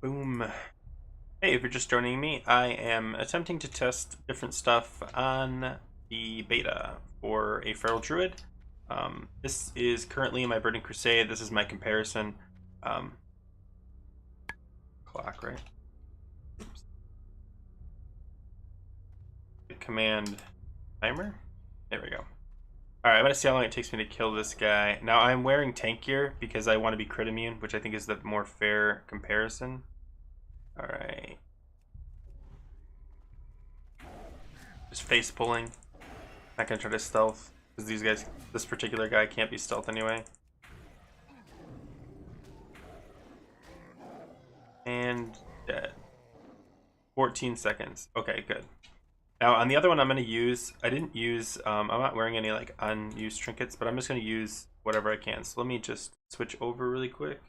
Boom. Hey, if you're just joining me, I am attempting to test different stuff on the beta for a feral druid. This is currently my Burning Crusade. This is my comparison. Um, Clock, right? Oops. Command timer. There we go. Alright, I'm gonna see how long it takes me to kill this guy. Now I'm wearing tank gear because I want to be crit immune, which I think is the more fair comparison. Alright. Just face pulling. Not gonna try to stealth because this particular guy can't be stealth anyway. And dead. 14 seconds. Okay, good. Now on the other one, I'm gonna use. I didn't use. I'm not wearing any like unused trinkets, but I'm just gonna use whatever I can. So let me just switch over really quick.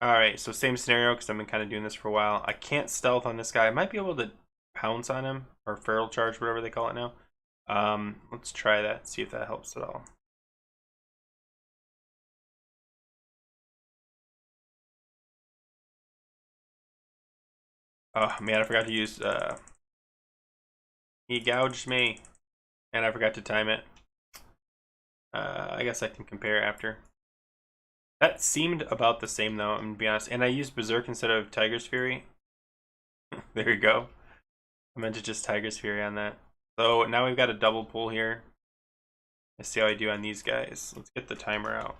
All right, so same scenario because I've been kind of doing this for a while. I can't stealth on this guy. I might be able to pounce on him or feral charge, whatever they call it now. Let's try that. See if that helps at all. Oh man, I forgot to use. He gouged me, and I forgot to time it. I guess I can compare after. That seemed about the same though, I'm gonna be honest. And I used Berserk instead of Tiger's Fury. There you go. I meant to just Tiger's Fury on that. So now we've got a double pull here. Let's see how I do on these guys. Let's get the timer out.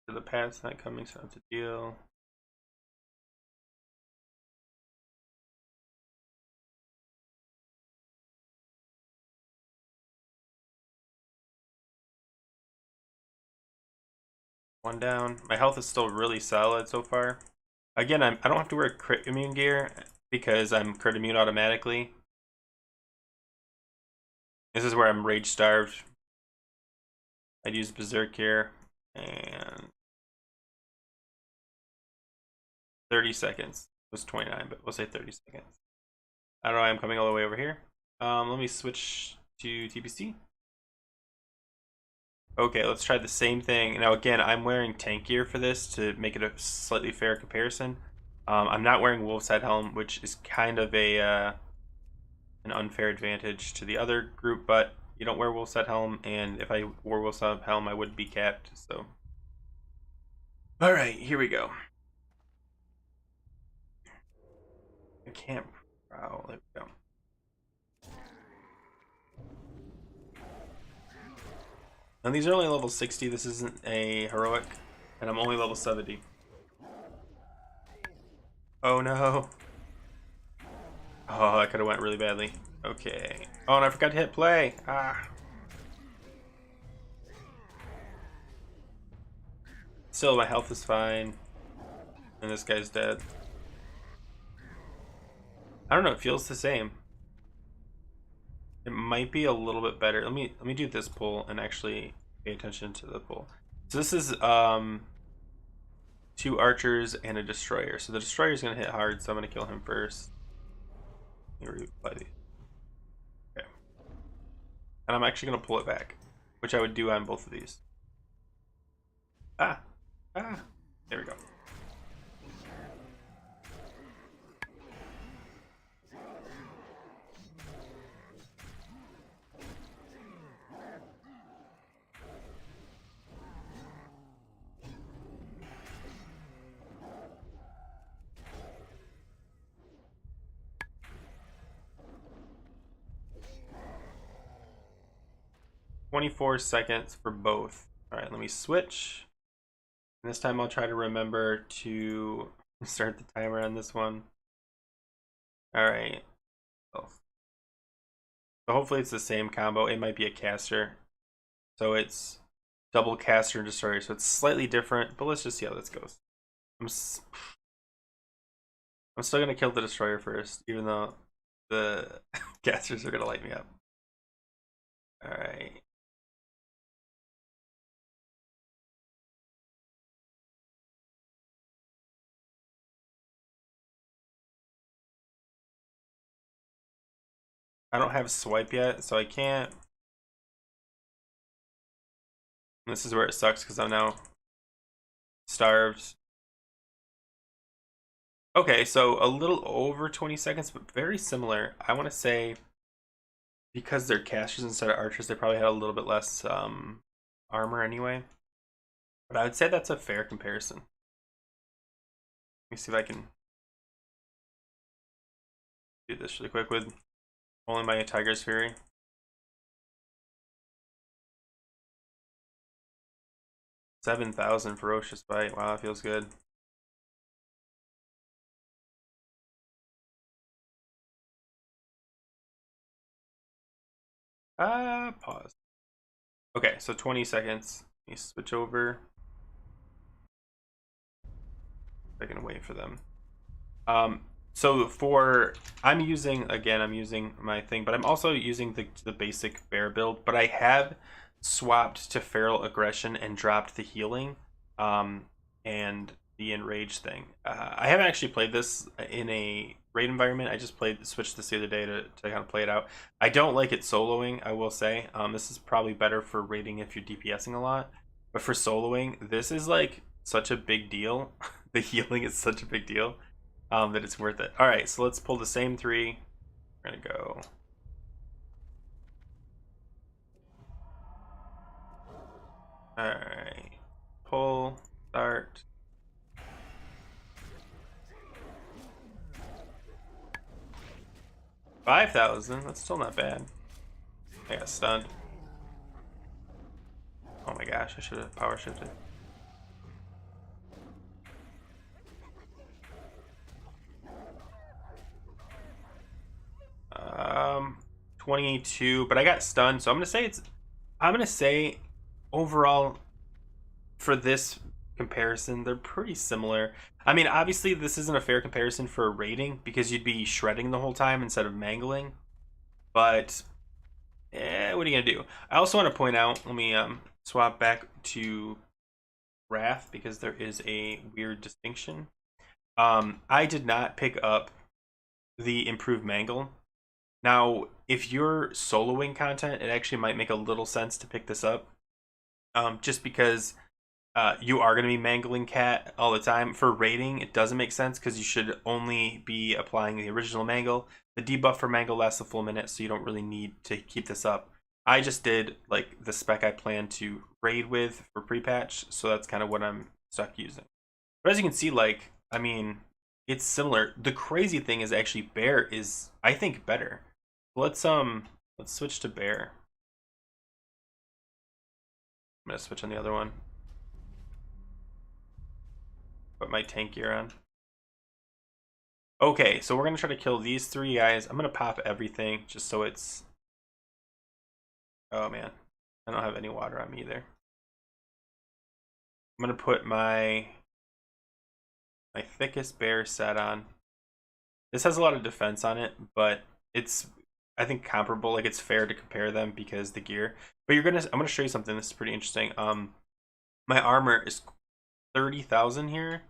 The path's not coming, so I have to deal. One down. My health is still really solid so far. Again, I don't have to wear crit immune gear because I'm crit immune automatically. This is where I'm rage starved. I'd use Berserk here and 30 seconds. It was 29, but we'll say 30 seconds. I don't know why I'm coming all the way over here. Let me switch to TPC. Okay, let's try the same thing. Now again, I'm wearing tank gear for this to make it a slightly fair comparison. I'm not wearing Wolf's Head Helm, which is kind of a an unfair advantage to the other group, but you don't wear Wolf's Head Helm, and if I wore Wolf's Head Helm, I would be capped, so. Alright, here we go. I can't prowl, there we go. And these are only level 60, this isn't a heroic, and I'm only level 70. Oh no. Oh, that could have went really badly. Okay. Oh, and I forgot to hit play. Ah. Still, my health is fine. And this guy's dead. I don't know, it feels the same. It might be a little bit better. Let me do this pull and actually pay attention to the pull. So this is 2 archers and a destroyer. So the destroyer is gonna hit hard, so I'm gonna kill him first. Okay. And I'm actually gonna pull it back, which I would do on both of these. Ah, there we go. 24 seconds for both. All right, let me switch. And this time I'll try to remember to start the timer on this one. All right. So hopefully it's the same combo. It might be a caster. So it's double caster and destroyer. So it's slightly different, but let's just see how this goes. I'm still gonna kill the destroyer first, even though the casters are gonna light me up. All right. I don't have swipe yet, so I can't This is where it sucks because I'm now starved. Okay, so a little over 20 seconds, but very similar. I want to say because they're casters instead of archers, they probably had a little bit less armor anyway. But I would say that's a fair comparison. Let me see if I can do this really quick with only my Tiger's Fury. $7,000 ferocious bite. Wow, that feels good. Pause. Okay, so 20 seconds. Let me switch over. I can wait for them. So for I'm using my thing, but I'm also using the basic bear build. But I have swapped to feral aggression and dropped the healing, and the enrage thing. I haven't actually played this in a raid environment. I just switched this the other day to kind of play it out. I don't like it soloing, I will say. This is probably better for raiding if you're DPSing a lot, but for soloing, this is like such a big deal. The healing is such a big deal, that it's worth it. All right, so let's pull the same three. We're gonna go. All right, pull, start. $5,000. That's still not bad. I got stunned. Oh my gosh, I should have power shifted. 22, but I got stunned, so I'm gonna say overall for this comparison, they're pretty similar. I mean, obviously this isn't a fair comparison for a rating because you'd be shredding the whole time instead of mangling. But what are you gonna do? I also want to point out, let me swap back to Wrath because there is a weird distinction. I did not pick up the improved mangle. Now, if you're soloing content, it actually might make a little sense to pick this up. Just because you are going to be mangling cat all the time. For raiding, it doesn't make sense because you should only be applying the original mangle. The debuff for mangle lasts a full minute, so you don't really need to keep this up. I just did like the spec I plan to raid with for pre-patch, so that's kind of what I'm stuck using. But as you can see, like, I mean, it's similar. The crazy thing is actually bear is, I think, better. Let's switch to bear. I'm gonna switch on the other one. Put my tank gear on. Okay, so we're gonna try to kill these three guys. I'm gonna pop everything just so it's. Oh man, I don't have any water on me either. I'm gonna put my thickest bear set on. This has a lot of defense on it, but it's, I think, comparable. Like, it's fair to compare them because the gear. But I'm gonna show you something. This is pretty interesting. My armor is 30,000 here.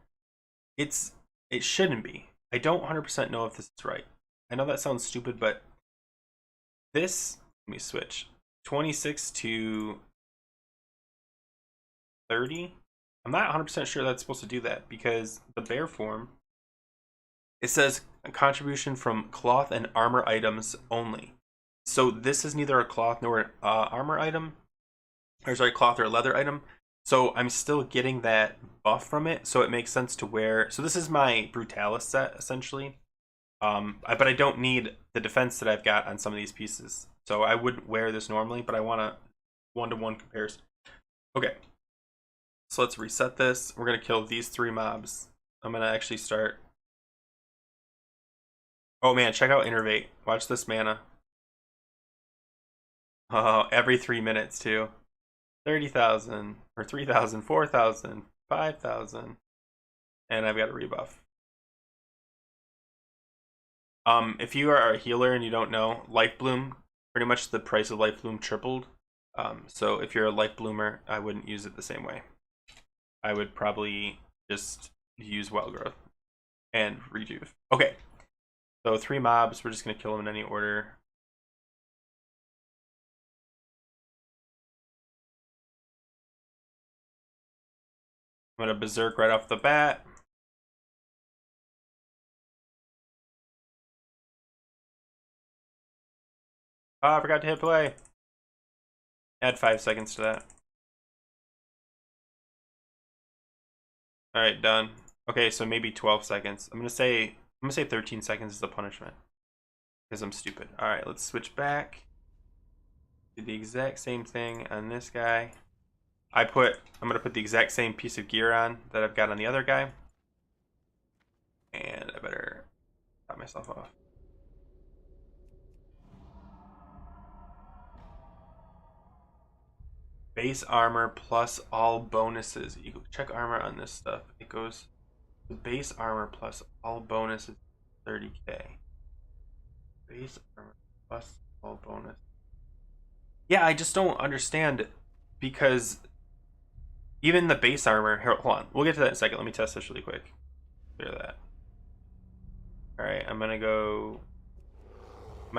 It shouldn't be. I don't 100% know if this is right. I know that sounds stupid, but this, let me switch. 26 to 30. I'm not 100% sure that's supposed to do that because the bear form, it says a contribution from cloth and armor items only. So this is neither a cloth nor an armor item, or sorry, cloth or a leather item. So I'm still getting that buff from it, so it makes sense to wear. So this is my Brutalis set essentially, but I don't need the defense that I've got on some of these pieces. So I wouldn't wear this normally, but I want a one-to-one comparison. Okay, so let's reset this. We're gonna kill these three mobs. I'm gonna actually start. Oh man, check out Innervate. Watch this mana. Oh, every 3 minutes too. 30,000 or 3,000, 4,000, 5,000, and I've got a rebuff. If you are a healer and you don't know, Life Bloom, pretty much the price of Life Bloom tripled. So if you're a Life Bloomer, I wouldn't use it the same way. I would probably just use Wild Growth and Rejuve. Okay, so 3 mobs. We're just gonna kill them in any order. I'm gonna berserk right off the bat. Oh, I forgot to hit play. Add 5 seconds to that. All right, done. Okay, so maybe 12 seconds. I'm gonna say 13 seconds is the punishment because I'm stupid. All right, let's switch back. Do the exact same thing on this guy. I'm gonna put the exact same piece of gear on that I've got on the other guy, and I better top myself off. Base armor plus all bonuses. You go check armor on this stuff. It goes the base armor plus all bonuses 30k. Base armor plus all bonus. Yeah, I just don't understand because even the base armor. Here, hold on. We'll get to that in a second. Let me test this really quick. Clear that. All right, I'm gonna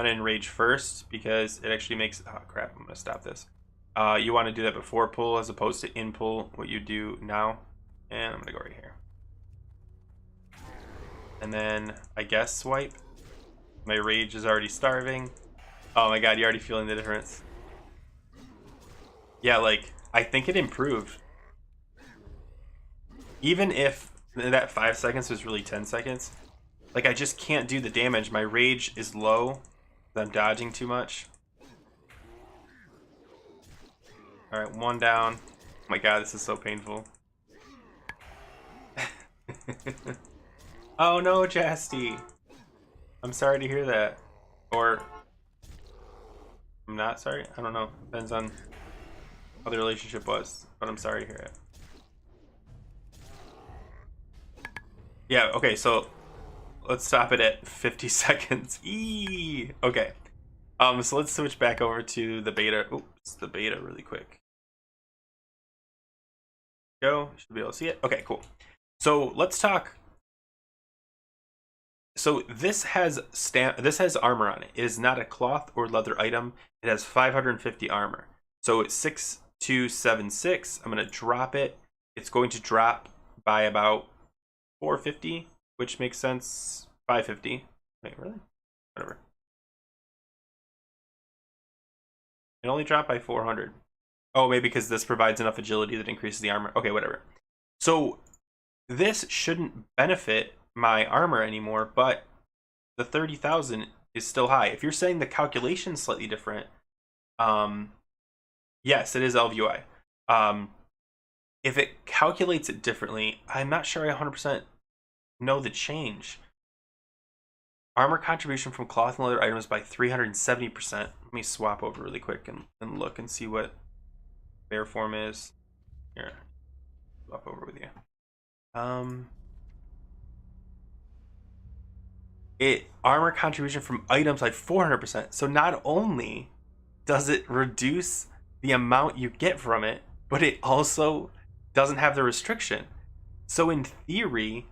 enrage first because it actually makes. Oh crap! I'm gonna stop this. You want to do that before pull as opposed to in pull. What you do now, and I'm gonna go right here. And then I guess swipe. My rage is already starving. Oh my god, you're already feeling the difference. Yeah, like I think it improved. Even if that 5 seconds was really 10 seconds, like I just can't do the damage. My rage is low. I'm dodging too much. All right, 1 down. Oh my god, this is so painful. Oh no, Jasty. I'm sorry to hear that. Or I'm not sorry. I don't know. Depends on how the relationship was, but I'm sorry to hear it. Yeah, okay, so let's stop it at 50 seconds. Eee! Okay. So let's switch back over to the beta. Oops, the beta really quick. Go. Should be able to see it. Okay, cool. So let's talk. So this has armor on it. It is not a cloth or leather item. It has 550 armor. So it's 6276. I'm gonna drop it. It's going to drop by about 450, which makes sense. 550. Wait, really? Whatever. It only dropped by 400. Oh, maybe because this provides enough agility that increases the armor. Okay, whatever. So this shouldn't benefit my armor anymore, but the 30,000 is still high. If you're saying the calculation is slightly different, yes, it is LVUI. If it calculates it differently, I'm not sure I 100% know the change. Armor contribution from cloth and leather items by 370%. Let me swap over really quick and look and see what bear form is. Here, swap over with you. It armor contribution from items by 400%. So not only does it reduce the amount you get from it, but it also doesn't have the restriction. So in theory,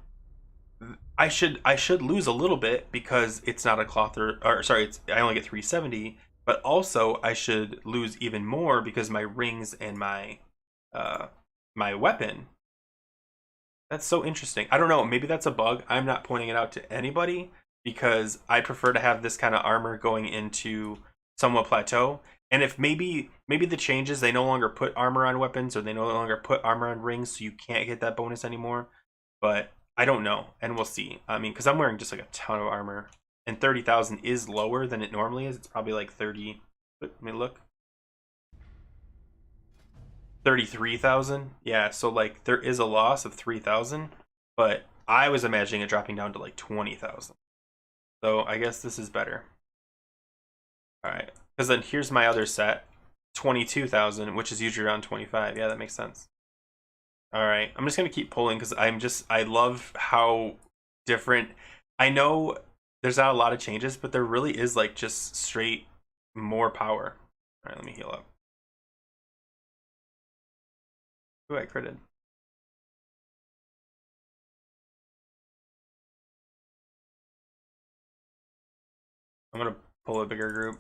I should lose a little bit because it's not a cloth or sorry, I only get 370, but also I should lose even more because my rings and my weapon. That's so interesting. I don't know, maybe that's a bug. I'm not pointing it out to anybody because I prefer to have this kind of armor going into somewhat plateau. And if maybe the changes, they no longer put armor on weapons or they no longer put armor on rings, so you can't get that bonus anymore. But I don't know, and we'll see. I mean, because I'm wearing just like a ton of armor, and 30,000 is lower than it normally is. It's probably like 30. Let me look. 33,000. Yeah, so like there is a loss of 3,000, but I was imagining it dropping down to like 20,000. So I guess this is better. All right, because then here's my other set, 22,000, which is usually around 25. Yeah, that makes sense. All right, I'm just gonna keep pulling because I love how different. I know there's not a lot of changes, but there really is like just straight more power. All right, let me heal up. Ooh, I critted. I'm gonna pull a bigger group.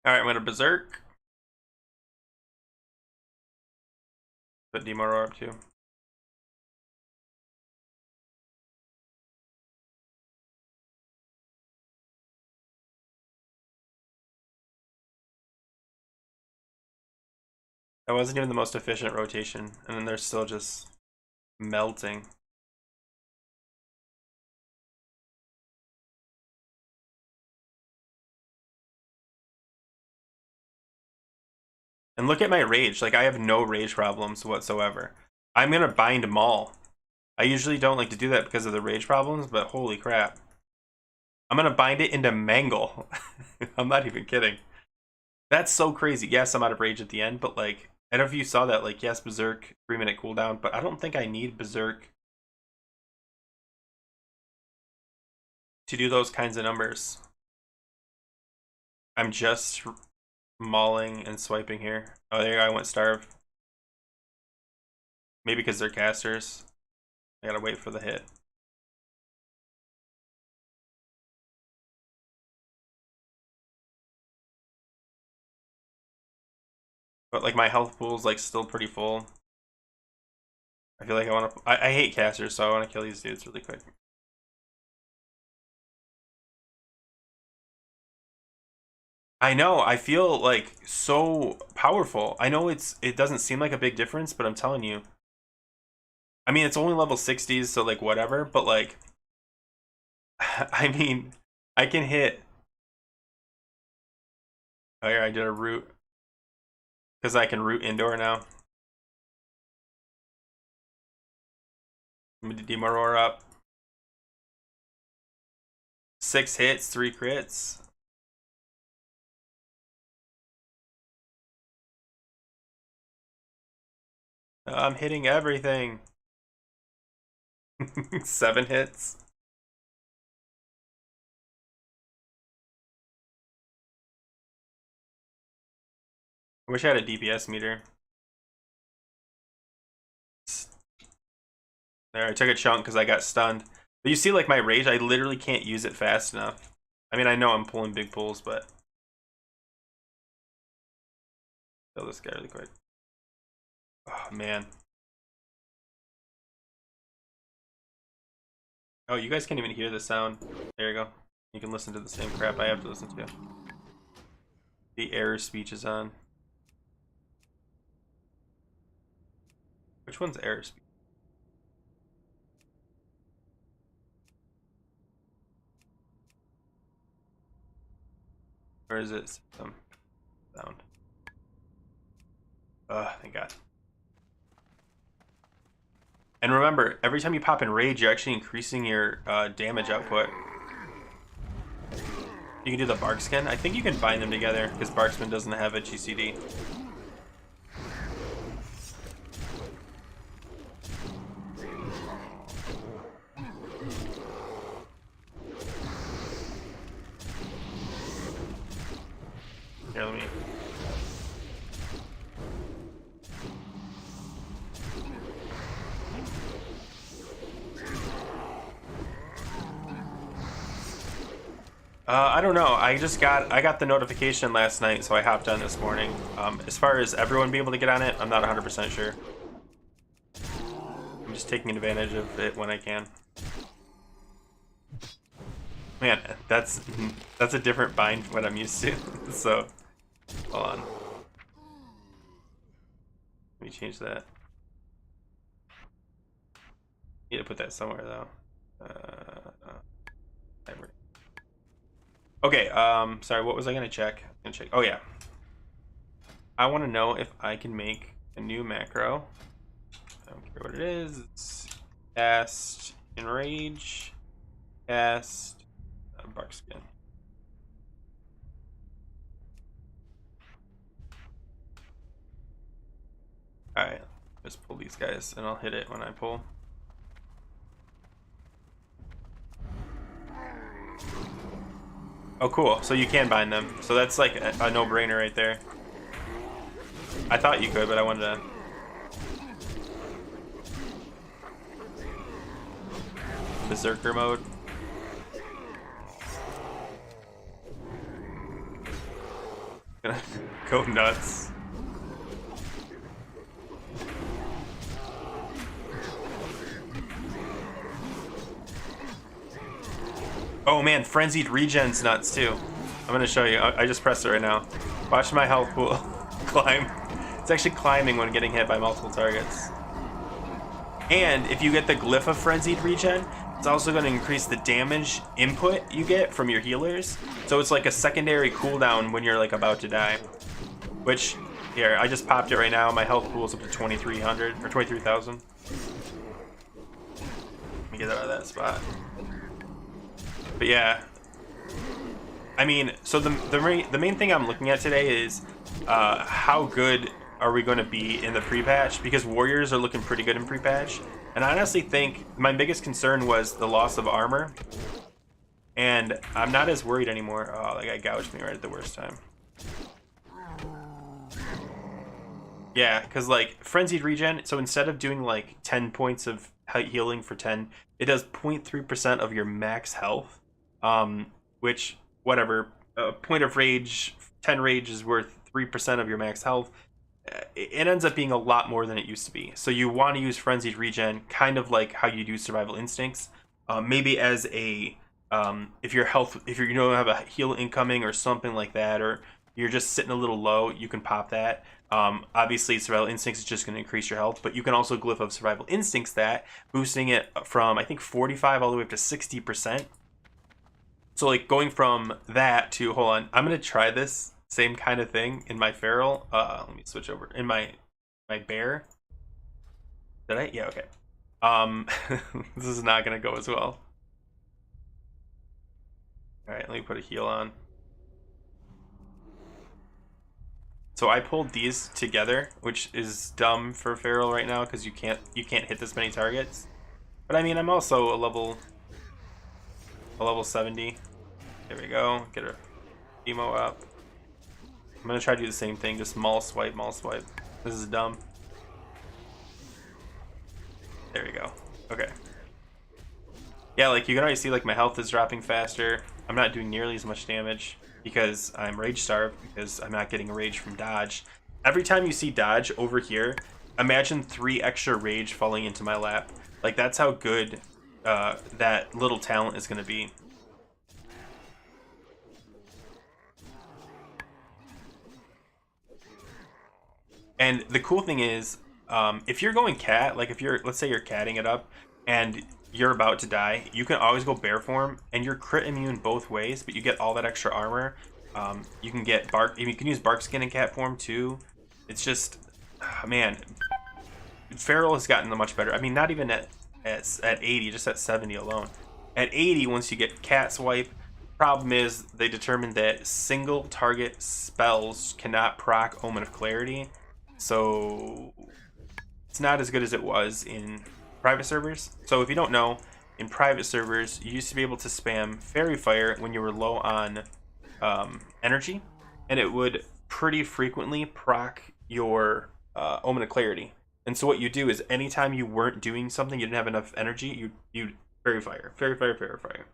All right, I'm gonna berserk. Put Demoror up too. That wasn't even the most efficient rotation, and then they're still just melting. And look at my rage. Like, I have no rage problems whatsoever. I'm gonna bind Maul. I usually don't like to do that because of the rage problems, but holy crap. I'm gonna bind it into Mangle. I'm not even kidding. That's so crazy. Yes, I'm out of rage at the end, but like, I don't know if you saw that, like, yes, Berserk, 3-minute cooldown, but I don't think I need Berserk to do those kinds of numbers. I'm just mauling and swiping here. Oh, there I went starve. Maybe because they're casters. I gotta wait for the hit. But like my health pool is like still pretty full. I feel like I want to. I hate casters, so I want to kill these dudes really quick. I know. I feel like so powerful. I know it doesn't seem like a big difference, but I'm telling you. I mean, it's only level 60s, so like whatever. But like, I mean, I can hit. Oh yeah, I did a root because I can root indoor now. I'm gonna Demoror up. 6 hits, 3 crits. I'm hitting everything. 7 hits. I wish I had a DPS meter. There, I took a chunk because I got stunned. But you see, like, my rage, I literally can't use it fast enough. I mean, I know I'm pulling big pulls, but... Kill this guy really quick. Oh, man. Oh, you guys can't even hear the sound. There you go. You can listen to the same crap I have to listen to. The error speech is on. Which one's error speech? Or is it system sound? Thank God. And remember, every time you pop in rage, you're actually increasing your damage output. You can do the bark skin. I think you can bind them together because Barksman doesn't have a GCD. Here, let me. I don't know. I got the notification last night, so I hopped on this morning. As far as everyone being able to get on it, I'm not 100% sure. I'm just taking advantage of it when I can. Man, that's a different bind from what I'm used to. So, hold on. Let me change that. Need to put that somewhere though. Okay, sorry, what was I gonna check? Oh yeah. I wanna know if I can make a new macro. I don't care what it is. It's cast enrage, cast bark skin. Alright, just pull these guys and I'll hit it when I pull. Oh cool, so you can bind them. So that's like a no-brainer right there. I thought you could, but I wanted to... Berserker mode. Gonna go nuts. Oh man, Frenzied regen's nuts too. I'm gonna show you. I just pressed it right now. Watch my health pool climb. It's actually climbing when getting hit by multiple targets. And if you get the Glyph of Frenzied regen, it's also going to increase the damage input you get from your healers. So it's like a secondary cooldown when you're like about to die. Which, here, I just popped it right now. My health pool is up to 2,300 or 23,000. Let me get out of that spot. But yeah, I mean, so the main thing I'm looking at today is how good are we going to be in the pre-patch, because warriors are looking pretty good in pre-patch, and I honestly think my biggest concern was the loss of armor, and I'm not as worried anymore. Oh, that guy gouged me right at the worst time. Yeah, because like Frenzied regen, so instead of doing like 10 points of healing for 10, it does 0.3% of your max health, which whatever, a point of rage, 10 rage is worth 3% of your max health. It ends up being a lot more than it used to be. So you want to use Frenzied regen kind of like how you do survival instincts, maybe as a if your health, if you don't have a heal incoming or something like that, or you're just sitting a little low, you can pop that. Obviously survival instincts is just going to increase your health, but you can also Glyph of survival instincts that, boosting it from I think 45 all the way up to 60%. So like going from that to, hold on, I'm going to try this same kind of thing in my feral. Let me switch over in my bear. Did I? Yeah, okay. This is not gonna go as well. All right, let me put a heal on. So I pulled these together, which is dumb for feral right now because you can't hit this many targets. But I mean, I'm also a level 70. There we go. Get our emo up. I'm gonna try to do the same thing, just maul swipe, maul swipe. This is dumb. There we go. Okay. Yeah, like you can already see like my health is dropping faster. I'm not doing nearly as much damage because I'm rage starved, because I'm not getting a rage from dodge. Every time you see dodge over here, imagine 3 extra rage falling into my lap. Like that's how good that little talent is going to be. And the cool thing is, if you're going cat, like if you're, let's say you're catting it up and you're about to die, you can always go bear form and you're crit immune both ways, but you get all that extra armor. You can get bark, you can use bark skin in cat form too. It's just, man, feral has gotten much better. I mean, not even at 80, just at 70 alone. At 80, once you get cat swipe, problem is they determined that single target spells cannot proc Omen of Clarity. So it's not as good as it was in private servers. So if you don't know, in private servers, you used to be able to spam Fairy Fire when you were low on energy, and it would pretty frequently proc your Omen of Clarity. And so what you do is anytime you weren't doing something, you didn't have enough energy, you'd Fairy Fire, Fairy Fire, Fairy Fire.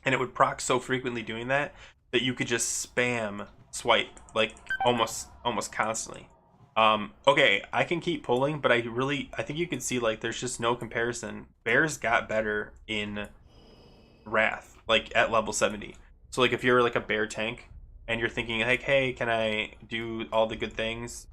And it would proc so frequently doing that that you could just spam swipe like almost constantly. Okay, I can keep pulling, but I think you can see like there's just no comparison. Bears got better in Wrath, like at level 70. So like if you're like a bear tank and you're thinking like, hey, can I do all the good things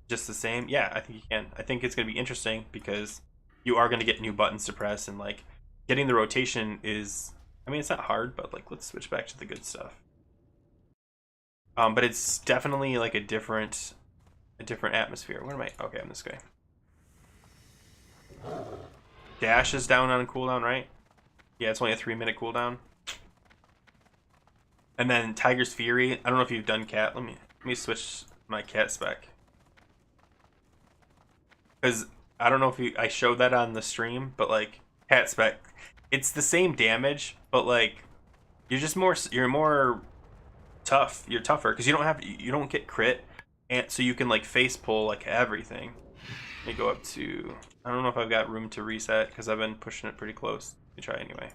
just the same? Yeah, I think you can. I think it's gonna be interesting because you are gonna get new buttons to press, and like getting the rotation is, I mean, it's not hard, but like let's switch back to the good stuff. But it's definitely like a different atmosphere. What am I? Okay, I'm this guy. Dash is down on cooldown, right? Yeah, it's only a 3-minute cooldown. And then Tiger's Fury. I don't know if you've done cat. Let me switch my cat spec. Because I don't know if I showed that on the stream, but like cat spec, it's the same damage, but like you're more tough. You're tougher because you don't get crit, and so you can like face pull like everything. Let me go up to, I don't know if I've got room to reset because I've been pushing it pretty close. Let me try anyway.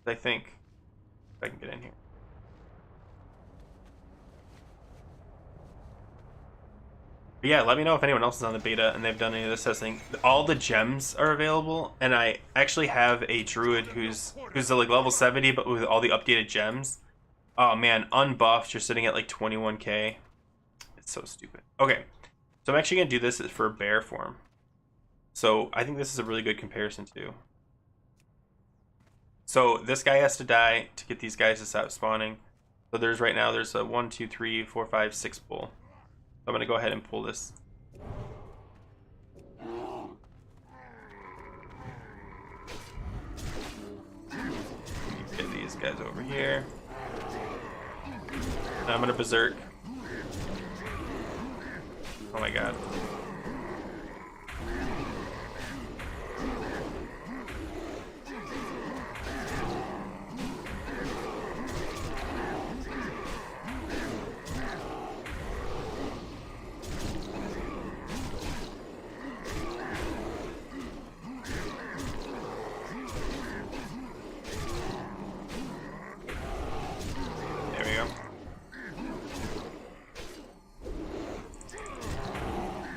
I think if I can get in here. But yeah, let me know if anyone else is on the beta and they've done any of this testing. All the gems are available, and I actually have a druid who's like level 70, but with all the updated gems. Oh man, unbuffed, you're sitting at like 21k. It's so stupid. Okay, so I'm actually gonna do this for bear form. So I think this is a really good comparison too. So this guy has to die to get these guys to stop spawning. So there's right now there's a 1, 2, 3, 4, 5, 6 pull. So I'm gonna go ahead and pull this. Get these guys over here. Now I'm gonna berserk. Oh my god.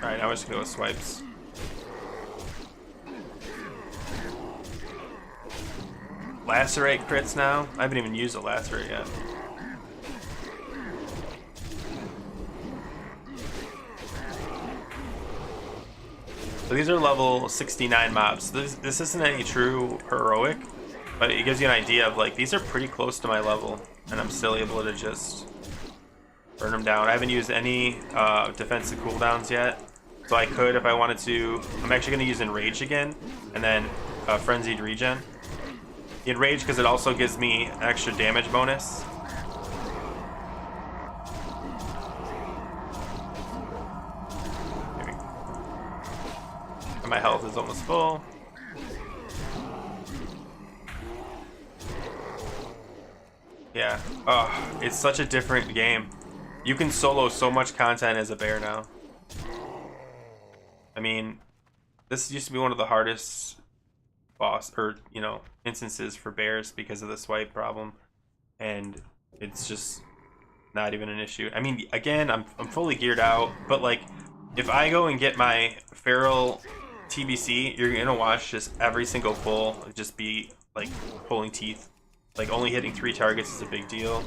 Alright, now we're just gonna go with swipes. Lacerate crits now? I haven't even used a lacerate yet. So these are level 69 mobs. This isn't any true heroic, but it gives you an idea of like, these are pretty close to my level, and I'm still able to just burn them down. I haven't used any defensive cooldowns yet. So I could if I wanted to. I'm actually going to use enrage again, and then frenzied regen. Enrage because it also gives me an extra damage bonus. And my health is almost full. Yeah. Oh, it's such a different game. You can solo so much content as a bear now. I mean, this used to be one of the hardest instances for bears because of the swipe problem, and it's just not even an issue. I mean, again, I'm fully geared out, but like, if I go and get my feral TBC, you're gonna watch just every single pull just be like pulling teeth. Like, only hitting 3 targets is a big deal.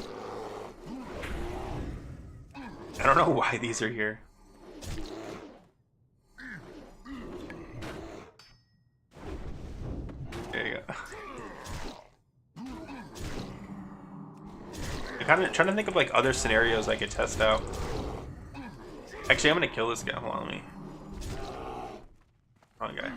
I don't know why these are here. There you go. I'm kind of trying to think of like other scenarios I could test out. Actually, I'm gonna kill this guy. Hold on, let me. Wrong guy.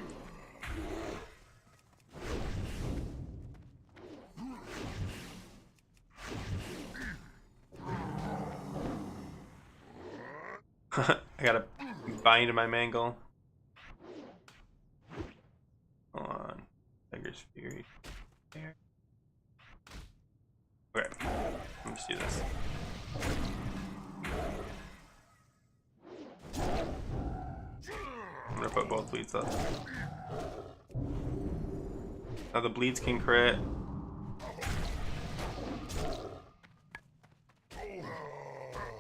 I gotta bind my mangle. Hold on. Tiger's Fury. There. Okay. Let's do this. I'm gonna put both bleeds up. Now the bleeds can crit.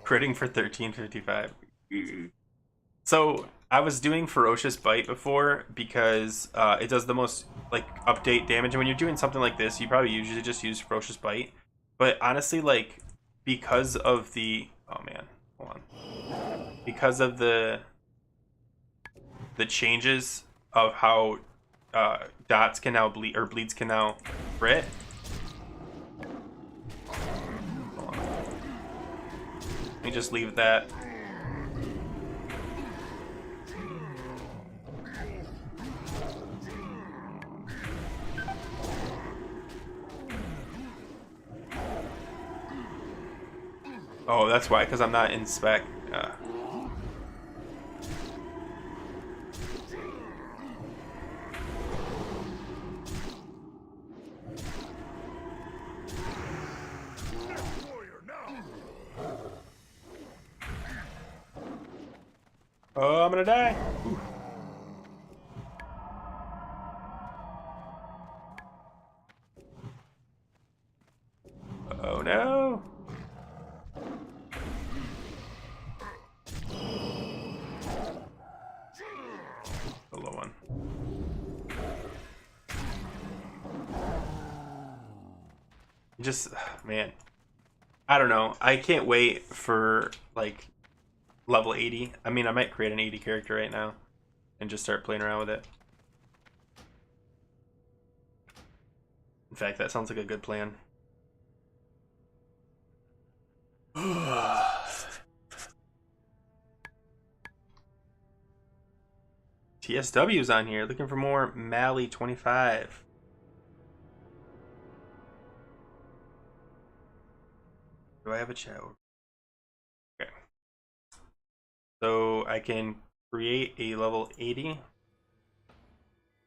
Critting for 1355. So I was doing Ferocious Bite before because it does the most like update damage, and when you're doing something like this, you probably usually just use Ferocious Bite. But honestly, like, because of the because of the changes of how dots can now bleed, or bleeds can now crit. Let me just leave that. Oh, that's why, because I'm not in spec. Oh, I'm gonna die. Ooh. Oh no. Just, man, I don't know. I can't wait for like level 80. I mean, I might create an 80 character right now and just start playing around with it. In fact, that sounds like a good plan. TSW's on here, looking for more Mally 25. Do I have a chat? Okay. So I can create a level 80.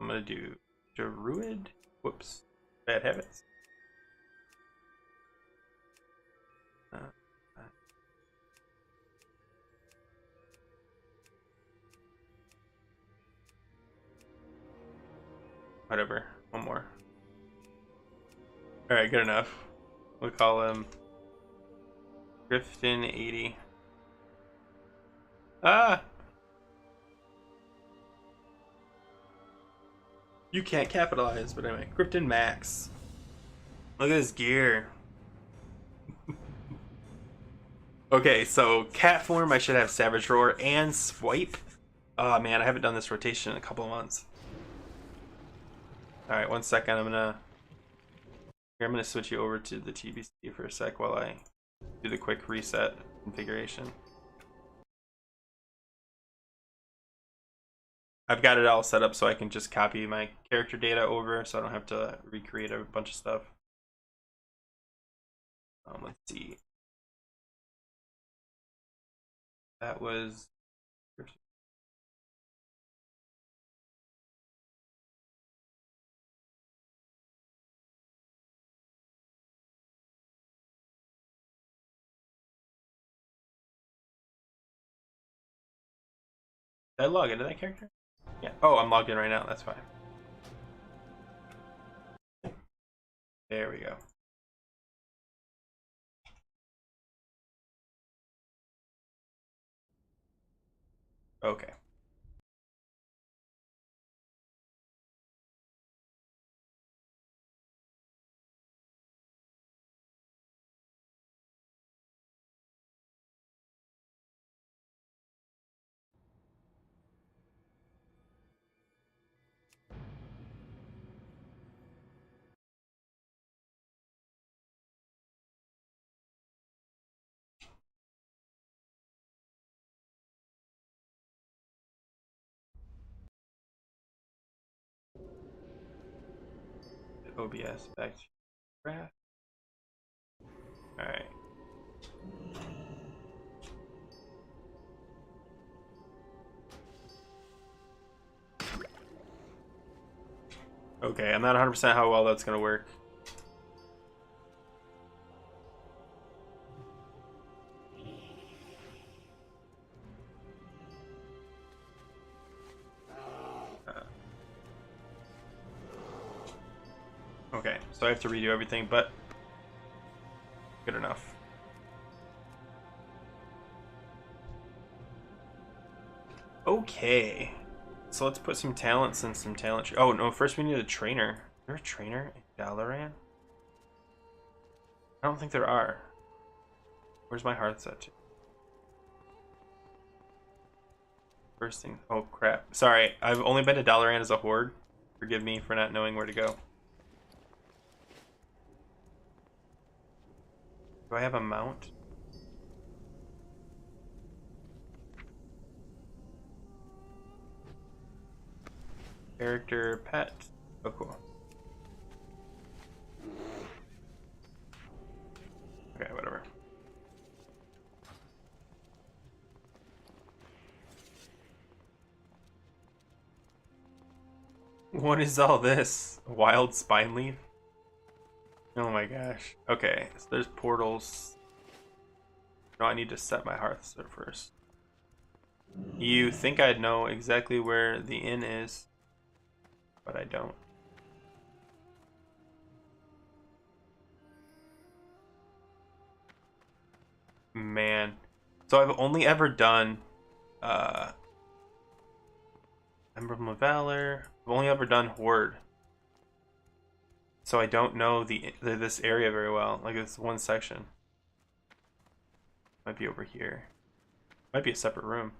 I'm gonna do druid. Whoops. Bad habits. Whatever. One more. Alright, good enough. We'll call him Grifton 80. Ah! You can't capitalize, but anyway. Grifton Max. Look at his gear. Okay, so cat form, I should have Savage Roar and Swipe. Oh man, I haven't done this rotation in a couple of months. Alright, 1 second. I'm gonna switch you over to the TBC for a sec while I do the quick reset configuration. I've got it all set up so I can just copy my character data over so I don't have to recreate a bunch of stuff. Let's see. That was... Did I log into that character? Yeah. Oh, I'm logged in right now. That's fine. There we go. Okay. OBS back to graph. Alright. Okay, I'm not 100% how well that's gonna work. Okay, so I have to redo everything, but good enough. Okay, so let's put some talents and some talent. Oh no, first we need a trainer. Is there a trainer in Dalaran? I don't think there are. Where's my heart set to? First thing. Oh crap. Sorry, I've only been to Dalaran as a horde. Forgive me for not knowing where to go. Do I have a mount? Character, pet. Oh, cool. Okay, whatever. What is all this? A wild spine leaf? Oh my gosh. Okay, so there's portals. No, I need to set my hearth first. You think I'd know exactly where the inn is, but I don't. Man. So I've only ever done Emblem of Valor. I've only ever done Horde. so I don't know this area very well. Like it's one section. Might be over here. Might be a separate room.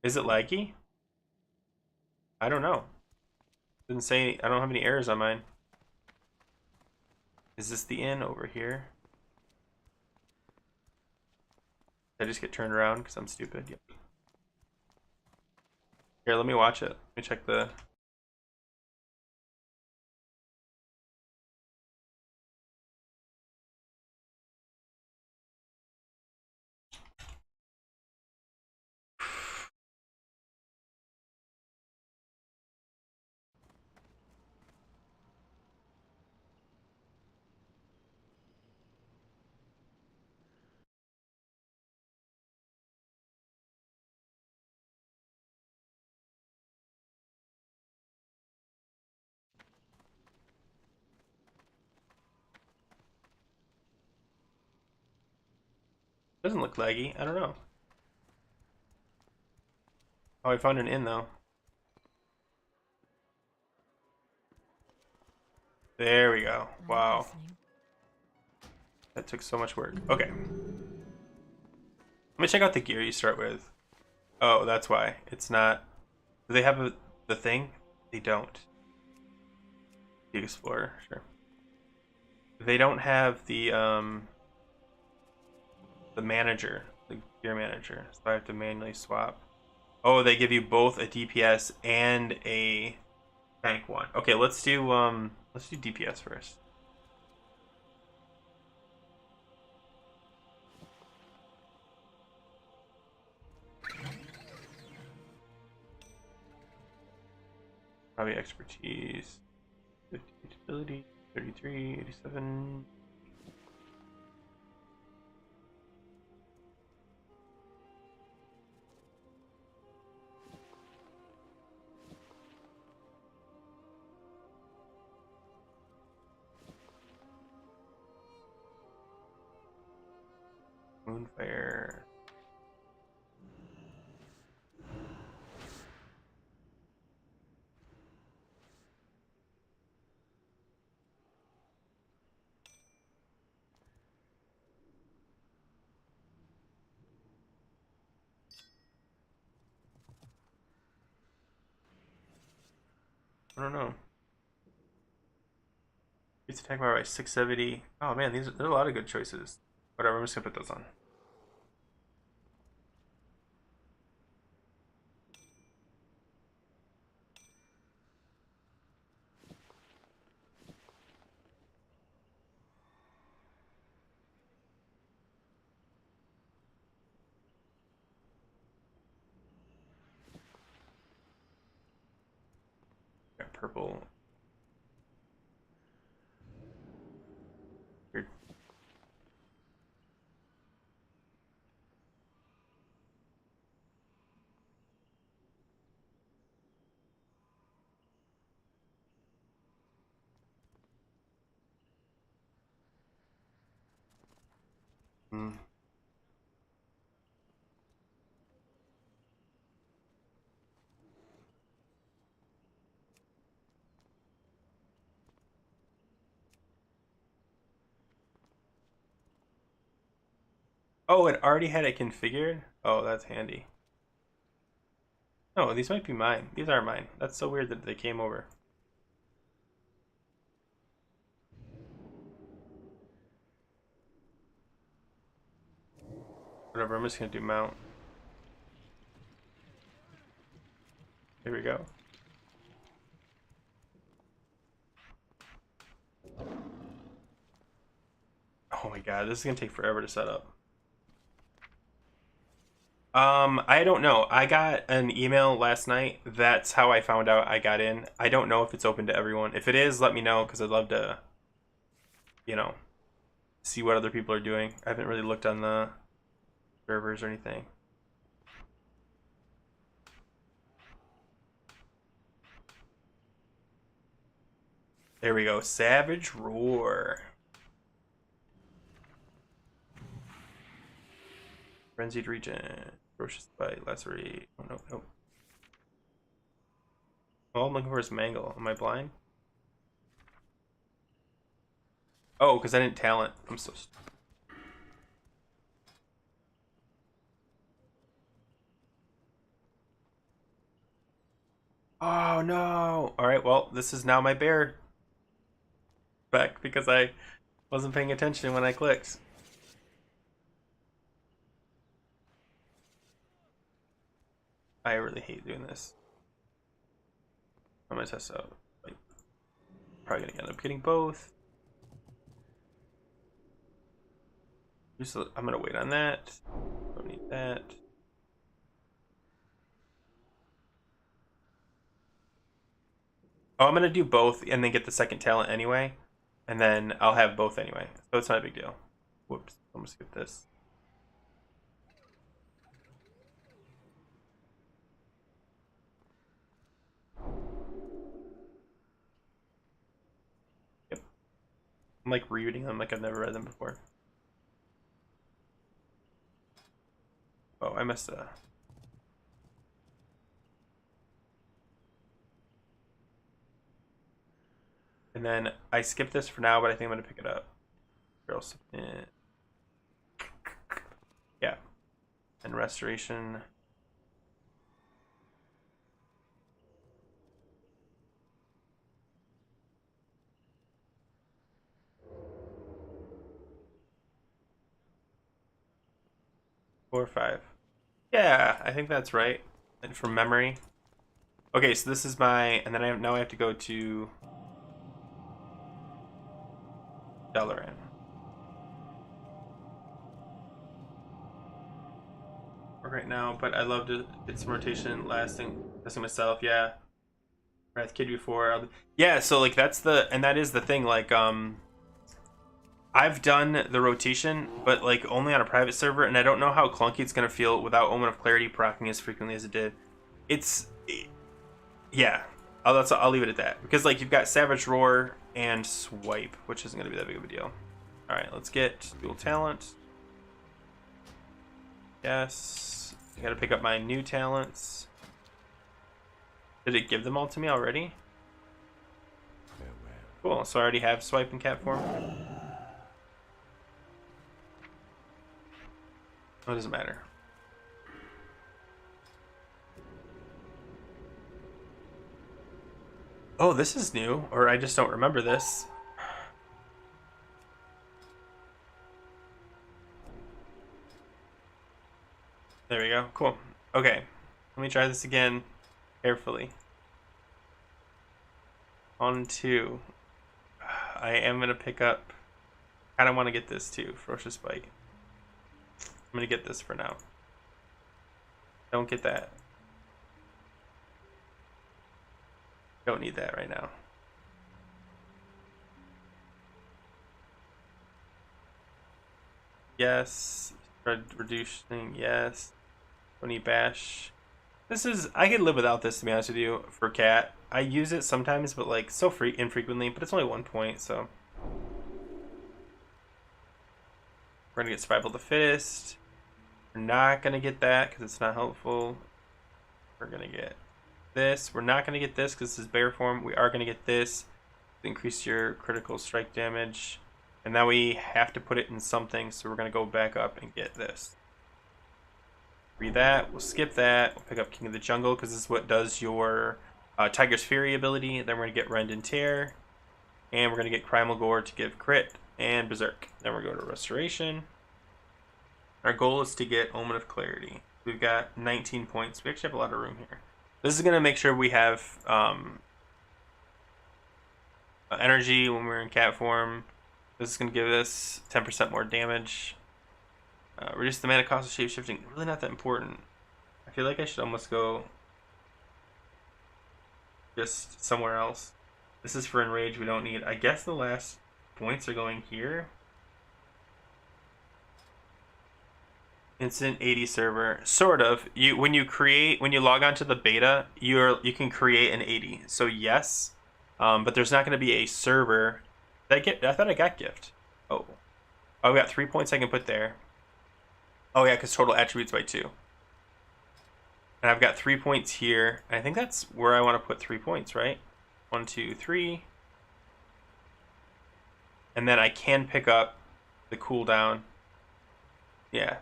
Is it laggy? I don't know. Didn't say. I don't have any errors on mine. Is this the inn over here? Did I just get turned around because I'm stupid? Yep. Here, let me watch it. Let me check the. Doesn't look laggy. I don't know. Oh, I found an inn though. There we go. Wow. That took so much work. Okay. Let me check out the gear you start with. Oh, that's why. It's not. Do they have the thing? They don't. The Explorer, sure. They don't have the manager, the gear manager. So I have to manually swap. Oh, they give you both a DPS and a tank one. Okay, let's do DPS first. Probably expertise, 50 ability, 33, 87. Moonfire. I don't know. It's attack power by 670. Oh man, there are a lot of good choices. Whatever, I'm just gonna put those on. Got purple. Weird. Hmm. Oh, it already had it configured? Oh, that's handy. No, these might be mine. These aren't mine. That's so weird that they came over. Whatever, I'm just gonna do mount. Here we go. Oh my god, this is gonna take forever to set up. I don't know. I got an email last night. That's how I found out I got in. I don't know if it's open to everyone. If it is, let me know because I'd love to, you know, see what other people are doing. I haven't really looked on the servers or anything. There we go. Savage Roar. Frenzied regen. Ferocious bite. Lacerate. Oh, no, no. All I'm looking for is Mangle. Am I blind? Oh, because I didn't talent. I'm so stupid. Oh no! Alright, well, this is now my bear back because I wasn't paying attention when I clicked. I really hate doing this. I'm gonna test out. Like, probably gonna end up getting both. I'm gonna wait on that. Don't need that. Oh, I'm gonna do both and then get the second talent anyway. And then I'll have both anyway. So it's not a big deal. Whoops. Almost skip this. Yep. I'm like rereading them like I've never read them before. Oh, I missed a... And then I skipped this for now, but I think I'm gonna pick it up. Yeah. And restoration. Four or five. Yeah, I think that's right. And from memory. Okay, so this is my, and then now I have to go to Dalaran. Right now, but I loved it. Its rotation lasting. Testing myself, yeah. Wrath Kid before. Yeah, so like that's the, and that is the thing. Like I've done the rotation, but like only on a private server, and I don't know how clunky it's gonna feel without Omen of Clarity proccing as frequently as it did. Yeah. I'll leave it at that because like you've got Savage Roar and Swipe, which isn't gonna be that big of a deal. All right, let's get dual talent. Yes. I gotta pick up my new talents. Did it give them all to me already? Cool, so I already have Swipe and Cat form. Oh, it doesn't matter. Oh, this is new, or I just don't remember this. There we go, cool. Okay, let me try this again carefully. On two. I am gonna pick up, I kind of want to get this too, Ferocious Bite. I'm gonna get this for now. Don't get that. Don't need that right now. Yes. Reducing, yes. Don't need bash. This is, I could live without this to be honest with you for cat. I use it sometimes, but like so infrequently, but it's only 1 point, so. We're gonna get Survival of the Fittest. We're not gonna get that because it's not helpful. We're gonna get this. We're not gonna get this because this is bear form. We are gonna get this to increase your critical strike damage. And now we have to put it in something, so we're gonna go back up and get this. Read that, we'll skip that, we'll pick up King of the Jungle because this is what does your Tiger's Fury ability. Then we're gonna get Rend and Tear. And we're gonna get Primal Gore to give crit and Berserk. Then we're going to Restoration. Our goal is to get Omen of Clarity. We've got 19 points. We actually have a lot of room here. This is gonna make sure we have energy when we're in cat form. This is gonna give us 10% more damage. Reduce the mana cost of shapeshifting. Really not that important. I feel like I should almost go just somewhere else. This is for enrage. We don't need. I guess the last points are going here. Instant 80 server, sort of. When you log onto the beta, you can create an 80. So yes, but there's not going to be a server. I thought I got gift. Oh, I got 3 points I can put there. Oh yeah, because total attributes by 2. And I've got 3 points here. I think that's where I want to put 3 points, right? 1, 2, 3. And then I can pick up the cooldown. Yeah.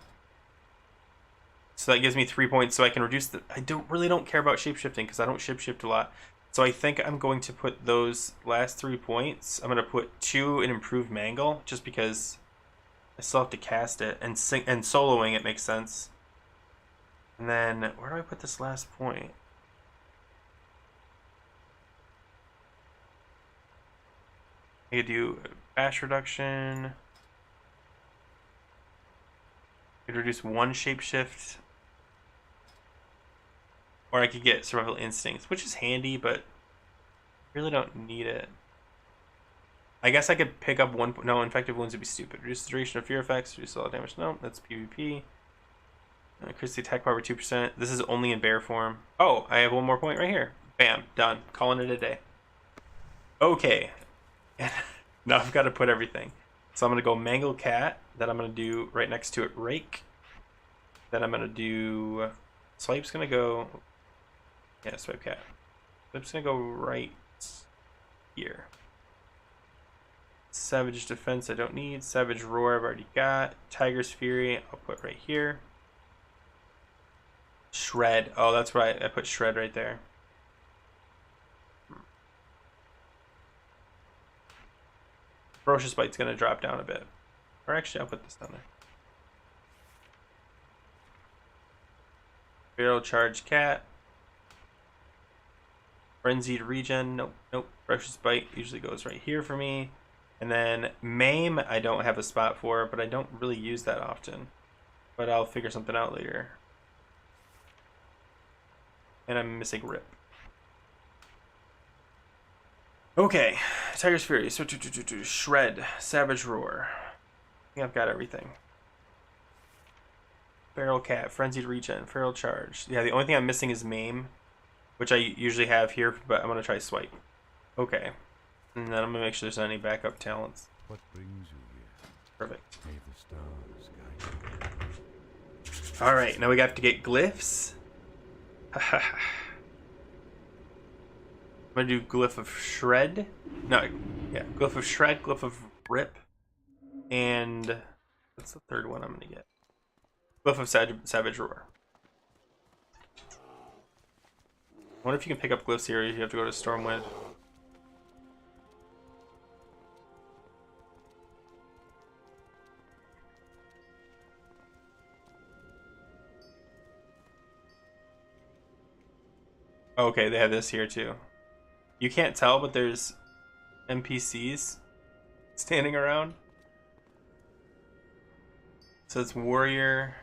So that gives me 3 points, so I can reduce the... I really don't care about shapeshifting because I don't shapeshift a lot. So I think I'm going to put those last 3 points. I'm going to put 2 in improved mangle, just because I still have to cast it. And soloing it makes sense. And then, where do I put this last point? I could do bash reduction. I could reduce 1 shapeshift. Or I could get survival instincts, which is handy, but really don't need it. I guess I could pick up 1. No, infective wounds would be stupid. Reduce the duration of fear effects. Reduce all damage. No, that's PvP. Increase the attack power by 2%. This is only in bear form. Oh, I have 1 more point right here. Bam, done. Calling it a day. Okay. Now I've got to put everything. So I'm going to go Mangle Cat. Then I'm going to do right next to it Rake. Then I'm going to do... Swipe's going to go... Yeah, Swipe Cat. Swipe's going to go right here. Savage Defense I don't need. Savage Roar I've already got. Tiger's Fury I'll put right here. Shred. Oh, that's right. I put Shred right there. Ferocious Bite's going to drop down a bit. Or actually, I'll put this down there. Barrel Charge Cat. Frenzied Regen. Nope. Nope. Ferocious Bite usually goes right here for me. And then Maim I don't have a spot for, but I don't really use that often. But I'll figure something out later. And I'm missing Rip. Okay, Tiger's Fury, so Shred, Savage Roar. I think I've got everything. Feral Cat, Frenzied Regen, Feral Charge. Yeah, the only thing I'm missing is Maim, which I usually have here, but I'm gonna try Swipe. Okay, and then I'm gonna make sure there's any backup talents. What brings you here? Perfect. May the stars guide you. All right, now we got to get glyphs. I'm gonna do Glyph of Shred. No, yeah, Glyph of Shred, Glyph of Rip, and what's the third one I'm gonna get? Glyph of Savage Roar. I wonder if you can pick up glyphs here. Or you have to go to Stormwind. Okay, they have this here too. You can't tell, but there's NPCs standing around. So it's Warrior,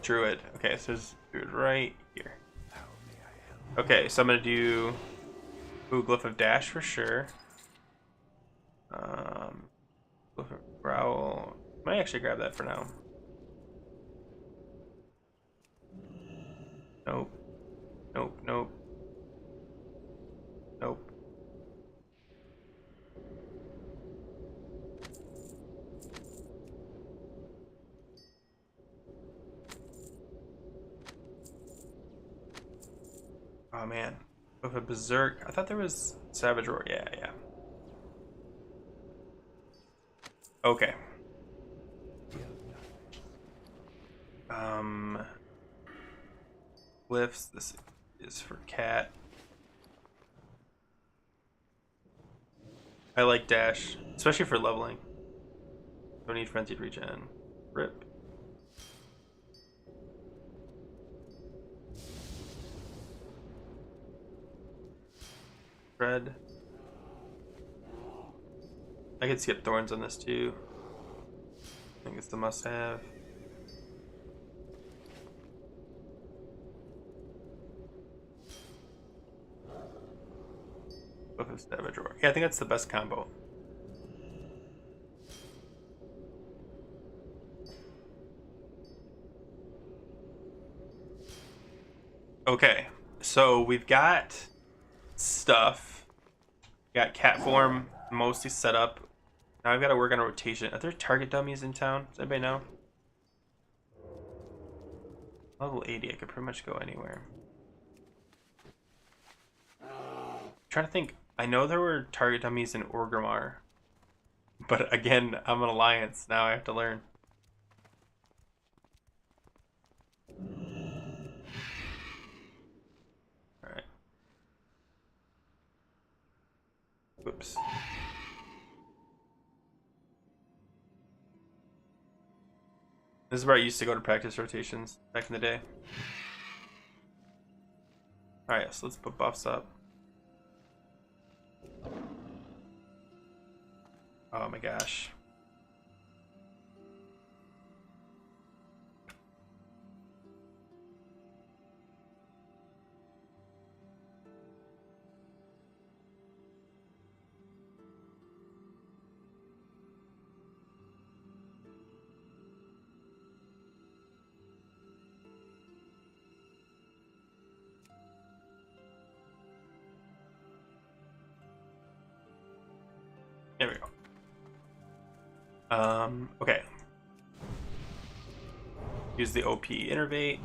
Druid. Okay, so there's Druid right here. Okay, so I'm gonna do Glyph of Dash for sure. Glyph of Growl. Might actually grab that for now. Nope. Nope. Nope. Nope. Oh man. With a Berserk. I thought there was Savage Roar. Yeah, yeah. Okay. Glyphs. This is for Cat. I like Dash, especially for leveling. Don't need Frenzied Regen. Rip. Red. I could skip Thorns on this too. I think it's the must-have. With Savage Roar. Yeah, I think that's the best combo. Okay, so we've got stuff. Got cat form mostly set up. Now I've got to work on a rotation. Are there target dummies in town? Does anybody know? Level 80, I could pretty much go anywhere. Trying to think. I know there were target dummies in Orgrimmar, but again, I'm an alliance. Now I have to learn. All right. Whoops. This is where I used to go to practice rotations back in the day. All right, so let's put buffs up. Oh my gosh. There we go. Okay. Use the OP innervate.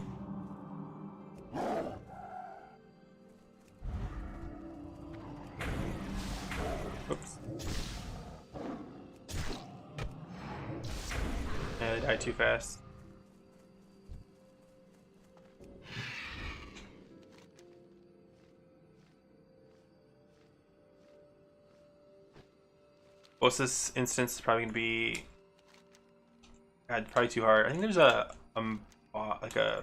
Oops. And I died too fast. Most of this instance is probably gonna be, God, probably too hard. I think there's like a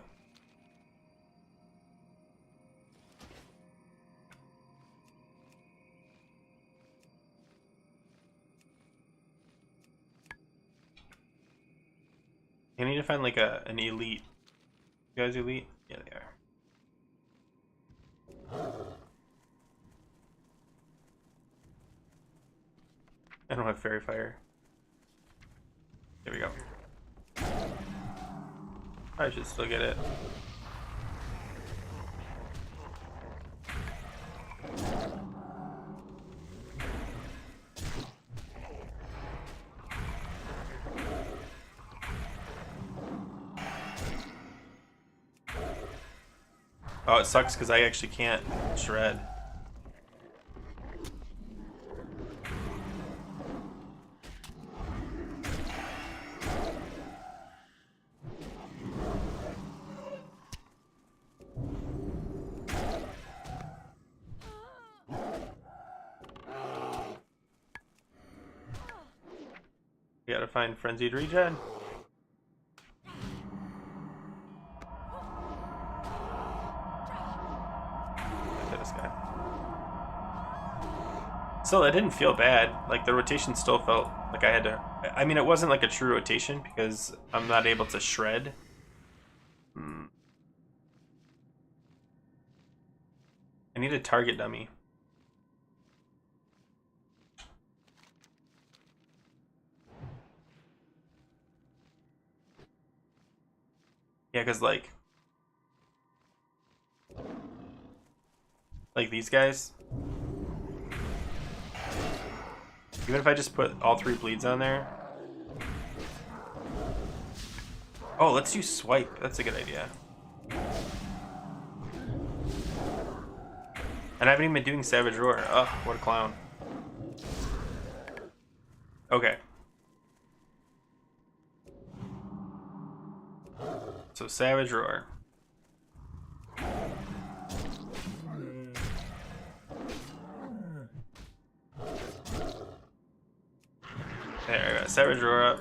I need to find like an elite. You guys elite? Yeah, they are. I don't have fairy fire. There we go. I should still get it. Oh, it sucks because I actually can't shred. We gotta find Frenzied regen. Look at this guy. Still, it didn't feel bad. Like, the rotation still felt like I had to... I mean, it wasn't like a true rotation because I'm not able to shred. I need a target dummy. Yeah, because like these guys, even if I just put all 3 bleeds on there. Oh, let's use swipe. That's a good idea. And I haven't even been doing Savage Roar. Ugh, what a clown. Okay. So Savage Roar. There, I got Savage Roar up.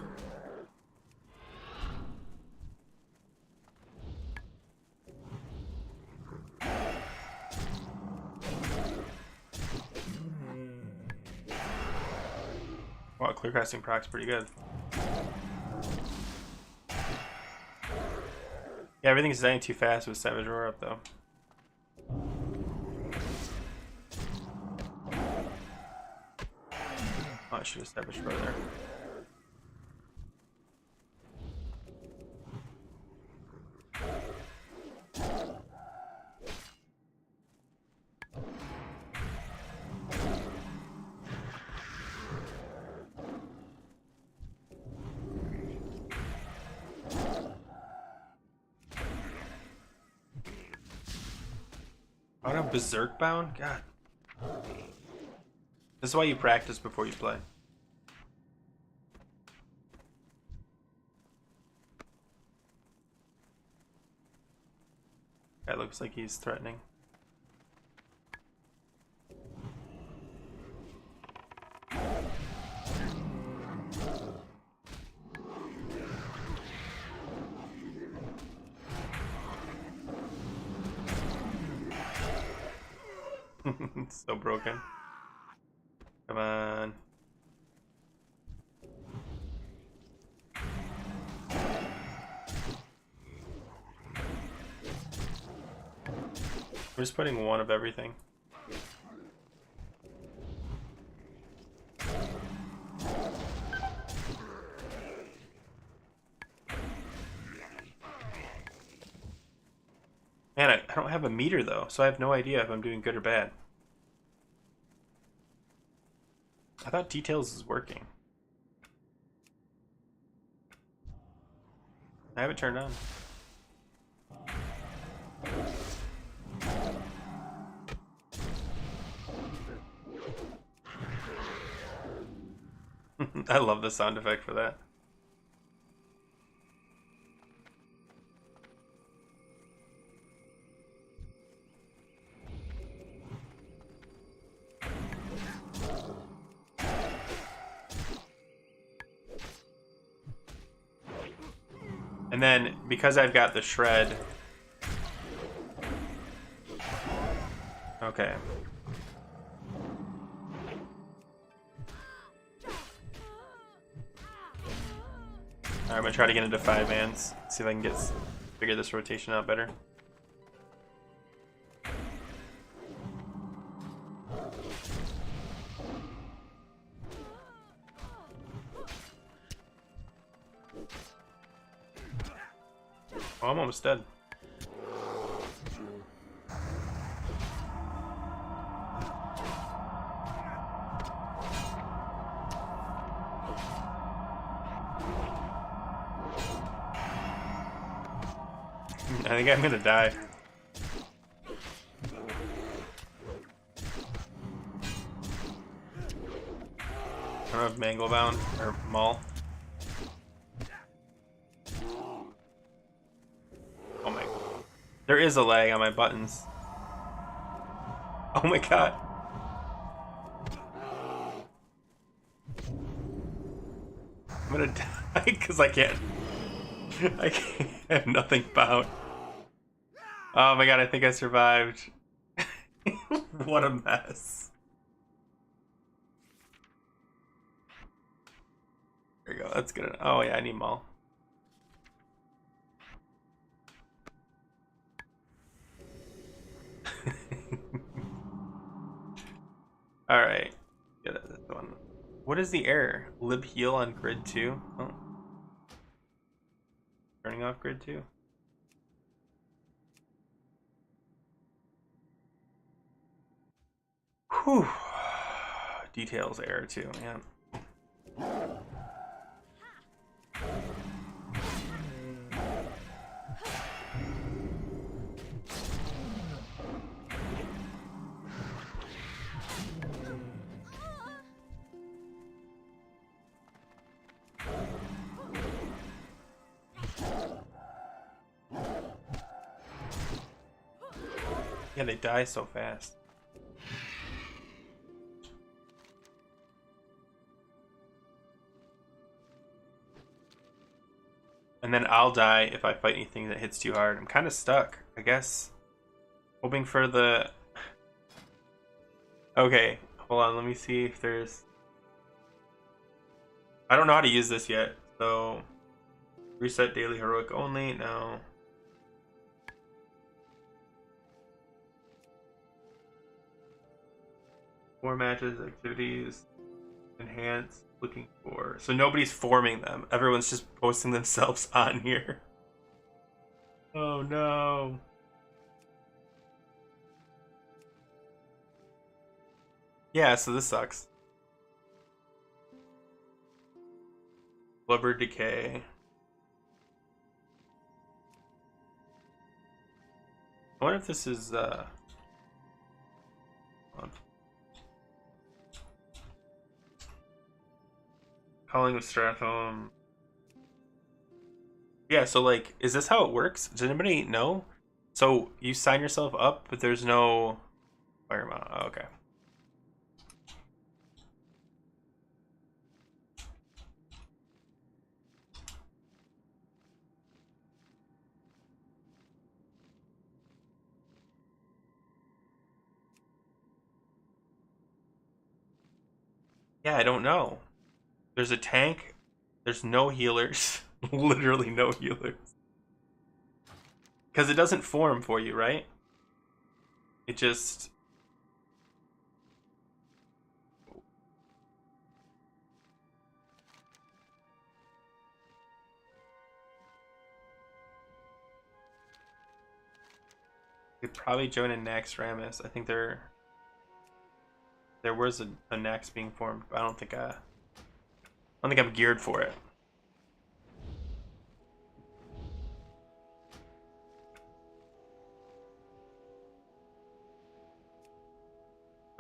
Wow, clear casting proc's pretty good. Yeah, everything's dying too fast with Savage Roar up though. Oh, I should have Savage Roar there. Oh no, Berserk Bound? God. This is why you practice before you play. That looks like he's threatening. It's so broken. Come on. We're just putting one of everything. Man, I don't have a meter though, so I have no idea if I'm doing good or bad. I thought details is working. I have it turned on. I love the sound effect for that. And then, because I've got the shred... Okay. Alright, I'm gonna try to get into 5-mans. See if I can figure this rotation out better. Oh, I'm almost dead. I think I'm gonna die. I don't have Mangle Bound or Maul. Oh my. There is a lag on my buttons. Oh my god. I'm gonna die because I can't. I have nothing bound. Oh my god, I think I survived. What a mess. There you go, that's good. Oh yeah, I need Maul. Alright. Yeah, that's the one. What is the error? Lib heal on grid 2? Oh. Turning off grid 2? Whew. Details error too, yeah. Yeah, they die so fast. And then I'll die if I fight anything that hits too hard. I'm kind of stuck, I guess. Hoping for the... Okay, hold on, let me see if there's... I don't know how to use this yet, so... Reset daily heroic only, no. More matches, activities, enhance, looking for... So nobody's forming them. Everyone's just posting themselves on here. Oh no. Yeah, so this sucks. Blubber decay. I wonder if this is Culling of Stratholme. Yeah, so like, is this how it works? Does anybody know? So you sign yourself up, but there's no fire amount. Oh, okay. Yeah, I don't know. There's a tank. There's no healers. Literally no healers. Because it doesn't form for you, right? It just. Could probably join a Nax Ramus. I think there was a Nax being formed, but I don't think I'm geared for it.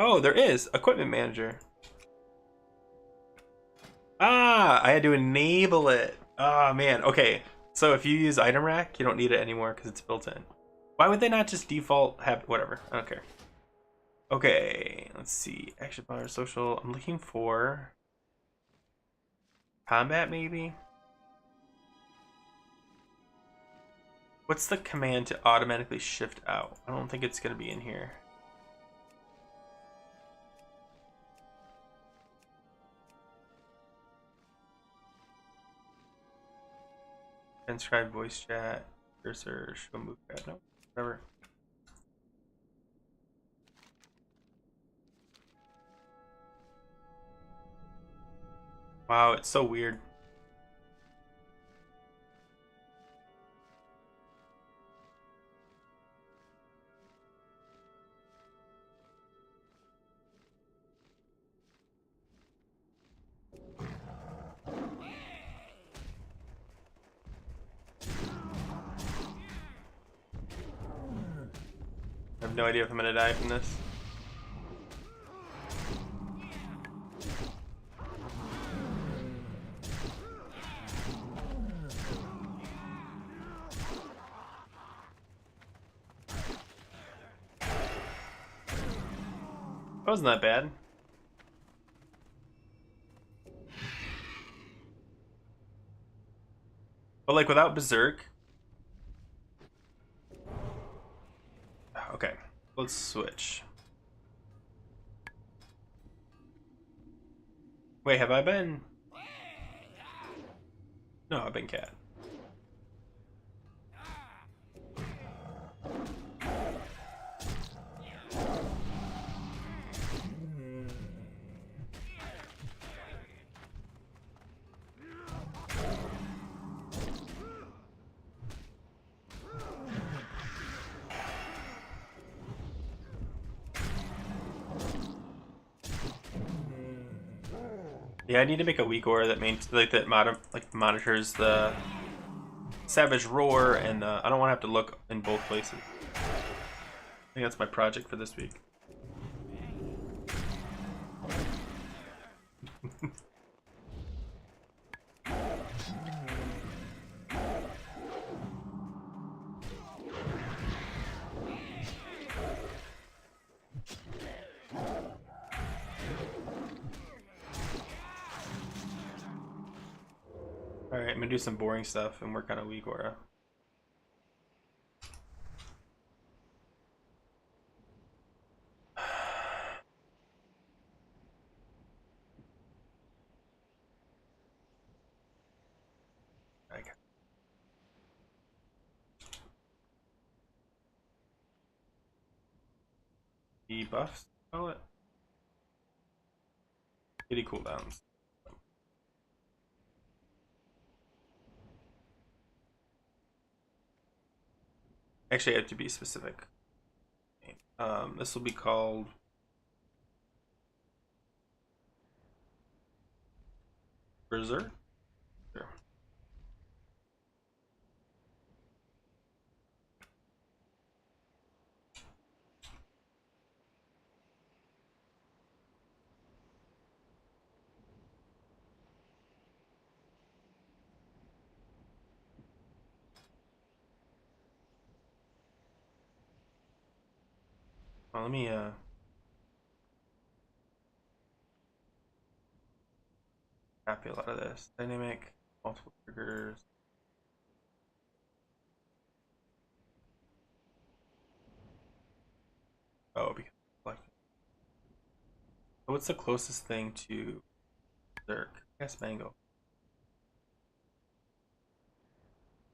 Oh, there is equipment manager. Ah, I had to enable it. Ah, man. Okay, so if you use item rack, you don't need it anymore because it's built in. Why would they not just default have whatever? I don't care. Okay, let's see. Action power, social. I'm looking for combat, maybe. What's the command to automatically shift out? I don't think it's gonna be in here. Transcribe voice chat, cursor, show move chat. No, whatever. Wow, it's so weird. I have no idea if I'm gonna die from this. That wasn't that bad. But like without Berserk. Okay, let's switch. Wait, have I been? No, I've been cat. Yeah, I need to make a weak aura that monitors the Savage Roar, and I don't want to have to look in both places. I think that's my project for this week. Alright, I'm gonna do some boring stuff and work on a weak aura. Okay. Debuffs, call it. Kitty cooldowns. Actually, I have to be specific. This will be called Berserk. Sure. Well, let me copy a lot of this. Dynamic, multiple triggers. Oh, because like, what's the closest thing to Berserk? I guess Mango.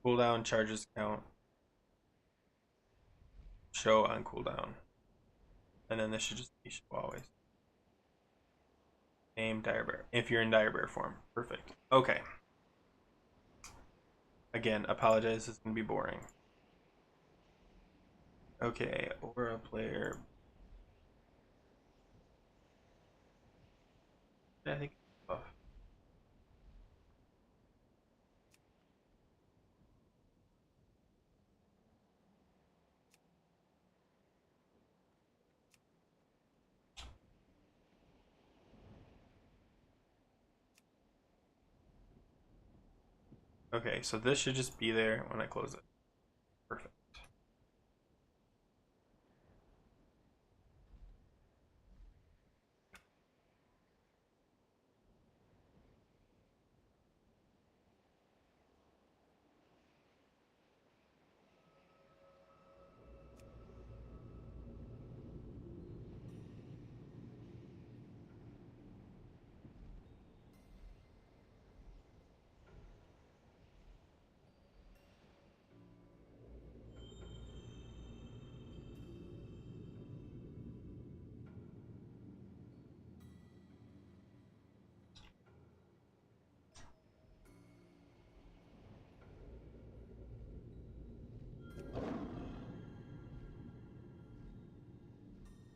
Cooldown charges count. Show on cooldown. And then this should just be show always. Name Dire Bear. If you're in Dire Bear form. Perfect. Okay. Again, apologize, this is gonna be boring. Okay, Aura player. I think buff. Okay, so this should just be there when I close it. Perfect.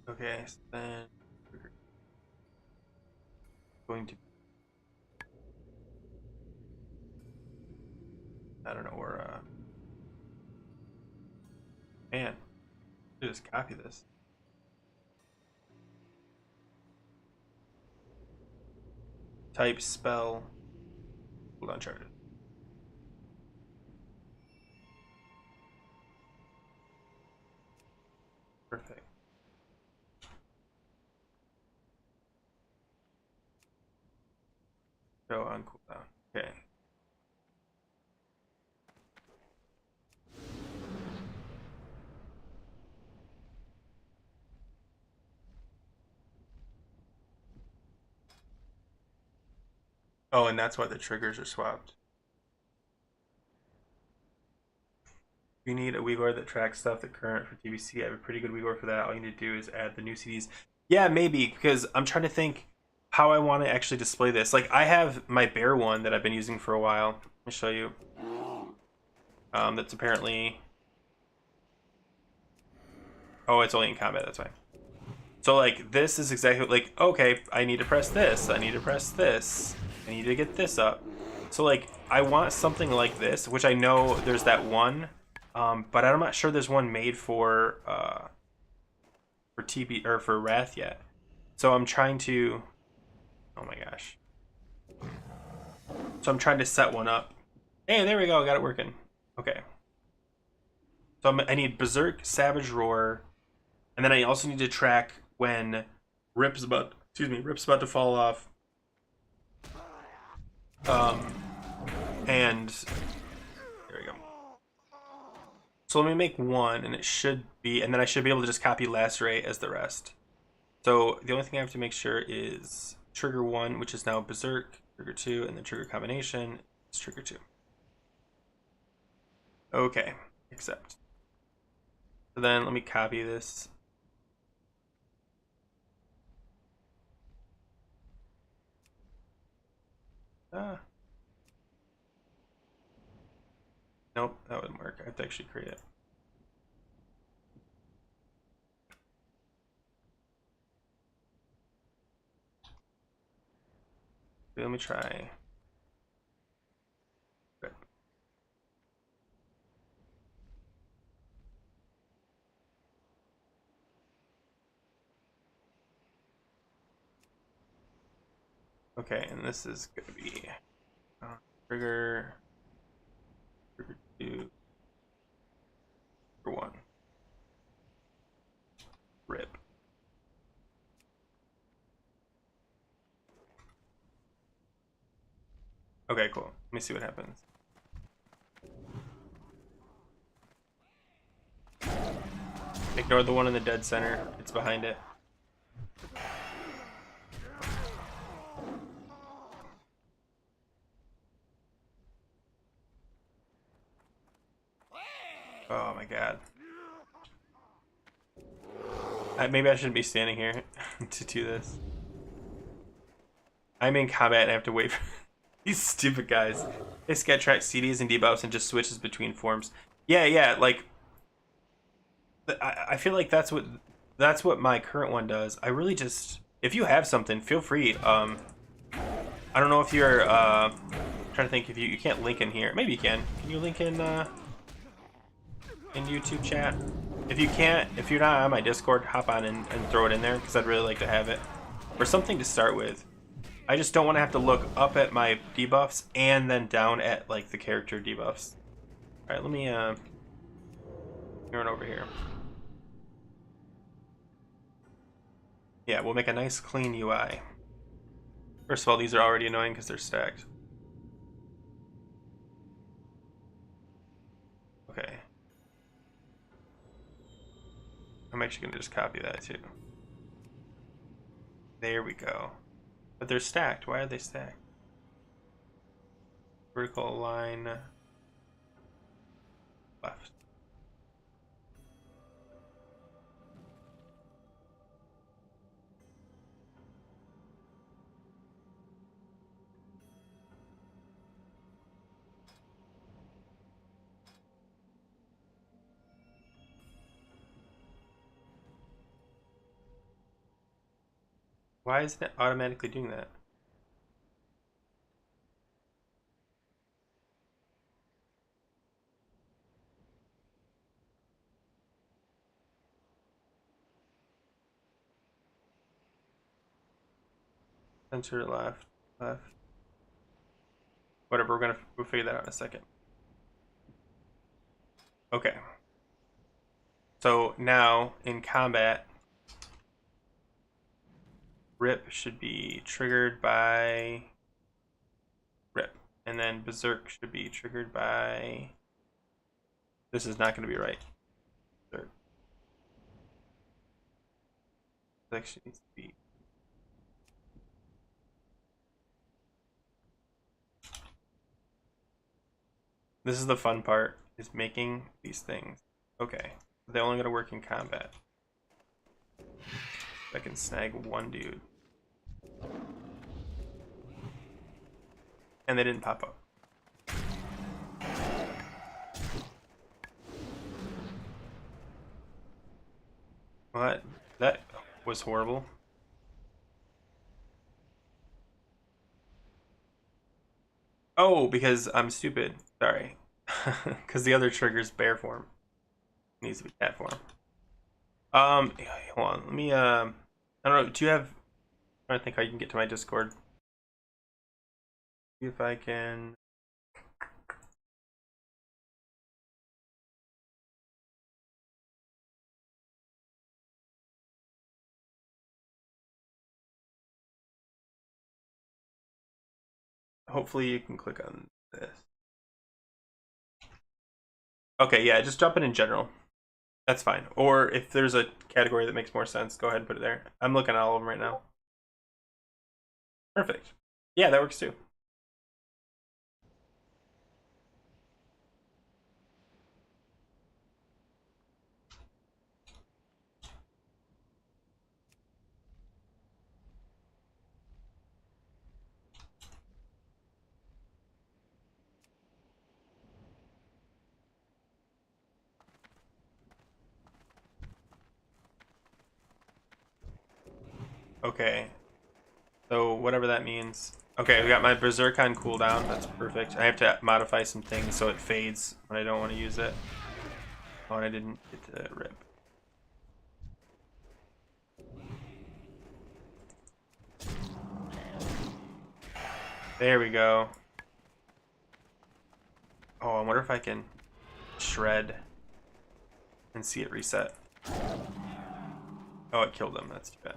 Okay, so then we're going to, I don't know, where man, just copy this. Type spell. Hold on, charges. Perfect. Go on cooldown. Okay. Oh, and that's why the triggers are swapped. You need a WeGore that tracks stuff that current for TBC. I have a pretty good WeGore for that. All you need to do is add the new CDs. Yeah, maybe, because I'm trying to think how I want to actually display this. Like, I have my bear one that I've been using for a while. Let me show you. That's apparently... Oh, it's only in combat, that's fine. So, like, this is exactly, like, okay, I need to press this. I need to press this. I need to get this up. So, like, I want something like this, which I know there's that one, but I'm not sure there's one made for TB or for Wrath yet. So I'm trying to. Oh my gosh. So I'm trying to set one up. Hey, there we go. Got it working. Okay. So I need Berserk, Savage Roar, and then I also need to track when Rip's about. Excuse me. Rip's about to fall off. Um, and there we go. So let me make one, and it should be, and then I should be able to just copy Lacerate as the rest. So the only thing I have to make sure is trigger 1, which is now Berserk, trigger 2, and the trigger combination is trigger 2. Okay, accept. So then let me copy this. Nope, that wouldn't work. I have to actually create it. Let me try. Good. Okay, and this is going to be trigger 2, trigger 1. Rip. Okay, cool. Let me see what happens. Ignore the one in the dead center. It's behind it. Oh my god. Maybe I shouldn't be standing here to do this. I'm in combat and I have to wait for these stupid guys. This guy tracks CDs and debuffs and just switches between forms. Yeah, like I feel like that's what my current one does. I really just, if you have something, feel free. I don't know if you're trying to think if you can't link in here. Maybe you can. Can you link in YouTube chat? If you can't, if you're not on my Discord, hop on and throw it in there because I'd really like to have it or something to start with. I just don't want to have to look up at my debuffs and then down at like the character debuffs. All right, let me run over here. Yeah, we'll make a nice clean UI. First of all, these are already annoying because they're stacked. Okay. I'm actually gonna just copy that too. There we go. But they're stacked. Why are they stacked? Vertical line left. Why isn't it automatically doing that? Center left, left. Whatever, we'll figure that out in a second. Okay. So now in combat, Rip should be triggered by Rip. And then Berserk should be triggered by... This is not going to be right. Berserk. This actually needs to be... This is the fun part, is making these things. Okay. They're only going to work in combat. I can snag one dude. And they didn't pop up. Well, that was horrible. Oh, because I'm stupid. Sorry. Because the other trigger's bear form. It needs to be cat form. Hold on. Let me, I don't know. Do you have... I'm trying to think how you can get to my Discord. See if I can... Hopefully you can click on this. Okay, yeah, just drop it in general. That's fine. Or if there's a category that makes more sense, go ahead and put it there. I'm looking at all of them right now. Perfect. Yeah, that works too. Okay. So whatever that means. Okay, we got my Berserk on cooldown. That's perfect. I have to modify some things so it fades when I don't want to use it. Oh, and I didn't get to rip. There we go. Oh, I wonder if I can shred and see it reset. Oh, it killed him. That's too bad.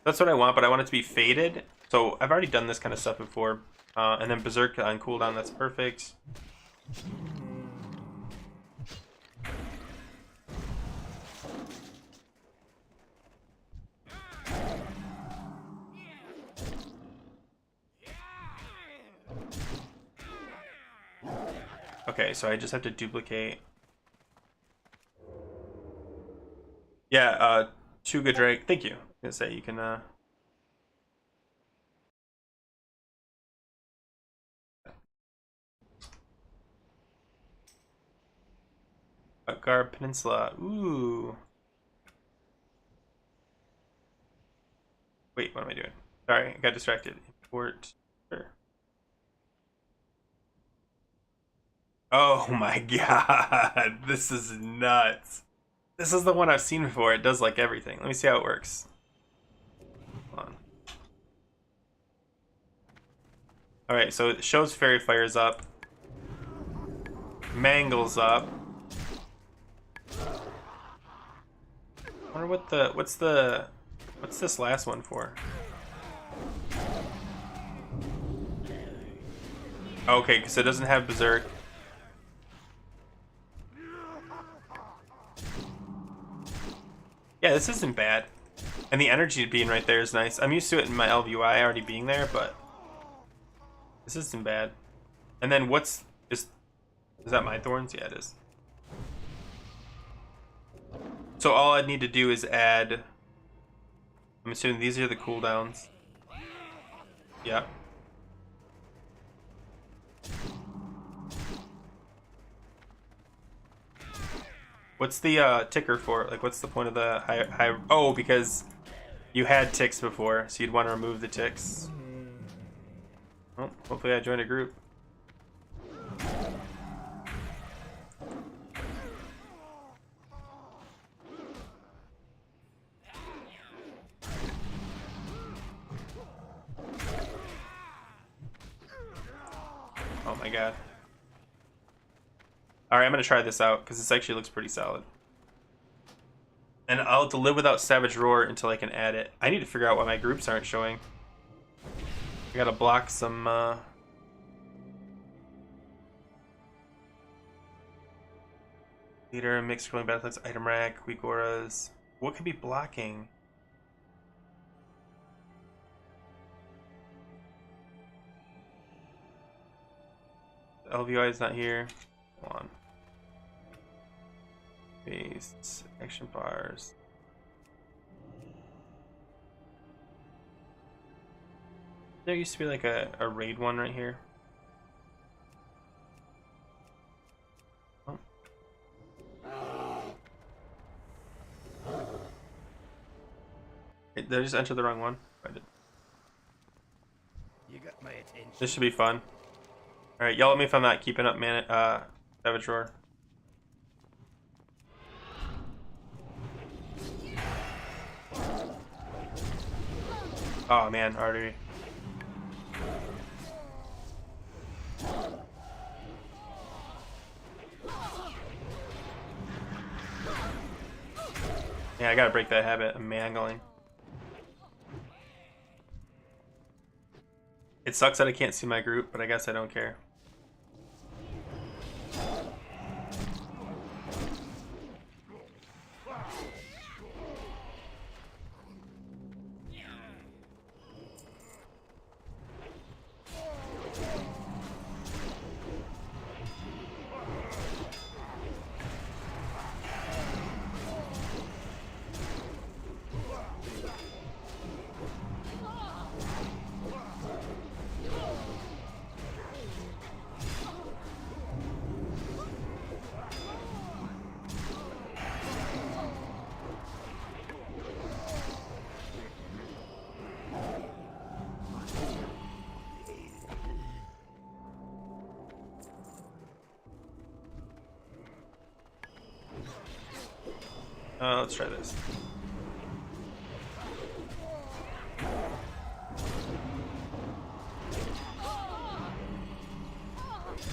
That's what I want, but I want it to be faded So I've already done this kind of stuff before. And then Berserk on cooldown, that's perfect. Okay, so I just have to duplicate. Yeah, two good drag. Thank you. I was gonna say you can Gar Peninsula. Ooh. Wait, what am I doing? Sorry, I got distracted. Import. Sure. Oh my god, this is nuts. This is the one I've seen before. It does like everything. Let me see how it works. Hold on. Alright, so it shows Fairy Fires up. Mangles up. I wonder what's this last one for? Okay, because it doesn't have Berserk. Yeah, this isn't bad. And the energy being right there is nice. I'm used to it in my LVUI already being there, but this isn't bad. And then is that my thorns? Yeah, it is. So all I'd need to do is add, I'm assuming these are the cooldowns. Yeah. What's the ticker for? Like, what's the point of the high? Oh, because you had ticks before, so you'd want to remove the ticks. Well, hopefully I joined a group. Oh my god. Alright, I'm gonna try this out, because this actually looks pretty solid. And I'll have to live without Savage Roar until I can add it. I need to figure out why my groups aren't showing. I gotta block some, Leader, mixed scrolling battlefields, item rack, weak auras. What could be blocking? LVI is not here. Hold on. Beasts, action bars. There used to be like a raid one right here. Oh. Did I just enter the wrong one? I did. You got my attention. This should be fun. Alright, yell at me if I'm not keeping up, man. Savage Roar. Oh man, artery. Yeah, I gotta break that habit of mangling. It sucks that I can't see my group, but I guess I don't care. Let's try this.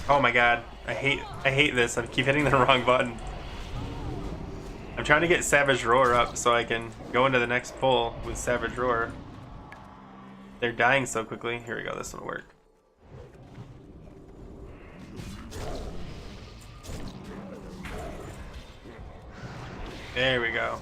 Oh my god, I hate this. I keep hitting the wrong button. I'm trying to get Savage Roar up so I can go into the next pull with Savage Roar. They're dying so quickly. Here we go. This will work. There we go.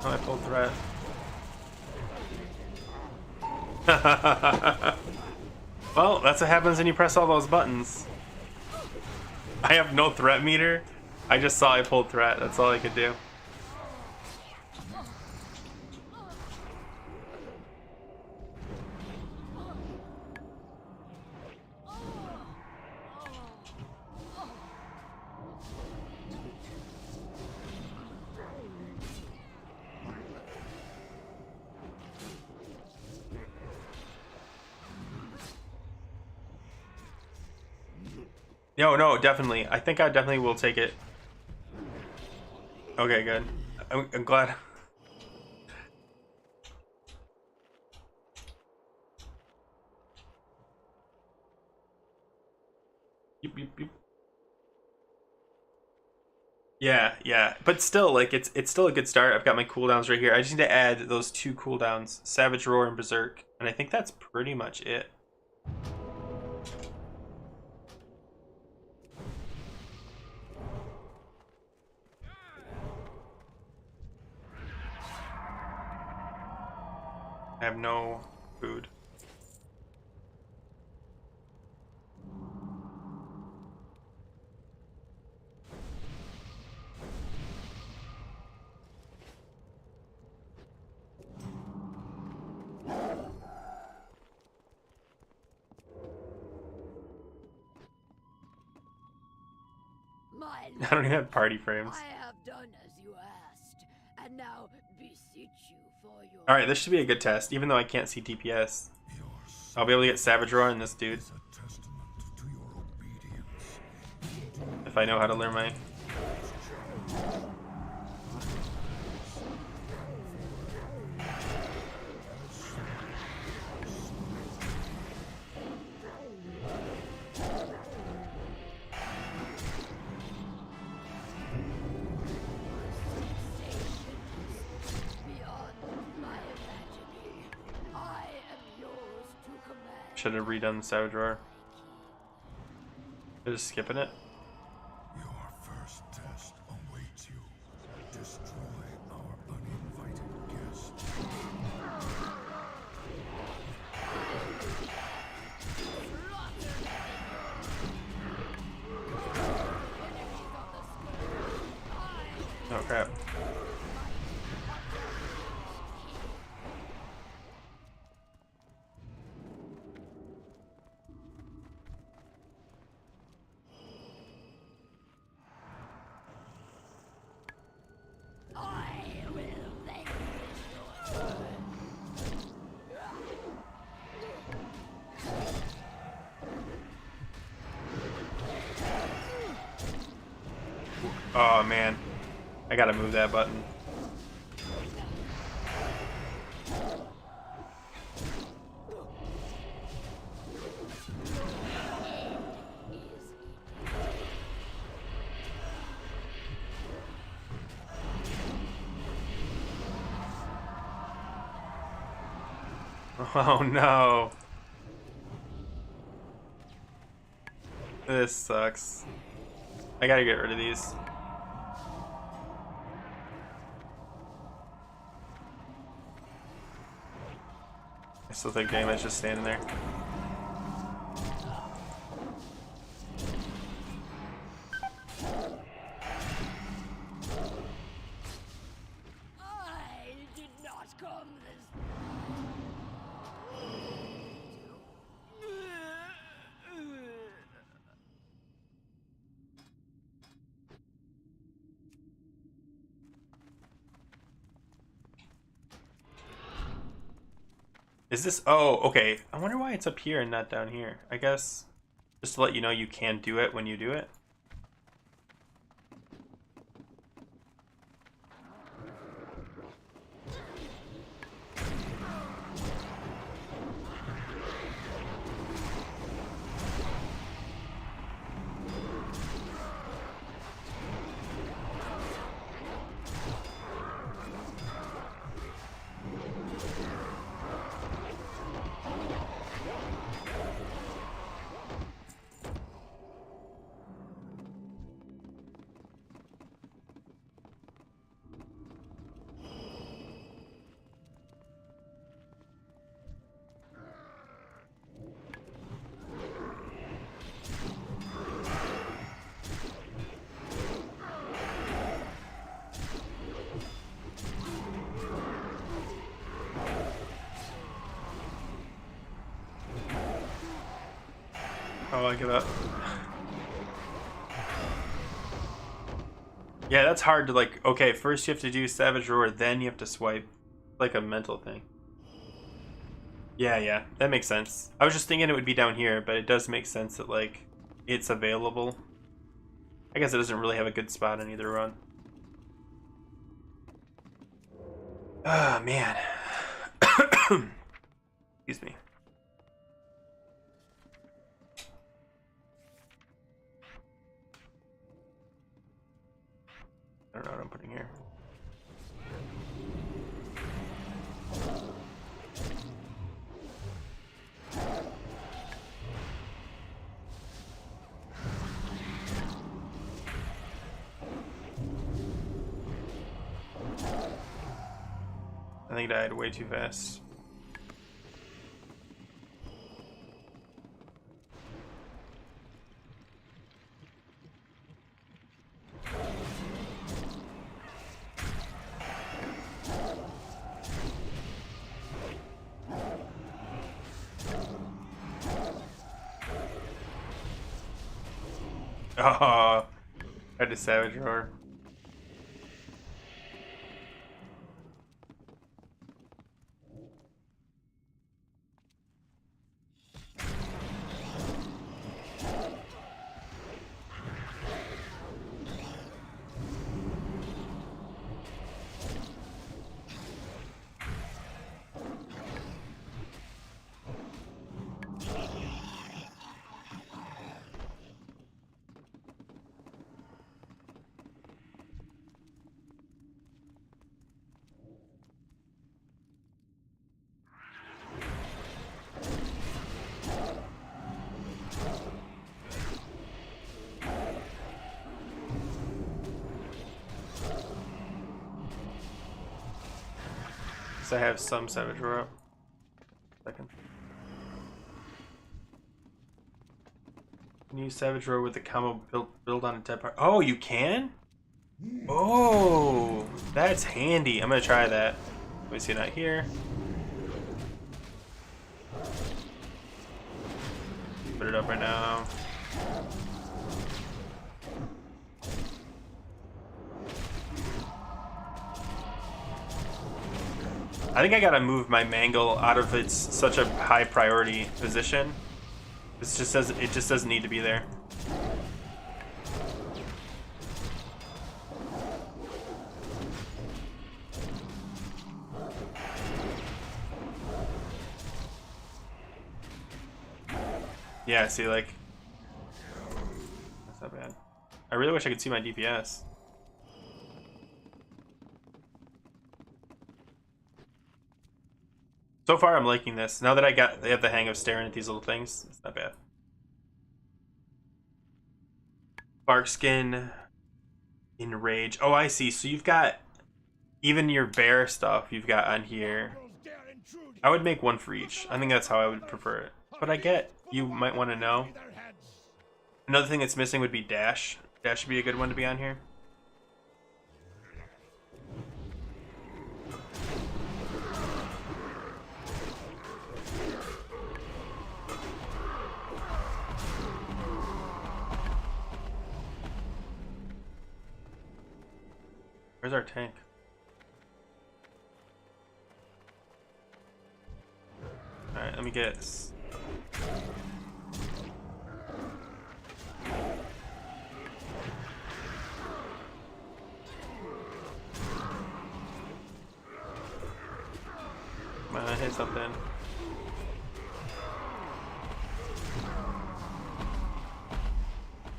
Oh, I pulled threat. Well, that's what happens when you press all those buttons. I have no threat meter. I just saw I pulled threat. That's all I could do. No, definitely. I think I definitely will take it. Okay, good. I'm glad. Yep. Yeah. But still, like, it's still a good start. I've got my cooldowns right here. I just need to add those 2 cooldowns, Savage Roar and Berserk. And I think that's pretty much it. I have no food. I don't even have party frames. I have done as you asked, and now beseech you for your. Alright, this should be a good test, even though I can't see DPS. I'll be able to get Savage Roar on this dude. If I know how to learn my... Should have redone the Savage Roar. Just skipping it. Your first test awaits you. Destroy our uninvited guest. Oh crap. Oh man, I gotta move that button. Oh no. This sucks. I gotta get rid of these. I still think damage just standing there. I did not come this. Is this... Oh, okay. I wonder why it's up here and not down here. I guess just to let you know you can do it when you do it. Oh, I give up. Yeah, that's hard to like. Okay, first you have to do Savage Roar, then you have to swipe. Like a mental thing. Yeah, that makes sense. I was just thinking it would be down here, but it does make sense that like it's available. I guess it doesn't really have a good spot on either run. Ah, man. Excuse me. I don't know what I'm putting here. I think I died way too fast. Oh, I had to Savage Roar. So I have some Savage Roar up. Second. Can you Savage Roar with the combo build on a dead part? Oh, you can? Oh, that's handy. I'm gonna try that. Let me see, not here. Put it up right now. I think I gotta move my Mangle out of its such a high priority position. This just says it just doesn't need to be there. Yeah, see, like, that's not bad. I really wish I could see my DPS. So far, I'm liking this. Now that I have the hang of staring at these little things, it's not bad. Barkskin, enrage. Oh, I see. So you've got even your bear stuff you've got on here. I would make one for each. I think that's how I would prefer it. But I get you might want to know. Another thing that's missing would be dash. Dash would be a good one to be on here. Where's our tank? Alright, let me get this. Come on, hit something.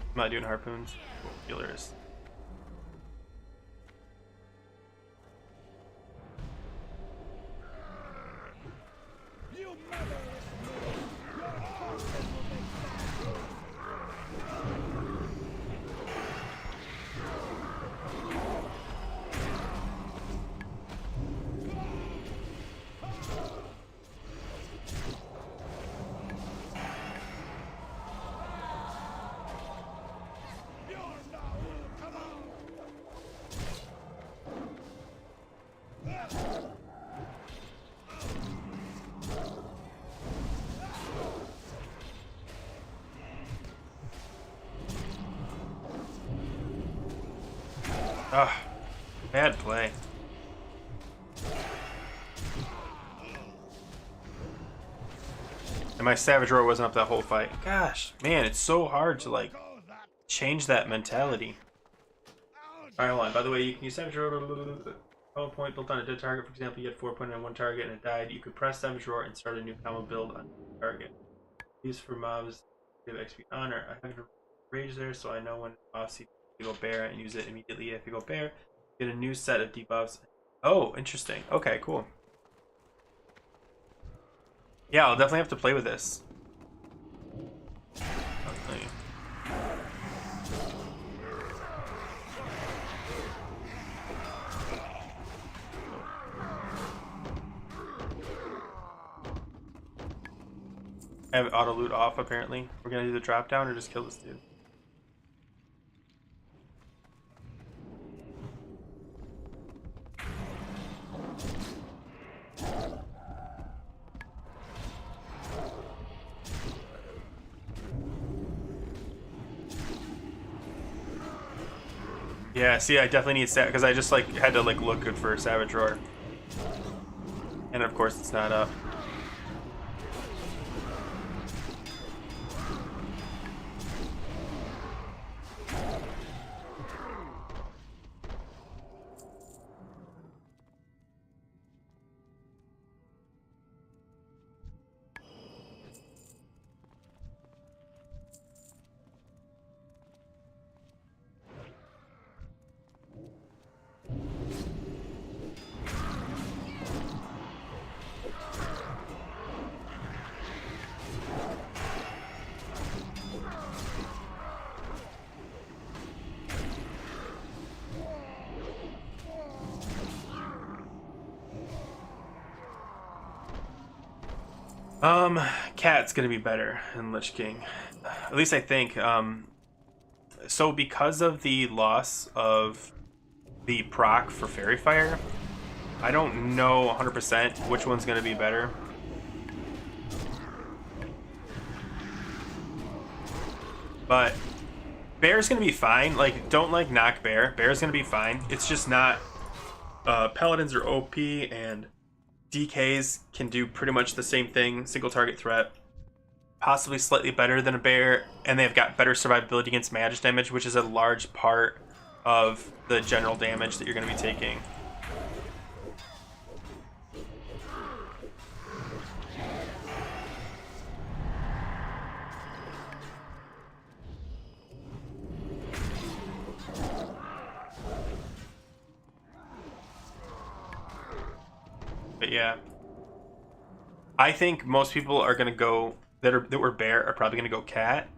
I'm not doing harpoons. Healers. Ugh, bad play. And my Savage Roar wasn't up that whole fight. Gosh, man, it's so hard to like change that mentality. Alright, hold on. By the way, you can use Savage Roar. Combo point built on a dead target. For example, you had 4 point on one target and it died. You could press Savage Roar and start a new combo build on the target. Used for mobs, give XP honor. I have enrage there, so I know when mobs see you go bear and use it immediately. If you go bear, get a new set of debuffs. Oh, interesting. Okay, cool. Yeah, I'll definitely have to play with this. Okay. I have auto loot off apparently. We're gonna do the drop down or just kill this dude. Yeah, see, I definitely need because I just like had to like look good for Savage Roar, and of course it's not up. Cat's gonna be better than Lich King. At least I think. So because of the loss of the proc for Fairy Fire, I don't know 100% which one's gonna be better. But Bear's gonna be fine. Like, don't like knock Bear. Bear's gonna be fine. It's just not. Paladins are OP and DKs can do pretty much the same thing, single target threat, possibly slightly better than a bear, and they've got better survivability against magic damage, which is a large part of the general damage that you're going to be taking. But yeah, I think most people are gonna go that were bear are probably gonna go cat,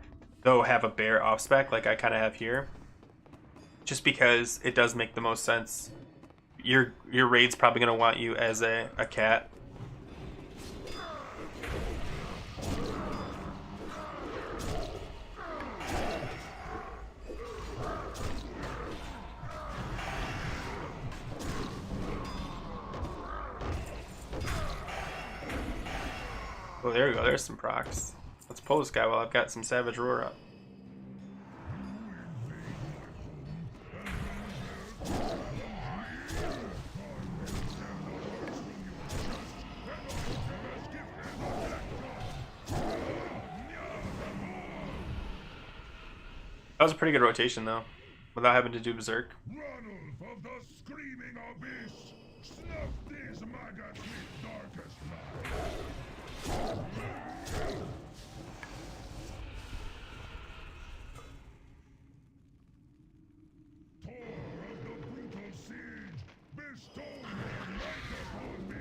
though have a bear off spec like I kind of have here, just because it does make the most sense. Your raid's probably gonna want you as a cat. Oh, there we go. There's some procs. Let's pull this guy while I've got some Savage Roar up. That was a pretty good rotation, though, without having to do Berserk. Ranulf of the screaming abyss, snuff these maggots with darkest light. Tor of the brutal siege, bestow your light upon me.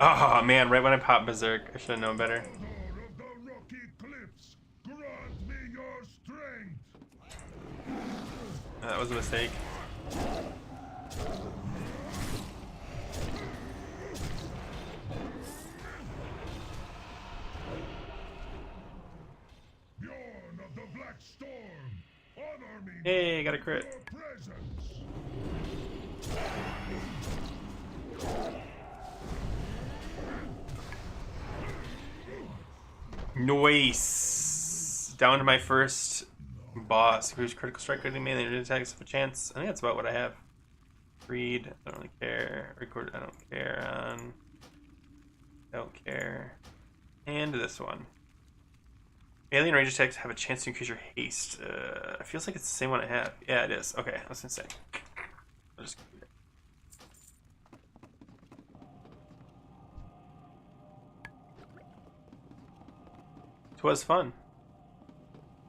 Oh man, right when I popped Berserk, I should have known better. Of the rocky cliffs, grant me your strength. That was a mistake. Bjorn of the Black Storm, honor me. Hey, got a crit. Your presence. Nice. Down to my first boss. Who's critical strike, critical melee, and attacks have a chance. I think that's about what I have. Read. I don't really care. Record. I don't care. On. Don't care. And this one. Alien range attacks have a chance to increase your haste. It feels like it's the same one I have. Yeah, it is. Okay, I was gonna say. I'll just keep it. It was fun.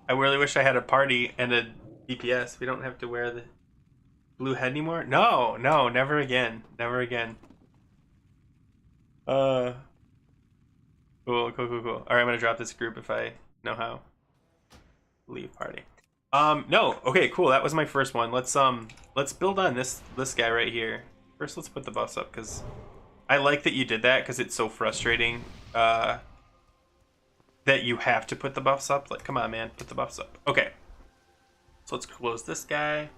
I really wish I had a party and a DPS. We don't have to wear the blue head anymore. No, no, never again. Never again. Cool, cool, cool, cool. All right, I'm gonna drop this group if I know how. Leave party. No. Okay, cool. That was my first one. Let's build on this guy right here. First, let's put the buffs up because I like that you did that because it's so frustrating. That you have to put the buffs up. Like, come on, man, put the buffs up. Okay. So let's close this guy.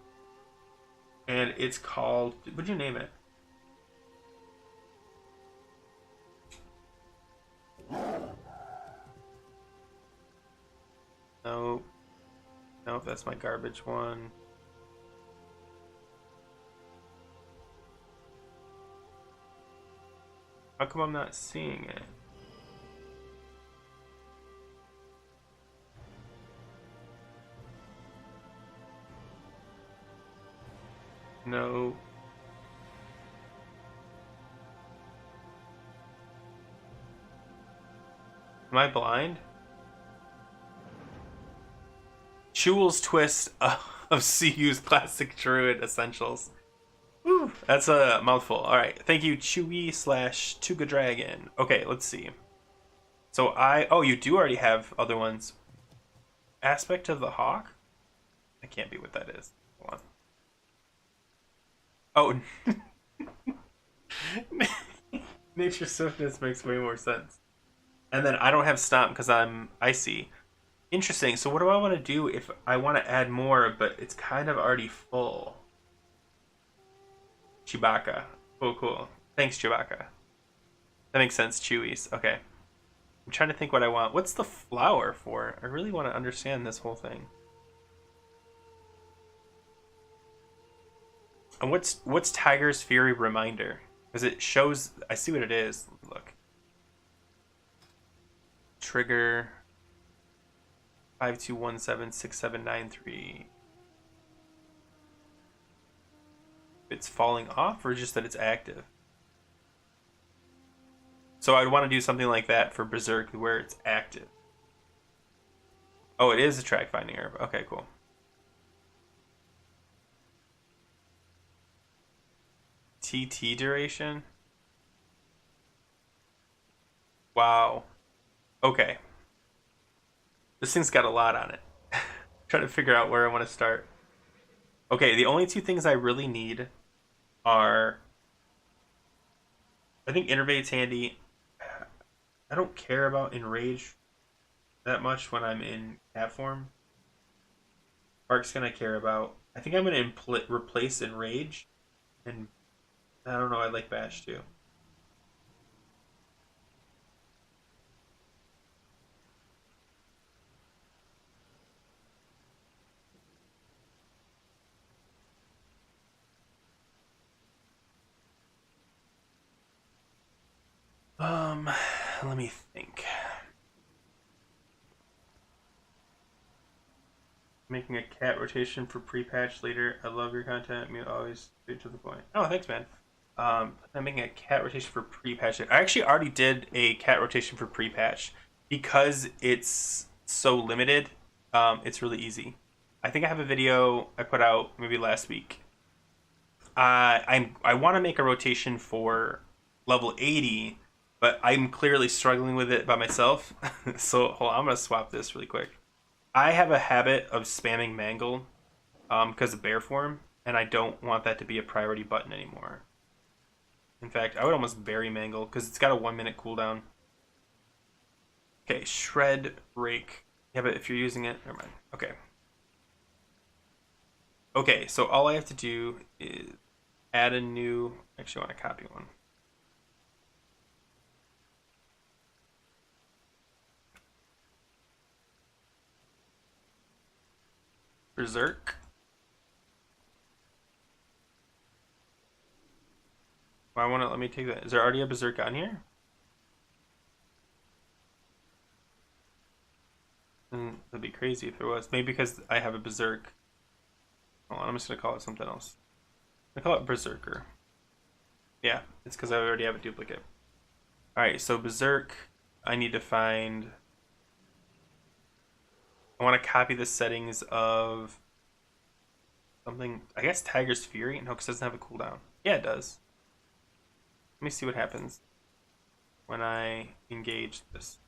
And it's called. What'd you name it? Nope. Nope, that's my garbage one. How come I'm not seeing it? No. Am I blind? Chewel's Twist of CU's Classic Druid Essentials. Woo, that's a mouthful. Alright, thank you, Chewy/Tuga Dragon. Okay, let's see. So oh, you do already have other ones. Aspect of the Hawk? That can't be what that is. Hold on. Oh, Nature Swiftness makes way more sense. And then I don't have Stomp because I'm icy. Interesting. So what do I want to do if I want to add more, but it's kind of already full? Chewbacca. Cool, cool. Thanks, Chewbacca. That makes sense, Chewies. Okay. I'm trying to think what I want. What's the flower for? I really want to understand this whole thing. And what's Tiger's Fury Reminder? Because it shows. I see what it is. Look. Trigger 52176793. It's falling off, or just that it's active? So I'd want to do something like that for Berserk where it's active. Oh, it is a track finding herb. Okay, cool. TT duration? Wow. Okay. This thing's got a lot on it. Trying to figure out where I want to start. Okay, the only two things I really need are... I think Innervate's handy. I don't care about Enrage that much when I'm in cat form. Spark's gonna care about... I think I'm gonna replace Enrage. And I don't know, I like Bash too. Let me think. Making a cat rotation for Prepatch later. I love your content. You always straight to the point. Oh, thanks, man. I'm making a cat rotation for Prepatch. I actually already did a cat rotation for Prepatch because it's so limited. It's really easy. I think I have a video I put out maybe last week. I want to make a rotation for level 80, but I'm clearly struggling with it by myself. So hold on, I'm gonna swap this really quick. I have a habit of spamming Mangle because of bear form, and I don't want that to be a priority button anymore. In fact, I would almost bury Mangle because it's got a 1-minute cooldown. Okay, Shred, Rake. Yeah, but if you're using it, never mind. Okay. Okay, so all I have to do is add a new... Actually, I want to copy one. Berserk. Why won't it let me take that? Is there already a Berserk on here? That'd be crazy if there was. Maybe because I have a Berserk. Hold on, I'm just gonna call it something else. I call it Berserker. Yeah, it's because I already have a duplicate. Alright, so Berserk, I need to find... I want to copy the settings of something. I guess Tiger's Fury? No, because it doesn't have a cooldown. Yeah, it does. Let me see what happens when I engage this.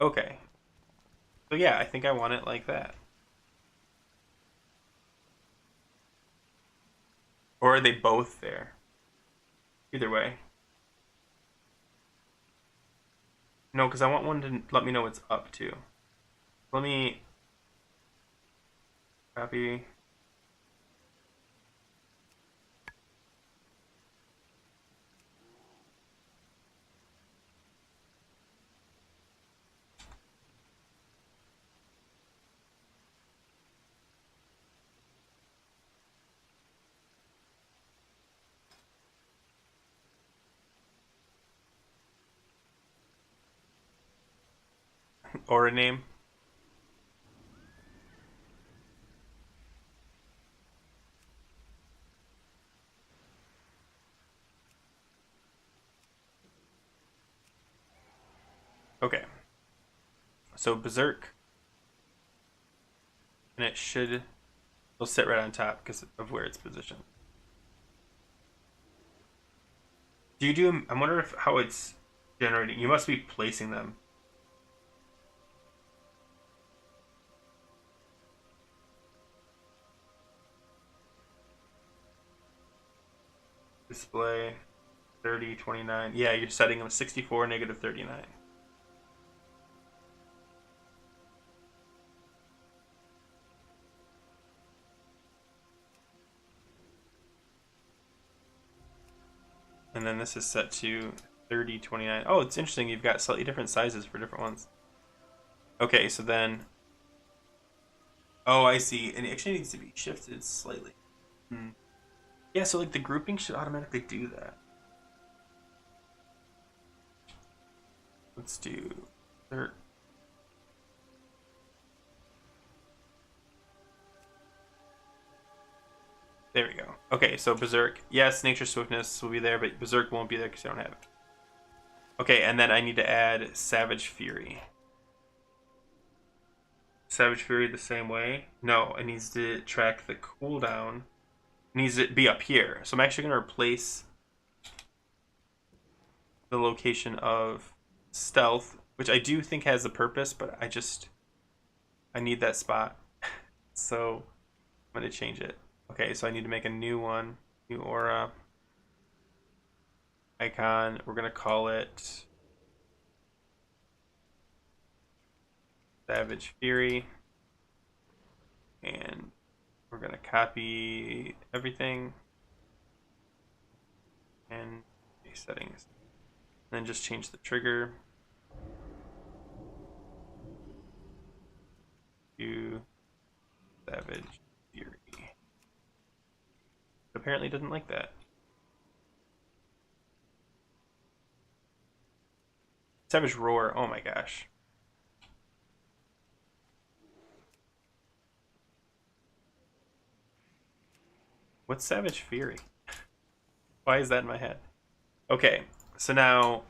Okay. So yeah, I think I want it like that. Or are they both there? Either way. No, because I want one to let me know what's up too. Let me copy. Aura name. Okay. So Berserk. And it should... It'll sit right on top because of where it's positioned. Do you do... I wonder if how it's generating. You must be placing them. Display 30, 29. Yeah, you're setting them 64, negative 39. And then this is set to 30, 29. Oh, it's interesting. You've got slightly different sizes for different ones. Okay, so then... Oh, I see. And it actually needs to be shifted slightly. Yeah, so like the grouping should automatically do that. Let's do... There we go. Okay, so Berserk. Yes, Nature Swiftness will be there, but Berserk won't be there because I don't have it. Okay, and then I need to add Savage Fury. Savage Fury the same way? No, it needs to track the cooldown. It needs to be up here. So I'm actually going to replace the location of Stealth, which I do think has a purpose, but I need that spot. So I'm going to change it. Okay, so I need to make a new one. New aura. Icon. We're going to call it Savage Fury. And we're going to copy everything. And settings. And then just change the trigger to Savage Fury. Apparently didn't like that. Savage Roar, oh my gosh. What's Savage Fury? Why is that in my head? Okay, so now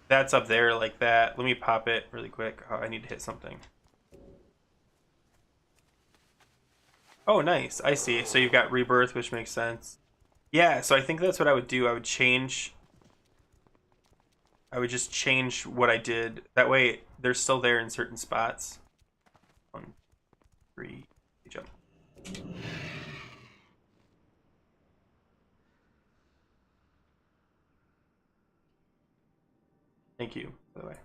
that's up there like that. Let me pop it really quick. Oh, I need to hit something. Oh, nice. I see. So you've got Rebirth, which makes sense. Yeah, so I think that's what I would do. I would just change what I did. That way, they're still there in certain spots. 1, 3, jump. Thank you, by the way.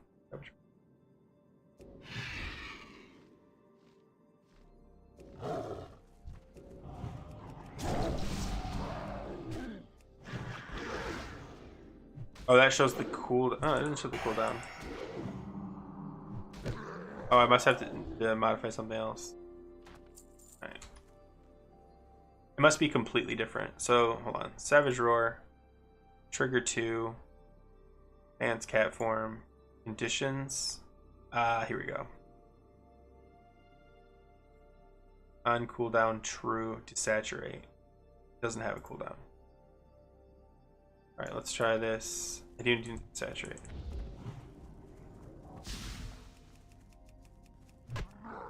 Oh, that shows the cooldown. Oh, it doesn't show the cooldown. Oh, I must have to modify something else. Alright. It must be completely different. So, hold on. Savage Roar. Trigger 2. Advanced cat form. Conditions. Here we go. On cooldown true to saturate. Doesn't have a cooldown. Alright, let's try this. I do need to saturate.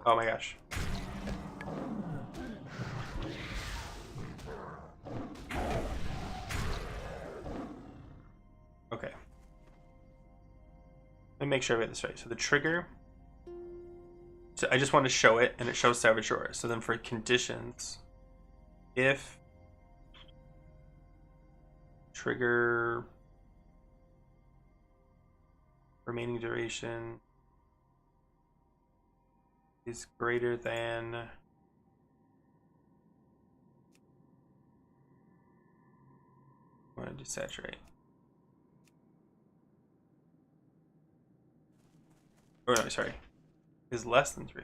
Oh my gosh. Okay. Let me make sure I get this right. So the trigger. So I just want to show it, and it shows Savage Roar. So then for conditions, if trigger remaining duration is greater than I want to desaturate. Oh no, sorry. Is less than 3.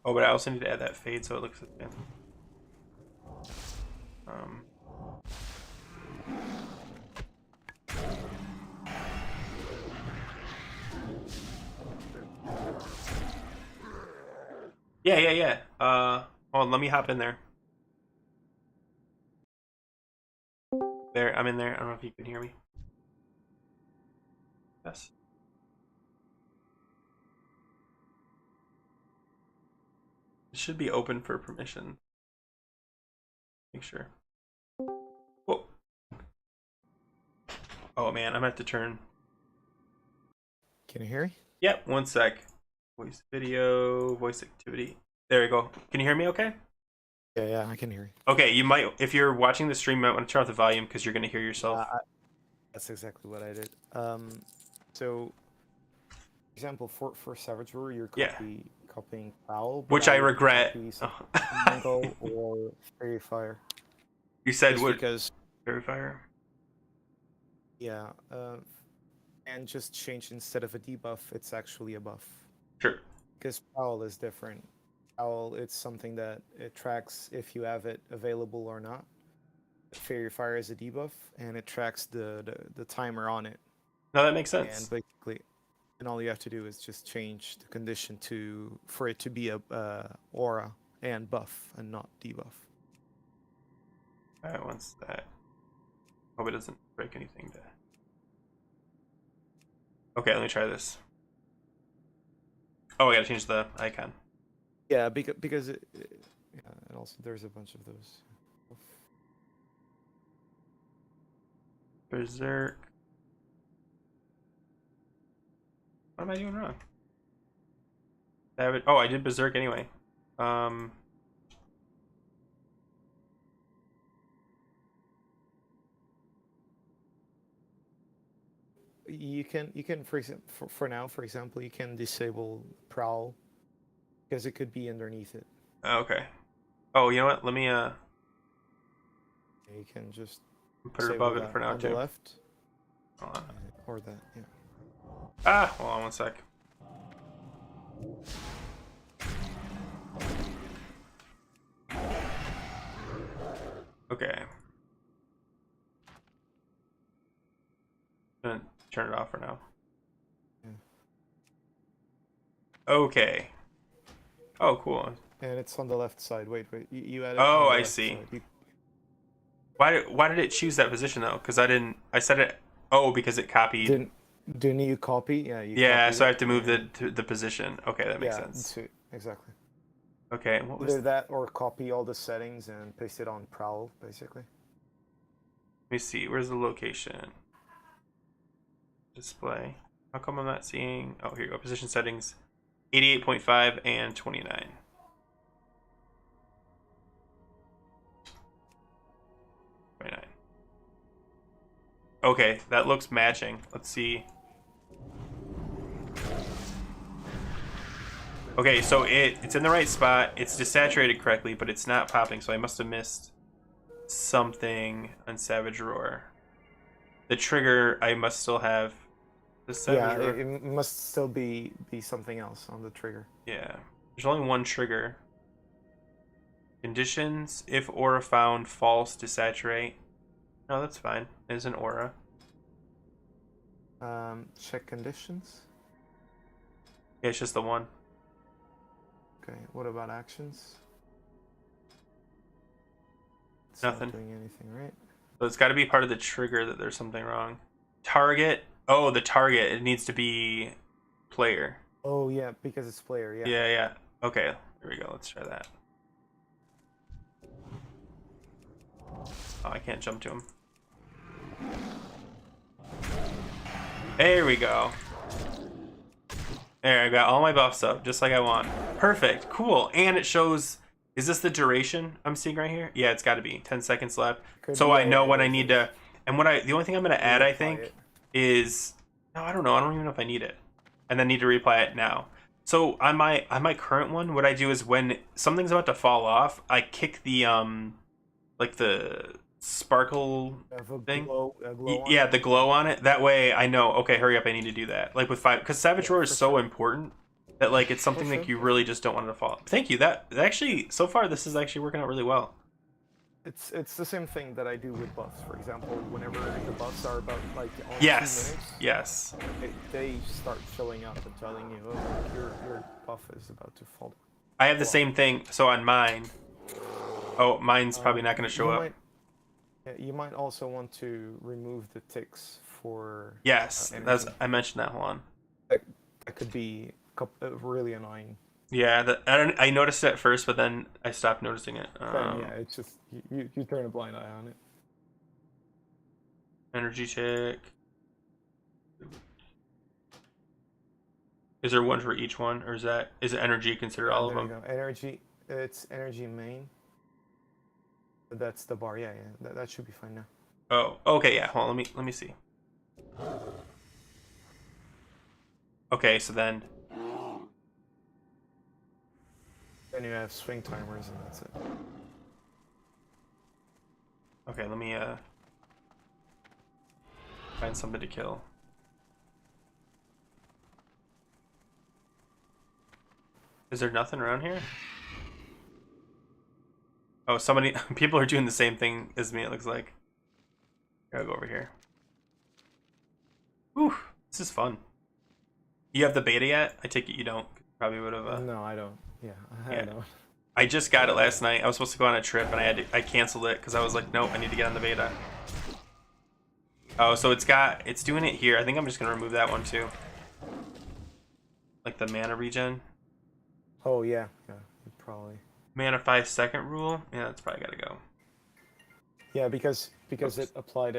Oh, but I also need to add that fade so it looks the same. Yeah. Hold on, let me hop in there. There, I'm in there. I don't know if you can hear me. Yes. It should be open for permission. Make sure. Whoa. Oh man, I'm gonna have to turn. Can you hear me? Yep, one sec. Voice video, voice activity. There we go. Can you hear me okay? Yeah, I can hear you. Okay, you might, if you're watching the stream, you might want to turn off the volume because you're going to hear yourself. That's exactly what I did. So, for example, for Savage Roar, you're copying Foul, which I regret. Mango or Fairy Fire. You said just what? Because Fairy Fire? Yeah, and just change instead of a debuff, it's actually a buff. Sure. Because Foul is different. Foul, it's something that it tracks if you have it available or not. Fairy Fire is a debuff, and it tracks the timer on it. No, that makes sense. And basically, and all you have to do is just change the condition for it to be a aura and buff and not debuff. Alright, once that. Hope it doesn't break anything. Okay, let me try this. Oh, I gotta change the icon. Yeah, because yeah, and also there's a bunch of those. Berserk. What am I doing wrong? Oh, I did Berserk anyway. You can for example, for now, for example, you can disable Prowl because it could be underneath it. Okay. Oh, you know what? Let me You can just put it above it for now on too. The left. Hold on. Or that, yeah. Hold on one sec. Okay. I'm gonna turn it off for now. Yeah. Okay. Oh, cool. And it's on the left side. Wait. You added. Oh, I see. Why did it choose that position though? Because I set it. Oh, because it copied. Didn't you copy? Yeah. Yeah, so I have to move the position. Okay, that makes sense. Exactly. Okay, what was either that or copy all the settings and paste it on Prowl, basically. Let me see. Where's the location? Display. How come I'm not seeing? Oh, here you go. Position settings, 88.5 and 29. Okay, that looks matching. Let's see. Okay, so it's in the right spot. It's desaturated correctly, but it's not popping, so I must have missed something on Savage Roar. The trigger I must still have. The Savage Yeah, Roar. it must still be something else on the trigger. Yeah. There's only one trigger. Conditions. If aura found, false, desaturate. No, that's fine. There's an aura. Check conditions. Yeah, it's just the one. Okay, what about actions? It's Nothing. not doing anything, right? So it's got to be part of the trigger that there's something wrong. Target. Oh, the target. It needs to be player. Oh yeah, because it's player. Yeah. Yeah, yeah. Okay, here we go. Let's try that. Oh, I can't jump to him. There we go. There, I got all my buffs up, just like I want. Perfect, cool. And it shows, is this the duration I'm seeing right here? Yeah, it's gotta be 10 seconds left. Could So be, I know yeah, when I it need is. to, and the only thing I'm gonna add, I Reapply think, it. is, no, I don't know. I don't even know if I need it. And then need to reapply it now. So on my current one, what I do is when something's about to fall off, I kick the, like the sparkle Have a thing. glow on Yeah, it. the glow on it. That way I know, okay, hurry up, I need to do that. Like with 5, because Savage Yeah, Roar is for so sure. important that like it's something For like sure. you really just don't want it to fall. Thank you. That actually, so far this is actually working out really well. It's the same thing that I do with buffs. For example, whenever the buffs are about like on Yes. 2 minutes, Yes. they start showing up and telling you, oh, your buff is about to fall. I have the same thing. So on mine, oh, mine's probably not going to show you up. Might, yeah, you might also want to remove the ticks for. Yes, energy. I mentioned that. Hold on. That could be really annoying. Yeah, I noticed it at first, but then I stopped noticing it. Then, yeah, it's just you turn a blind eye on it. Energy check. Is there one for each one, or is it energy consider all of There you them? go. Energy. It's energy main. That's the bar. Yeah, yeah. That should be fine now. Oh, okay, yeah. Hold on, let me see. Okay, so then Then you have swing timers, and that's it. okay, let me find something to kill. Is there nothing around here? Oh, people are doing the same thing as me, it looks like. I'll go over here. Whew, this is fun. You have the beta yet? I take it you don't. Probably would have. No, I don't. Yeah, I Yeah. don't. I just got it last night. I was supposed to go on a trip and I canceled it because I was like, nope, I need to get on the beta. Oh, so it's doing it here. I think I'm just gonna remove that one too. Like the mana regen. Oh yeah, probably. Mana 5-second rule? Yeah, that's probably gotta go. Yeah, because it applied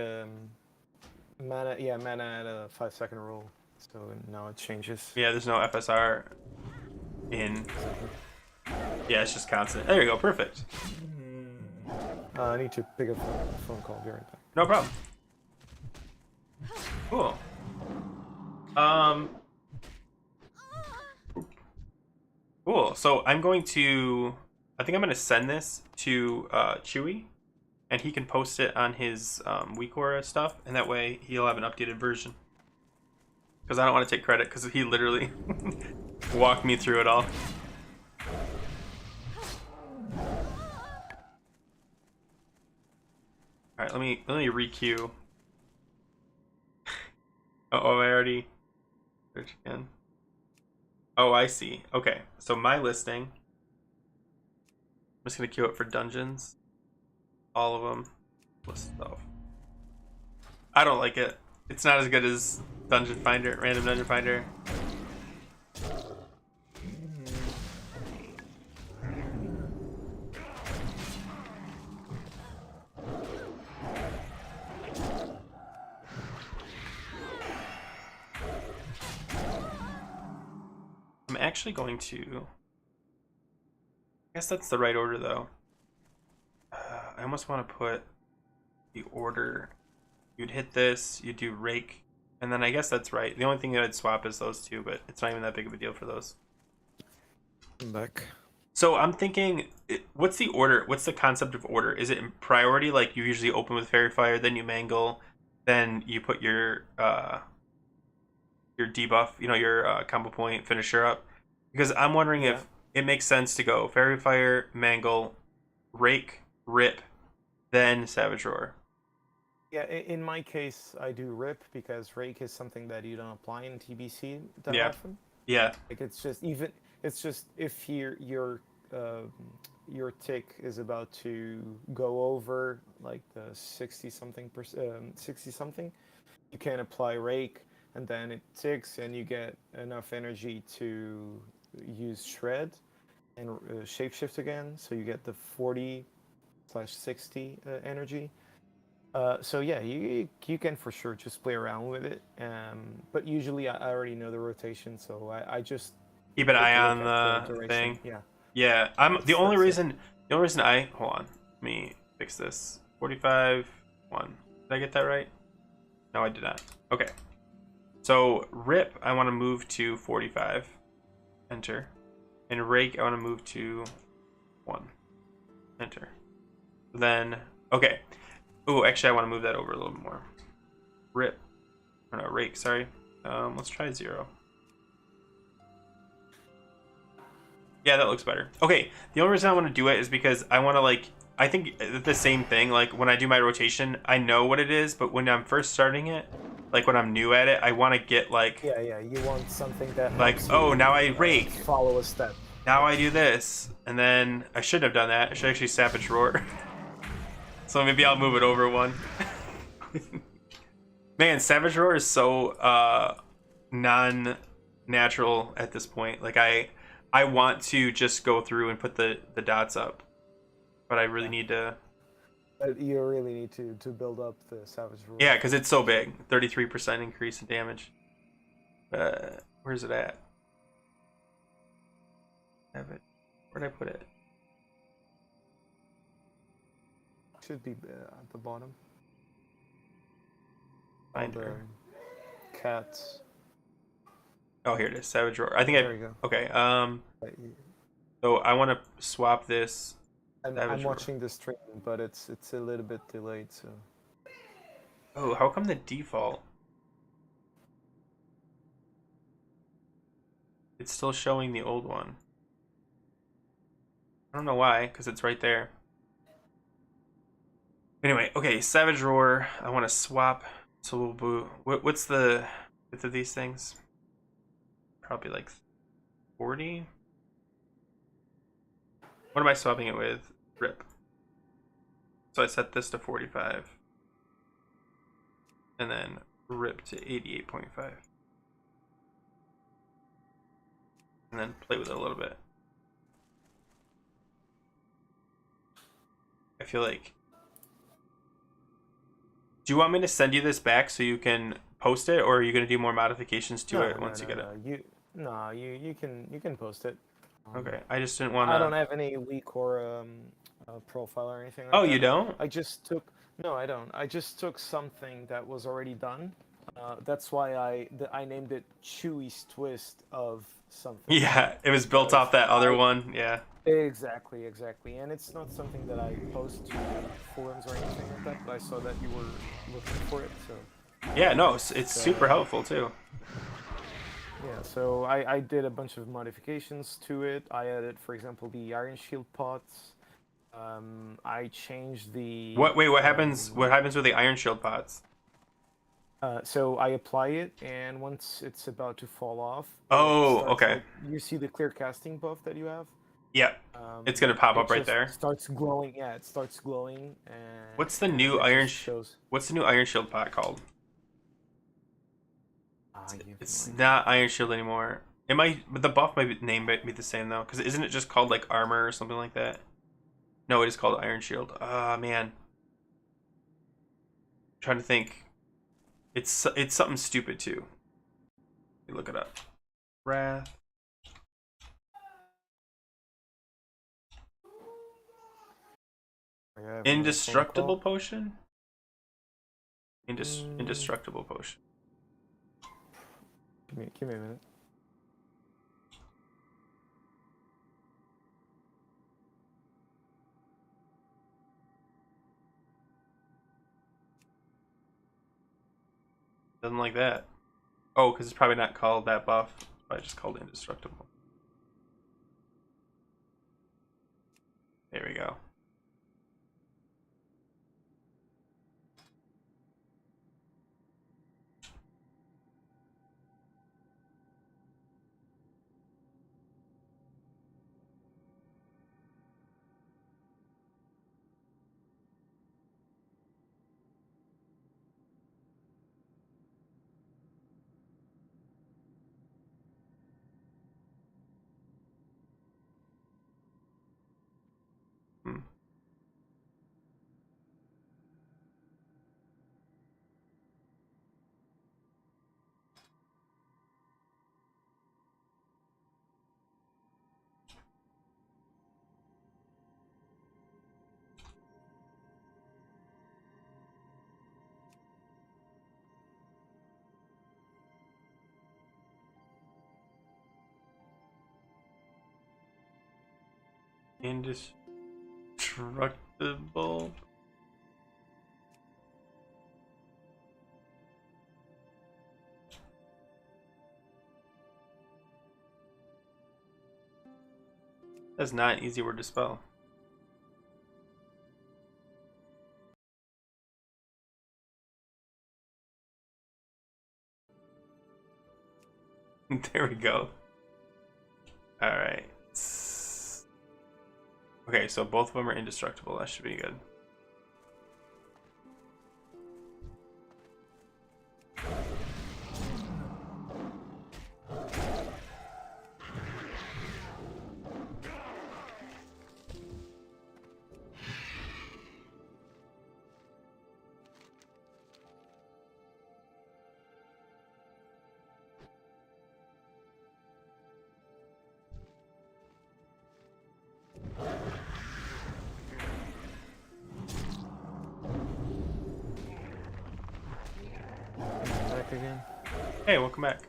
mana. Yeah, mana at a 5-second rule. So now it changes. Yeah, there's no FSR in. Yeah, it's just constant. There you go, perfect. I need to pick up a phone call. Be right back. No problem. Cool. Cool. So I'm going to. I think I'm going to send this to Chewy, and he can post it on his WeakAura stuff, and that way he'll have an updated version. Because I don't want to take credit, because he literally walked me through it all. All right, let me re-queue. Oh, I already search again. Oh, I see. Okay, so my listing. I'm just gonna queue it for dungeons. All of them. List stuff. I don't like it. It's not as good as Dungeon Finder, Random Dungeon Finder. I'm actually going to. I guess that's the right order though. I almost want to put the order. You'd hit this, you do rake, and then I guess that's right. The only thing that I'd swap is those two, but it's not even that big of a deal for those. I'm back. So I'm thinking, what's the order? What's the concept of order? Is it in priority, like you usually open with Fairy Fire, then you mangle, then you put your debuff, your combo point finisher up? Because I'm wondering Yeah. if it makes sense to go Fairy Fire, mangle, rake, rip, then Savage Roar. Yeah, in my case, I do rip because rake is something that you don't apply in TBC that Yeah, often. yeah, Like it's just if your tick is about to go over like the 60 something, you can apply rake, and then it ticks, and you get enough energy to use shred and shapeshift again, so you get the 40/60 energy. So yeah, you can for sure just play around with it. But usually I already know the rotation, so I just keep an take eye a look on at the the duration. thing. Yeah, Yeah, I'm that's it. the only reason I hold on. Let me fix this. 45 1. Did I get that right? No, I did not. Okay. So rip, I want to move to 45. Enter. And rake, I want to move to 1. Enter. Then okay. Oh, actually, I want to move that over a little bit more. Rip. Or no, rake. Sorry. Let's try 0. Yeah, that looks better. Okay, the only reason I want to do it is because I want to I think the same thing. Like when I do my rotation, I know what it is, but when I'm first starting it, like when I'm new at it, I want to get Yeah. You want something that like helps oh, you now I rake, follow a step. now Yeah. I do this, and then I shouldn't have done that. I should actually Savage Roar. So maybe I'll move it over 1. Man, Savage Roar is so non-natural at this point. Like I want to just go through and put the dots up, but I really Yeah. need to. But you really need to build up the Savage Roar Yeah, for because it it's so for sure. big. 33% increase in damage. Where's it at? Have it. Where'd I put it? Should be at the bottom. All the Finder. cats. Oh, here it is. Savage Roar. I think There I. you go. Okay. Uh, So I want to swap this I'm Savage Roar. watching the stream, but it's a little bit delayed, so Oh, how come the default? It's still showing the old one. I don't know why, because it's right there. Anyway, okay, Savage Roar. I want to swap. So we'll boo. What's the width of these things? Probably like 40. What am I swapping it with? Rip. So I set this to 45. And then rip to 88.5. And then play with it a little bit. I feel like. Do you want me to send you this back so you can post it, or are you going to do more modifications to it once you get it? You can post it. Okay, I just didn't want I don't to. have any leak or profile or anything like Oh, you that. don't? I just took no, I don't. I just took something that was already done. That's why I named it Chewy's Twist of something. Yeah, it was built Because off that other I one. Yeah. exactly, and it's not something that I post to forums or anything like that. But I saw that you were looking for it, so Yeah, no, it's super uh, helpful too. yeah. So I did a bunch of modifications to it. I added, for example, the Iron Shield pots. I changed the Wait, what happens? What happens with the Iron Shield pots? so I apply it, and once it's about to fall off, it Oh, starts okay. like you see the clear casting buff that you have. Yep. It's gonna pop It up right just there. starts glowing. Yeah, it starts glowing, What's the and new it just shows. What's the new Iron Shield pot called? I have It's no idea. not Iron Shield anymore. It might, but the buff might be, name might be the same though, because isn't it just called like armor or something like that? No, it is called Iron Shield. Ah, man. I'm trying to think. It's something stupid too. Let me look it up. Wrath. I have another phone Indestructible call. potion? Mm, Indestructible potion. give me a minute. Doesn't like that. Oh, because it's probably not called that buff. It's probably just called indestructible. There we go. Hmm. Indestructible. That's not an easy word to spell. There we go. Alright. Okay, so both of them are indestructible. That should be good. Back again. Hey, welcome back.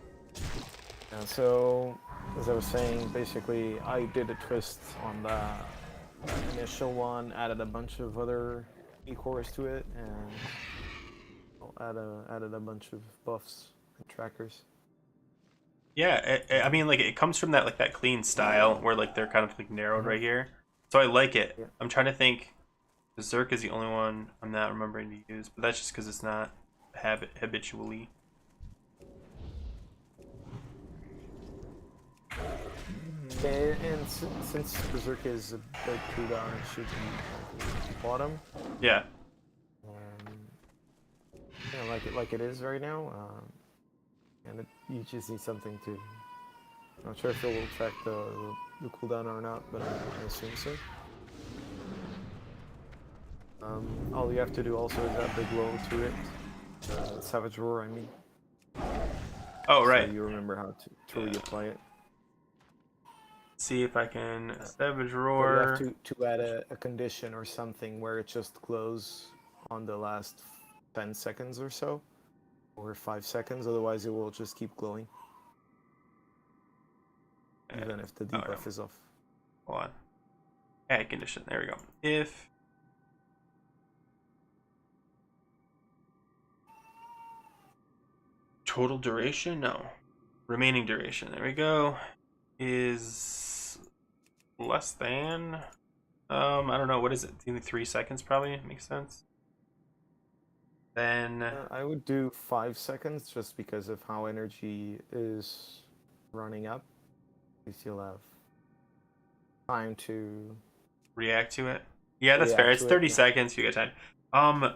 So, as I was saying, basically, I did a twist on the initial one, added a bunch of other e-cores to it, and added a bunch of buffs and trackers. Yeah, I mean, like, it comes from that, like, that clean style where, like, they're kind of, like, narrowed right here. So I like it. Yeah. I'm trying to think. Berserk is the only one I'm not remembering to use, but that's just because it's not habitually. And since Berserk is a big cooldown, it should be bottom. Yeah. Like it is right now. And you just need something to. I'm not sure if it will track the cooldown or not, but I assume so. All you have to do also is add the glow to it. Savage Roar, I mean. Oh, right. So you remember how to reapply it. See if I can Savage But Roar. you have to add a condition or something where it just glows on the last 10 seconds or so, or 5 seconds, otherwise it will just keep glowing. Even if the debuff is off. Hold on. Add condition. There we go. If total duration? No. Remaining duration. There we go. Is less than. I don't know. What is it? 3 seconds probably makes sense. Then I would do 5 seconds just because of how energy is running up. At least you'll have time to react to it. Yeah, that's react fair. It's to it, 30 yeah. seconds. You get time. I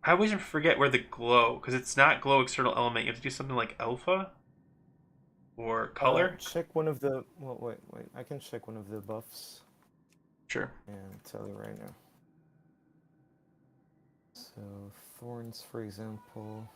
always forget where the glow, because it's not glow external element. You have to do something like alpha or color. Check one of the. Well, wait. I can check one of the buffs Sure. and tell you right now. So thorns, for example.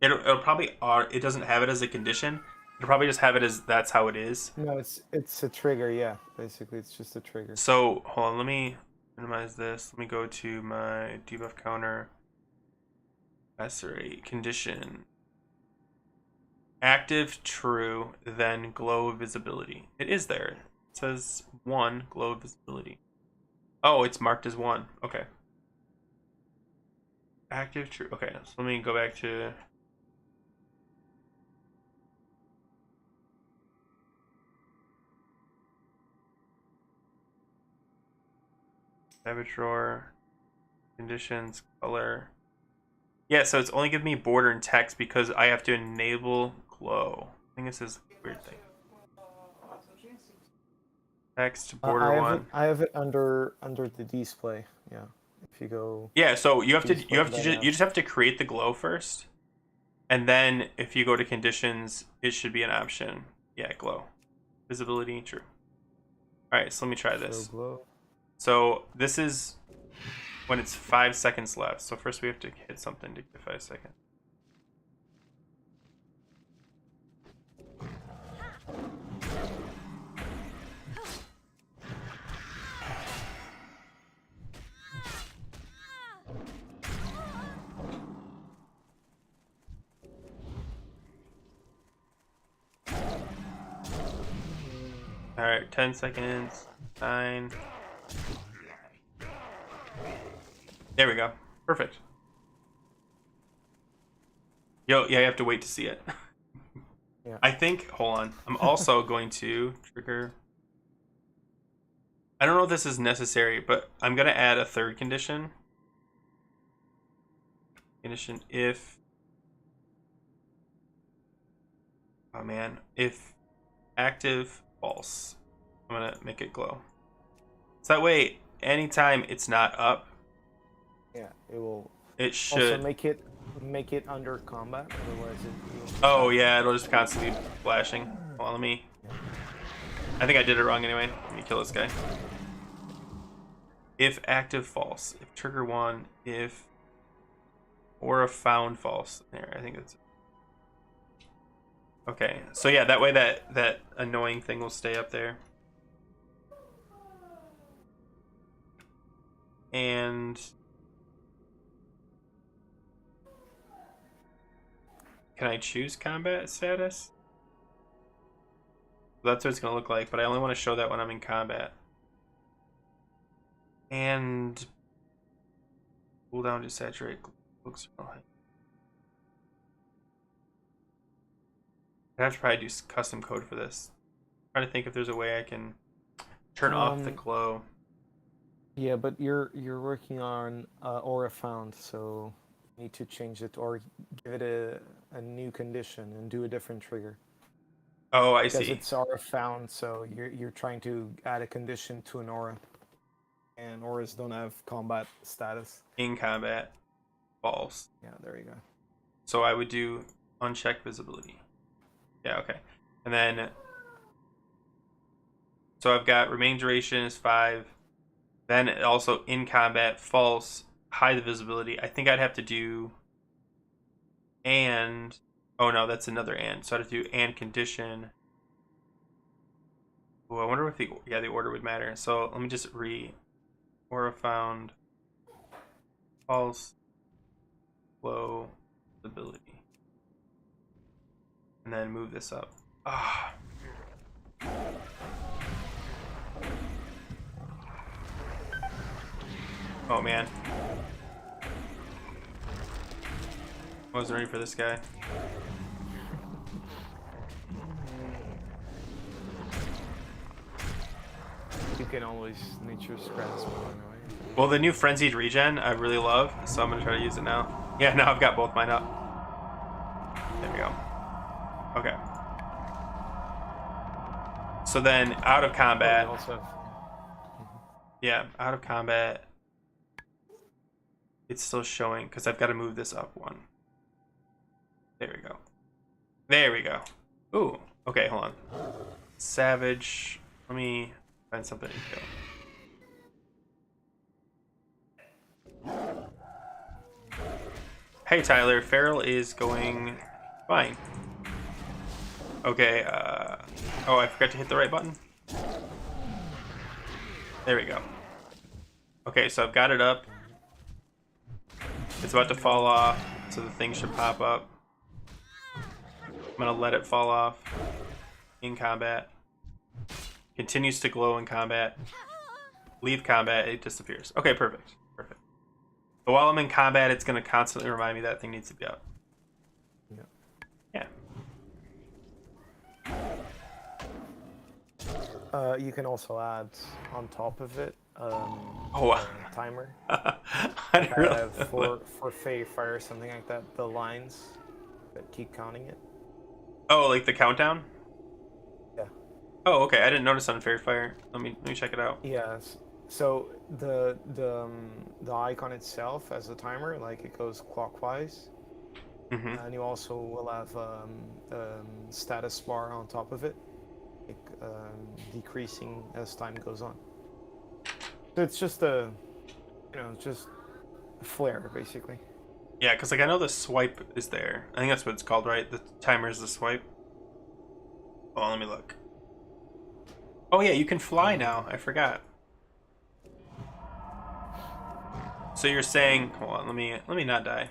It'll probably it doesn't have it as a condition. It'll probably just have it as that's how it is. No, it's a trigger. Yeah, basically it's just a trigger. So hold on, let me minimize this. Let me go to my debuff counter. Lacerate condition. Active, true, then glow visibility. It is there. It says 1 glow visibility. Oh, it's marked as 1. Okay. Active, true. Okay, so let me go back to. Avatar, conditions, color. Yeah, so it's only giving me border and text because I have to enable glow. I think this is a weird thing. Text, border one. I have it under the display. Yeah, if you go. Yeah, so you display you just have to create the glow first, and then if you go to conditions, it should be an option. Yeah, glow, visibility, true. All right, so let me try this. Show glow. So this is when it's 5 seconds left. So first we have to hit something to get 5 seconds. All right, 10 seconds, 9. There we go. Perfect. Yo, yeah, you have to wait to see it. Yeah. I think, hold on. I'm also going to trigger. I don't know if this is necessary, but I'm going to add a third condition. Condition if. Oh man. If active, false. I'm going to make it glow. So that way, anytime it's not up, Yeah, it will. it should. Also make it under combat. Otherwise, it. Oh yeah, it'll just constantly be flashing. Hold on, let me. I think I did it wrong anyway. Let me kill this guy. If active, false. If trigger 1, if aura found, false. There, I think that's it. Okay, so yeah, that way that annoying thing will stay up there. And can I choose combat status? That's what it's going to look like, but I only want to show that when I'm in combat. And cooldown to saturate. Looks right. I have to probably do custom code for this. I'm trying to think if there's a way I can turn off the glow. Yeah, but you're working on aura found, so you need to change it or give it a new condition and do a different trigger. Oh, I Because see. it's aura found, so you're trying to add a condition to an aura, and auras don't have combat status. In combat, false. Yeah, there you go. So I would do uncheck visibility. Yeah, okay. And then, so I've got remaining duration is 5. Then also in combat, false, hide the visibility. I think I'd have to do and, oh no, that's another and. So I'd have to do and condition. Oh, I wonder if the order would matter. So let me just aura found, false, glow, visibility. And then move this up. Ah. Oh man. I wasn't ready for this guy. You can always nature's grasp anyway. Well, the new Frenzied regen I really love, so I'm gonna try to use it now. Yeah, now I've got both mine up. There we go. Okay. So then, out of combat. Yeah, out of combat. It's still showing because I've got to move this up 1. There we go. There we go. Ooh. Okay, hold on. Savage. Let me find something to kill. Hey Tyler, Feral is going fine. Okay, oh, I forgot to hit the right button. There we go. Okay, so I've got it up. It's about to fall off, so the thing should pop up. I'm gonna let it fall off in combat. Continues to glow in combat. Leave combat, it disappears. Okay, perfect. Perfect. But while I'm in combat, it's gonna constantly remind me that thing needs to be up. Yeah. Yeah. You can also add on top of it Oh, a timer. I didn't really. For Fey Fire or something like that, the lines that keep counting it. Oh, like the countdown? Yeah. Oh, okay. I didn't notice on Fairy Fire. Let me check it out. Yes. So the icon itself as a timer, like it goes clockwise, Mm-hmm. and you also will have status bar on top of it, like, decreasing as time goes on. So it's just just a flare basically. Yeah, because like I know the swipe is there. I think that's what it's called, right? The timer is the swipe. Oh, let me look. Oh yeah, you can fly now. I forgot. So you're saying, hold on, let me not die.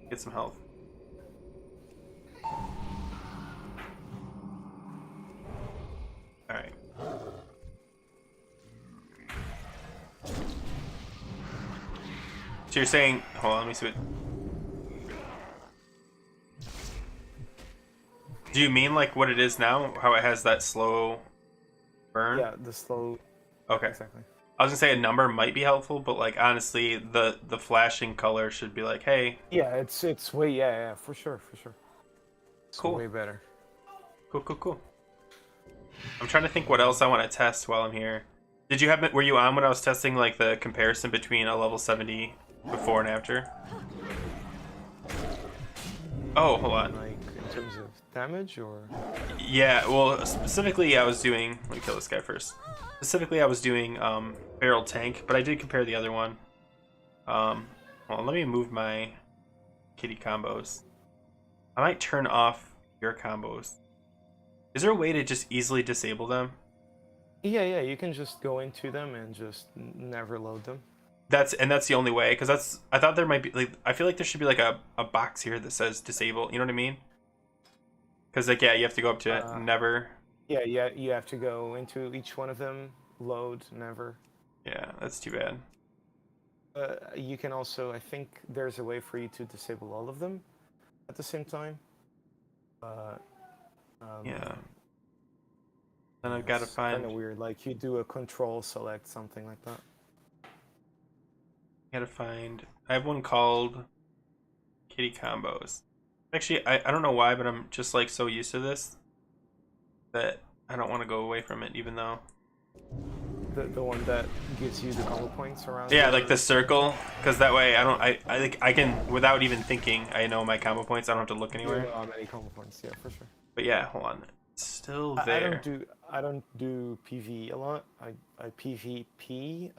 Get some health. All right. So you're saying, hold on, let me see what. Do you mean like what it is now? How it has that slow burn? Yeah, the slow. Okay. Exactly. I was gonna say a number might be helpful, but like honestly, the flashing color should be like, hey, Yeah, it's way for sure. It's Cool. way better. cool. I'm trying to think what else I want to test while I'm here. Did you have? Were you on when I was testing like the comparison between a level 70 before and after? Oh, hold on. Like in terms of damage or. Yeah, well, specifically I was doing. Let me kill this guy first. Specifically, I was doing barrel tank, but I did compare the other one. Well, let me move my kitty combos. I might turn off your combos. Is there a way to just easily disable them? Yeah, you can just go into them and just never load them. That's the only way, because I thought there might be like I feel like there should be like a box here that says disable. You know what I mean? Because like yeah, you have to go up to never. Yeah, you have to go into each one of them, load, never. Yeah, that's too bad. You can also, I think there's a way for you to disable all of them at the same time. Yeah. Then I've got to find. Kind of weird, like you do a control select, something like that. Gotta find. I have one called Kitty Combos. Actually, I don't know why, but I'm just like so used to this that I don't want to go away from it, even though. The one that gives you the combo points around. Yeah, like the circle, because that way I can without even thinking I know my combo points. I don't have to look anywhere. You know how many combo points? Yeah, for sure. But yeah, hold on. It's still I there. don't do PV a lot. I PvP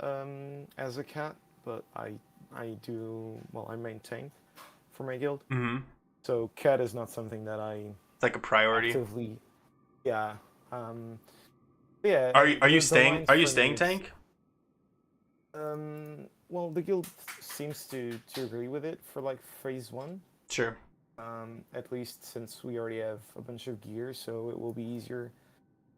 as a cat, but I maintain for my guild. Mm-hmm. So cat is not something that I It's like a priority. actively. Yeah. Yeah. Are you the staying? lines Are you for me staying is- tank? Well, the guild seems to agree with it for like phase 1. Sure. At least since we already have a bunch of gear, so it will be easier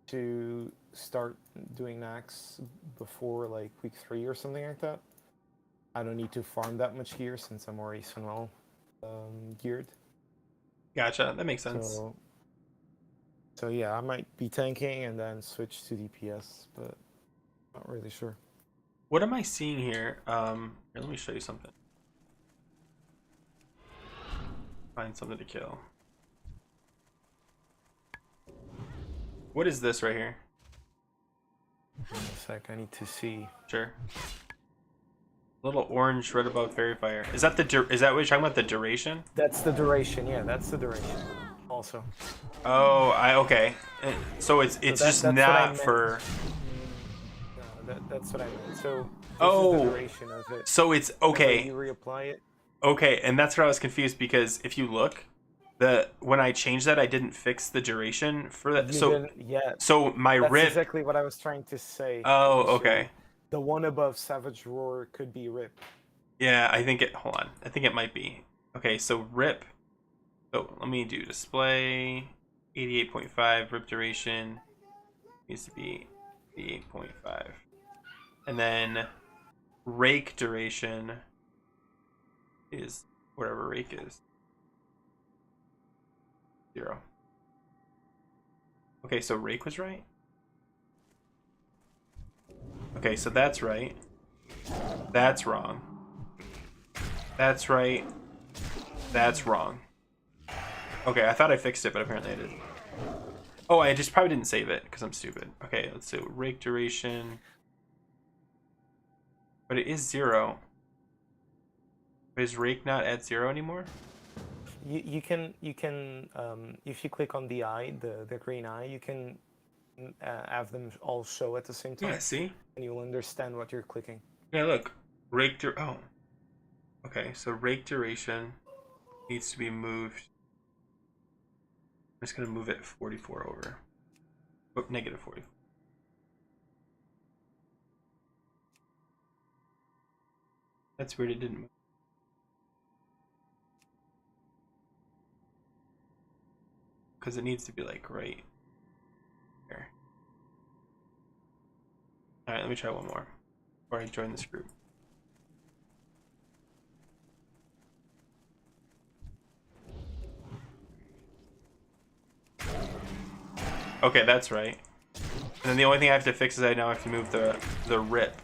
to start doing Nax before like week 3 or something like that. I don't need to farm that much gear since I'm already so well geared. Gotcha. That makes sense. So yeah, I might be tanking and then switch to DPS, but not really sure. What am I seeing here? Here, let me show you something. Find something to kill. What is this right here? In a sec, I need to see. Sure. Little orange right above fairy fire. Is that is that what you're talking about? The duration? That's the duration. Yeah, that's the duration. Also. Oh, okay. So it's just that's what I not meant. for. No, that's what I meant. So this Oh. is the duration of it. So it's Whenever okay. You reapply it. Okay, and that's where I was confused because if you look, when I changed that, I didn't fix the duration for that. You So didn't yet. so my That's rip. exactly what I was trying to say. Oh, okay. The one above Savage Roar could be Rip. Yeah, I think it. Hold on. I think it might be. Okay, so rip. So let me do display 88.5 rip duration needs to be 88.5, and then rake duration is whatever rake is 0. Okay, so rake was right. Okay, so that's right. That's wrong. That's right. That's wrong. Okay, I thought I fixed it, but apparently I didn't. Oh, I just probably didn't save it because I'm stupid. Okay, let's do rake duration. But it is 0. But is rake not at 0 anymore? You can if you click on the eye, the green eye, you can have them all show at the same time. Yeah, see? And you'll understand what you're clicking. Yeah, look. Oh. Okay, so rake duration needs to be moved. I'm just going to move it 44 over. Oh, negative 40. That's weird, it didn't move. Because it needs to be like right here. Alright, let me try one more before I join this group. Okay, that's right. And then the only thing I have to fix is I now have to move the rip.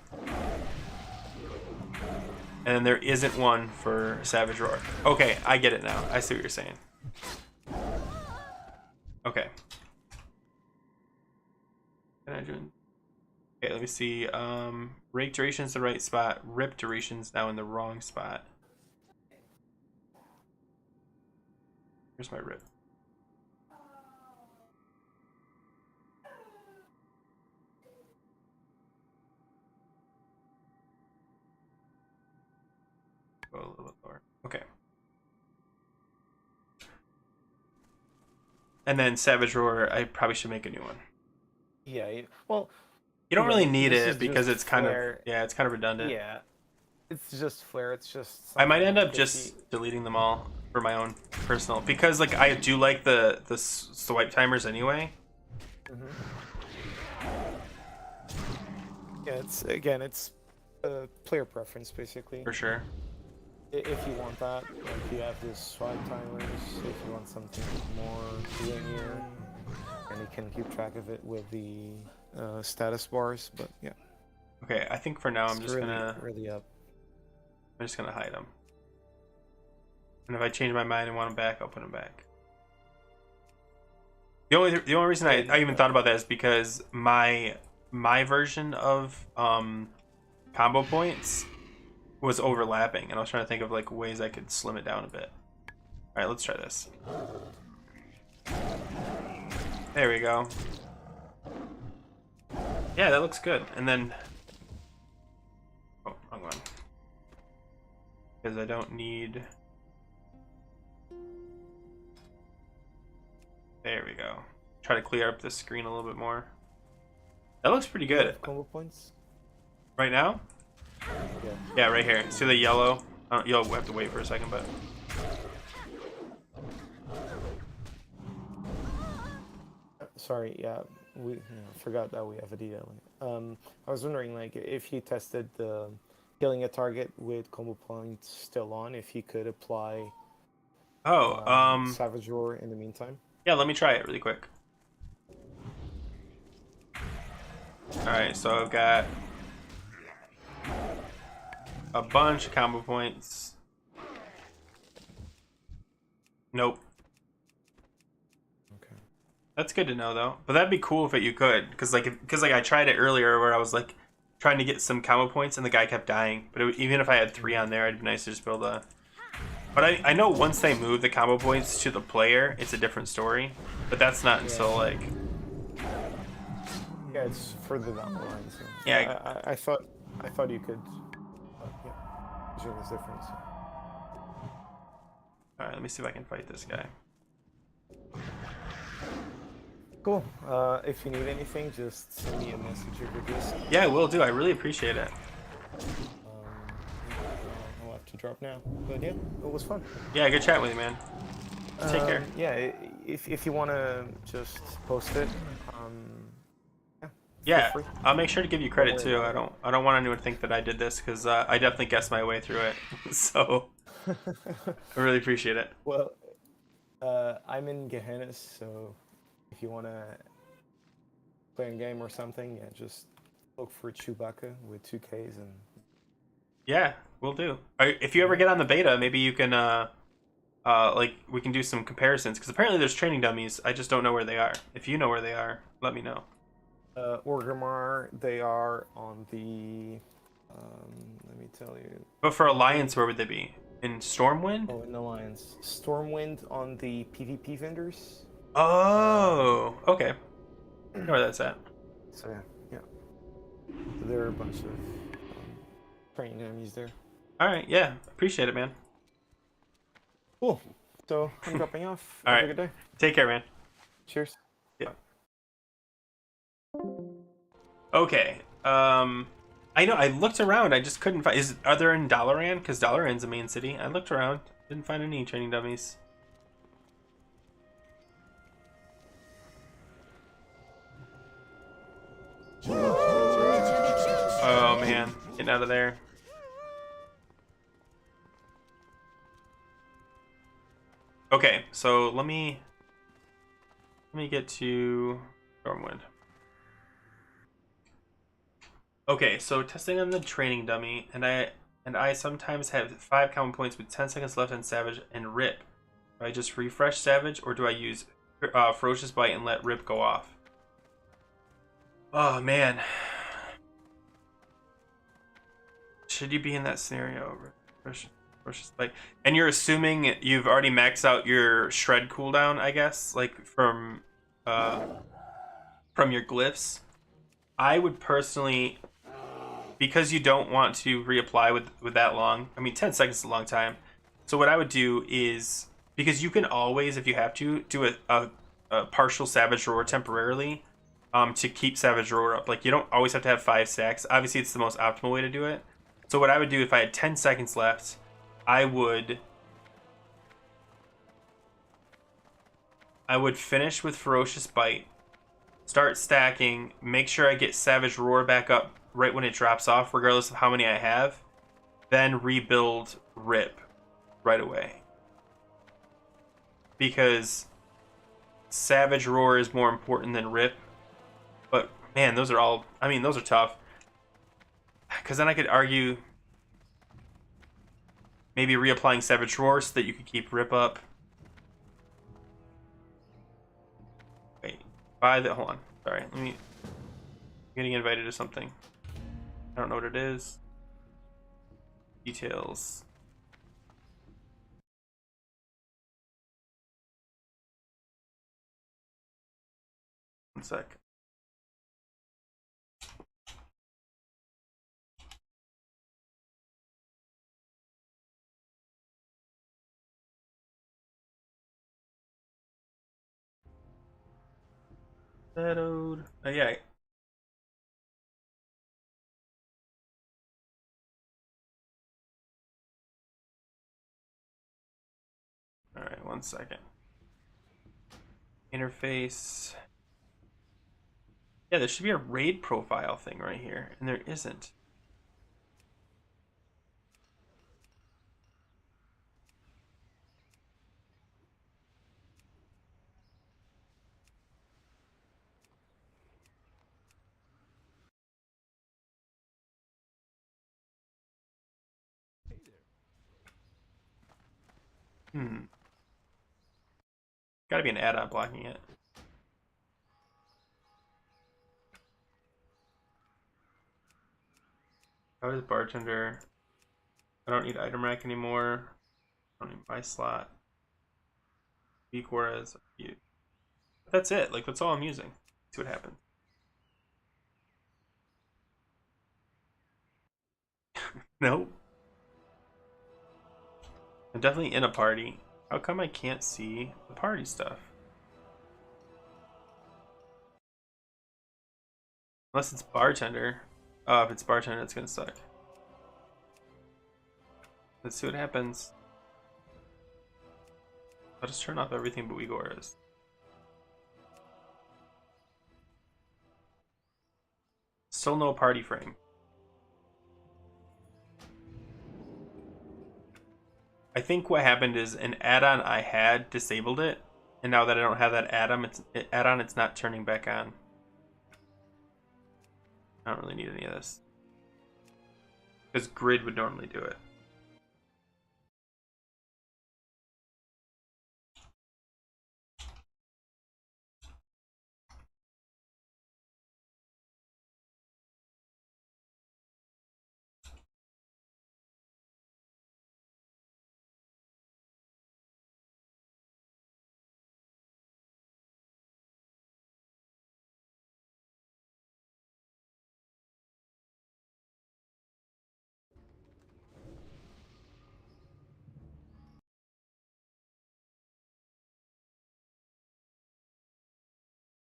And then there isn't one for Savage Roar. Okay, I get it now. I see what you're saying. Okay. Can I join? Okay, let me see. Rake duration's the right spot. Rip duration's now in the wrong spot. Here's my rip. Go a little bit lower. Okay. And then Savage Roar, I probably should make a new one. Yeah, well, You don't really need this is it because just it's kind flare. of, yeah, it's kind of redundant. Yeah, it's just flare. It's just. I might end up that just deleting them all for my own personal, because like I do like the swipe timers anyway. Yeah, it's player preference basically. For sure. If you want that, like you have this swipe timers. If you want something more linear, and you can keep track of it with the status bars. But yeah. Okay, I think for now I'm It's just gonna really up. I'm just gonna hide them. And if I change my mind and want them back, I'll put them back. The only reason I even thought about that is because my version of combo points was overlapping, and I was trying to think of like ways I could slim it down a bit. All right, let's try this. There we go. Yeah, that looks good. And then, oh, wrong one. Because I don't need. There we go. Try to clear up the screen a little bit more. That looks pretty good. Combo points. Right now? Yeah. Yeah, right here. See the yellow? You'll have to wait for a second, but. Sorry, yeah, we forgot that we have a detail. I was wondering, like, if you tested the killing a target with combo points still on, if you could apply Savage Roar in the meantime. Yeah, let me try it really quick. Alright, so I've got a bunch of combo points. Nope. Okay. That's good to know though. But that'd be cool if you could, because I tried it earlier where I was like trying to get some combo points and the guy kept dying. But even if I had 3 on there, it'd be nice to just build a. But I know once they move the combo points to the player, it's a different story. But that's not until like. Yeah, it's further down the line. So Yeah. I thought you could. Yeah, vision is different. So. All right, let me see if I can fight this guy. Cool. If you need anything, just send me a message over this. Yeah, will do. I really appreciate it. I'll have to drop now. But yeah, it was fun. Yeah, good chatting with you, man. Take care. Yeah, if you want to just post it, yeah, feel Yeah, free. I'll make sure to give you Don't credit worry too. about I don't want anyone to think that I did this because I definitely guessed my way through it. So it. I really appreciate it. Well, I'm in Gehenna, so if you want to play a game or something, yeah, just look for Chewbacca with 2Ks and Yeah, we'll do. If you ever get on the beta, maybe you can like we can do some comparisons because apparently there's training dummies. I just don't know where they are. If you know where they are, let me know. Orgrimmar. They are on the. Let me tell you. But for Alliance, where would they be? In Stormwind? Oh, in Alliance, Stormwind on the PvP vendors. Oh, okay. I know where that's at. So yeah. So there are a bunch of training enemies there. All right, yeah, appreciate it, man. Cool. So I'm dropping off. All Have right. a good day. Take care, man. Cheers. Yeah. Okay. I know I looked around. I just couldn't find. Are there in Dalaran? Because Dalaran's the main city. I looked around. Didn't find any training dummies. Oh man, getting out of there. Okay, so let me get to Stormwind. Okay, so testing on the training dummy, and I sometimes have 5 common points with 10 seconds left on Savage and Rip. Do I just refresh Savage, or do I use Ferocious Bite and let Rip go off? Oh man, should you be in that scenario? Ferocious Bite, and you're assuming you've already maxed out your Shred cooldown, I guess, like from your glyphs. I would personally, because you don't want to reapply with that long. I mean, 10 seconds is a long time. So what I would do is, because you can always, if you have to, do a partial Savage Roar temporarily to keep Savage Roar up. Like, you don't always have to have 5 stacks. Obviously, it's the most optimal way to do it. So what I would do if I had 10 seconds left, I would finish with Ferocious Bite, start stacking, make sure I get Savage Roar back up right when it drops off, regardless of how many I have, then rebuild Rip right away. Because Savage Roar is more important than Rip. But man, those are all, I mean, those are tough. Because then I could argue maybe reapplying Savage Roar so that you could keep Rip up. Wait, hold on. Sorry, I'm getting invited to something. I don't know what it is. Details. One sec. Settled. Oh, yeah. Alright, one second. Interface. Yeah, there should be a raid profile thing right here, and there isn't. Gotta be an add-on blocking it. How is bartender? I don't need item rack anymore. I don't need my slot. Weak auras. That's it. Like, that's all I'm using. See what happens. Nope. I'm definitely in a party. How come I can't see the party stuff? Unless it's bartender. Oh, if it's bartender, it's gonna suck. Let's see what happens. I'll just turn off everything but Uigoras. Still no party frame. I think what happened is an add-on I had disabled it, and now that I don't have that add-on, it's not turning back on. I don't really need any of this. Because grid would normally do it.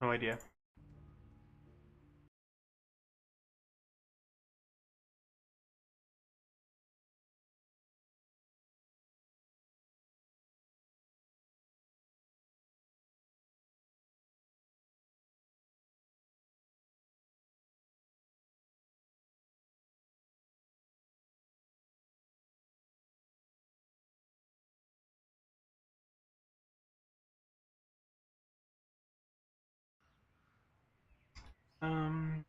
No idea. Um,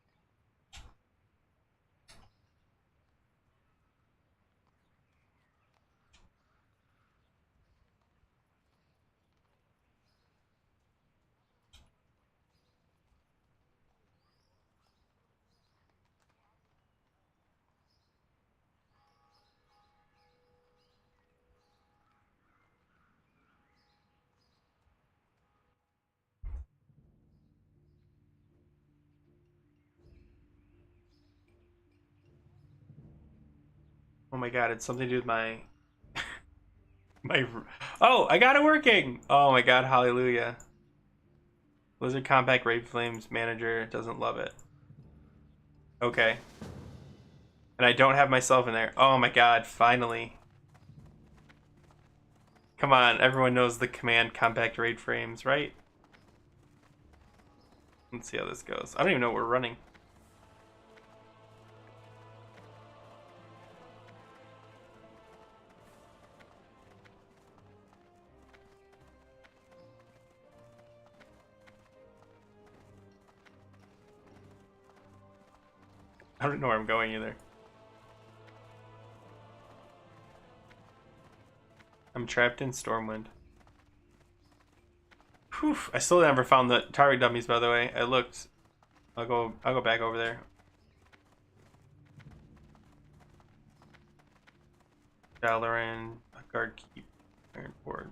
oh my god, it's something to do with my... my... Oh, I got it working! Oh my god, hallelujah. Blizzard Compact Raid Flames Manager doesn't love it. Okay. And I don't have myself in there. Oh my god, finally. Come on, everyone knows the command Compact Raid Frames, right? Let's see how this goes. I don't even know what we're running. I don't know where I'm going either. I'm trapped in Stormwind. Whew, I still never found the target dummies, by the way. I looked. I'll go back over there. Dalaran, Guard Keep, Iron Forge.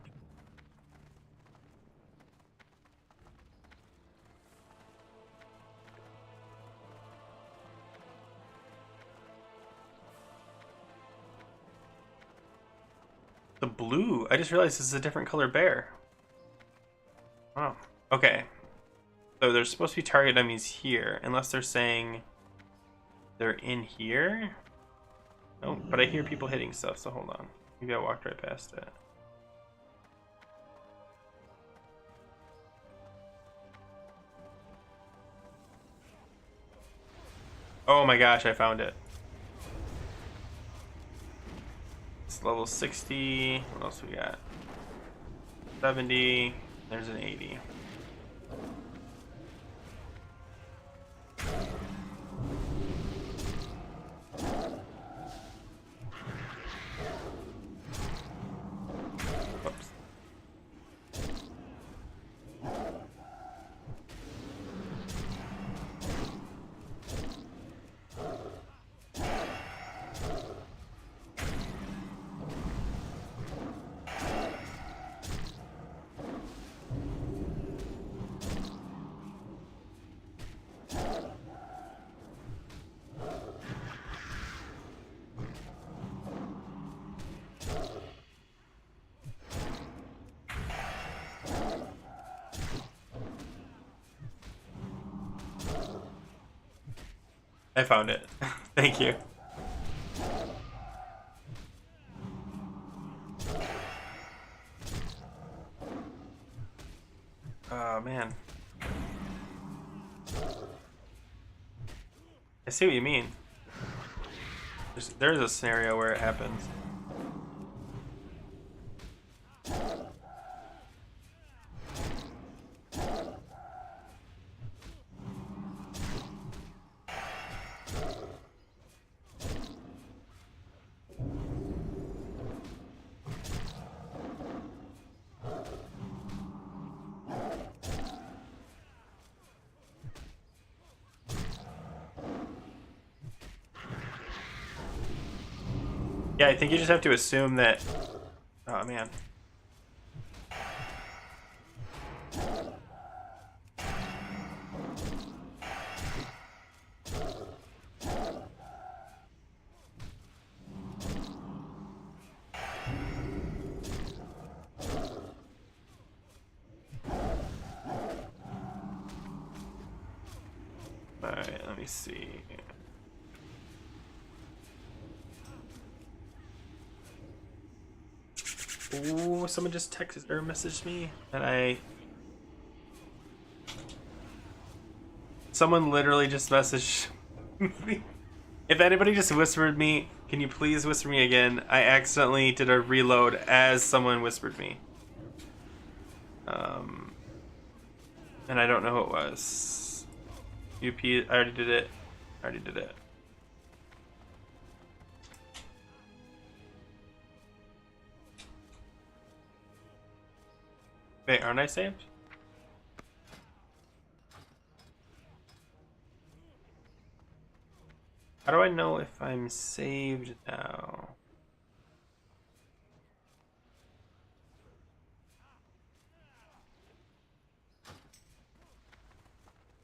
The blue. I just realized this is a different color bear. Oh, okay. So there's supposed to be target dummies here, unless they're saying they're in here. Oh, but I hear people hitting stuff, so hold on. Maybe I walked right past it. Oh my gosh, I found it. It's level 60. What else we got? 70. There's an 80. Whoops. I found it. Thank you. Oh man. I see what you mean. There's a scenario where it happens. Yeah, I think you just have to assume that. Oh man. Alright, let me see. Ooh, someone just texted or messaged me, and someone literally just messaged me. If anybody just whispered me, can you please whisper me again? I accidentally did a reload as someone whispered me. And I don't know who it was. UP, I already did it. I already did it. Wait, aren't I saved? How do I know if I'm saved now?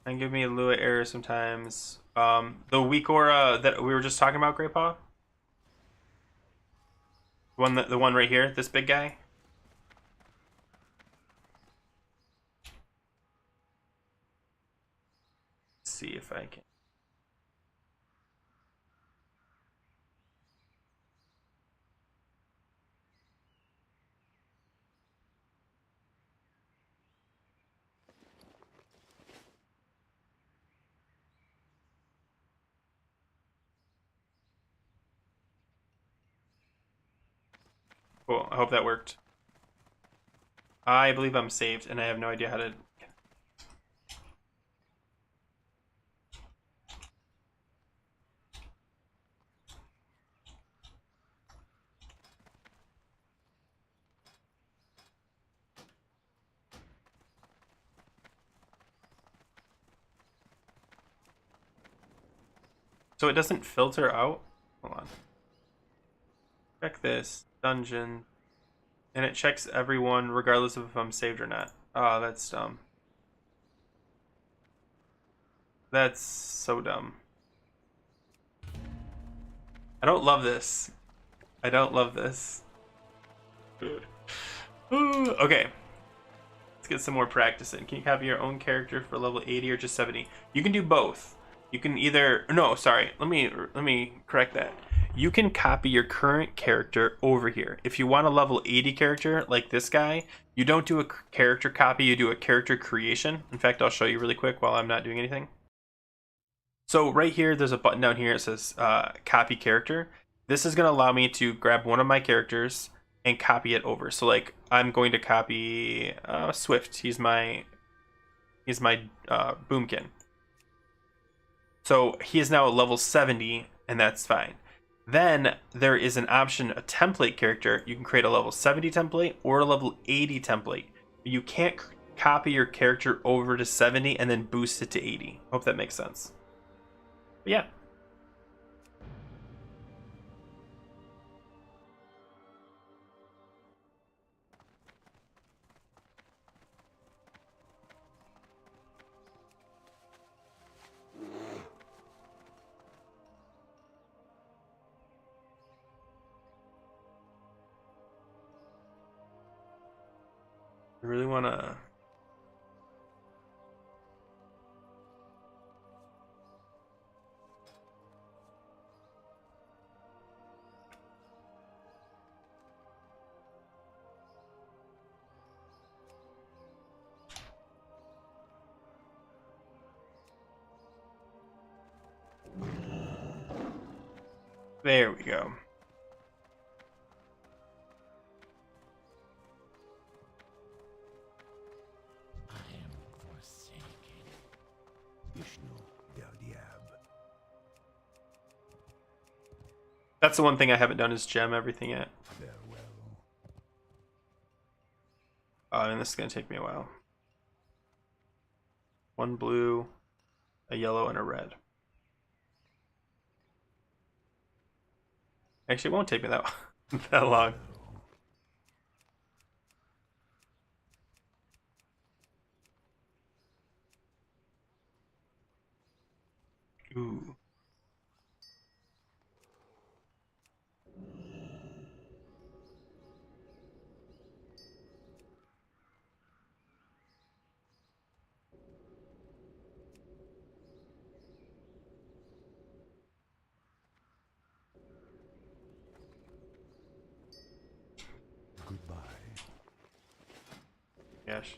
And give me a Lua error sometimes. The weak aura that we were just talking about, Great Paw? The one right here, this big guy? Let's see if I can. Cool, I hope that worked. I believe I'm saved, and I have no idea how to... So it doesn't filter out? Hold on. Check this. Dungeon. And it checks everyone regardless of if I'm saved or not. Oh, that's dumb. That's so dumb. I don't love this. I don't love this. Okay. Let's get some more practice in. Can you copy your own character for level 80 or just 70? You can do both. You can either... No, sorry. Let me correct that. You can copy your current character over here. If you want a level 80 character like this guy, you don't do a character copy, you do a character creation. In fact, I'll show you really quick while I'm not doing anything. So right here, there's a button down here. It says copy character. This is going to allow me to grab one of my characters and copy it over. So like I'm going to copy Swift. He's my boomkin. So he is now at level 70, and that's fine. Then there is an option, a template character. You can create a level 70 template or a level 80 template. You can't copy your character over to 70 and then boost it to 80. Hope that makes sense. But yeah. I really want to... There we go. I am forsaken. Vishnu der Diab. That's the one thing I haven't done is gem everything yet. Farewell. And this is gonna take me a while. One blue, a yellow, and a red. Actually, it won't take me that that long. Ooh. Goodbye. Gosh.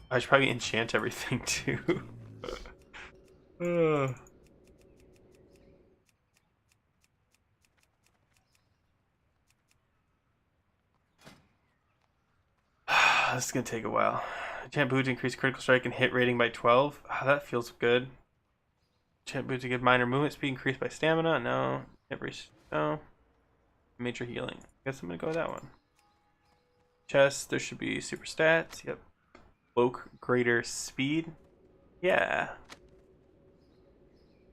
I should probably enchant everything too. Ugh. This is gonna take a while. Enchant boot to increase critical strike and hit rating by 12. That feels good. Enchant boot to give minor movement speed increased by stamina. No. No. Major healing. Guess I'm gonna go with that one. Chest, there should be super stats. Yep. Cloak, greater speed. Yeah.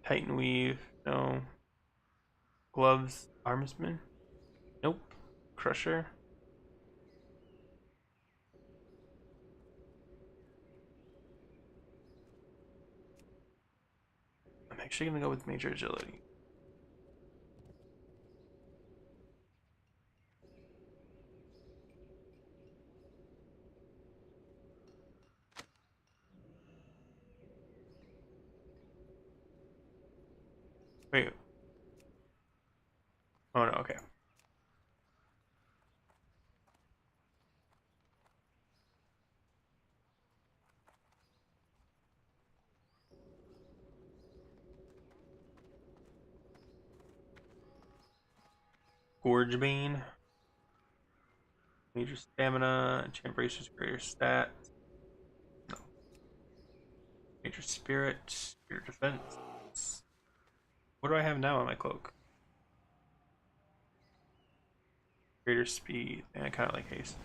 Titan weave. No. Gloves, armsman. Nope. Crusher. I'm actually gonna go with major agility. Wait. Oh no, okay. Gorgebane. Major stamina. Enchant bracers, greater stats. No. Major spirit. Greater defense. What do I have now on my cloak? Greater speed. And I kind of like haste.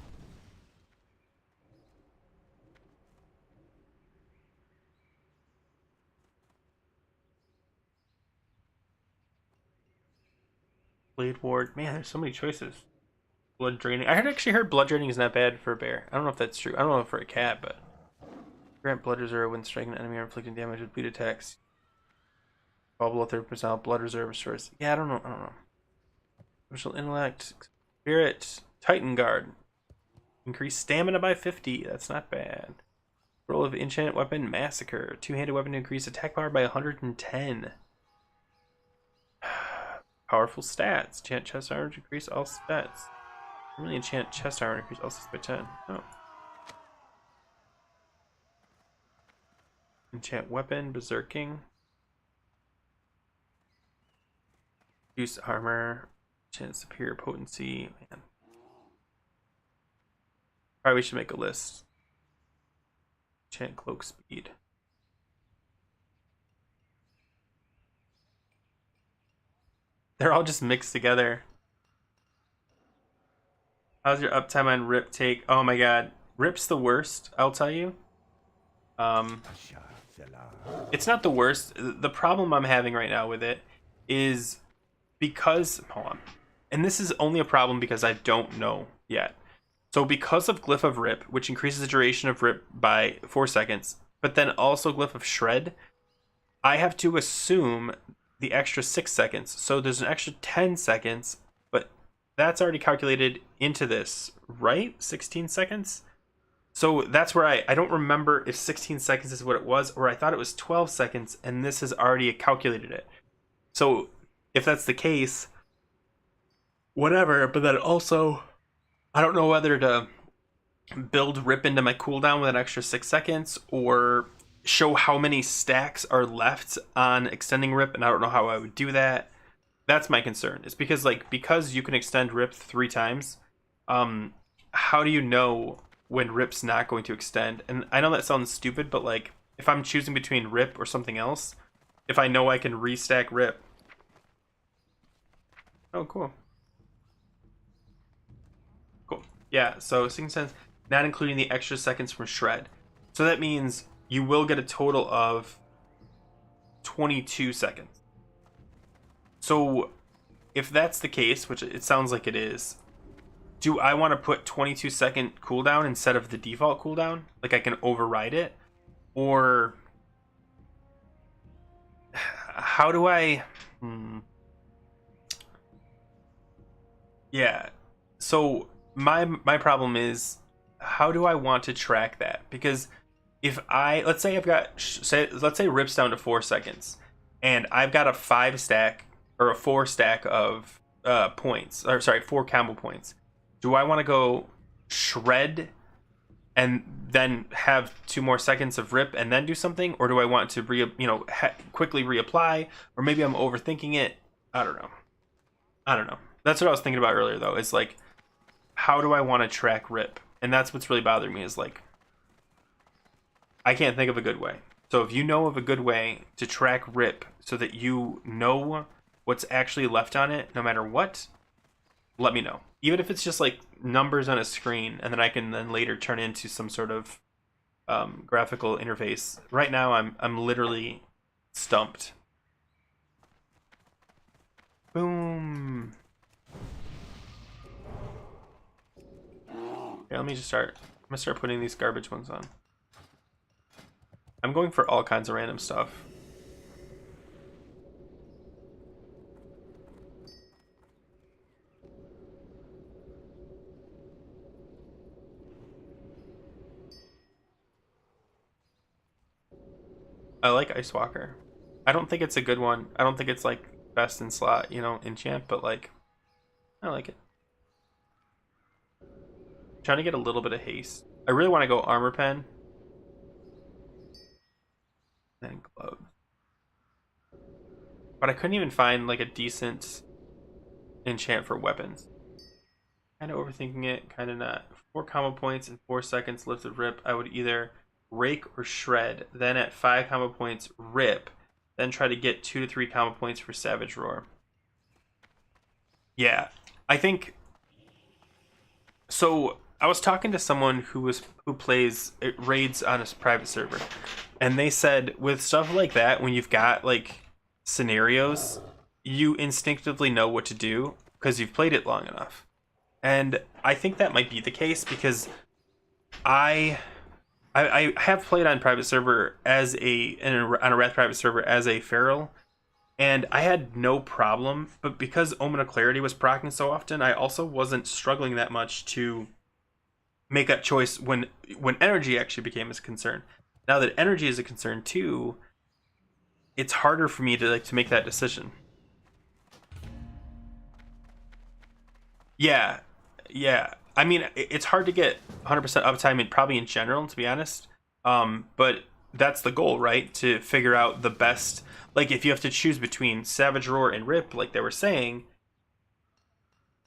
Blade ward. Man, there's so many choices. Blood draining. I actually heard blood draining is not bad for a bear. I don't know if that's true. I don't know if for a cat, but grant blood reserve when striking an enemy or inflicting damage with bleed attacks. All below 30% blood reserve restores. Yeah, I don't know. Social intellect, spirit, Titan guard. Increase stamina by 50. That's not bad. Roll of enchant weapon, massacre. Two-handed weapon to increase attack power by 110. Powerful stats. Enchant chest armor to increase all stats. Really enchant chest armor to increase all stats by 10. Oh. Enchant weapon, berserking. Reduce armor. Enchant superior potency. Man. Probably should make a list. Enchant cloak speed. They're all just mixed together. How's your uptime on Rip take? Oh my god. Rip's the worst, I'll tell you. It's not the worst. The problem I'm having right now with it is because, hold on. And this is only a problem because I don't know yet. So because of Glyph of Rip, which increases the duration of Rip by 4 seconds, but then also Glyph of Shred, I have to assume the extra 6 seconds. So there's an extra 10 seconds, but that's already calculated into this, right? 16 seconds? So that's where I don't remember if 16 seconds is what it was, or I thought it was 12 seconds, and this has already calculated it. So if that's the case, whatever, but then also I don't know whether to build Rip into my cooldown with an extra 6 seconds or show how many stacks are left on extending Rip, and I don't know how I would do that. That's my concern. It's because you can extend Rip 3 times, how do you know when Rip's not going to extend? And I know that sounds stupid, but like if I'm choosing between Rip or something else, if I know I can restack Rip. Oh, cool. Cool. Yeah, so 6 cents, not including the extra seconds from Shred. So that means you will get a total of 22 seconds. So if that's the case, which it sounds like it is, do I want to put 22-second cooldown instead of the default cooldown? Like I can override it? Or how do I... Yeah. So my problem is, how do I want to track that? Because if let's say I've got, let's say Rip's down to 4 seconds, and I've got a 5 stack or a 4 stack of points, or sorry, 4 combo points. Do I want to go Shred and then have 2 more seconds of Rip and then do something, or do I want to quickly reapply? Or maybe I'm overthinking it. I don't know. That's what I was thinking about earlier, though. Is like, how do I want to track Rip? And that's what's really bothering me. Is like, I can't think of a good way. So if you know of a good way to track Rip so that you know what's actually left on it, no matter what, let me know. Even if it's just like numbers on a screen, and then I can then later turn into some sort of graphical interface. Right now, I'm literally stumped. Boom. Okay, let me just start. I'm gonna start putting these garbage ones on. I'm going for all kinds of random stuff. I like Ice Walker. I don't think it's a good one. I don't think it's like best in slot, enchant, but like, I like it. I'm trying to get a little bit of haste. I really want to go Armor Pen. And Glove. But I couldn't even find like a decent enchant for weapons. Kind of overthinking it, kind of not. 4 combo points in 4 seconds lifted Rip. I would either Rake or Shred. Then at 5 combo points, Rip. Then try to get 2 to 3 combo points for Savage Roar. Yeah, I think. So I was talking to someone who plays raids on a private server, and they said with stuff like that, when you've got like scenarios, you instinctively know what to do because you've played it long enough. And I think that might be the case because I have played on private server on a Wrath private server as a feral, and I had no problem. But because Omen of Clarity was proccing so often, I also wasn't struggling that much to make that choice when energy actually became a concern. Now that energy is a concern too, it's harder for me to make that decision. Yeah. I mean, it's hard to get 100% uptime, and probably in general, to be honest. But that's the goal, right? To figure out the best. Like, if you have to choose between Savage Roar and Rip, like they were saying,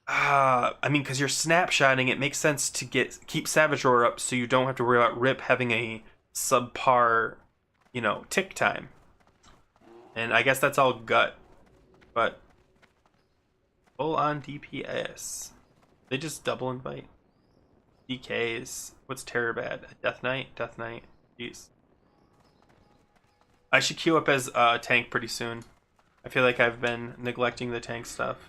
I mean, because you're snapshotting, it makes sense to keep Savage Roar up so you don't have to worry about Rip having a subpar, tick time. And I guess that's all gut, but full on DPS. They just double invite. DKs. What's Terror Bad? Death Knight? Death Knight. Jeez. I should queue up as a tank pretty soon. I feel like I've been neglecting the tank stuff.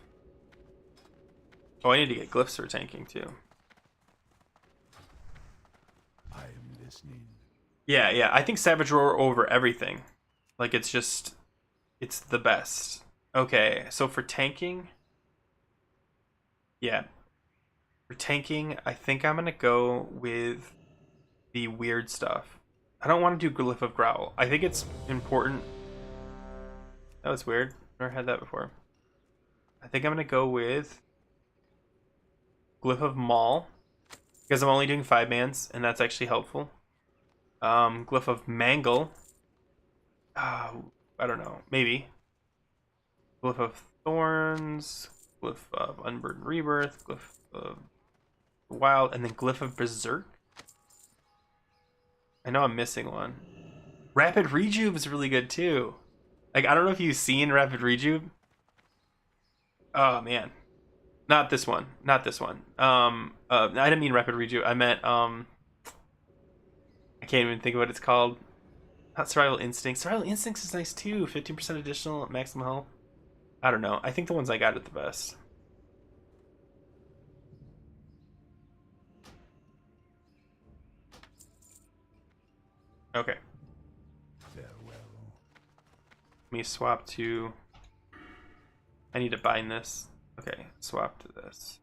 Oh, I need to get glyphs for tanking too. I am listening. Yeah. I think Savage Roar over everything. Like, it's the best. Okay, so for tanking... Yeah. For tanking, I think I'm going to go with the weird stuff. I don't want to do Glyph of Growl. I think it's important. That was weird. Never had that before. I think I'm going to go with Glyph of Maul, because I'm only doing 5-mans, and that's actually helpful. Glyph of Mangle. I don't know, maybe. Glyph of Thorns, Glyph of Unburdened Rebirth, Glyph of Wild, and then Glyph of Berserk. I know I'm missing one. Rapid Rejuve is really good too. Like, I don't know if you've seen Rapid Rejuve. Oh man. Not this one. Not this one. I didn't mean Rapid Rejuve. I meant I can't even think of what it's called. Not Survival Instinct. Survival Instincts is nice too. 15% additional maximum health. I don't know. I think the ones I got are the best. Okay. Farewell. Let me swap to... I need to bind this. Okay, swap to this.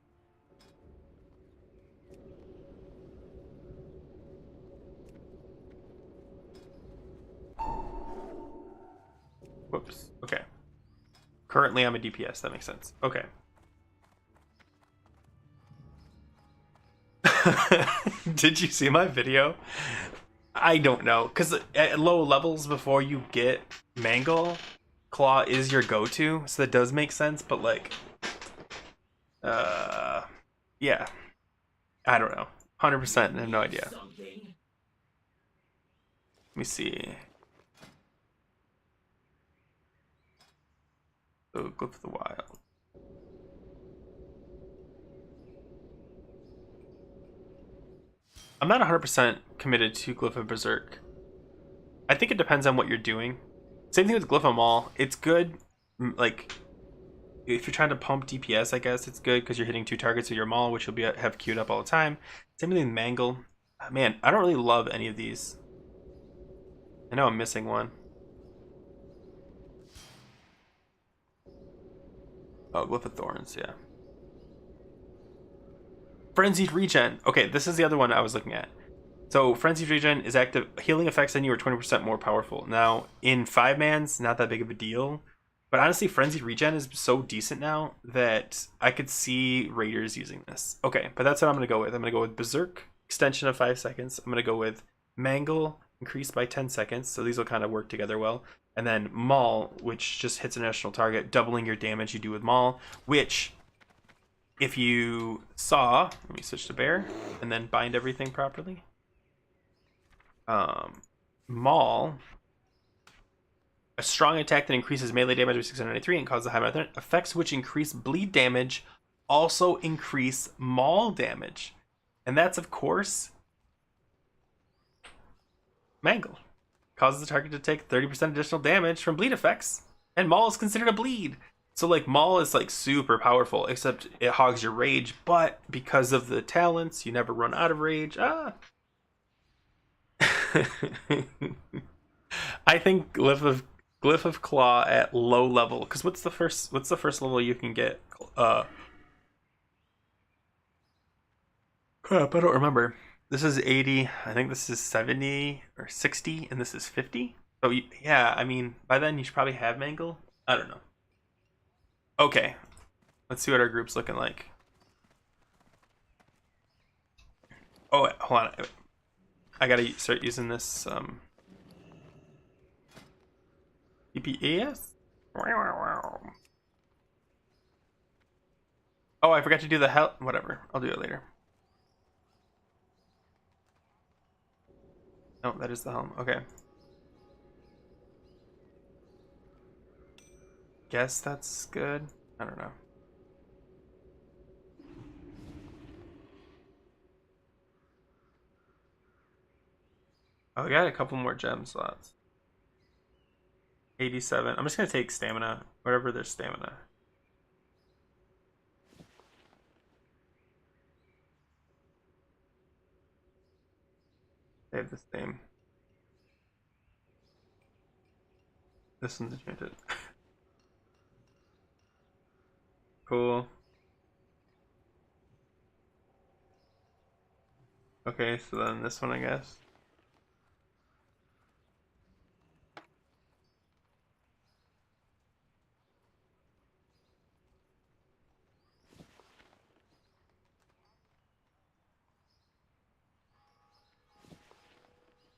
Whoops. Okay. Currently I'm a DPS. That makes sense. Okay. Did you see my video? I don't know, because at low levels before you get Mangle, Claw is your go-to, so that does make sense, but like, yeah, I don't know. 100%, I have no idea. Let me see. Oh, Glyph of the Wild. I'm not 100% committed to Glyph of Berserk. I think it depends on what you're doing. Same thing with Glyph of Maul. It's good, like, if you're trying to pump DPS, I guess it's good because you're hitting 2 targets with your Maul, which you'll have queued up all the time. Same thing with Mangle. Man, I don't really love any of these. I know I'm missing one. Oh, Glyph of Thorns, yeah. Frenzied Regen. Okay, this is the other one I was looking at. So Frenzied Regen is active. Healing effects on you are 20% more powerful. Now, in 5-mans, not that big of a deal. But honestly, Frenzied Regen is so decent now that I could see Raiders using this. Okay, but that's what I'm going to go with. I'm going to go with Berserk, extension of 5 seconds. I'm going to go with Mangle, increased by 10 seconds. So these will kind of work together well. And then Maul, which just hits an additional target, doubling your damage you do with Maul, which... if you saw, let me switch to Bear and then bind everything properly. Maul, a strong attack that increases melee damage by 693 and causes a high amount of effects which increase bleed damage also increase Maul damage. And that's, of course, Mangle. Causes the target to take 30% additional damage from bleed effects. And Maul is considered a bleed. So, like, Maul is, like, super powerful, except it hogs your rage. But because of the talents, you never run out of rage. I think Glyph of Claw at low level. Because what's the first level you can get? Crap, I don't remember. This is 80. I think this is 70 or 60, and this is 50. So yeah, I mean, by then you should probably have Mangle. I don't know. Okay, let's see what our group's looking like. Oh, wait, hold on. I gotta start using this EPS. Oh, I forgot to do the hell. Whatever, I'll do it later. No, that is the helm. Okay. Guess that's good. I don't know. Oh, I got a couple more gem slots. 87. I'm just gonna take stamina, whatever there's stamina. They have the same. This one's enchanted. Cool. Okay, so then this one, I guess.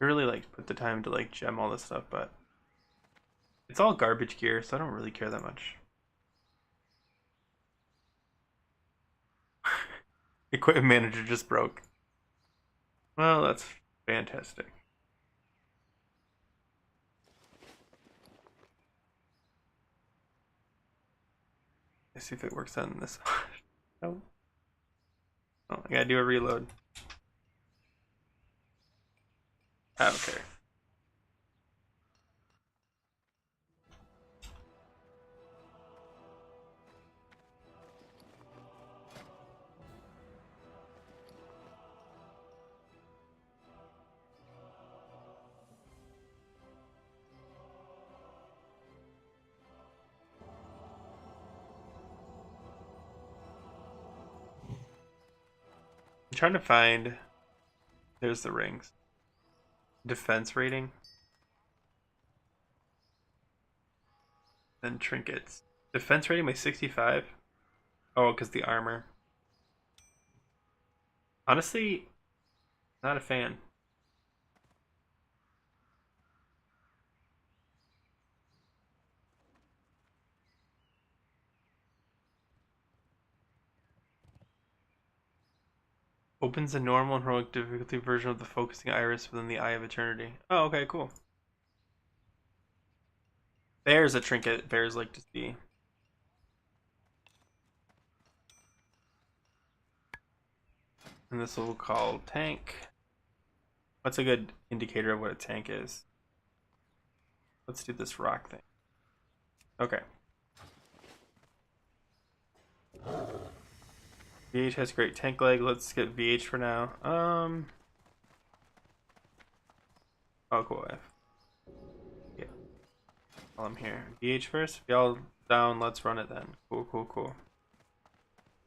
I really like put the time to like gem all this stuff, but it's all garbage gear, so I don't really care that much. Equipment manager just broke. Well, that's fantastic. Let's see if it works on this. No. Oh, I gotta do a reload. I don't care. I'm trying to find. There's the rings. Defense rating. Then trinkets. Defense rating by 65. Oh, because the armor. Honestly, not a fan. Opens a normal and heroic difficulty version of the focusing iris within the Eye of Eternity. Oh, okay, cool. There's a trinket bears like to see. And this will call tank. What's a good indicator of what a tank is? Let's do this rock thing. Okay. VH has great tank leg. Let's skip VH for now. Oh, cool. Yeah. While I'm here. VH first. If y'all down, let's run it then. Cool, cool, cool.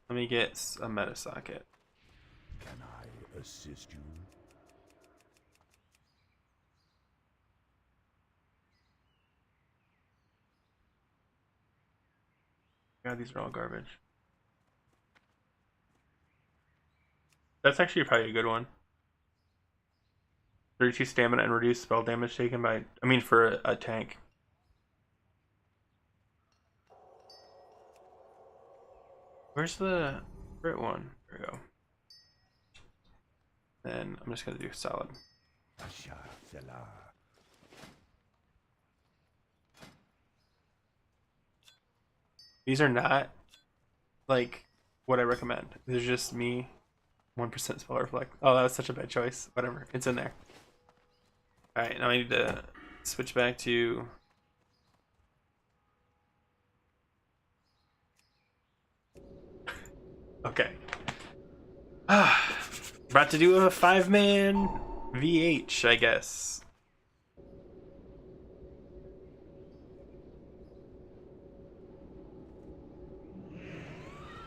Let me get a meta socket. Can I assist you? God, these are all garbage. That's actually probably a good one. 32 stamina and reduce spell damage taken by... I mean, for a tank. Where's the crit one? There we go. Then I'm just going to do solid. These are not, like, what I recommend. These are just me. 1% spell reflect. Oh, that was such a bad choice. Whatever. It's in there. Alright, now I need to switch back to... Okay. About to do a 5-man VH, I guess.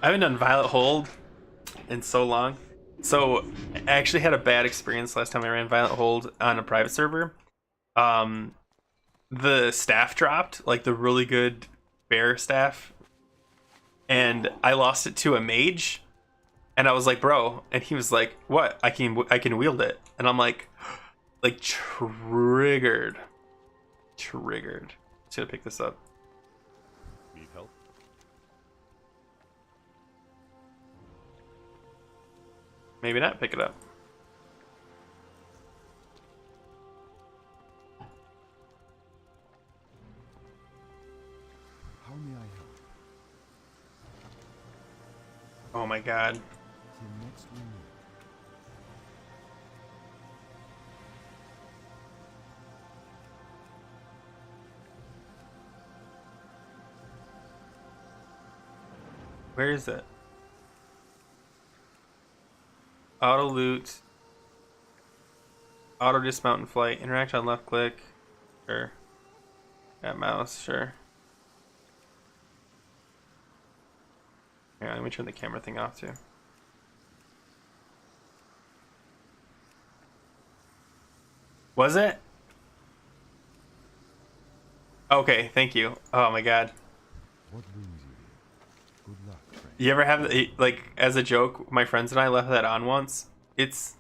I haven't done Violet Hold in so long. So I actually had a bad experience last time I ran Violent Hold on a private server. The staff dropped, like the really good bear staff, and I lost it to a mage. And I was like, bro, and he was like, what? I can wield it. And I'm like triggered. Just gonna pick this up. Need help? Maybe not pick it up. How may I help? Oh my god. Till next we meet. Where is it? Auto loot. Auto dismount and flight. Interact on left click. Sure. Got mouse, sure. Here, let me turn the camera thing off too. Was it? Okay, thank you. Oh my god. What brings you here? Good luck, friend. You ever have, like, as a joke, my friends and I left that on once? It's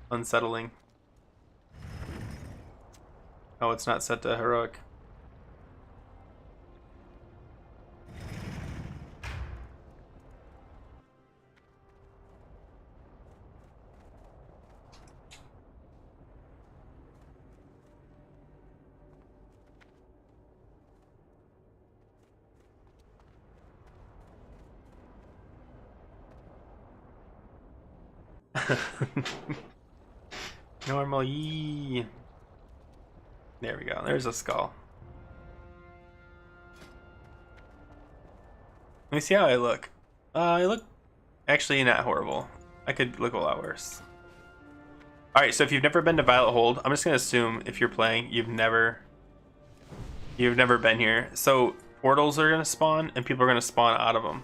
unsettling. Oh, it's not set to heroic. Normal yee. There we go. There's a skull. Let me see how I look. I look actually not horrible. I could look a lot worse. Alright, so if you've never been to Violet Hold, I'm just gonna assume if you're playing, you've never been here. So portals are gonna spawn and people are gonna spawn out of them.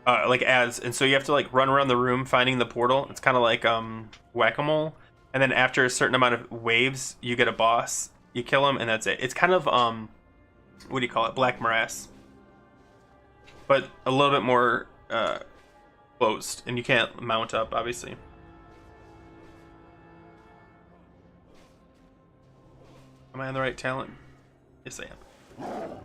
Like ads, and so you have to like run around the room finding the portal. It's kind of like whack-a-mole, and then after a certain amount of waves you get a boss, you kill him, and that's it. It's kind of what do you call it, Black Morass, but a little bit more closed, and you can't mount up obviously. Am I on the right talent? Yes, I am.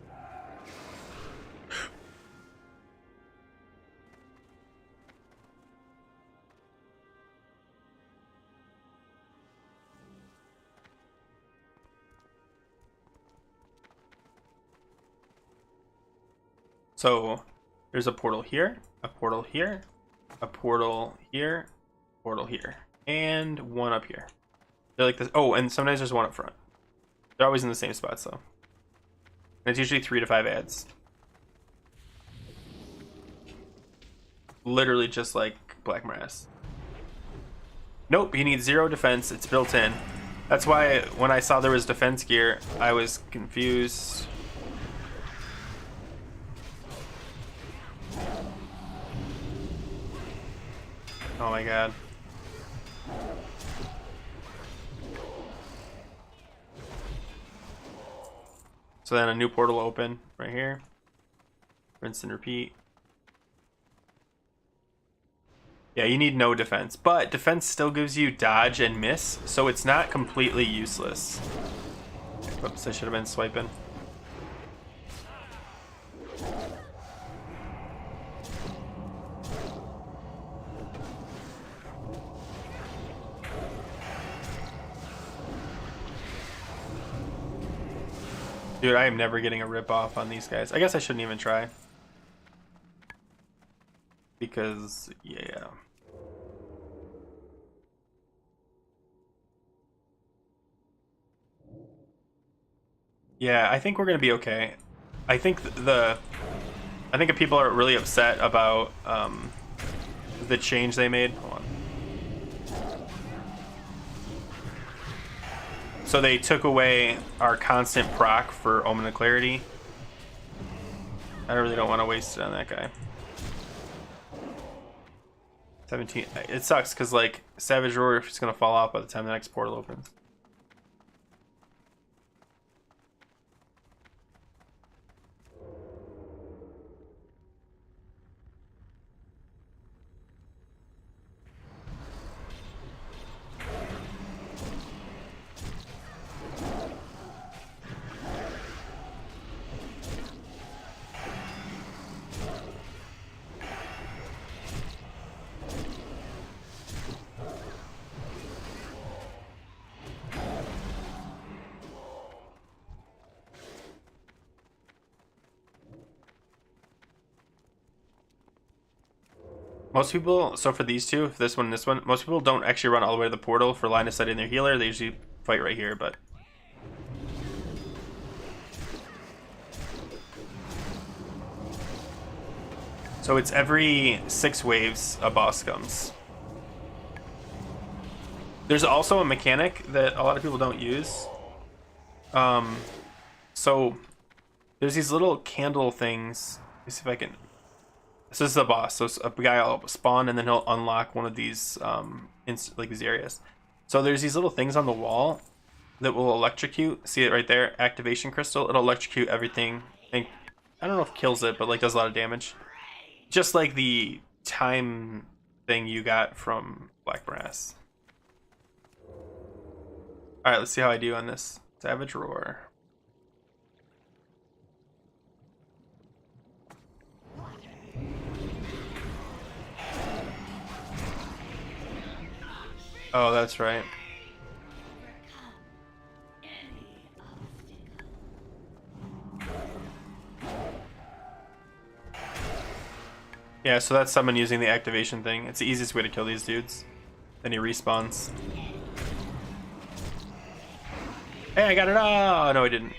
So there's a portal here, a portal here, a portal here, portal here, and one up here. They're like this. Oh, and sometimes there's one up front. They're always in the same spots though. And it's usually 3 to 5 ads. Literally just like Black Morass. Nope, you need 0 defense. It's built in. That's why when I saw there was defense gear, I was confused. Oh my god. So then a new portal will open right here. Rinse and repeat. Yeah, you need no defense, but defense still gives you dodge and miss, so it's not completely useless. Whoops, I should have been swiping. Dude, I am never getting a rip off on these guys. I guess I shouldn't even try. Because, yeah. Yeah, I think we're gonna be okay. I think I think if people are really upset about the change they made. Hold on. So they took away our constant proc for Omen of Clarity. I really don't want to waste it on that guy. 17. It sucks because like Savage Roar is gonna fall off by the time the next portal opens. Most people, so for these two, this one and this one, most people don't actually run all the way to the portal for line of sight in their healer. They usually fight right here, but... So it's every 6 waves a boss comes. There's also a mechanic that a lot of people don't use. So there's these little candle things. Let me see if I can... This is the boss, so a guy will spawn and then he'll unlock one of these like these areas. So there's these little things on the wall that will electrocute. See it right there, activation crystal. It'll electrocute everything. And I don't know if it kills it, but like does a lot of damage. Just like the time thing you got from Black Morass. All right, let's see how I do on this. Savage Roar. Oh, that's right. Yeah, so that's someone using the activation thing. It's the easiest way to kill these dudes. Then he respawns. Hey, I got it! Oh, no, I didn't.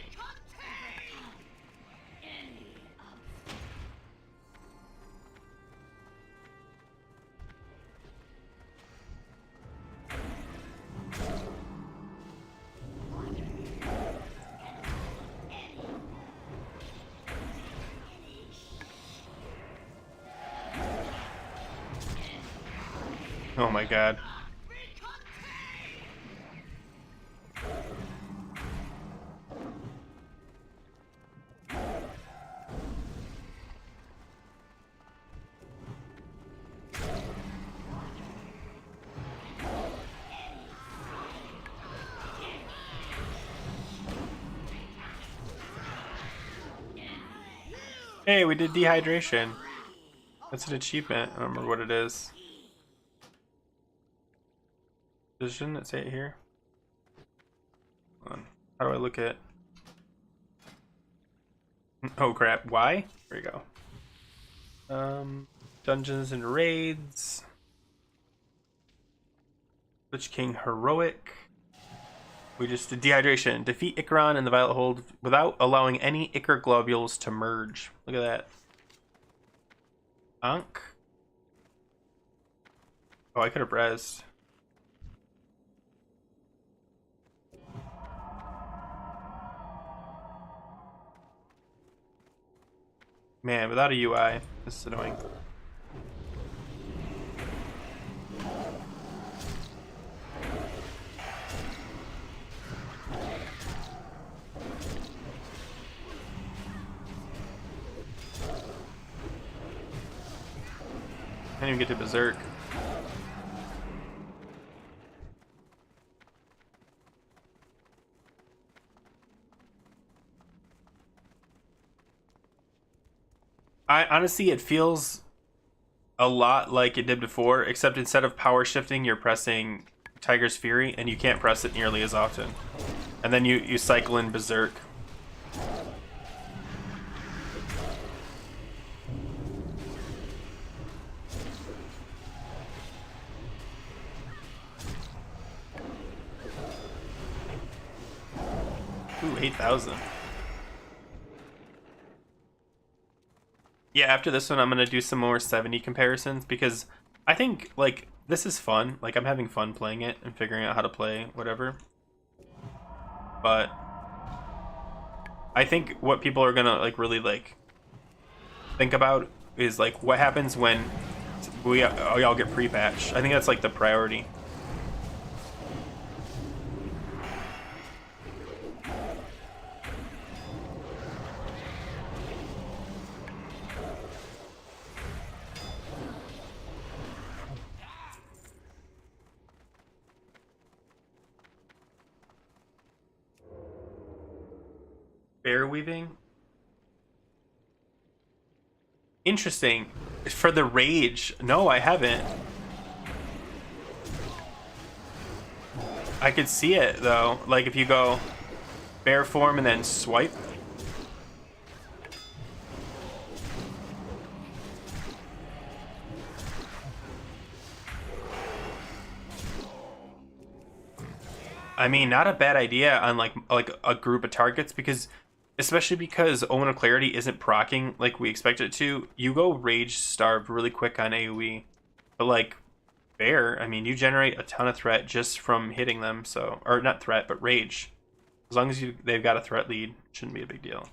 Oh my god. Hey, we did dehydration. That's an achievement. I don't remember what it is. Shouldn't it say it here? Hold on. How do I look at? Oh crap! Why? There we go. Dungeons and raids. Lich King heroic. We just did dehydration. Defeat Icaron in the Violet Hold without allowing any Ichor globules to merge. Look at that. Ankh. Oh, I could have rezzed. Man, without a UI, this is annoying. I didn't even get to Berserk. Honestly, it feels a lot like it did before, except instead of power shifting, you're pressing Tiger's Fury, and you can't press it nearly as often. And then you cycle in Berserk. Ooh, 8,000. Yeah, after this one, I'm going to do some more 70 comparisons because I think, like, this is fun. Like, I'm having fun playing it and figuring out how to play whatever. But I think what people are going to, like, really, like, think about is, like, what happens when we all get pre-patch. I think that's, like, the priority. Bear weaving. Interesting. For the rage, no, I haven't. I could see it though. Like if you go bear form and then swipe. I mean, not a bad idea on like a group of targets because especially because Omen of Clarity isn't proccing like we expect it to. You go rage starved really quick on AoE. But like Bear, I mean, you generate a ton of threat just from hitting them, so or not threat, but rage. As long as they've got a threat lead, it shouldn't be a big deal.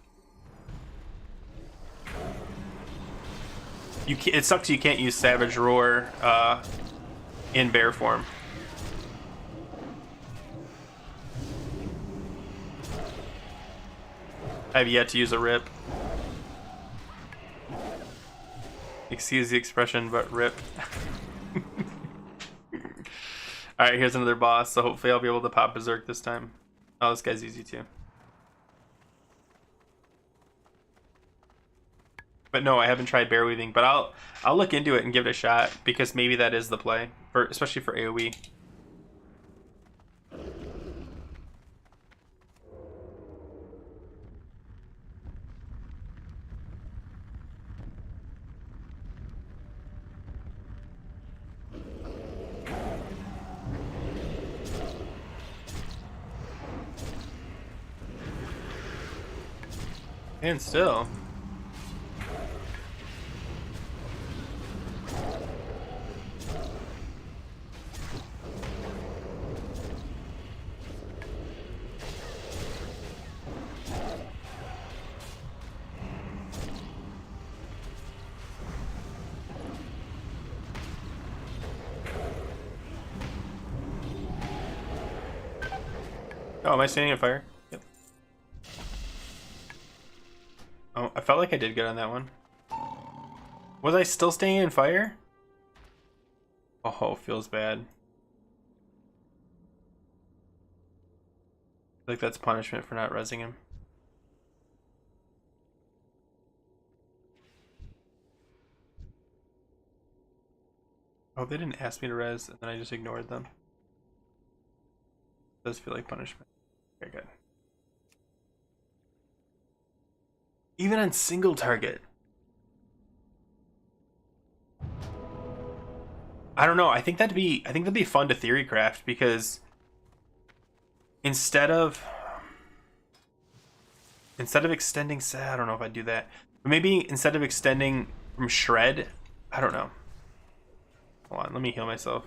It sucks you can't use Savage Roar in bear form. I have yet to use a rip. Excuse the expression, but rip. Alright, here's another boss, so hopefully I'll be able to pop Berserk this time. Oh, this guy's easy too. But no, I haven't tried bear weaving, but I'll look into it and give it a shot because maybe that is the play for especially for AoE. And still. Oh, am I standing on fire? Yep. Oh, I felt like I did good on that one. Was I still staying in fire? Oh, feels bad. I feel like that's punishment for not rezzing him. Oh, they didn't ask me to res, and then I just ignored them. Does feel like punishment. Okay, good. Even on single target. I don't know. I think that'd be fun to theory craft because instead of extending, I don't know if I'd do that. But maybe instead of extending from shred, I don't know. Hold on, let me heal myself.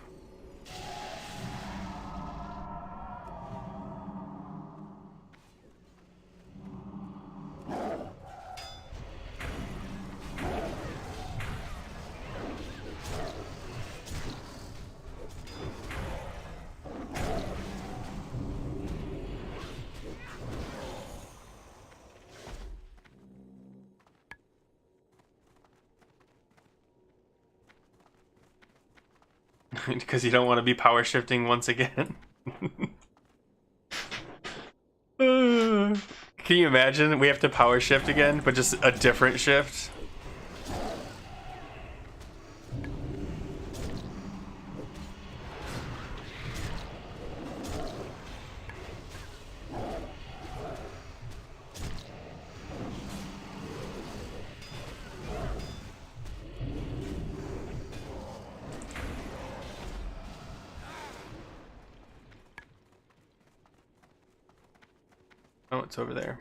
Because you don't want to be power shifting once again. Can you imagine? We have to power shift again, but just a different shift. Oh, it's over there.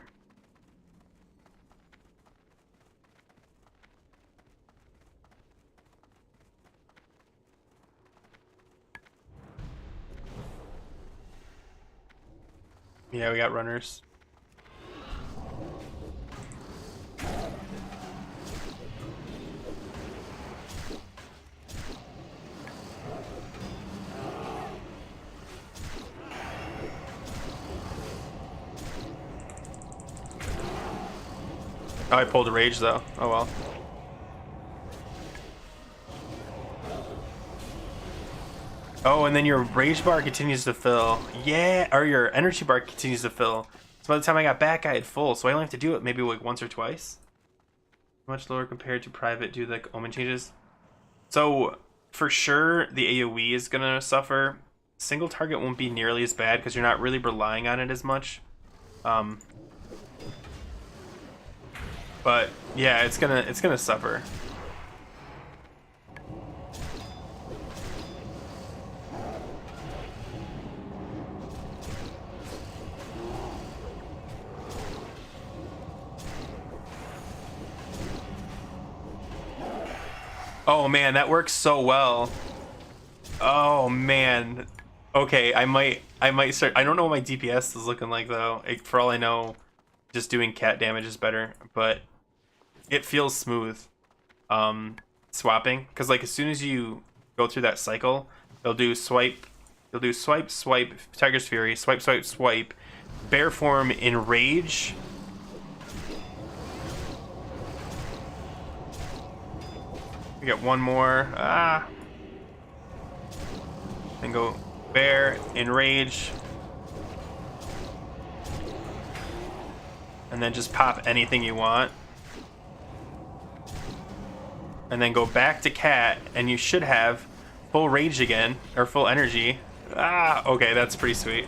Yeah, we got runners. Oh, I pulled a rage though. Oh well. Oh, and then your rage bar continues to fill. Yeah, or your energy bar continues to fill. So by the time I got back, I had full. So I only have to do it maybe like once or twice. Much lower compared to private due to like omen changes. So for sure, the AoE is gonna suffer. Single target won't be nearly as bad because you're not really relying on it as much. But yeah, it's gonna suffer. Oh man, that works so well. Oh man. Okay, I might start. I don't know what my DPS is looking like though. For all I know, just doing cat damage is better, but it feels smooth. Swapping, because like as soon as you go through that cycle, they'll do swipe, swipe, Tiger's Fury, swipe, swipe, swipe, bear form, enrage. We got one more. Then go bear, enrage. and then just pop anything you want. And then go back to cat, and you should have full rage again, or full energy. Ah, okay, that's pretty sweet.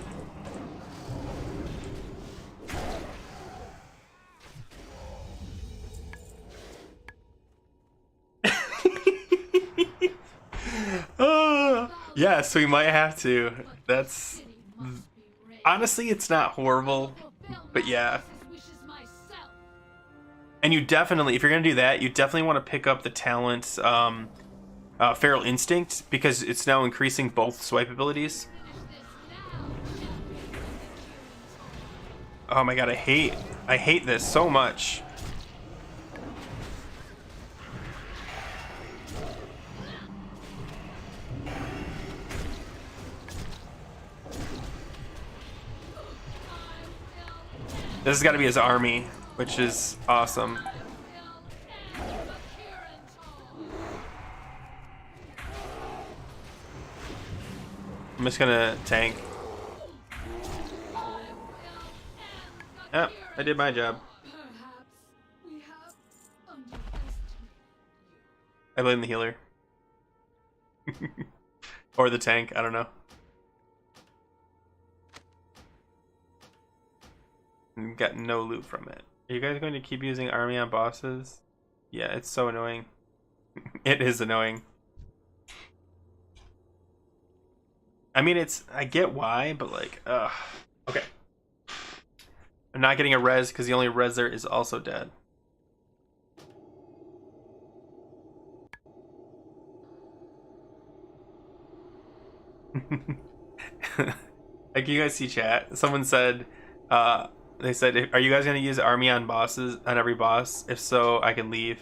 Yeah, so we might have to. That's honestly, it's not horrible, but yeah. And you definitely, if you're gonna do that, you definitely want to pick up the talent Feral Instinct, because it's now increasing both swipe abilities. Oh my god, I hate this so much. This has got to be his army, which is awesome. I'm just gonna tank. Yep, I did my job. I blame the healer. Or the tank, I don't know. Got no loot from it. Are you guys going to keep using army on bosses? Yeah, it's so annoying. It is annoying. I mean, I get why, but like, ugh. Okay. I'm not getting a res because the only res there is also dead. Like, you guys see chat? Someone said, they said, "Are you guys gonna use army on bosses, on every boss? If so, I can leave."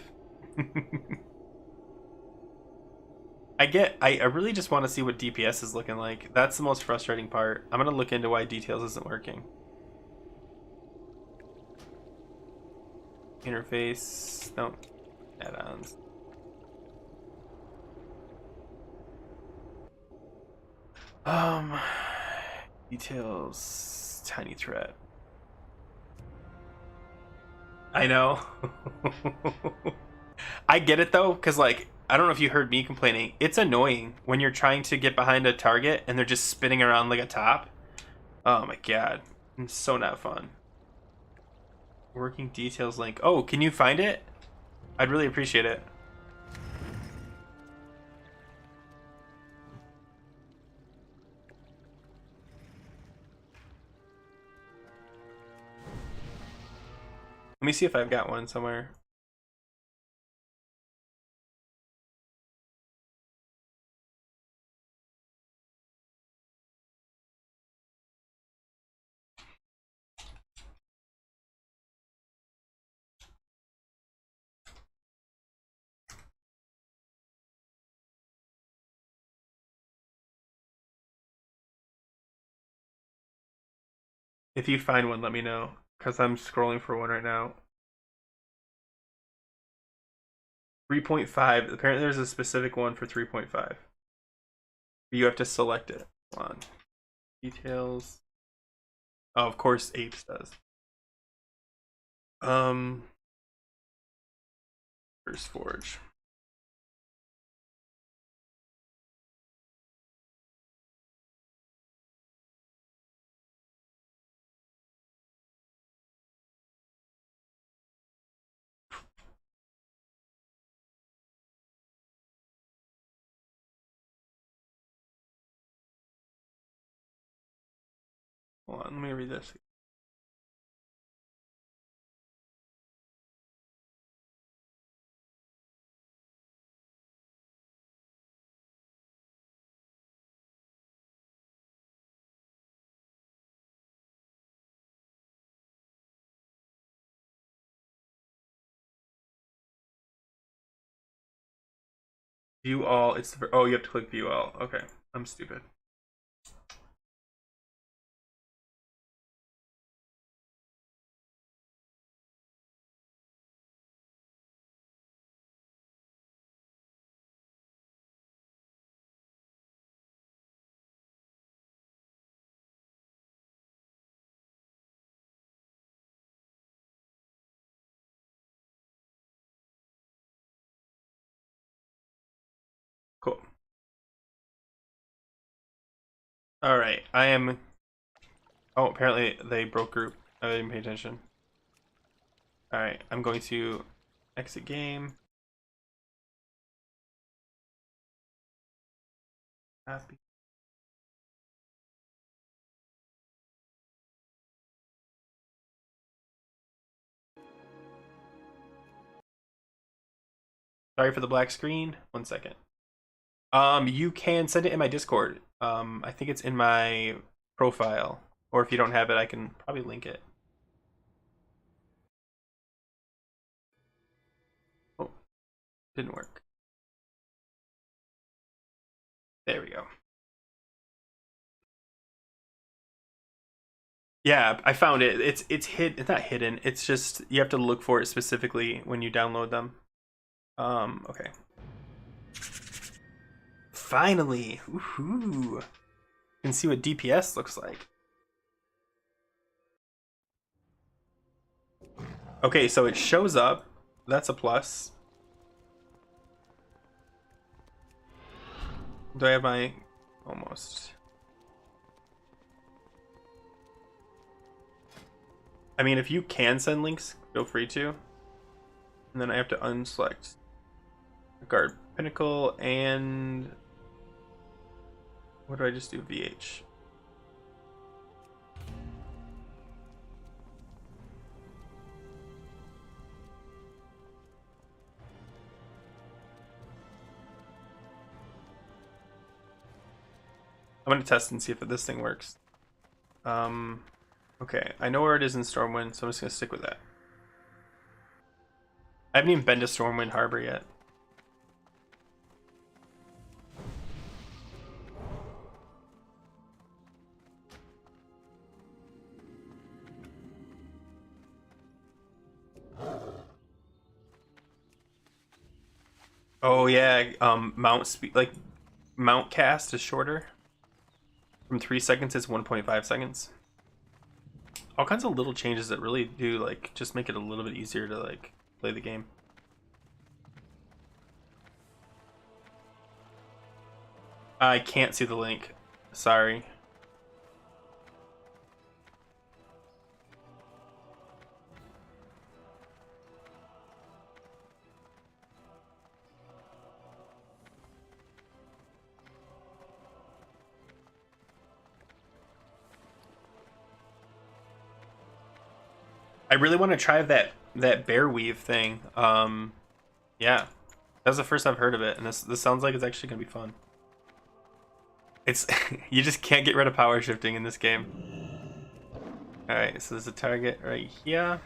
I really just want to see what DPS is looking like. That's the most frustrating part. I'm gonna look into why details isn't working. Interface, no, add-ons. Details, tiny threat. I know. I get it though, because like, I don't know if you heard me complaining. It's annoying when you're trying to get behind a target and they're just spinning around like a top. Oh my god. It's so not fun. Working details link. Oh, can you find it? I'd really appreciate it. Let me see if I've got one somewhere. If you find one, let me know, because I'm scrolling for one right now. 3.5. Apparently there's a specific one for 3.5. You have to select it. Hold on. Details. Oh, of course Apes does. First Forge. Hold on, let me read this. View all. It's the, oh, you have to click view all. Okay, I'm stupid. All right, I am. Oh, apparently they broke group. I didn't pay attention. All right, I'm going to exit game. Happy. Sorry for the black screen. 1 second. You can send it in my Discord. I think it's in my profile, or if you don't have it, I can probably link it. Oh, didn't work. There we go. Yeah, I found it. It's not hidden. It's just you have to look for it specifically when you download them. Okay. Finally, woohoo! You can see what DPS looks like. Okay, so it shows up. That's a plus. Do I have my almost? I mean, if you can send links, feel free to. And then I have to unselect guard pinnacle and what do I just do? VH. I'm gonna test and see if this thing works. Okay, I know where it is in Stormwind, so I'm just gonna stick with that. I haven't even been to Stormwind Harbor yet. Oh yeah, mount speed, like mount cast is shorter. From 3 seconds is 1.5 seconds. All kinds of little changes that really do like just make it a little bit easier to like play the game. I can't see the link. Sorry. I really want to try that bear weave thing. Yeah, that's the first I've heard of it, and this sounds like it's actually gonna be fun. It's you just can't get rid of power shifting in this game. All right, so there's a target right here.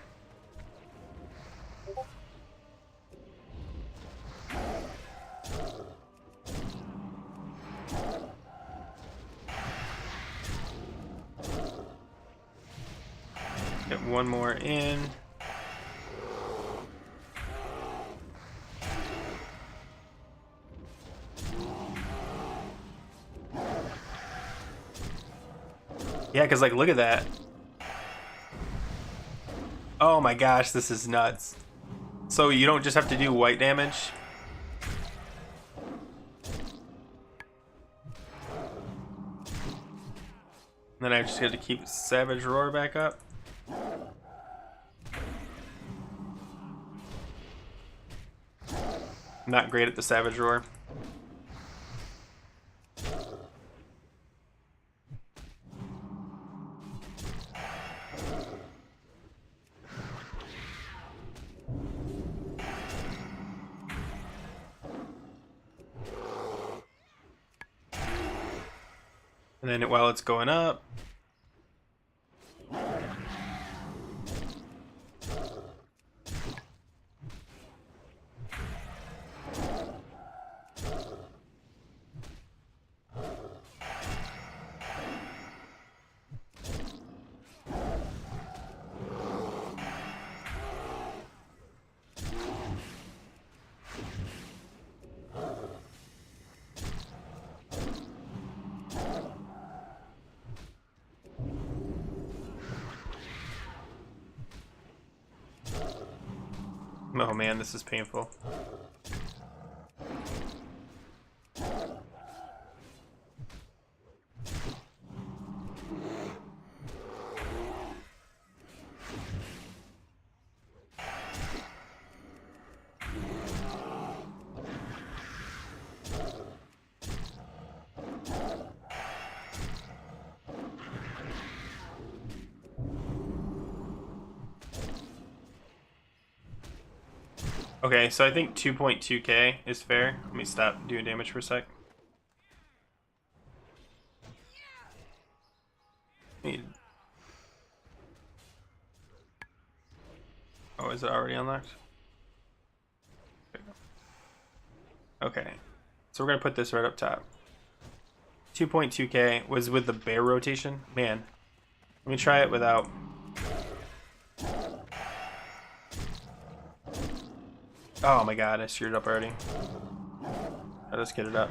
Get one more in. Yeah, because like look at that. Oh my gosh, this is nuts. So you don't just have to do white damage. Then I just got to keep Savage Roar back up. Not great at the Savage Roar. And then while it's going up, oh man, this is painful. Okay, so I think 2.2k is fair. Let me stop doing damage for a sec. Oh, is it already unlocked? Okay, so we're gonna put this right up top. 2.2k was with the bear rotation. Man, let me try it without. Oh my god, I screwed it up already. I'll just get it up.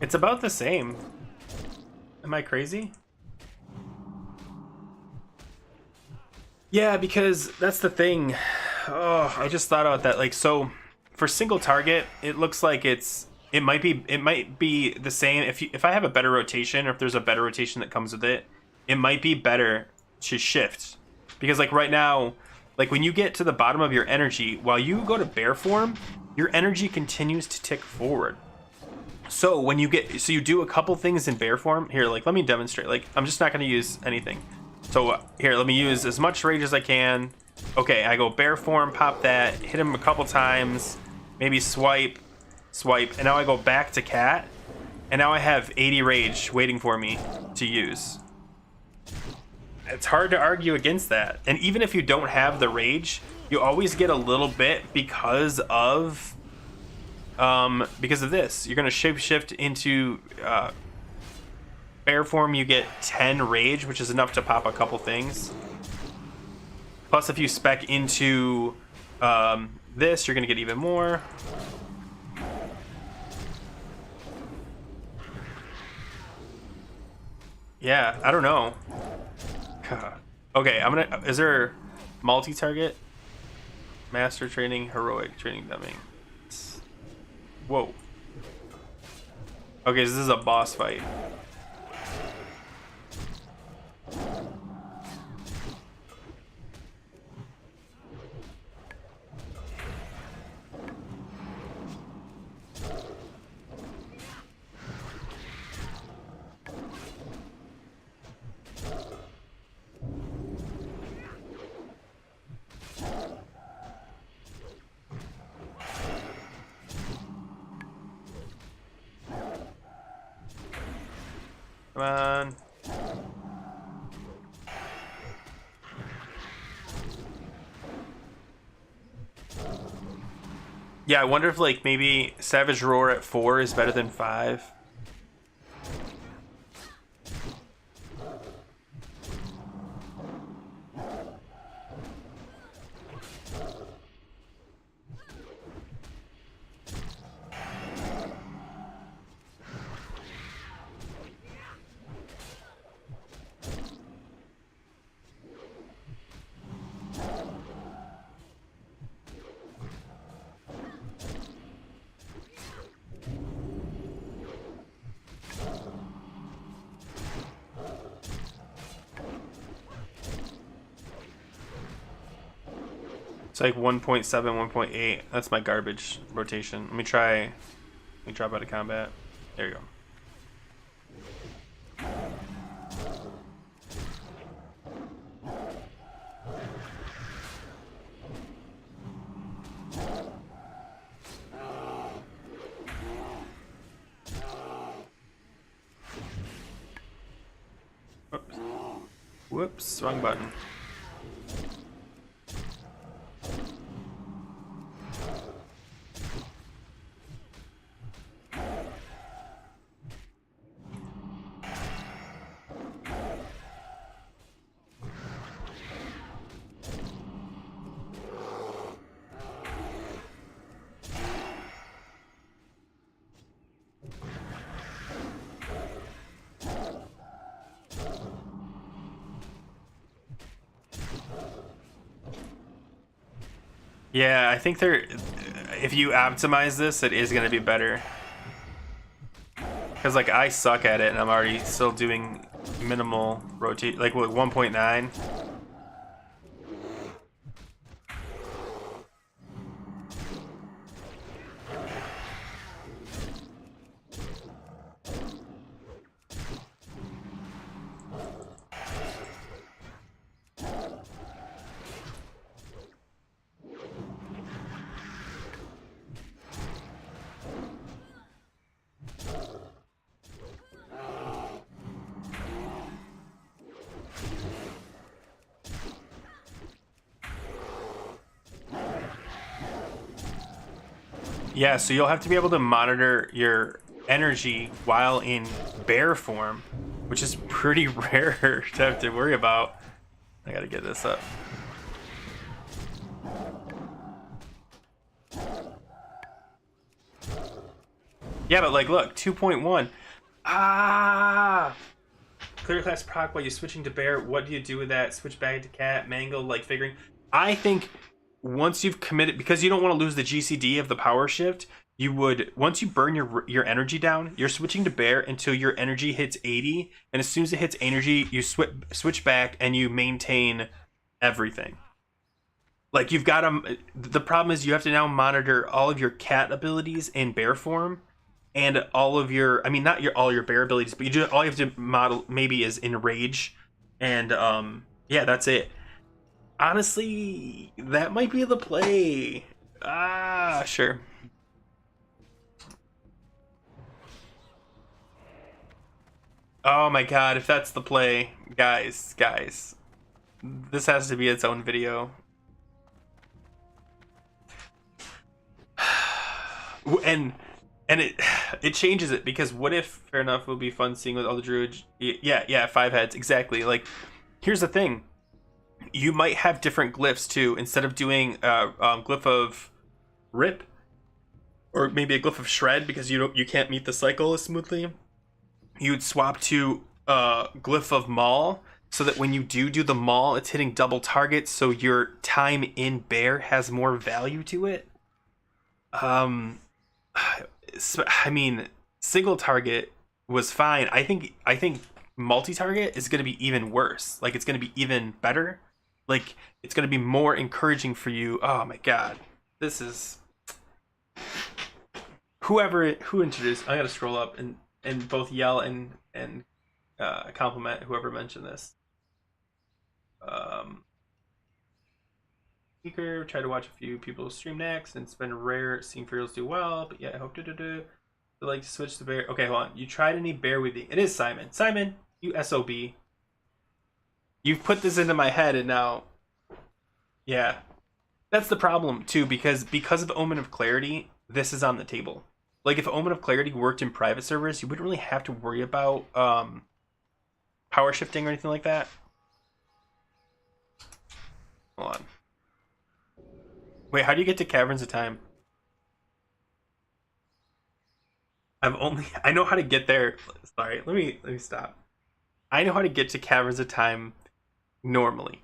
It's about the same. Am I crazy? Yeah, because that's the thing. Oh, I just thought about that. Like, so for single target, it looks like it might be the same if I have a better rotation, or if there's a better rotation that comes with it, it might be better to shift. Because like right now, like when you get to the bottom of your energy, while you go to bear form, your energy continues to tick forward. So when you get, so you do a couple things in bear form. Here, like, let me demonstrate. Like, I'm just not going to use anything. So here, let me use as much rage as I can. Okay, I go bear form, pop that, hit him a couple times, maybe swipe, and now I go back to cat, and now I have 80 rage waiting for me to use. It's hard to argue against that. And even if you don't have the rage, you always get a little bit because of this. You're gonna shape shift into bear form. You get 10 rage, which is enough to pop a couple things. Plus, if you spec into this, you're gonna get even more. Yeah, I don't know. Okay, I'm gonna. Is there multi-target? Master training, heroic training dumbing. Whoa. Okay, so this is a boss fight. Come on. Yeah, I wonder if like maybe Savage Roar at 4 is better than 5. It's like 1.7, 1.8. That's my garbage rotation. Let me drop out of combat. There you go. Whoops, wrong button. Yeah, I think if you optimize this, it is going to be better. Because, like, I suck at it, and I'm already still doing minimal rotate, like, what, 1.9? Yeah, so you'll have to be able to monitor your energy while in bear form, which is pretty rare to have to worry about. I gotta get this up. Yeah, but like, look, 2.1. Ah! Clear class proc while you're switching to bear. What do you do with that? Switch back to cat, mangle, like figuring. I think once you've committed, because you don't want to lose the GCD of the power shift, you would, once you burn your energy down, you're switching to bear until your energy hits 80, and as soon as it hits energy, you switch back and you maintain everything. Like, you've got to, the problem is you have to now monitor all of your cat abilities in bear form, and all of your, I mean, not all your bear abilities, but all you have to model maybe is enrage, and yeah, that's it. Honestly, that might be the play. Ah, sure. Oh my god, if that's the play, guys, this has to be its own video. And it changes it, because what if, fair enough, it would be fun seeing with all the druids. Yeah, 5 heads, exactly. Like, here's the thing. You might have different glyphs too. Instead of doing glyph of rip, or maybe a glyph of shred, because you can't meet the cycle as smoothly, you'd swap to glyph of maul, so that when you do the maul, it's hitting double targets, so your time in bear has more value to it. I mean, single target was fine. I think multi-target is going to be even worse. Like, it's going to be even better. Like, it's going to be more encouraging for you. Oh my god, this is who introduced. I got to scroll up and both yell and compliment whoever mentioned this. Speaker, try to watch a few people stream next, and it's been rare seeing Furials do well, but yeah, I hope to like to switch to bear. Okay, hold on. You tried any bear weaving? It is Simon. Simon, you SOB. You've put this into my head, and now, yeah, that's the problem too, because of Omen of Clarity, this is on the table. Like, if Omen of Clarity worked in private servers, you wouldn't really have to worry about power shifting or anything like that. Hold on. Wait, how do you get to Caverns of Time? I know how to get there. Sorry, let me stop. I know how to get to Caverns of Time normally.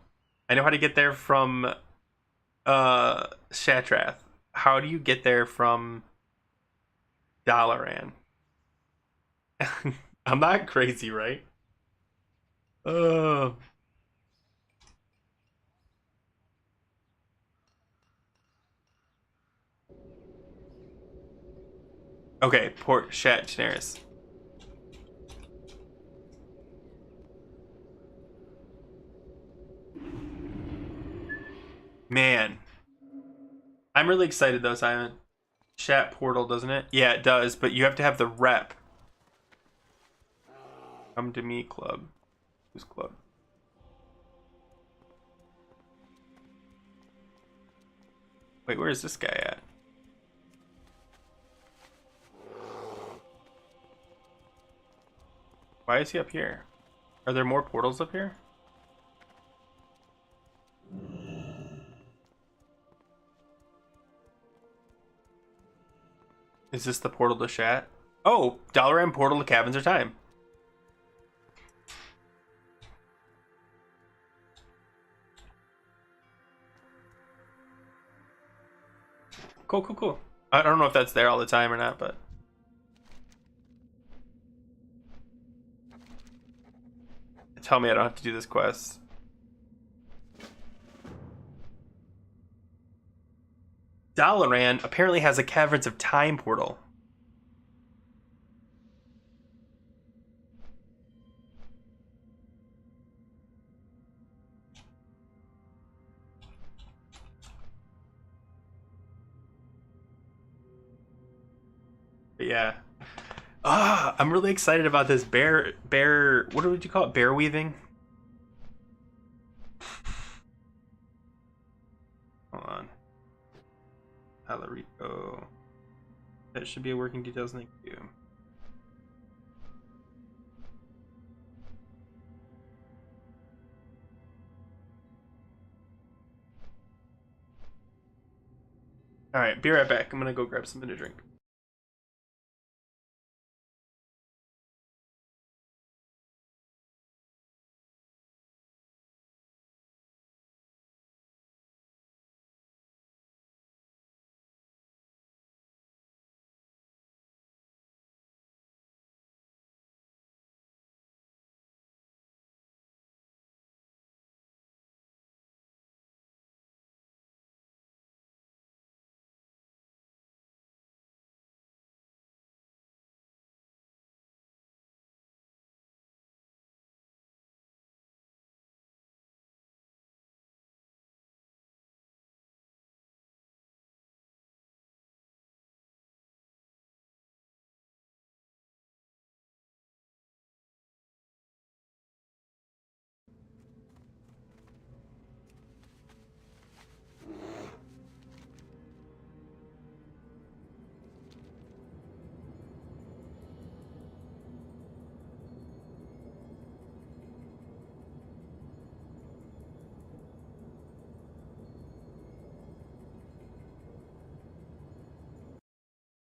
I know how to get there from Shatrath. How do you get there from Dalaran? I'm not crazy, right? Oh. Okay, Port Shat Daenerys. Man. I'm really excited though, Simon. Chat portal, doesn't it? Yeah, it does, but you have to have the rep. Come to me, club. Who's club? Wait, where is this guy at? Why is he up here? Are there more portals up here? Is this the portal to Shat? Oh, Dalaran portal to Caverns of Time. Cool, cool, cool. I don't know if that's there all the time or not, but... Tell me I don't have to do this quest. Dalaran apparently has a Caverns of Time portal. But yeah. I'm really excited about this bear, what would you call it? Bear weaving? Hold on. Alarico. That should be a working details, thank you. Alright, be right back. I'm gonna go grab something to drink.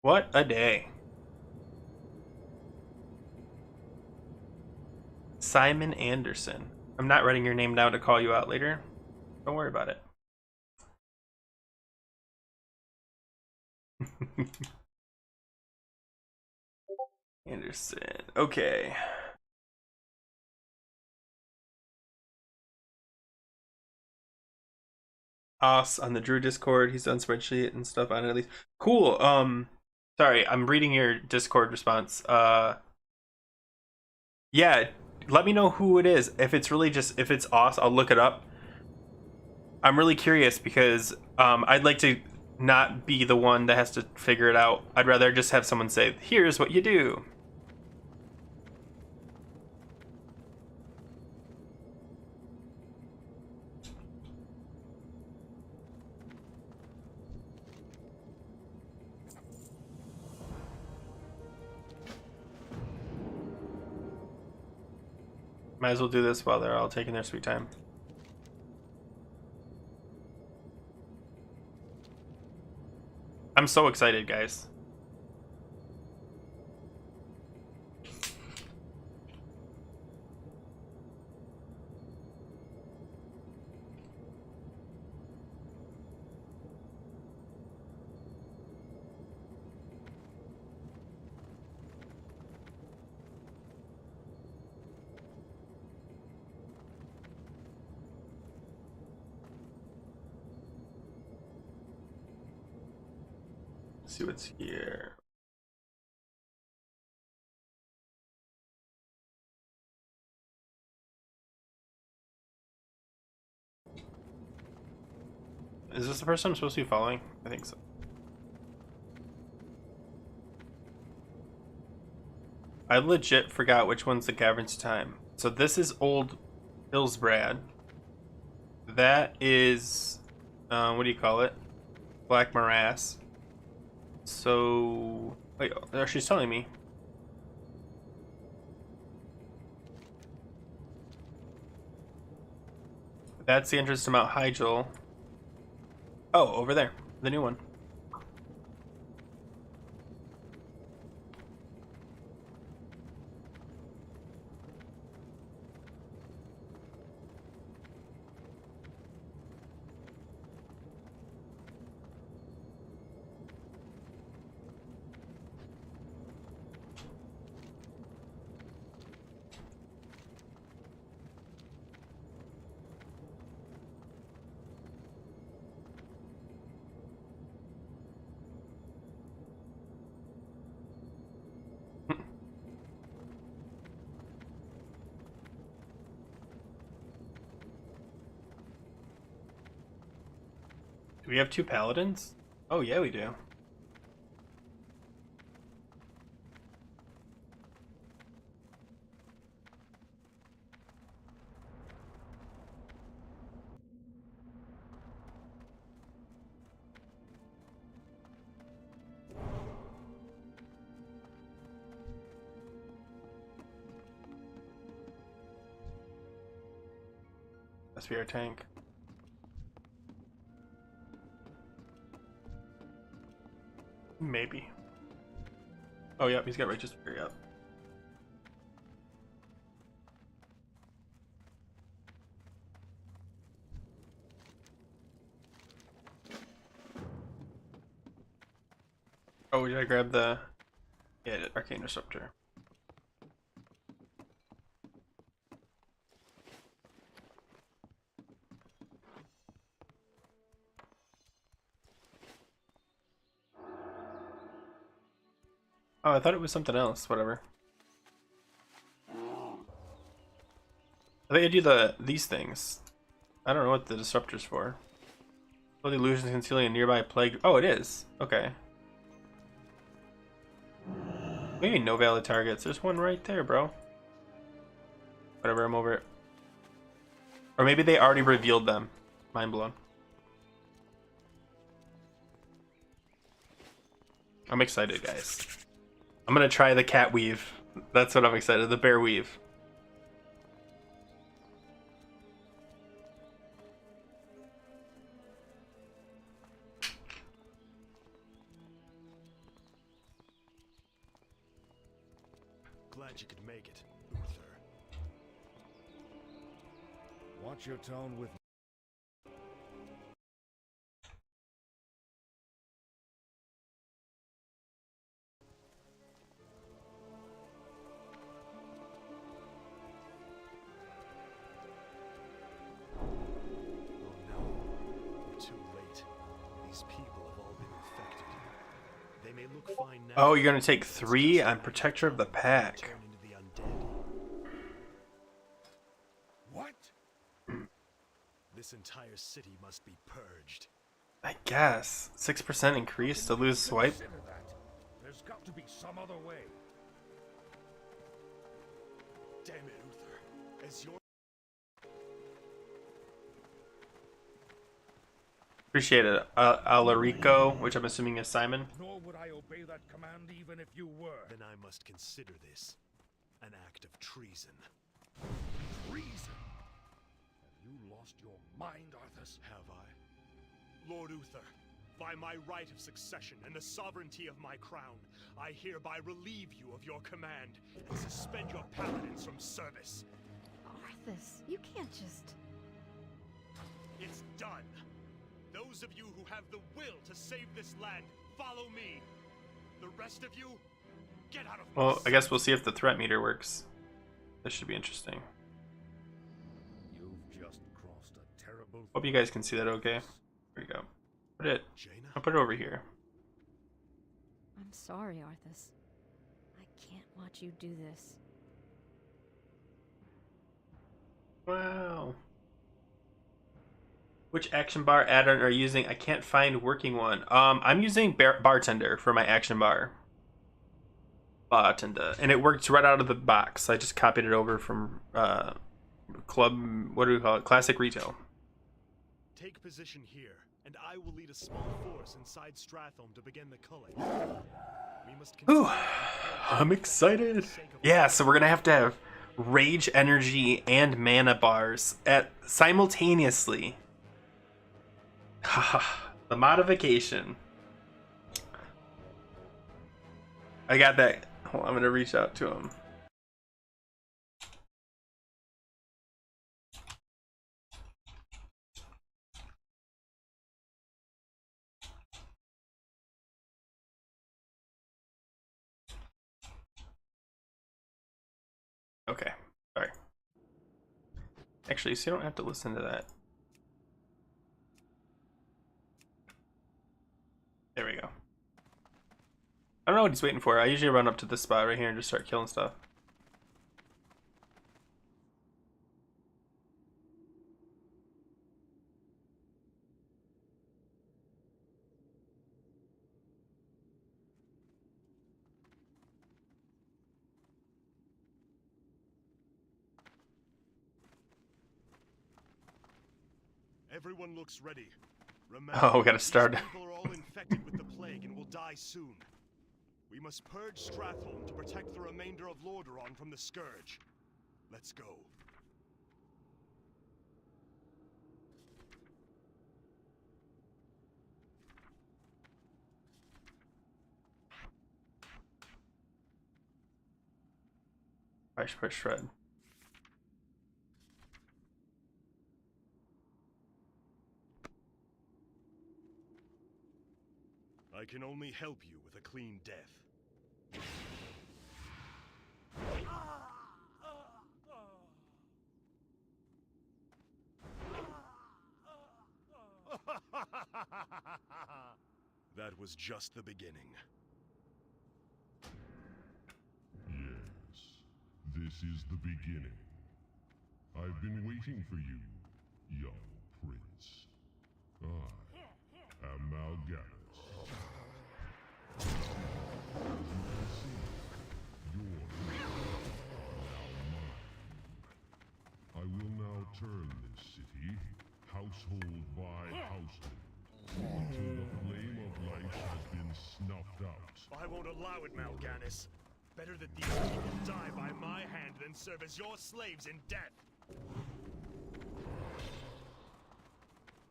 What a day. Simon Anderson. I'm not writing your name down to call you out later. Don't worry about it. Anderson. Okay. Os on the Druid Discord. He's done spreadsheet and stuff on it at least. Cool. Sorry, I'm reading your Discord response. Yeah, let me know who it is. If it's really just if it's Os, I'll look it up. I'm really curious because I'd like to not be the one that has to figure it out. I'd rather just have someone say, "Here's what you do." Might as well do this while they're all taking their sweet time. I'm so excited, guys. Let's see what's here. Is this the person I'm supposed to be following? I think so. I legit forgot which one's the Caverns of Time. So this is Old Hillsbrad. That is, what do you call it? Black Morass. So wait, oh, she's telling me. That's the entrance to Mount Hyjal. Oh, over there, the new one. Do we have 2 paladins? Oh yeah, we do. Must be our tank. Maybe. Oh, yep, he's got righteous figure, yep. Oh, did I grab the... Yeah, the Arcane Disruptor. Oh, I thought it was something else. Whatever. I think I do these things. I don't know what the disruptor's for. Oh, the illusions concealing a nearby plague. Oh, it is. Okay. Maybe no valid targets. There's one right there, bro. Whatever, I'm over it. Or maybe they already revealed them. Mind blown. I'm excited, guys. I'm gonna try the cat weave. That's what I'm excited. The bear weave. Glad you could make it, Uther. Watch your tone with Oh no, we're too late. These people have all been infected. They may look fine now. Oh, you're gonna take 3 on Protector of the Pack. Turn into the undead. What? This entire city must be purged. I guess. 6% increase to lose swipe. Consider that. There's got to be some other way. Damn it, Uther. As your Appreciate it. Alarico, which I'm assuming is Simon. Nor would I obey that command even if you were. then I must consider this an act of treason. Treason. Have you lost your mind, Arthas? Have I? Lord Uther, by my right of succession and the sovereignty of my crown, I hereby relieve you of your command and suspend your paladins from service. Arthas, you can't just... It's done. Those of you who have the will to save this land, follow me. The rest of you, get out of my Well, I guess sight. we'll see if the threat meter works. This should be interesting. You've just crossed a terrible... Hope you guys can see that okay. There we go. Put it. Jaina? I'll put it over here. I'm sorry, Arthas. I can't watch you do this. Wow. Which action bar add-on are you using? I can't find working one. I'm using bartender for my action bar. Bartender. And it works right out of the box. I just copied it over from club, what do we call it? Classic Retail. Take position here and I will lead a small force inside Stratholme to begin the culling. We must Ooh, continue I'm excited. Yeah, so we're gonna have to have rage energy and mana bars at simultaneously. The modification. I got that. Hold on, I'm gonna reach out to him. Okay, sorry. Actually, so you don't have to listen to that. There we go. I don't know what he's waiting for. I usually run up to this spot right here and just start killing stuff. Everyone looks ready. Remember, Oh, we gotta these start. people are all infected with the plague and will die soon. We must purge Stratholme to protect the remainder of Lordaeron from the scourge. Let's go. I should push shred. I can only help you with a clean death. That was just the beginning. Yes, this is the beginning. I've been waiting for you, young prince. I am Mal'Ganis. As you can see, your kingdom now mine. I will now turn this city, household by household, until the flame of life has been snuffed out. I won't allow it, Mal'Ganis. Better that these people die by my hand than serve as your slaves in death.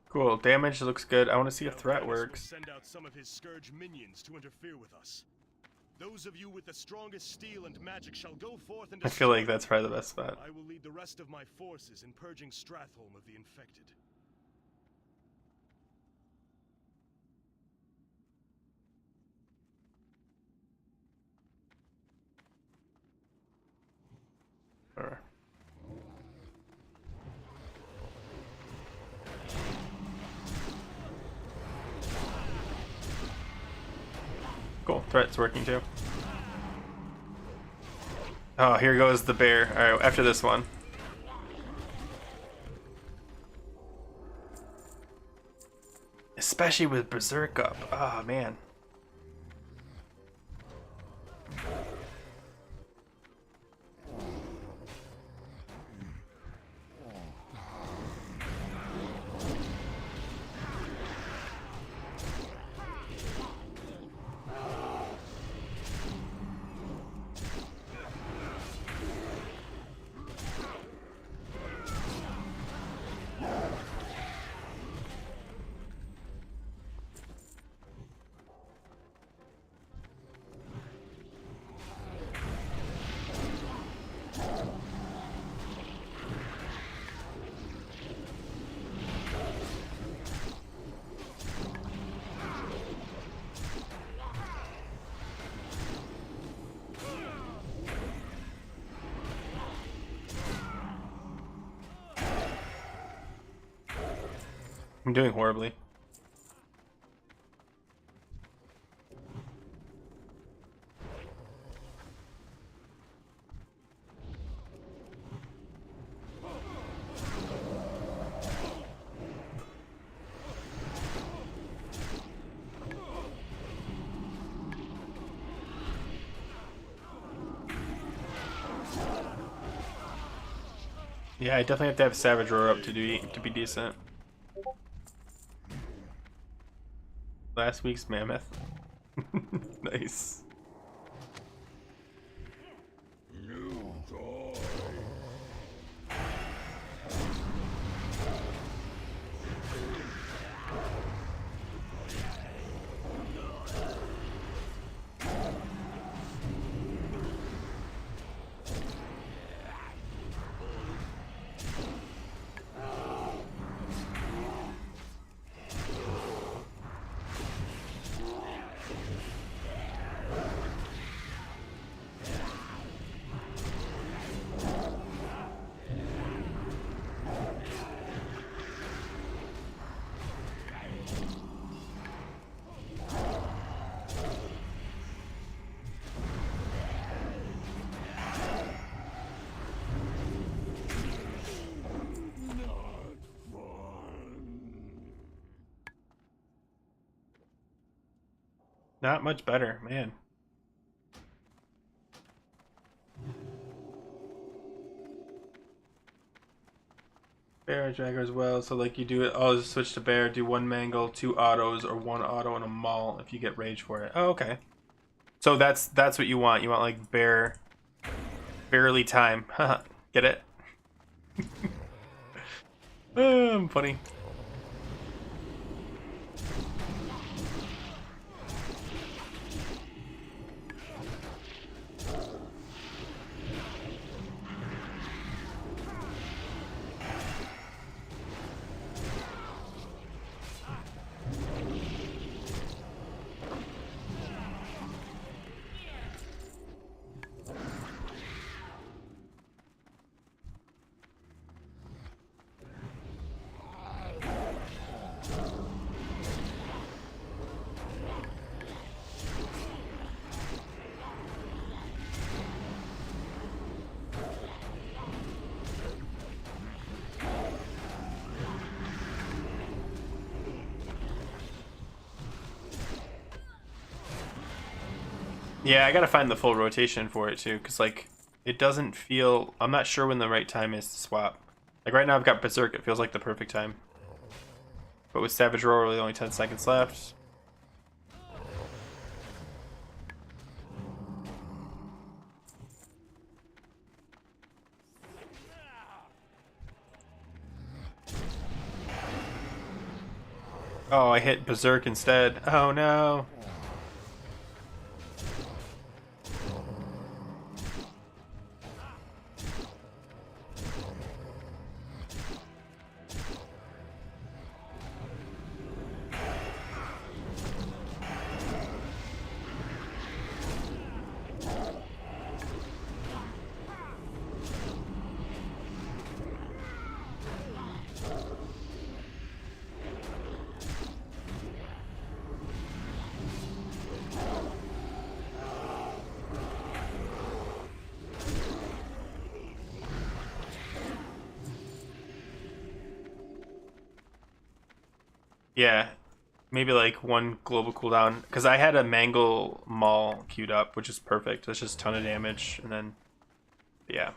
Cool. Damage looks good. I want to see if threat Mal'Ganis works. will send out some of his scourge minions to interfere with us. Those of you with the strongest steel and magic shall go forth and I feel like destroy that's them. probably the best spot. I will lead the rest of my forces in purging Stratholme of the infected. Alright. Cool. Threat's working too. Oh, here goes the bear. Alright, after this one. Especially with Berserk up. Oh, man. I'm doing horribly. Yeah, I definitely have to have Savage Roar up to be decent. Last week's mammoth. Nice. You die. Not much better, man. Bear Jagger as well. So like you do it. Oh, just switch to bear. Do one mangle, 2 autos, or 1 auto and a maul if you get rage for it. Oh, okay. So that's what you want. You want like bear, barely time. Haha. Get it? I'm funny. Yeah, I gotta find the full rotation for it too, because like it doesn't feel. I'm not sure when the right time is to swap. Like right now, I've got Berserk. It feels like the perfect time. But with Savage Roar, really only 10 seconds left. Oh, I hit Berserk instead. Oh no. Yeah, maybe like 1 global cooldown, because I had a Mangle Maul queued up, which is perfect. That's just a ton of damage, and then yeah.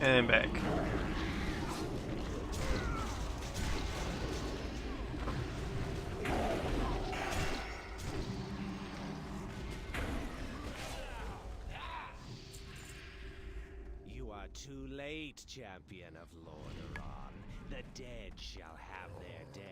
And back. You are too late, champion of Lordaeron. The dead shall have their day.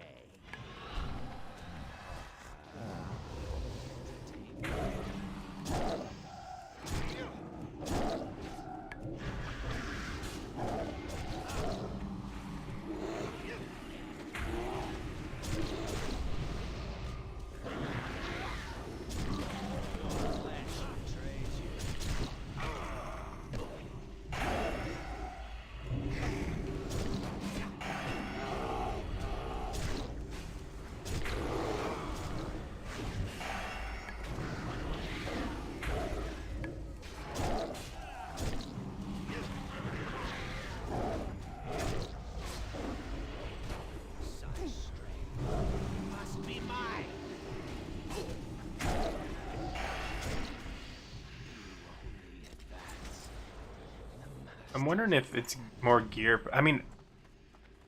I'm wondering if it's more gear. I mean,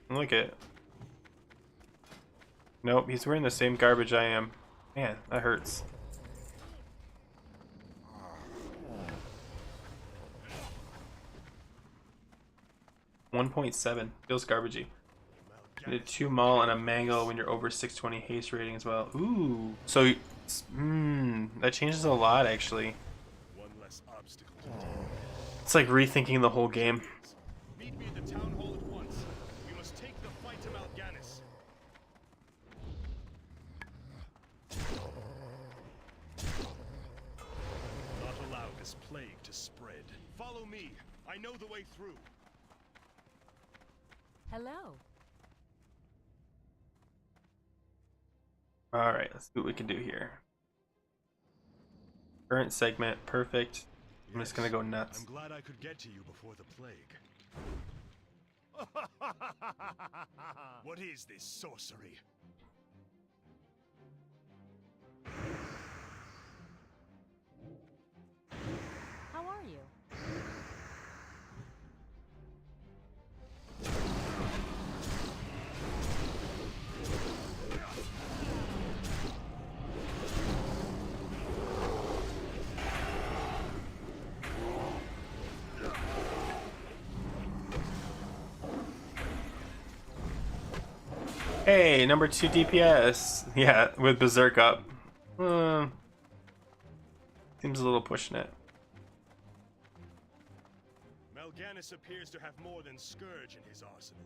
look at. Nope, he's wearing the same garbage I am. Man, that hurts. $1.7 feels garbagey. You did 2 maul and a mango when you're over 620 haste rating as well. Ooh, so that changes a lot actually. One less obstacle to deal It's like rethinking the whole game. with. Meet me at the town hall at once. We must take the fight to Mal'Ganis. Not allow this plague to spread. Follow me. I know the way through. Hello. All right, let's see what we can do here. Current segment, perfect. I'm just gonna go nuts. I'm glad I could get to you before the plague. What is this sorcery? How are you? Hey, number 2 DPS. Yeah, with Berserk up. Seems a little pushing it. Mal'Ganis appears to have more than Scourge in his arsenal.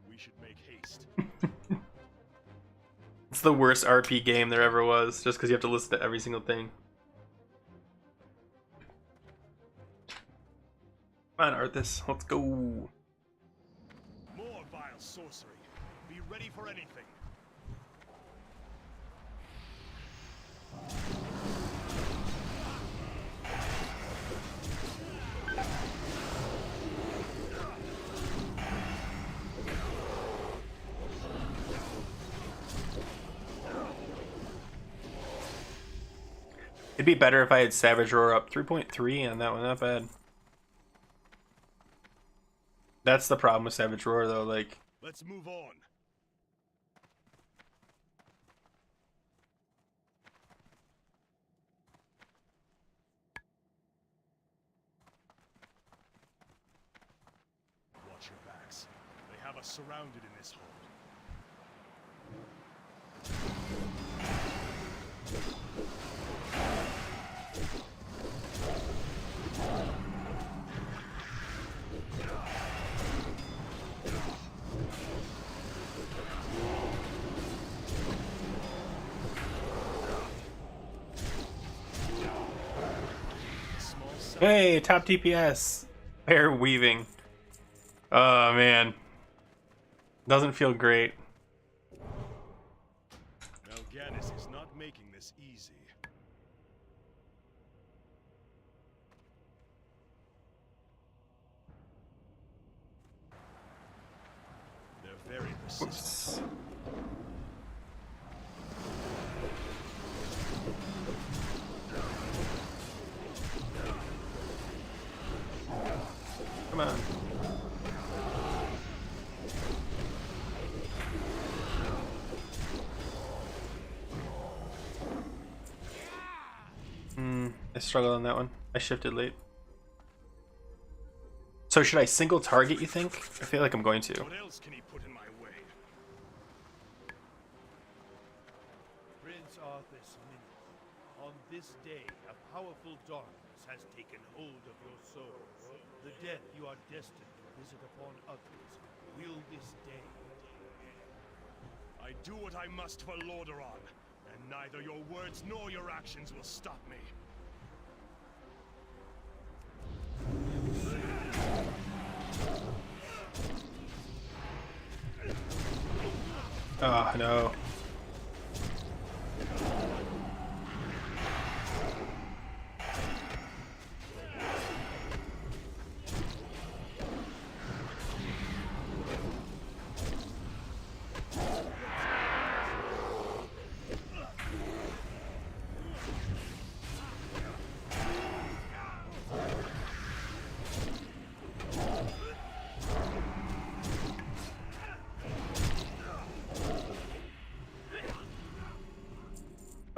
We should make haste. It's the worst RP game there ever was, just because you have to listen to every single thing. Come on, Arthas, let's go. More vile sorcery. Be ready for anything. It'd be better if I had Savage Roar up. 3.3 on that one, not bad. That's the problem with Savage Roar though, like... Let's move on. Watch your backs. They have us surrounded in this hole. Hey, top DPS. Pair weaving. Oh man. Doesn't feel great. Mal'Ganis is not making this easy. They're very persistent. Oops. Come on. I struggled on that one. I shifted late. So should I single target, you think? I feel like I'm going to. What else can he put in my way? Prince Arthas Minute, on this day, a powerful darkness has taken hold of your souls. The death you are destined to visit upon others will this day. I do what I must for Lordaeron, and neither your words nor your actions will stop me. Oh no.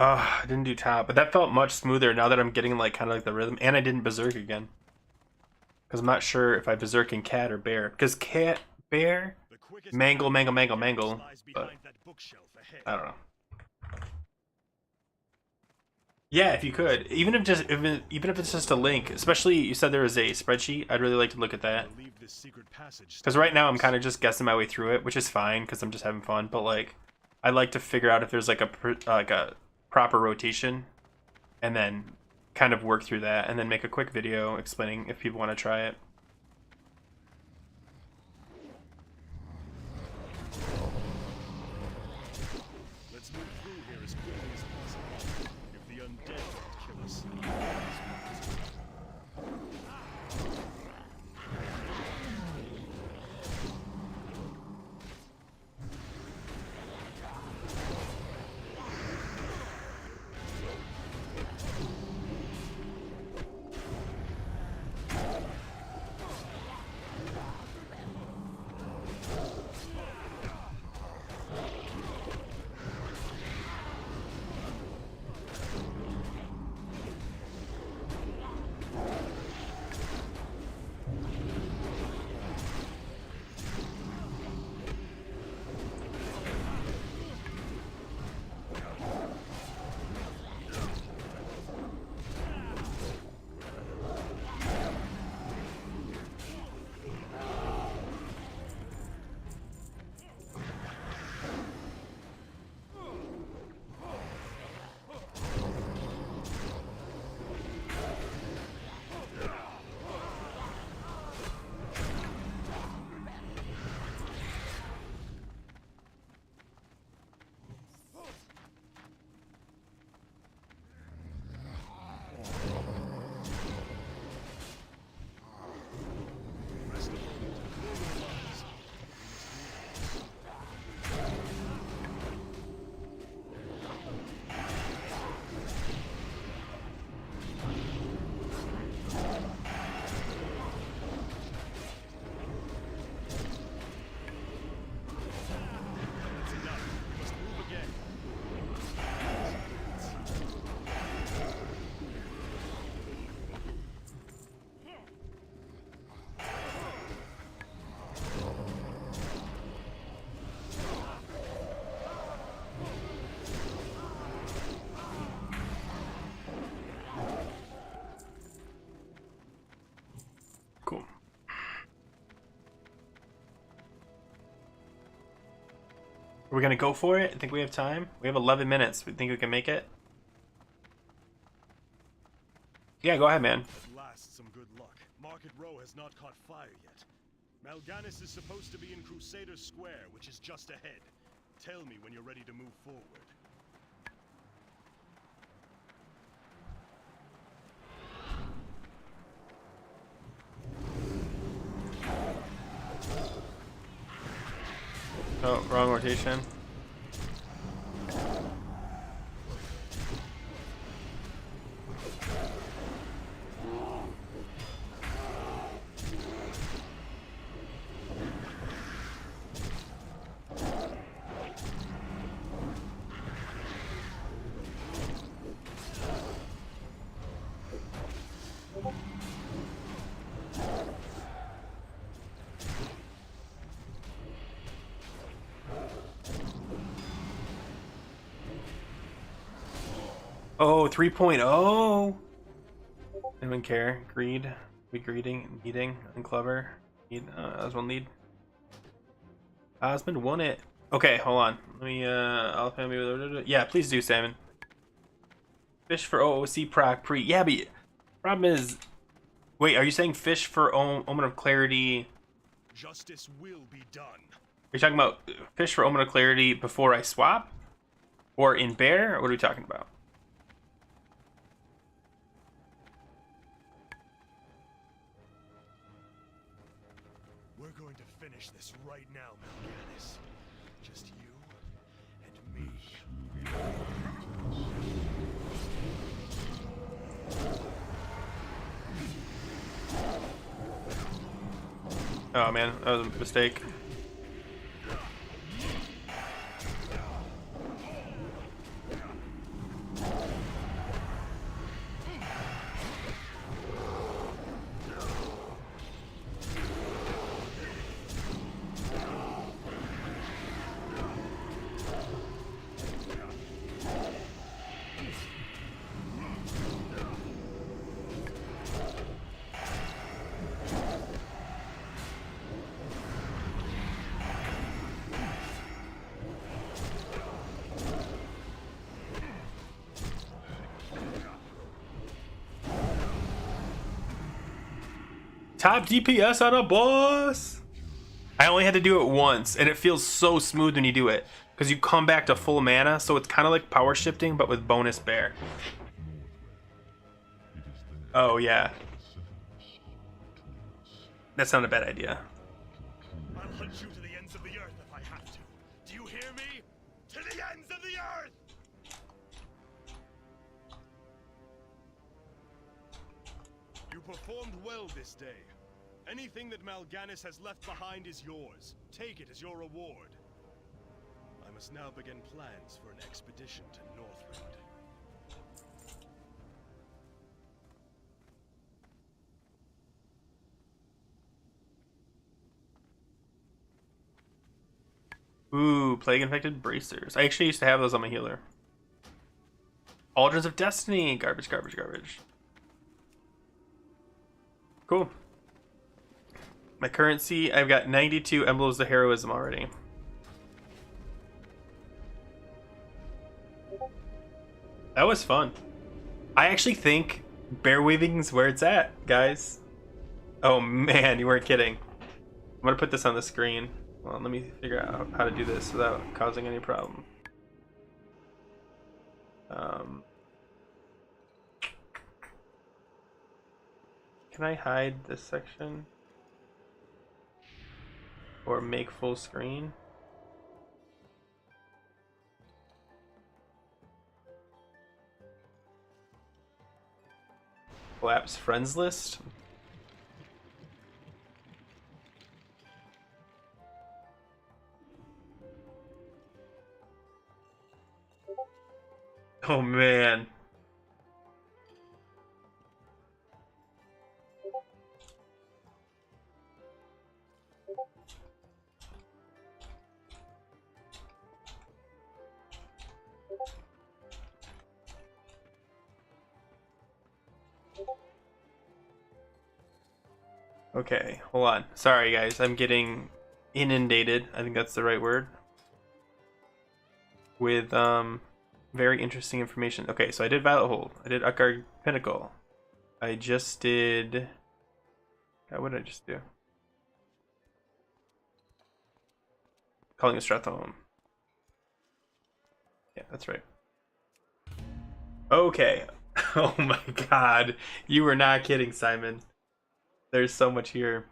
I didn't do top, but that felt much smoother now that I'm getting like kind of like the rhythm, and I didn't berserk again. Because I'm not sure if I berserk in cat or bear. Because cat, bear, mangle, but I don't know. Yeah, if you could, even if it's just a link, especially you said there was a spreadsheet, I'd really like to look at that. Because right now I'm kind of just guessing my way through it, which is fine because I'm just having fun. But like, I'd like to figure out if there's like a proper rotation, and then kind of work through that, and then make a quick video explaining if people want to try it. Let's move through here as quickly as possible. If the undead don't kill us. Cool. Are we gonna go for it? I think we have time. We have 11 minutes. We think we can make it? Yeah, go ahead, man. At last, some good luck. Market Row has not caught fire yet. Mal'Ganis is supposed to be in Crusader Square, which is just ahead. Tell me when you're ready to move forward. Oh, wrong rotation. Oh, 3.0. Anyone care? Greed. We greeting, needing, unclever. Need, Osmond lead. Osmond won it. Okay, hold on. Let me, yeah, please do, Salmon. Fish for OOC proc pre. Yeah, but problem is, wait, are you saying fish for Omen of Clarity? Justice will be done. Are you talking about fish for Omen of Clarity before I swap? Or in bear? Or what are we talking about? We're going to finish this right now, Mal'Ganis. Just you and me. Oh man, that was a mistake. Top DPS on a boss! I only had to do it once, and it feels so smooth when you do it. Because you come back to full mana, so it's kind of like power shifting, but with bonus bear. Oh, yeah. That's not a bad idea. I'll hunt you to the ends of the earth if I have to. Do you hear me? To the ends of the earth! You performed well this day. Anything that Mal'Ganis has left behind is yours. Take it as your reward. I must now begin plans for an expedition to Northrend. Ooh, plague infected bracers. I actually used to have those on my healer. Aldrins of Destiny. Garbage, garbage, garbage. Cool. My currency, I've got 92 emblems of heroism already. That was fun. I actually think bear weaving's where it's at, guys. Oh man, you weren't kidding. I'm gonna put this on the screen. Well, let me figure out how to do this without causing any problem. Can I hide this section? Or make full screen? Collapse friends list? Oh man. Okay, hold on. Sorry guys, I'm getting inundated. I think that's the right word. With very interesting information. Okay, so I did Violet Hold. I did Utgard Pinnacle. I just did... what did I just do? Culling of Stratholme. Yeah, that's right. Okay. Oh my god. You were not kidding, Simon. There's so much here.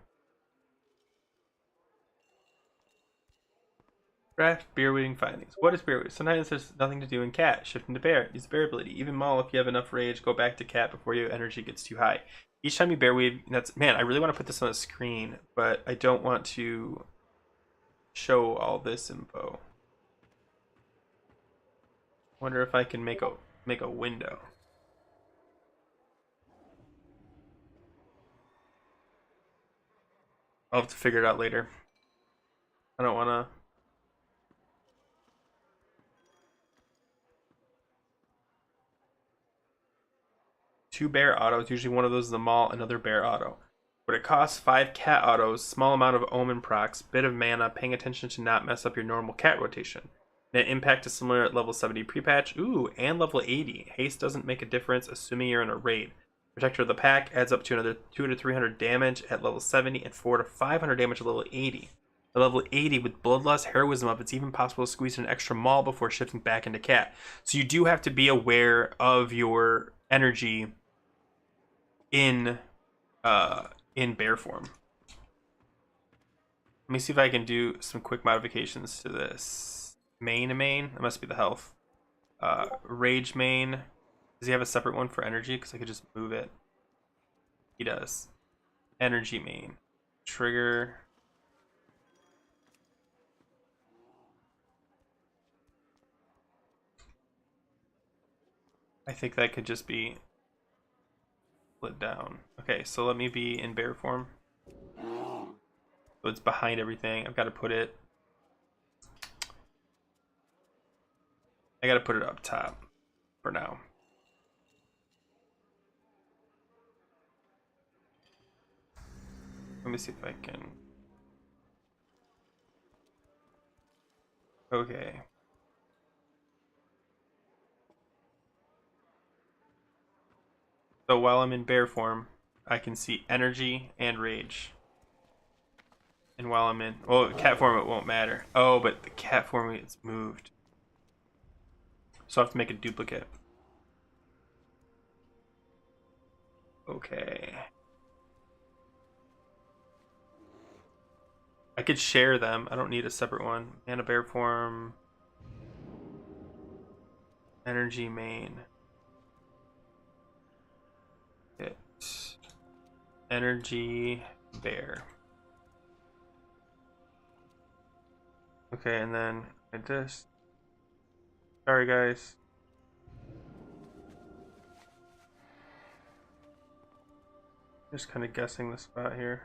Draft beer weaving findings. What is beer weaving? Sometimes there's nothing to do in cat. Shift into bear. Use the bear ability. Even Maul, if you have enough rage, go back to cat before your energy gets too high. Each time you bear weave, that's man, I really want to put this on the screen, but I don't want to show all this info. Wonder if I can make a window. I'll have to figure it out later. I don't want to. Two bear autos, usually one of those is the mall, another bear auto. But it costs 5 cat autos, small amount of omen procs, bit of mana, paying attention to not mess up your normal cat rotation. Net impact is similar at level 70 pre-patch. Ooh, and level 80. Haste doesn't make a difference, assuming you're in a raid. Protector of the Pack adds up to another 200 to 300 damage at level 70 and 400 to 500 damage at level 80. At level 80, with Bloodlust Heroism up, it's even possible to squeeze an extra maul before shifting back into cat. So you do have to be aware of your energy in bear form. Let me see if I can do some quick modifications to this. Main, that must be the health. Rage main. Does he have a separate one for energy? Because I could just move it. He does. Energy main. Trigger. I think that could just be split down. Okay, so let me be in bear form. So it's behind everything. I've got to put it... I got to put it up top for now. Let me see if I can... Okay. So while I'm in bear form, I can see energy and rage. And while I'm in, well, cat form it won't matter. Oh, but the cat form gets moved. So I have to make a duplicate. Okay. I could share them. I don't need a separate one. And a bear form. Energy main. Hit. Energy bear. Okay, and then I just. Sorry, guys. Just kind of guessing the spot here.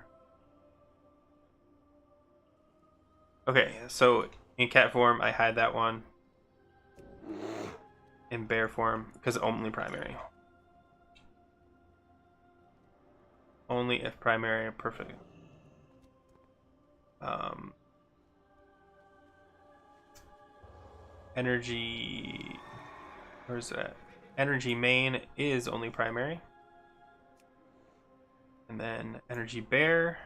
Okay, so in cat form, I hide that one. In bear form, because only primary. Only if primary, perfect. Energy. Where's that? Energy main is only primary. And then energy bear.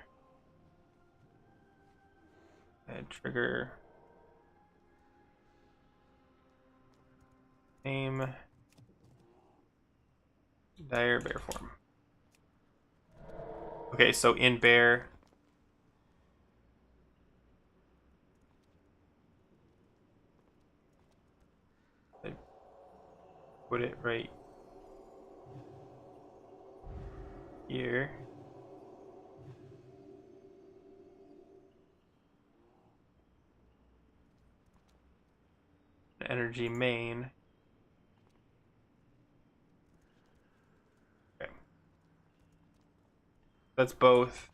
And trigger. Aim. Dire bear form. Okay, so in bear. I put it right here. Energy main. Okay. That's both.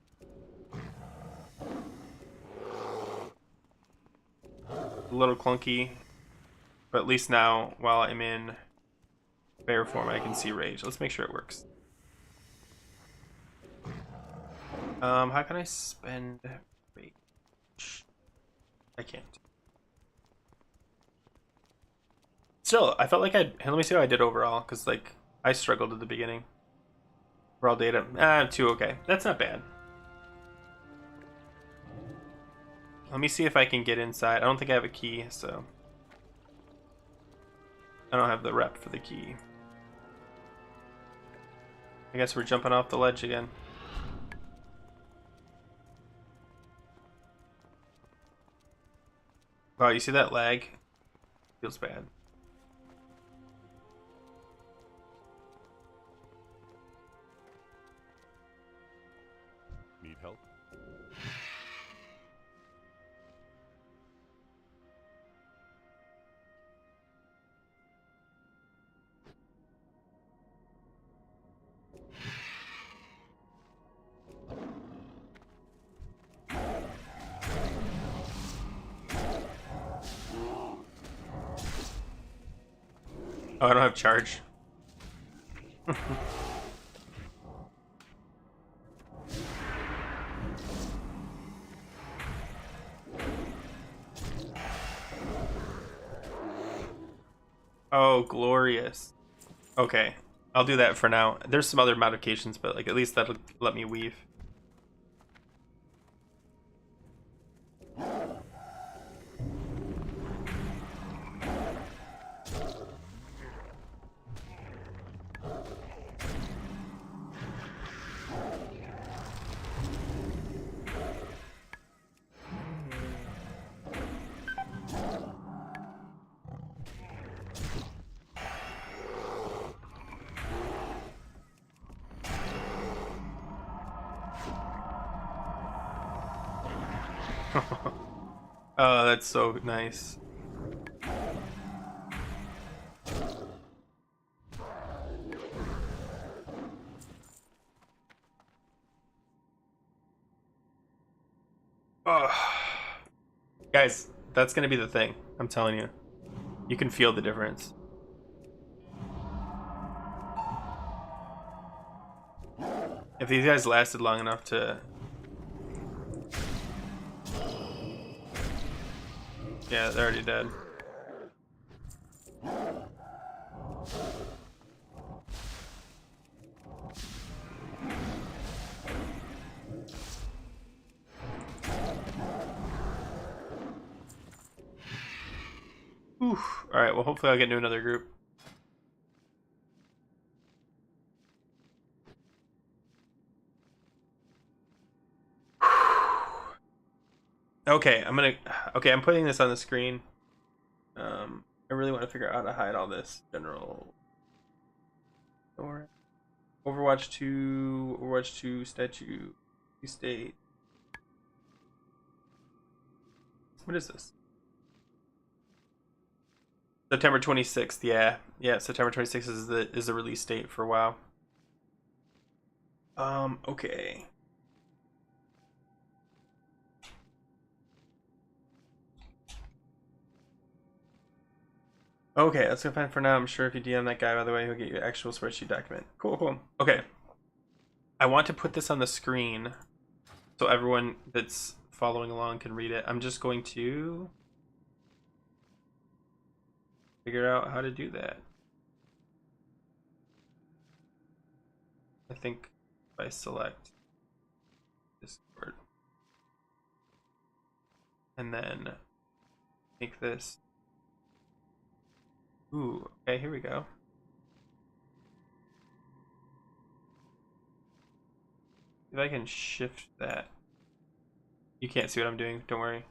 A little clunky, but at least now, while I'm in bear form, I can see rage. Let's make sure it works. How can I spend rage? I can't. Still, I felt like let me see how I did overall, because like I struggled at the beginning. Raw data, 2 okay. That's not bad. Let me see if I can get inside. I don't think I have a key, so I don't have the rep for the key. I guess we're jumping off the ledge again. Wow, you see that lag? Feels bad. Need help? Oh, I don't have charge. Oh, glorious. Okay, I'll do that for now. There's some other modifications, but like at least that'll let me weave. Oh, that's so nice. Oh. Guys, that's gonna be the thing. I'm telling you. You can feel the difference. If these guys lasted long enough to... Yeah, they're already dead. Whew. All right. Well, hopefully I'll get into another group. Okay, I'm putting this on the screen. I really want to figure out how to hide all this general. Or Overwatch 2 statue, state. What is this? September 26th. Yeah. September 26th is the release date for WoW. Okay. Okay, that's gonna fine for now. I'm sure if you DM that guy, by the way, he'll get you an actual spreadsheet document. Cool. Okay. I want to put this on the screen so everyone that's following along can read it. I'm just going to figure out how to do that. I think if I select Discord and then make this. Ooh, okay, here we go. If I can shift that. You can't see what I'm doing, don't worry.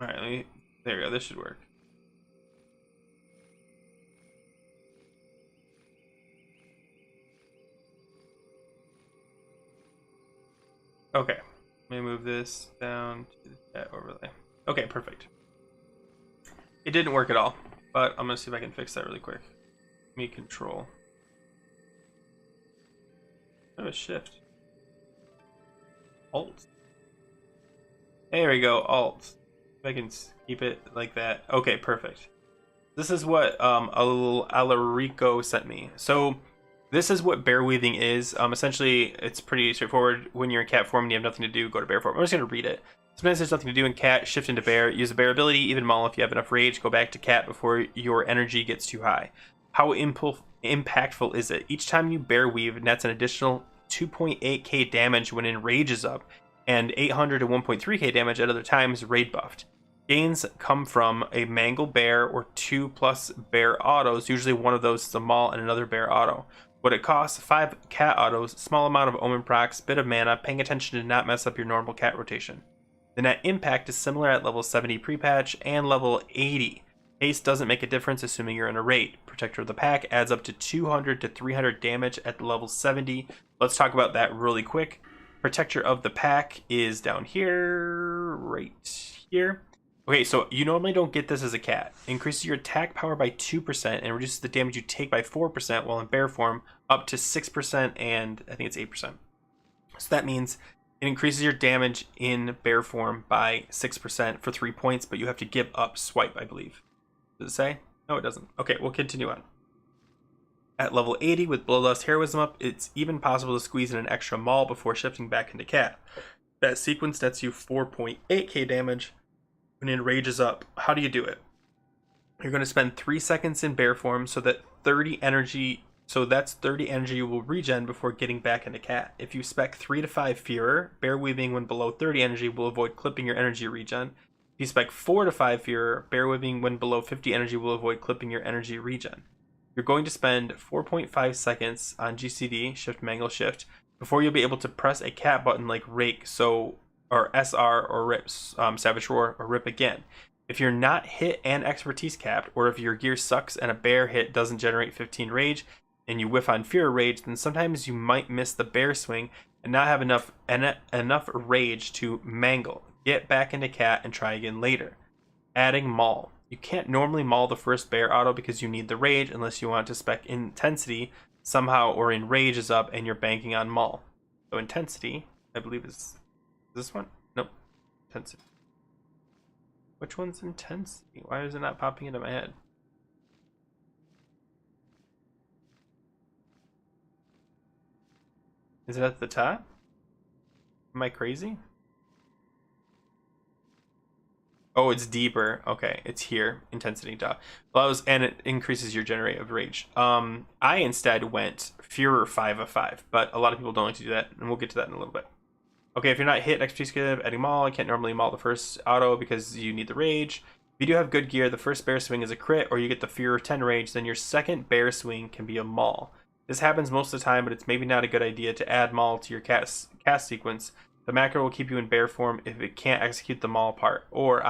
Alright, there we go, this should work. Okay, let me move this down to the chat overlay. Okay, perfect. It didn't work at all, but I'm gonna see if I can fix that really quick. Let me control. Oh, shift. Alt. There we go, Alt. If I can keep it like that. Okay, perfect. This is what Alarico sent me. So this is what bear weaving is. Essentially, it's pretty straightforward. When you're in cat form and you have nothing to do, go to bear form. I'm just going to read it. Sometimes there's nothing to do in cat, shift into bear. Use a bear ability, even maul if you have enough rage. Go back to cat before your energy gets too high. How impactful is it? Each time you bear weave, nets an additional 2.8k damage when enrage is up, and 800 to 1.3k damage at other times raid buffed. Gains come from a mangle bear or 2+ bear autos. Usually one of those is a maul and another bear auto. What it costs: 5 cat autos, small amount of omen procs, bit of mana, paying attention to not mess up your normal cat rotation. The net impact is similar at level 70 pre-patch and level 80. Haste doesn't make a difference assuming you're in a raid. Protector of the Pack adds up to 200 to 300 damage at level 70. Let's talk about that really quick. Protector of the Pack is down here, right here. Okay, so you normally don't get this as a cat. Increases your attack power by 2% and reduces the damage you take by 4% while in bear form, up to 6% and I think it's 8%. So that means it increases your damage in bear form by 6% for 3 points, but you have to give up swipe, I believe. Does it say? No, it doesn't. Okay, we'll continue on. At level 80 with Bloodlust Heroism up, it's even possible to squeeze in an extra maul before shifting back into cat. That sequence nets you 4.8k damage when enrage is up. How do you do it? You're going to spend 3 seconds in bear form so that 30 energy, so that's 30 energy you will regen before getting back into cat. If you spec 3 to 5 Fearer, bear weaving when below 30 energy will avoid clipping your energy regen. If you spec 4 to 5 Fearer, bear weaving when below 50 energy will avoid clipping your energy regen. You're going to spend 4.5 seconds on GCD, shift mangle shift, before you'll be able to press a cat button like rake, or SR or rip, Savage Roar or rip again. If you're not hit and expertise capped, or if your gear sucks and a bear hit doesn't generate 15 rage and you whiff on fear rage, then sometimes you might miss the bear swing and not have enough rage to mangle. Get back into cat and try again later. Adding maul. You can't normally maul the first bear auto because you need the rage unless you want to spec intensity somehow, or enrage is up and you're banking on maul. So intensity, I believe, is this one? Nope. Intensity. Which one's intensity? Why is it not popping into my head? Is it at the top? Am I crazy? Oh, it's deeper. Okay, it's here. Intensity dot. Allows, and it increases your generate of rage. I instead went Furor 5 of 5, but a lot of people don't like to do that, and we'll get to that in a little bit. Okay, if you're not hit XP skip, adding maul, you can't normally maul the first auto because you need the rage. If you do have good gear, the first bear swing is a crit, or you get the Furor 10 rage, then your second bear swing can be a maul. This happens most of the time, but it's maybe not a good idea to add maul to your cast sequence. The macro will keep you in bear form if it can't execute the maul part, or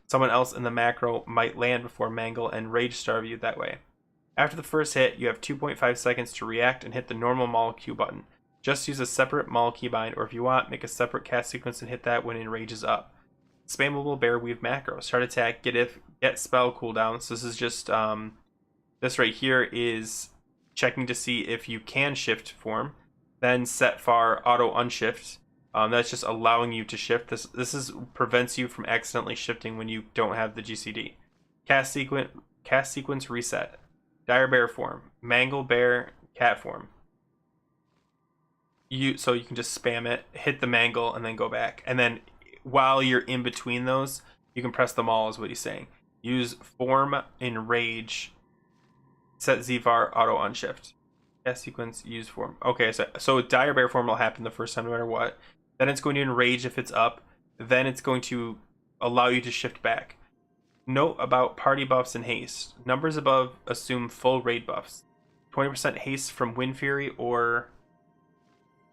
someone else in the macro might land before mangle and rage starve you that way. After the first hit, you have 2.5 seconds to react and hit the normal maul Q button. Just use a separate maul keybind, or if you want, make a separate cast sequence and hit that when enrage is up. Spammable bear weave macro. Start attack, get spell cooldown. So this is just this right here is checking to see if you can shift form. Then set far auto unshift. That's just allowing you to shift. This prevents you from accidentally shifting when you don't have the GCD. Cast sequence reset. Dire bear form. Mangle bear cat form. So you can just spam it, hit the mangle, and then go back. And then while you're in between those, you can press them all, is what he's saying. Use form, enrage, set Zvar, auto unshift. Cast sequence, use form. Okay, so dire bear form will happen the first time no matter what. Then it's going to enrage if it's up. Then it's going to allow you to shift back. Note about party buffs and haste. Numbers above assume full raid buffs. 20% haste from Wind Fury or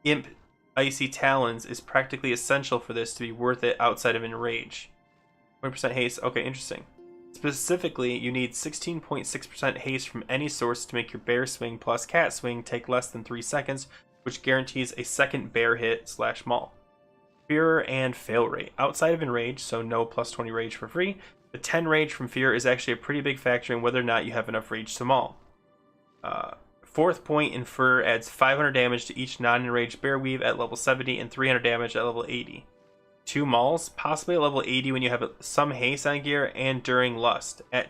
Imp Icy Talons is practically essential for this to be worth it outside of enrage. 20% haste. Okay, interesting. Specifically, you need 16.6% haste from any source to make your bear swing plus cat swing take less than 3 seconds, which guarantees a second bear hit / maul. Fear and fail rate. Outside of enrage, so no plus 20 rage for free, the 10 rage from fear is actually a pretty big factor in whether or not you have enough rage to maul. Fourth point, Infer adds 500 damage to each non-enraged bear weave at level 70 and 300 damage at level 80. 2 mauls, possibly at level 80 when you have some haste on gear and during lust. At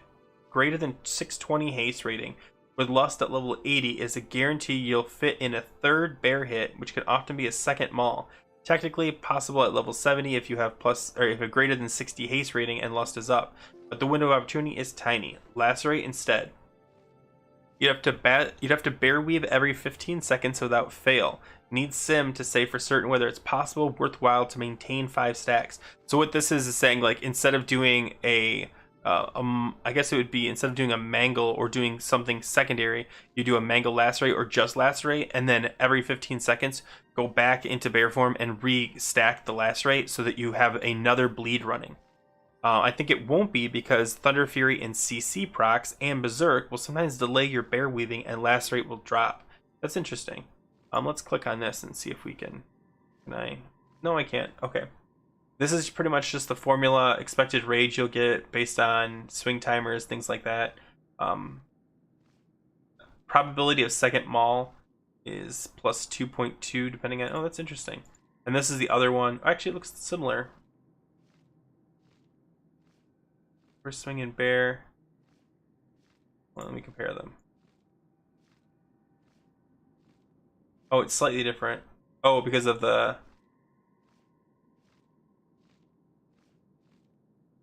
greater than 620 haste rating, with lust at level 80 is a guarantee you'll fit in a third bear hit, which can often be a second maul. Technically possible at level 70 if you have greater than 60 haste rating and lust is up, but the window of opportunity is tiny. Lacerate instead. You'd have to bear weave every 15 seconds without fail. Need sim to say for certain whether it's possible, worthwhile to maintain 5 stacks. So what this is saying, like, instead of doing I guess it would be instead of doing a mangle or doing something secondary, you do a mangle lacerate or just lacerate, and then every 15 seconds go back into bear form and re-stack the lacerate so that you have another bleed running. I think it won't be because Thunder Fury and CC procs and Berserk will sometimes delay your bear weaving and lacerate will drop. That's interesting. Let's click on this and see if we can I? No, I can't. Okay. This is pretty much just the formula, expected rage you'll get based on swing timers, things like that. Probability of second maul is plus 2.2 depending on... Oh, that's interesting. And this is the other one. Actually, it looks similar. First swing and bear. Well, let me compare them. Oh, it's slightly different. Oh, because of the...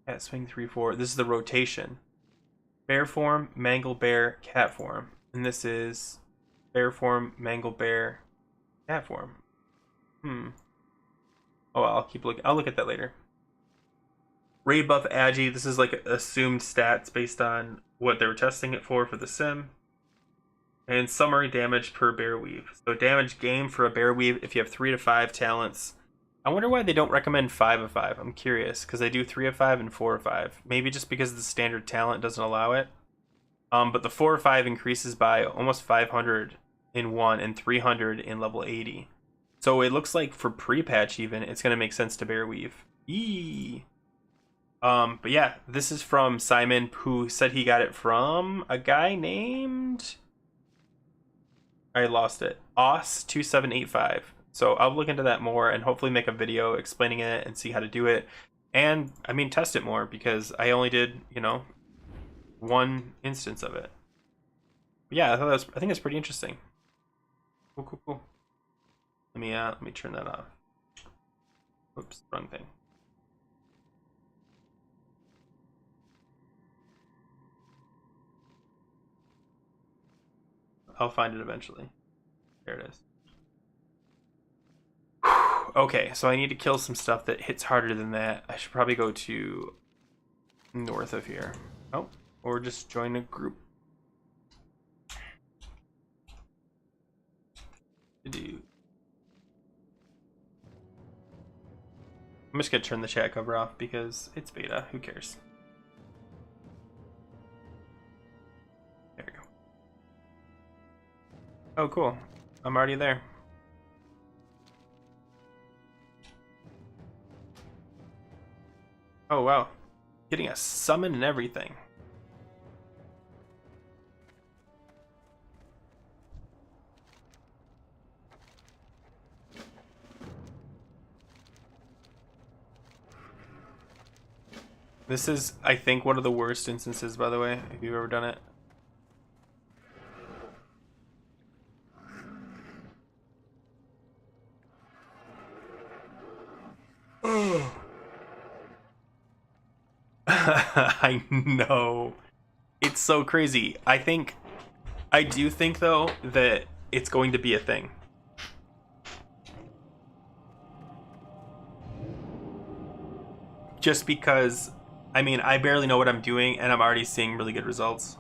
Cat swing 3-4. This is the rotation. Bear form, mangle bear, cat form. And this is bear form, mangle bear, cat form. Oh, I'll keep looking. I'll look at that later. Raid buff Agi. This is like assumed stats based on what they were testing it for the sim. And summary damage per bear weave. So damage gained for a bear weave if you have 3 to 5 talents. I wonder why they don't recommend 5 of 5. I'm curious, because they do 3 of 5 and 4 of 5. Maybe just because the standard talent doesn't allow it. But the 4 of 5 increases by almost 500 in 1 and 300 in level 80. So it looks like for pre-patch even, it's gonna make sense to bear weave. Eee. But yeah, this is from Simon, who said he got it from a guy named, I lost it, Os2785. So I'll look into that more and hopefully make a video explaining it and see how to do it. And I mean, test it more because I only did, you know, one instance of it. But yeah, I think it's pretty interesting. Cool, cool, cool. Let me turn that off. Oops, wrong thing. I'll find it eventually. There it is. Okay, so I need to kill some stuff that hits harder than that. I should probably go to north of here. Oh, or just join a group. I'm just gonna turn the chat cover off because it's beta. Who cares? There we go. Oh, cool. I'm already there. Oh, wow. Getting a summon and everything. This is, I think, one of the worst instances, by the way, if you've ever done it. I know. It's so crazy. I do think, though, that it's going to be a thing. Just because, I mean, I barely know what I'm doing, and I'm already seeing really good results.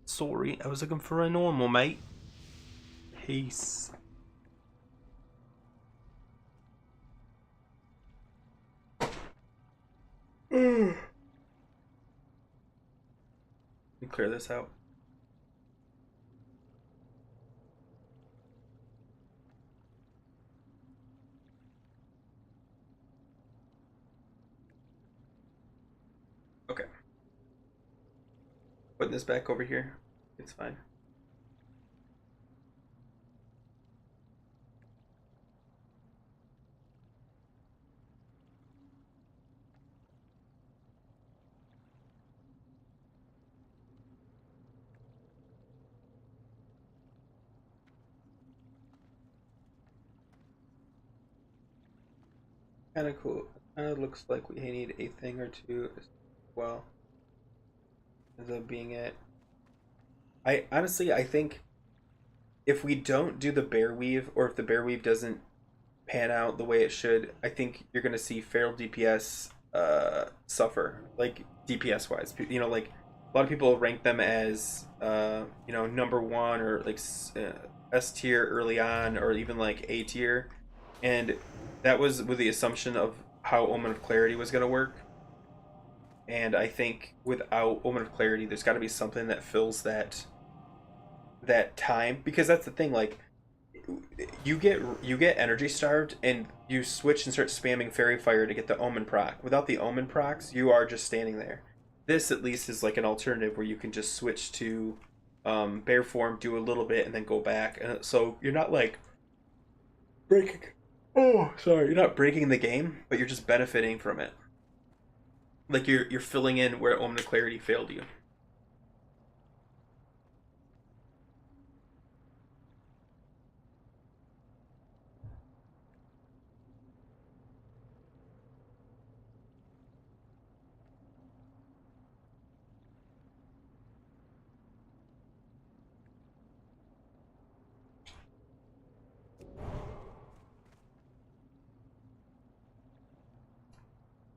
Sorry, I was looking for a normal, mate. Peace. Let me clear this out. Okay. Putting this back over here. It's fine. Kind of cool. Kind of looks like we need a thing or two as well. Ends up being it. I honestly, I think if we don't do the bear weave, or if the bear weave doesn't pan out the way it should, I think you're gonna see feral DPS suffer, like DPS wise. You know, like a lot of people rank them as you know, number one or like S tier early on, or even like A tier, and that was with the assumption of how Omen of Clarity was gonna work. And I think without Omen of Clarity, there's got to be something that fills that time, because that's the thing. Like, you get energy starved and you switch and start spamming Fairy Fire to get the Omen proc. Without the Omen procs, you are just standing there. This at least is like an alternative where you can just switch to bear form, do a little bit, and then go back. And so you're not like breaking. Oh, sorry, you're not breaking the game, but you're just benefiting from it. Like you're filling in where Omen of Clarity failed you.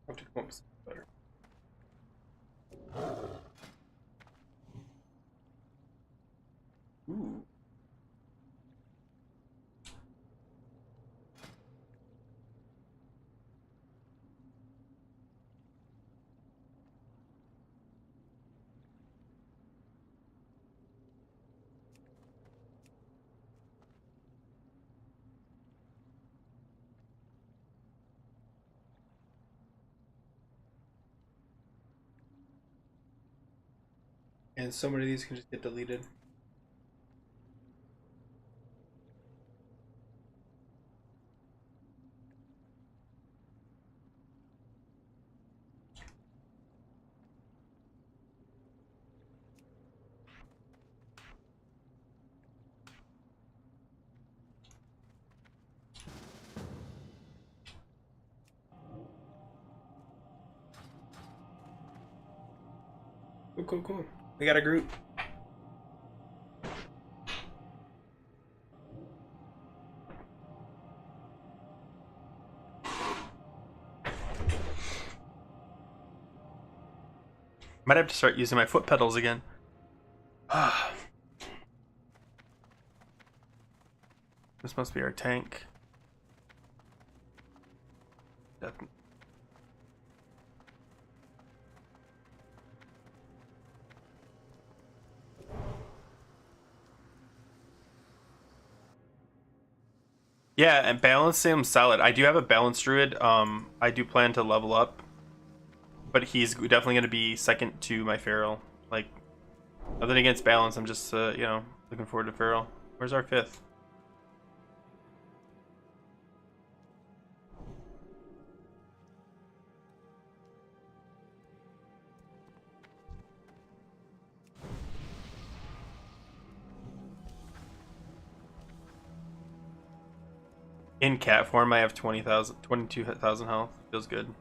I have to come up with something better. Ooh. And so many of these can just get deleted. Cool, cool, cool. We got a group. Might have to start using my foot pedals again. This must be our tank. Yeah, and balance him solid. I do have a balanced druid. I do plan to level up, but he's definitely going to be second to my feral. Like, nothing against balance. I'm just you know, looking forward to feral. Where's our fifth? In cat form, I have 22,000 health. Feels good.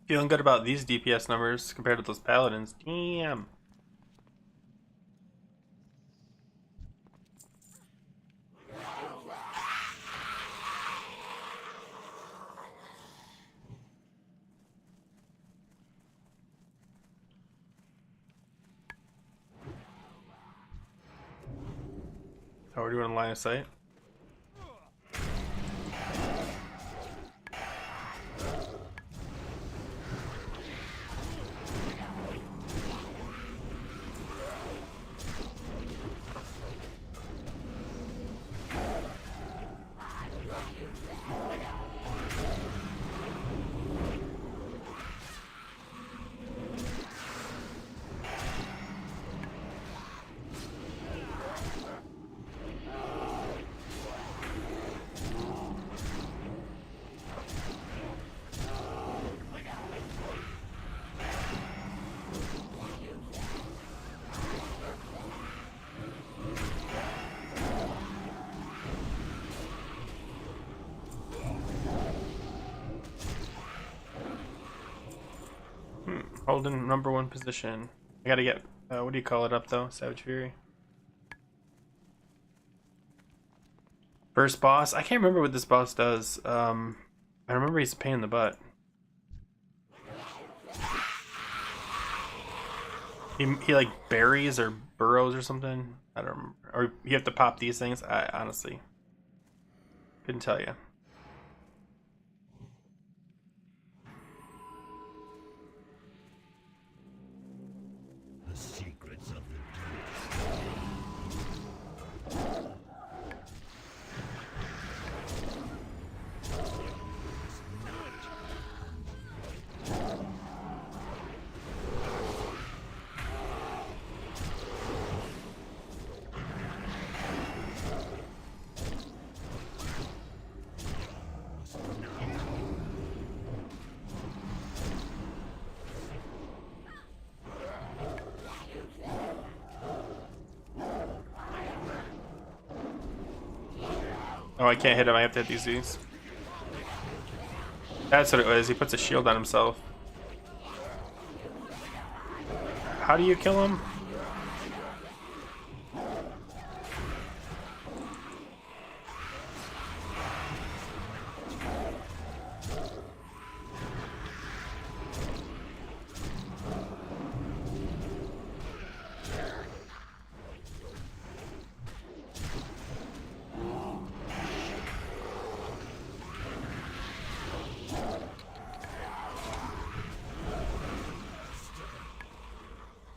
Feeling good about these DPS numbers compared to those paladins. Damn. How are we doing line of sight? Holding number one position. I gotta get, what do you call it up though? Savage Fury. First boss. I can't remember what this boss does. I remember he's a pain in the butt. He like buries or burrows or something. I don't remember. Or you have to pop these things. I honestly couldn't tell you. The secrets of the Oh, I can't hit him. I have to hit these dudes. That's what it was. He puts a shield on himself. How do you kill him?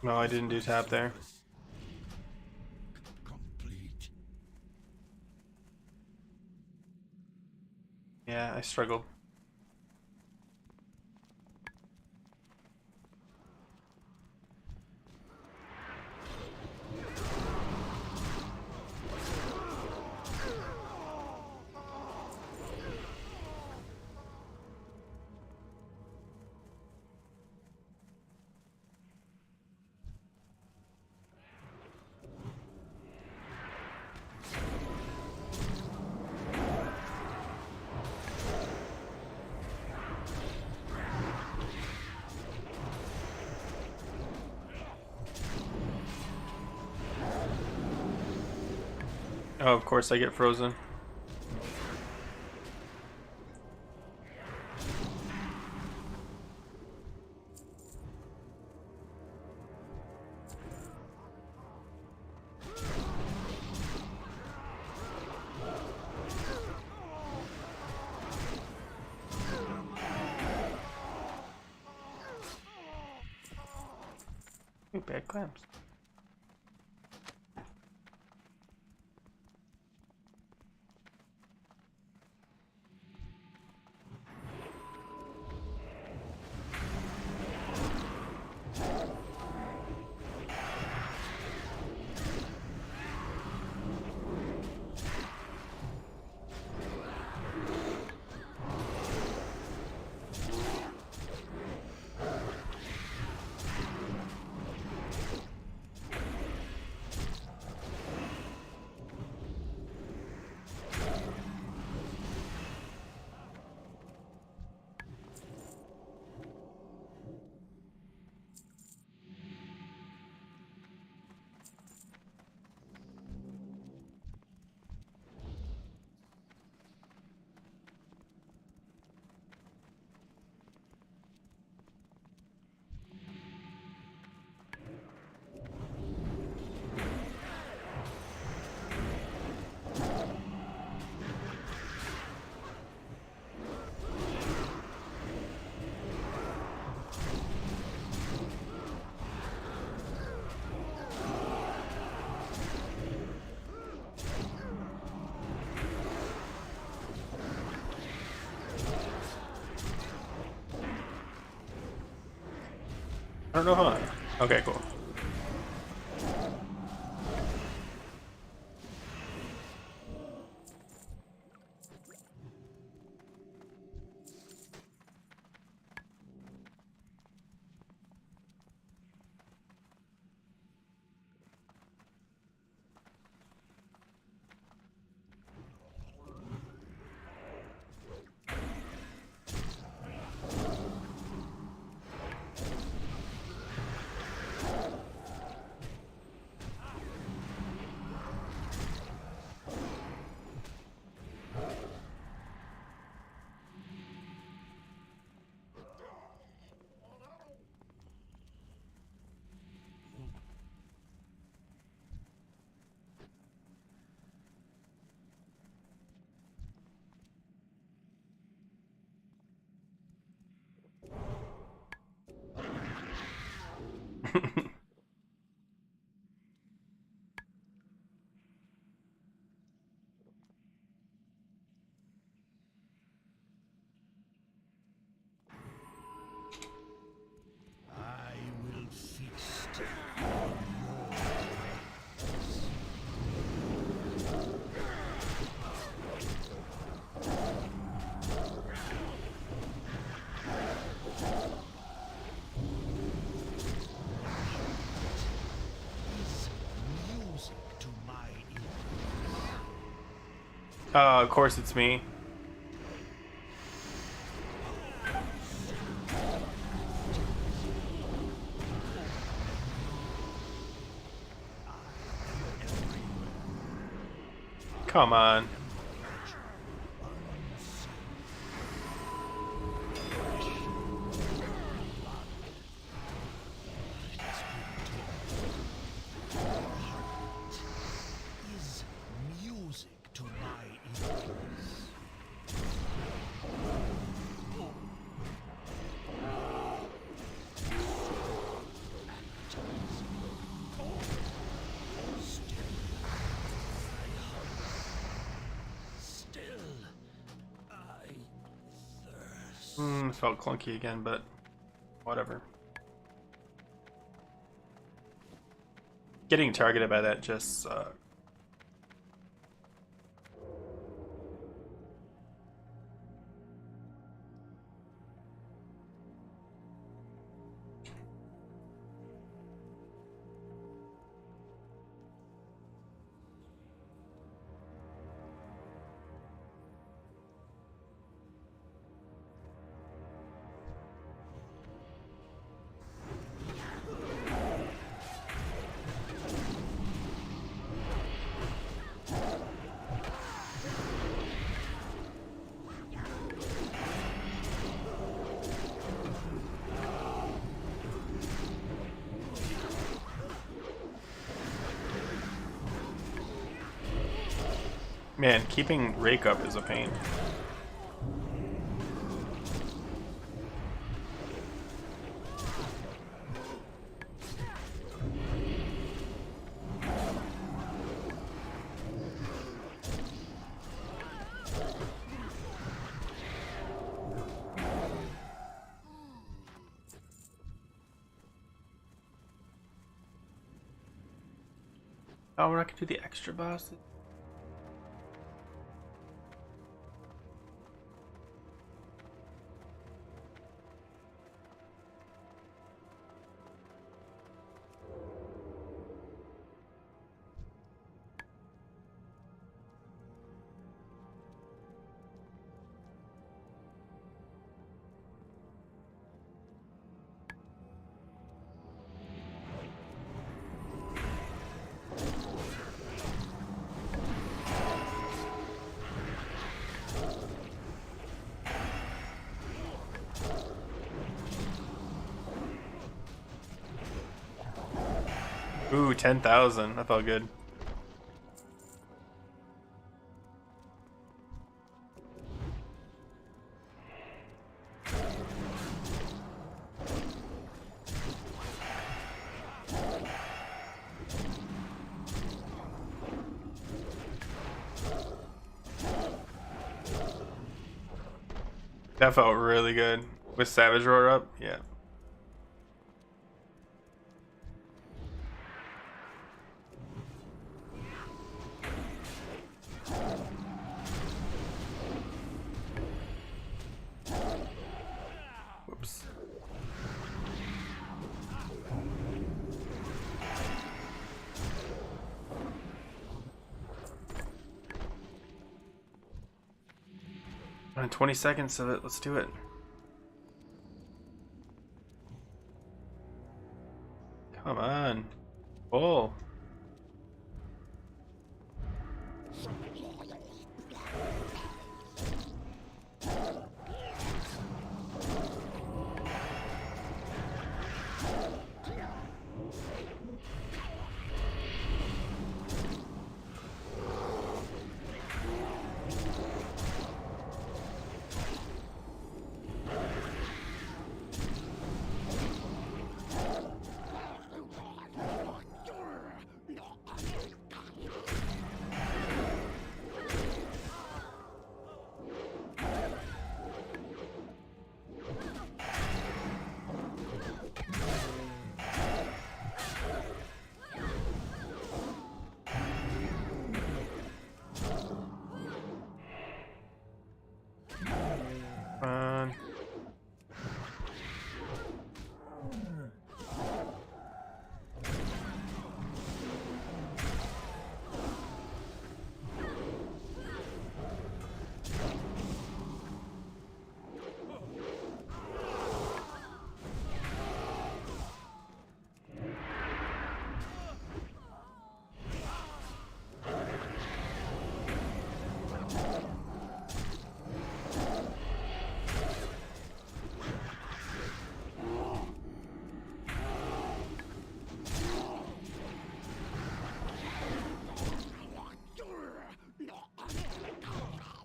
No, I didn't do tap there. Complete. Yeah, I struggled. Oh, of course I get frozen. Ooh, bad clamps. I don't know how. Okay, cool. I will feast. Of course it's me. Come on. Is music to my ears. Still, I thirst. Felt clunky again, but whatever. Getting targeted by that just sucks. Man, keeping rake up is a pain. Oh, we're not gonna do the extra bosses. Ooh, 10,000. That felt good. That felt really good. With Savage Roar up? Yeah. Whoops. On 20 seconds of it, let's do it. Come on. Oh.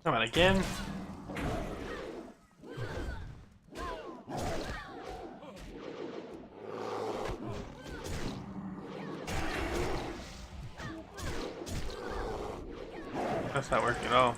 Come on, again. That's not working at all.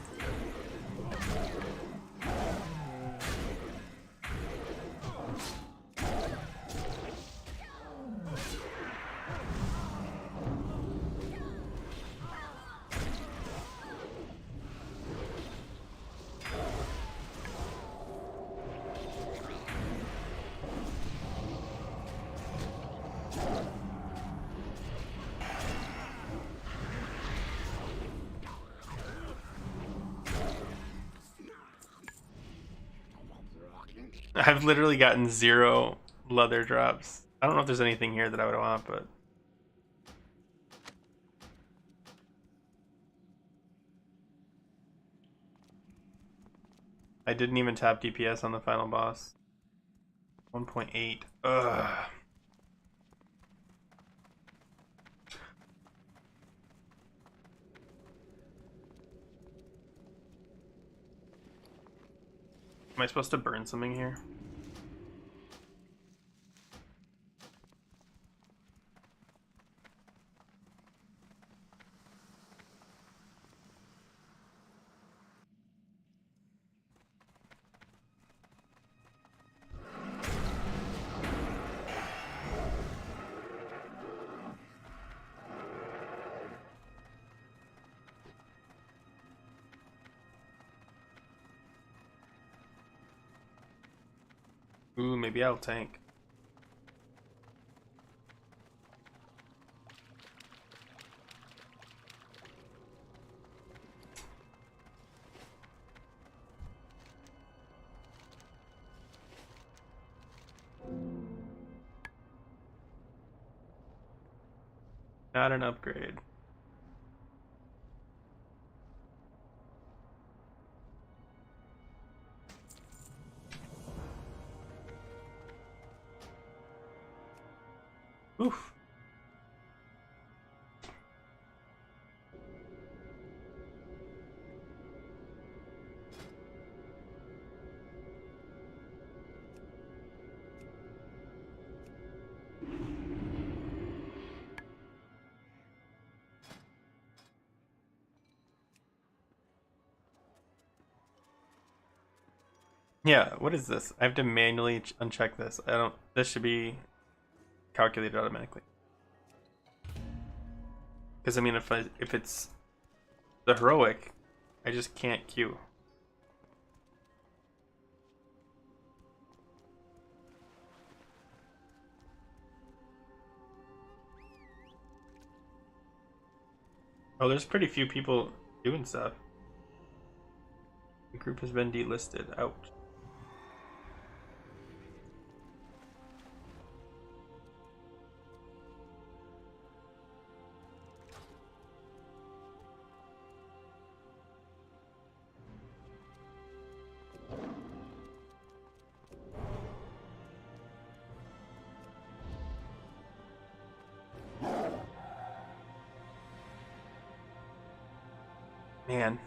I've literally gotten 0 leather drops. I don't know if there's anything here that I would want, but I didn't even tap DPS on the final boss. 1.8. Ugh. Am I supposed to burn something here? Ooh, maybe I'll tank. Not an upgrade. Oof. Yeah, what is this? I have to manually uncheck this. I don't. This should be calculated automatically. Because I mean, if it's the heroic, I just can't queue. Oh, there's pretty few people doing stuff. The group has been delisted. Ouch. Man.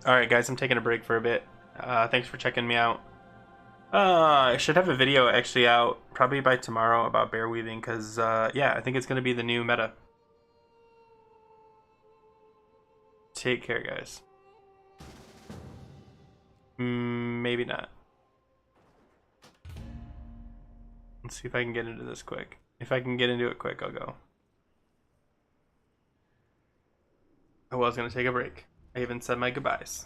Alright guys, I'm taking a break for a bit. Thanks for checking me out. I should have a video actually out probably by tomorrow about bear weaving because yeah, I think it's going to be the new meta. Take care, guys. Maybe not. Let's see if I can get into this quick. If I can get into it quick, I'll go. I was going to take a break. I even said my goodbyes.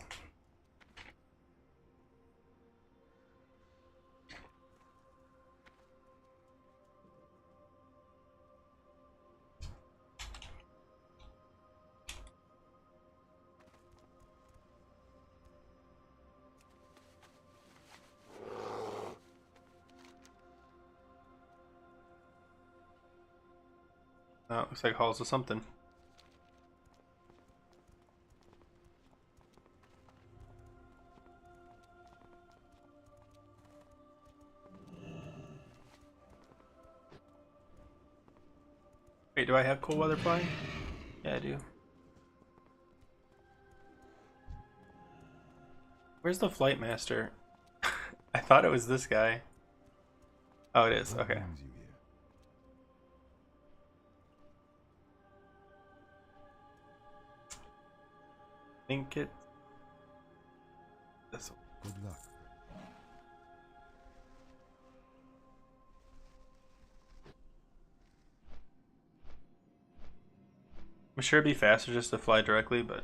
Oh, looks like Halls of something. Wait, do I have cold weather flying? Yeah, I do. Where's the flight master? I thought it was this guy. Oh, it is. What Okay. brings you here? I think it. This one. Good luck. I'm sure it'd be faster just to fly directly, but.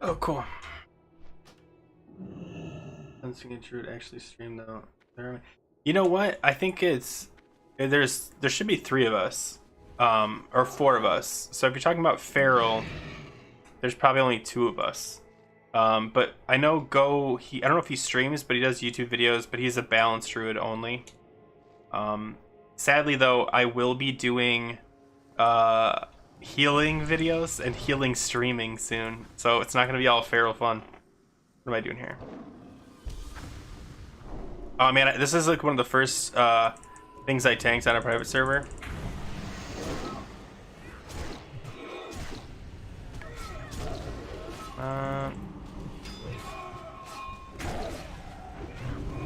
Oh, cool. Sensing Druid actually streamed out. You know what? I think there should be 3 of us, or 4 of us. So if you're talking about Feral, there's probably only 2 of us. But I know I don't know if he streams, but he does YouTube videos. But he's a balanced Druid only. Sadly though, I will be doing healing videos and healing streaming soon, so it's not gonna be all Feral fun. What am I doing here? Oh man, this is like one of the first things I tanked on a private server.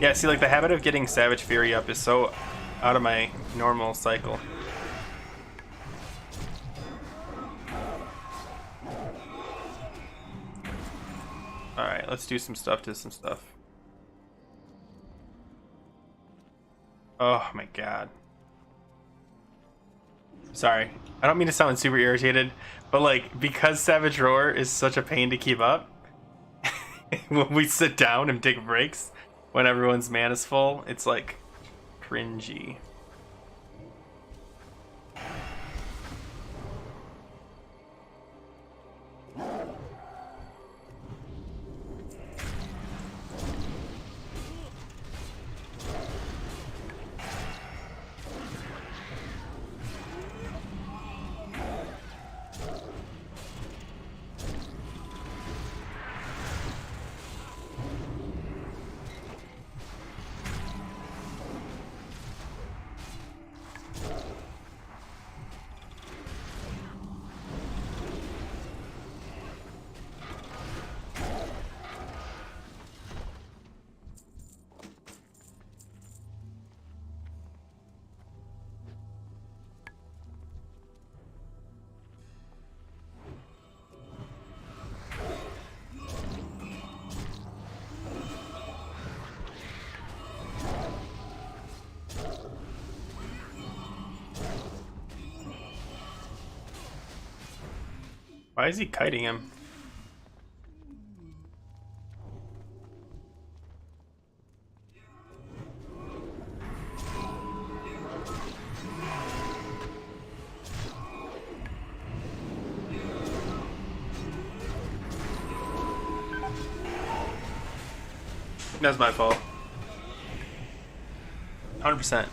Yeah, see, like the habit of getting Savage Fury up is so out of my normal cycle. Alright, let's do some stuff to some stuff. Oh my god. Sorry. I don't mean to sound super irritated, but like, because Savage Roar is such a pain to keep up, when we sit down and take breaks, when everyone's mana's full, it's like cringy. Why is he kiting him? That's my fault. 100%.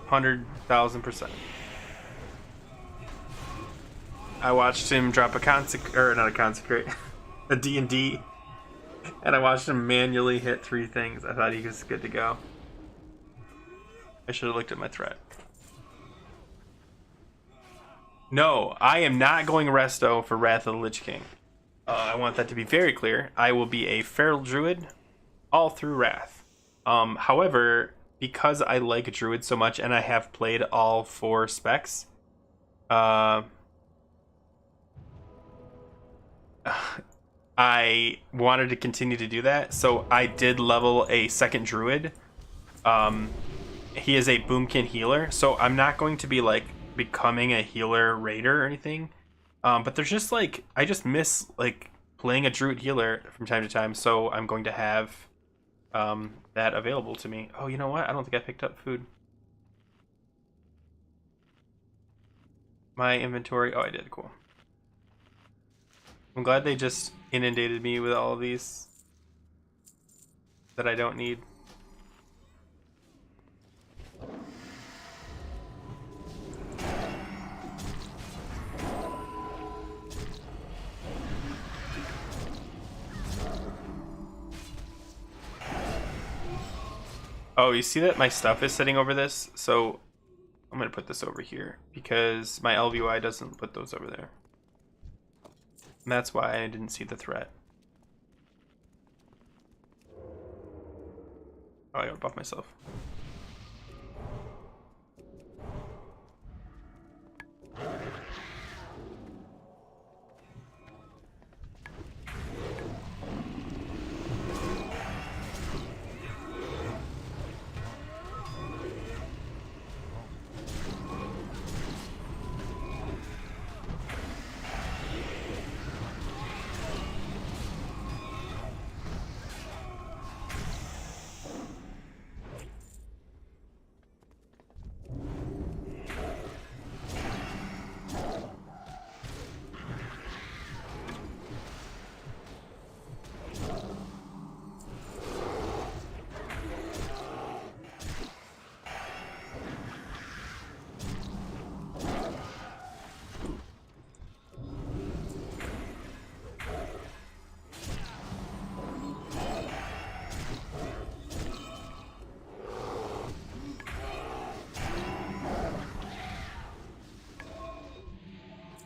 100,000%. I watched him drop a a D&D, and I watched him manually hit 3 things. I thought he was good to go. I should have looked at my threat. No, I am not going Resto for Wrath of the Lich King. I want that to be very clear. I will be a Feral Druid all through Wrath. However, because I like druid so much and I have played all 4 specs, I wanted to continue to do that, so I did level a second druid. He is a boomkin healer, so I'm not going to be like becoming a healer raider or anything. But there's just like, I just miss like playing a druid healer from time to time, so I'm going to have that available to me. Oh, you know what? I don't think I picked up food. My inventory. Oh, I did. Cool. I'm glad they just inundated me with all of these that I don't need. Oh, you see that my stuff is sitting over this? So I'm going to put this over here because my LVY doesn't put those over there. And that's why I didn't see the threat. Oh, I gotta buff myself.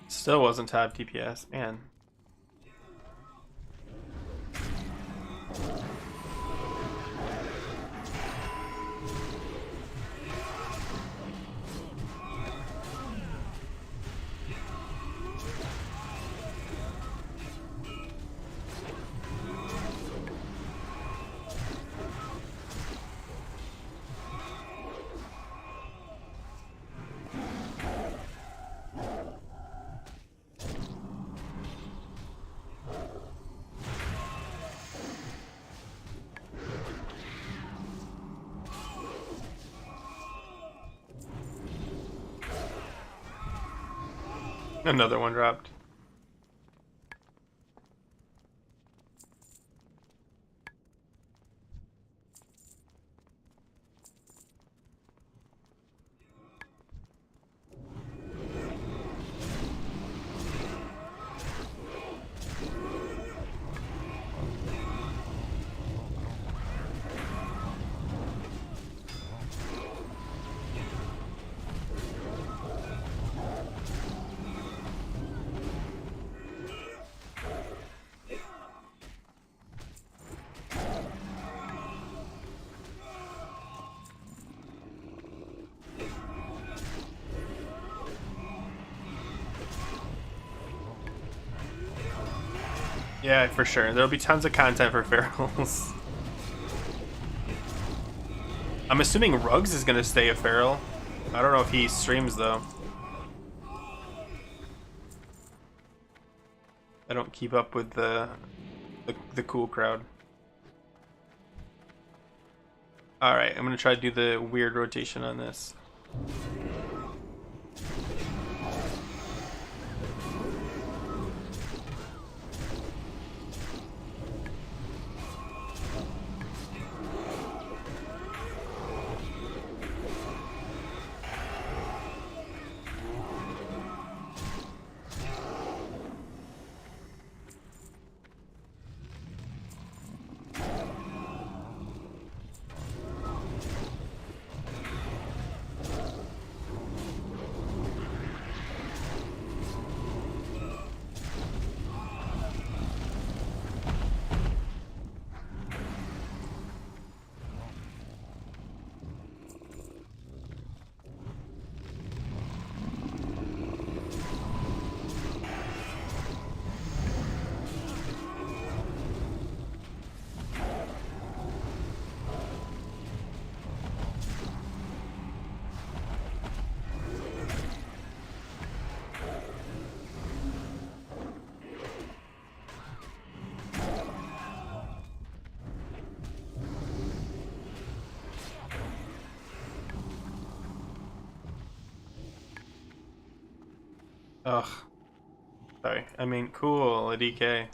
Still wasn't top DPS, man. Another one dropped. Yeah, for sure. There'll be tons of content for ferals. I'm assuming Rugs is gonna stay a feral. I don't know if he streams though. I don't keep up with the cool crowd. Alright, I'm gonna try to do the weird rotation on this. Ugh. Sorry. I mean, cool, a DK.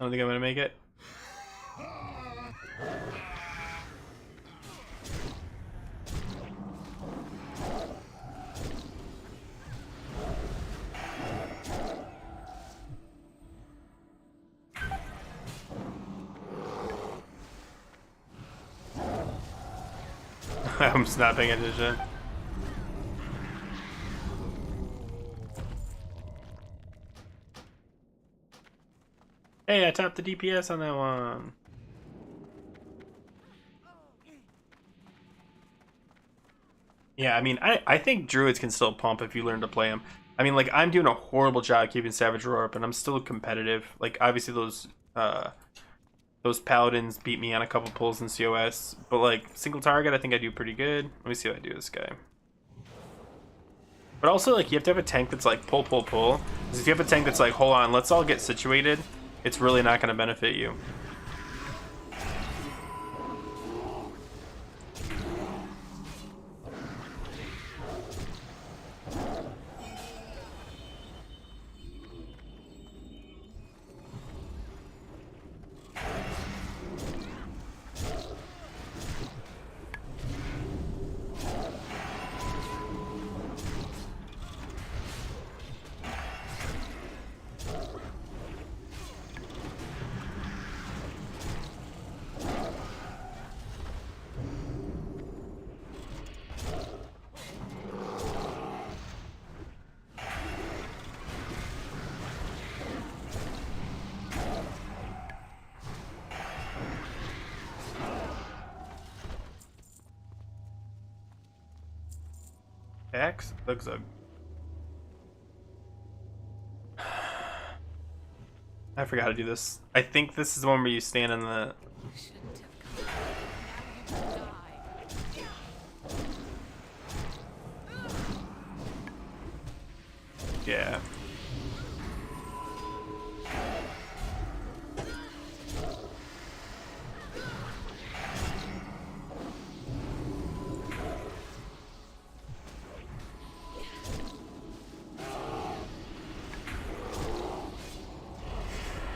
I don't think I'm gonna make it. I'm just not paying attention. Hey, I tapped the DPS on that one. Yeah, I mean, I think druids can still pump if you learn to play them. I mean, like, I'm doing a horrible job keeping Savage Roar up, and I'm still competitive. Like, obviously those paladins beat me on a couple pulls in COS, but like single target, I think I do pretty good. Let me see how I do this guy. But also, like, you have to have a tank that's like pull, pull, pull. Because if you have a tank that's like, hold on, let's all get situated, it's really not going to benefit you. X? Zug Zug. I forgot to do this. I think this is the one where you stand in the... You shouldn't have come. Now you die. Yeah.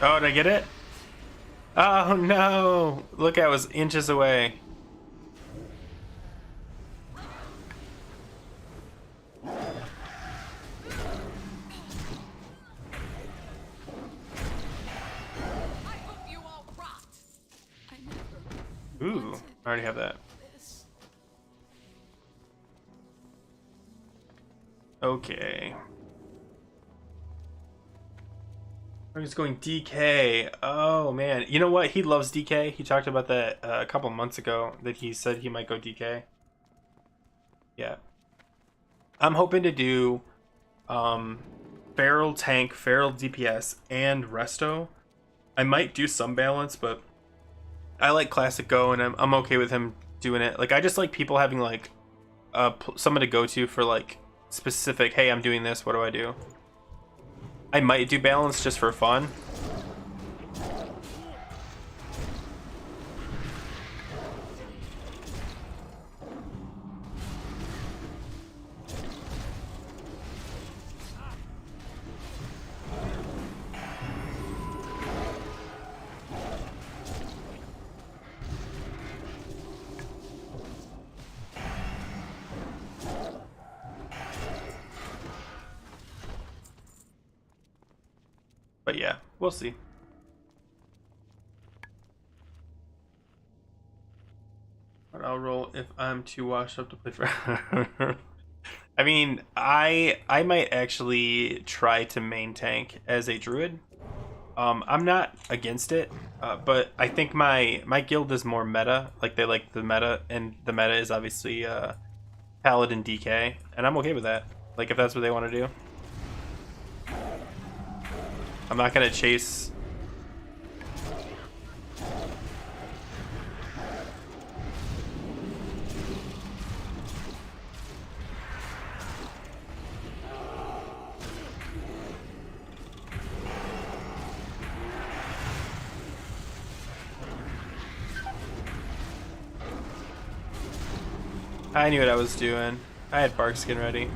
Oh, did I get it? Oh no! Look, I was inches away. I hope you all rot. I never Ooh, wanted I already have that. this. Okay. I'm just going DK. Oh man, you know what? He loves DK. He talked about that a couple months ago that he said he might go DK. Yeah. I'm hoping to do Feral Tank, Feral DPS, and Resto. I might do some balance, but I like Classic Go, and I'm okay with him doing it. Like, I just like people having like someone to go to for like specific, hey, I'm doing this, what do I do? I might do balance just for fun. But yeah, we'll see. But I'll roll if I'm too washed up to play for. I mean, I might actually try to main tank as a druid. I'm not against it, but I think my guild is more meta. Like, they like the meta, and the meta is obviously paladin DK, and I'm okay with that. Like, if that's what they want to do. I'm not gonna chase. I knew what I was doing. I had bark skin ready.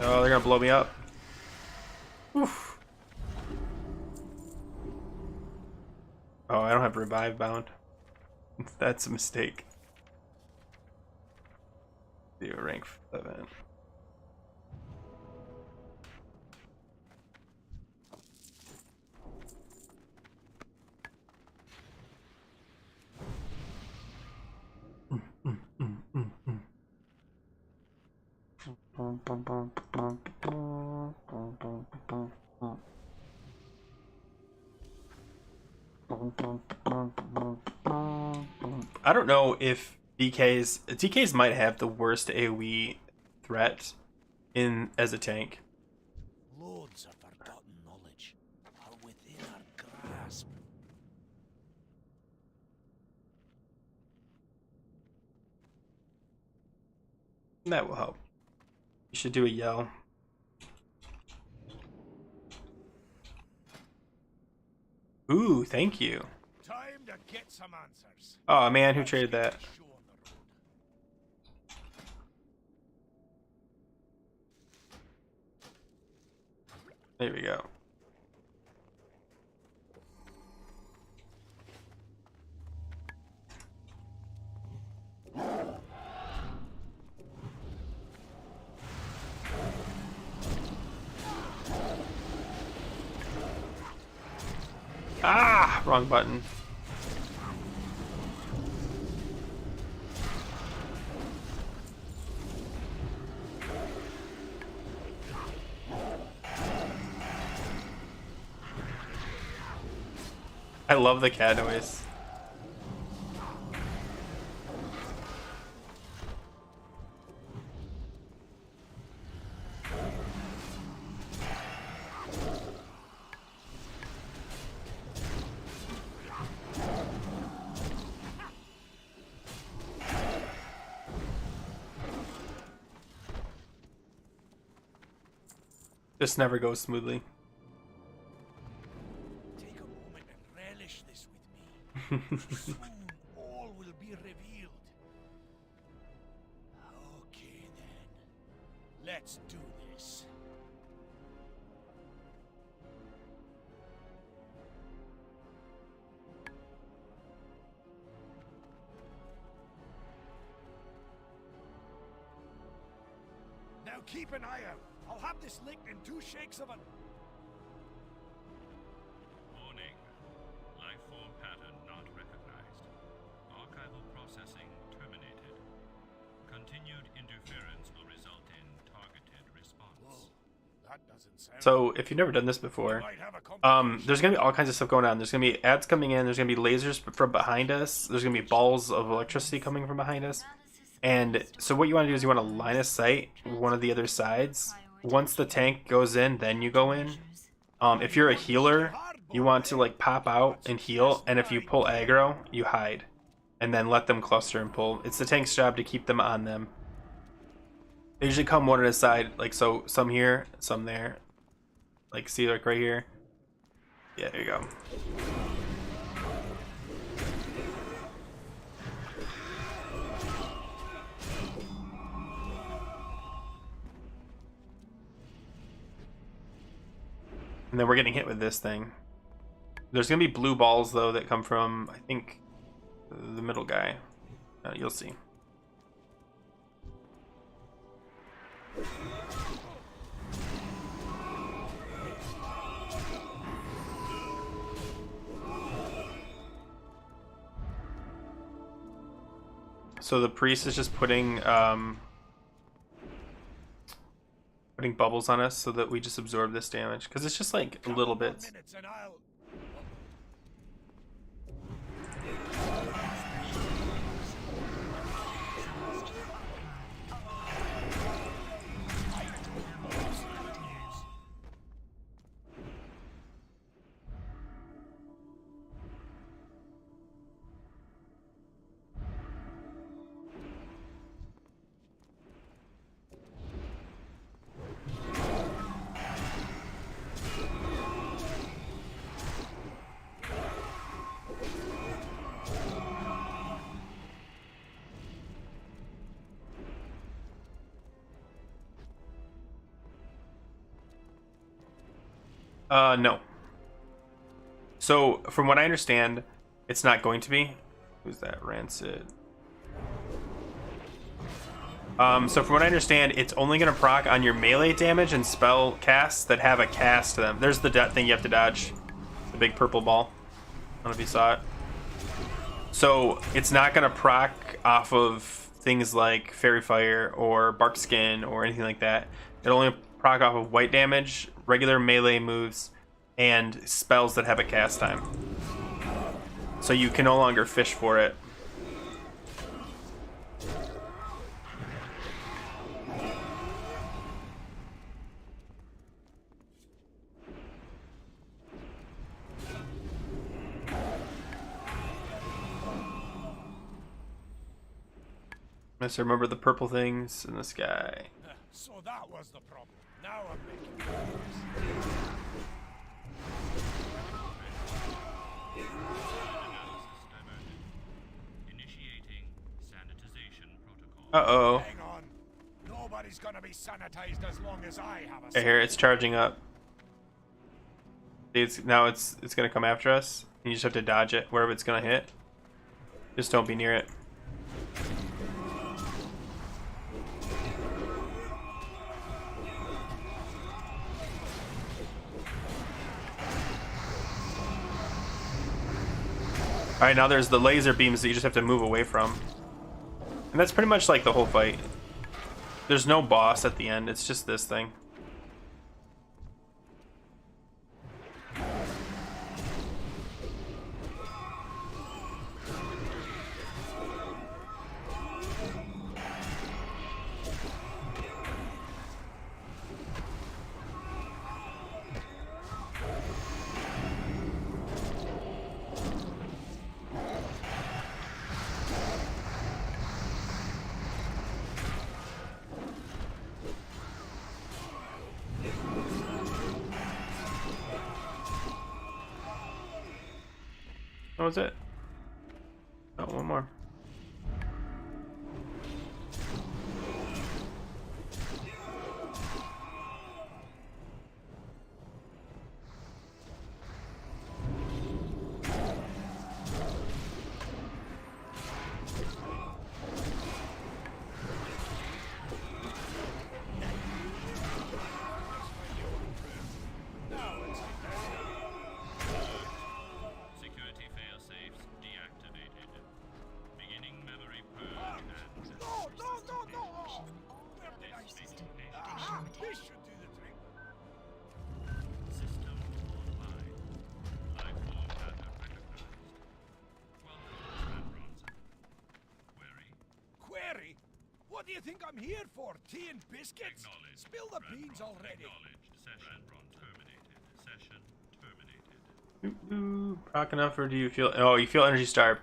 Oh, they're gonna blow me up. Oof. Oh, I don't have revive bound. That's a mistake. Do rank 7. I don't know if DKs might have the worst AoE threat in as a tank. Loads of forgotten knowledge are within our grasp. That will help. You should do a yell. Ooh, thank you. Time to get some answers. Oh man, who Let's traded get that? a show on the road. There we go. Ah, wrong button. I love the cat noise. This never goes smoothly. Take a moment and relish this with me. Soon all will be revealed. Okay then. Let's do this. Now keep an eye out. I'll have this licked in 2 shakes of an... Warning. Life form pattern not recognized. Archival processing terminated. Continued interference will result in targeted response. Whoa, that doesn't sound... So if you've never done this before, Might have a complication. there's gonna be all kinds of stuff going on. There's gonna be ads coming in. There's gonna be lasers from behind us. There's gonna be balls of electricity coming from behind us. And so what you want to do is you want to line of sight one of the other sides. Once the tank goes in, then you go in. If you're a healer, you want to like pop out and heal, and if you pull aggro, you hide, and then let them cluster and pull. It's the tank's job to keep them on them. They usually come one at a side, like so. Some here, some there. Like see, like right here. Yeah, there you go. And then we're getting hit with this thing. There's gonna be blue balls though that come from, I think, the middle guy. You'll see. So the priest is just putting bubbles on us so that we just absorb this damage, because it's just like a little bit. Minutes and I'll... No. So from what I understand, it's not going to be. Who's that? Rancid. So from what I understand, it's only going to proc on your melee damage and spell casts that have a cast to them. There's the thing you have to dodge. The big purple ball. I don't know if you saw it. So it's not going to proc off of things like Fairy Fire or Bark Skin or anything like that. It'll only proc off of white damage, regular melee moves, and spells that have a cast time. So you can no longer fish for it. Let's remember the purple things in the sky. So that was the problem. Now I'm making progress. Initiating sanitization protocol. Uh-oh. Hang on. Nobody's gonna be sanitized as long as I have a I hear it's charging up. It's gonna come after us. You just have to dodge it wherever it's gonna hit. Just don't be near it. Alright, now there's the laser beams that you just have to move away from. And that's pretty much like the whole fight. There's no boss at the end, it's just this thing. That was it. Oh, one more. Security failsafes deactivated. Beginning memory purge and No! Where did I see it? Ah, this should do the trick. system online. Life form pattern recognized. Welcome, Bronson. Query. Query? What do you think I'm here for? Tea and biscuits? Acknowledged. Spill the beans already. Acknowledged. Session terminated. Session terminated. Proc enough, or do you feel? Oh, you feel energy starved.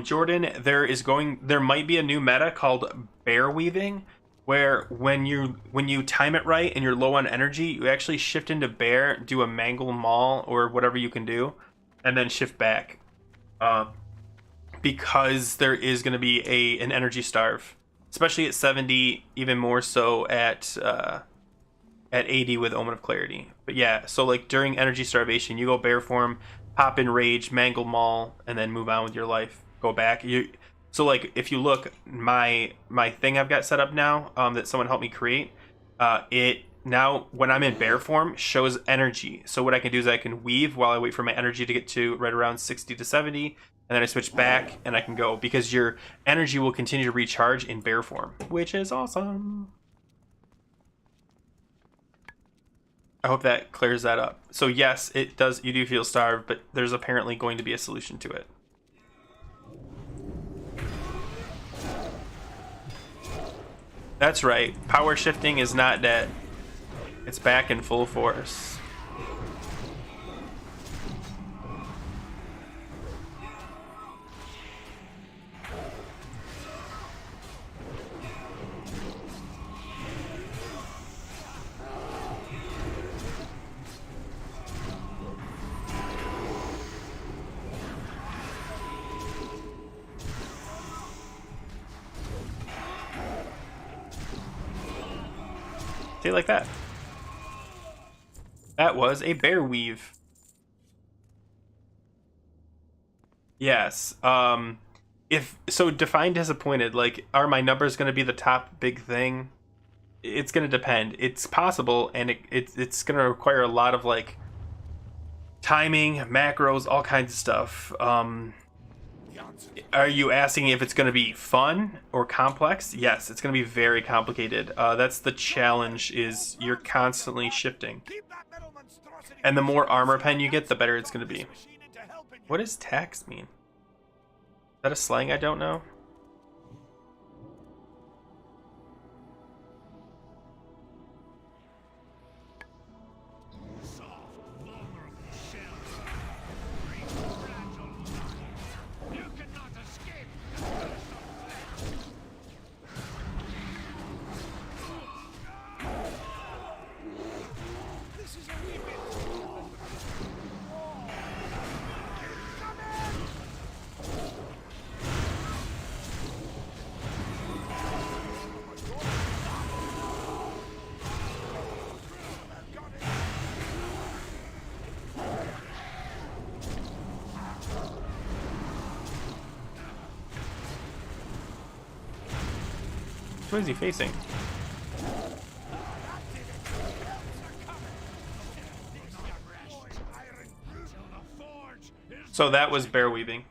Jordan, there might be a new meta called bear weaving, where when you time it right and you're low on energy, you actually shift into bear, do a mangle maul or whatever you can do, and then shift back. Because there is going to be an energy starve, especially at 70, even more so at 80 with Omen of Clarity. But yeah, so like during energy starvation, you go bear form, pop enrage, mangle maul, and then move on with your life. Go back. So like if you look, my thing I've got set up now, that someone helped me create, it now when I'm in bear form shows energy. So what I can do is I can weave while I wait for my energy to get to right around 60 to 70, and then I switch back and I can go, because your energy will continue to recharge in bear form, which is awesome. I hope that clears that up. So yes, it does. You do feel starved, but there's apparently going to be a solution to it. That's right. Power shifting is not dead. It's back in full force. See, like that. That was a bear weave. Yes. If so, define disappointed. Like, are my numbers going to be the top big thing? It's going to depend. It's possible, and it's going to require a lot of like timing, macros, all kinds of stuff. Are you asking if it's going to be fun or complex? Yes, it's going to be very complicated. That's the challenge. Is you're constantly shifting, and the more armor pen you get, the better it's going to be. What does tax mean? Is that a slang I don't know? Who is he facing? So that was bear weaving.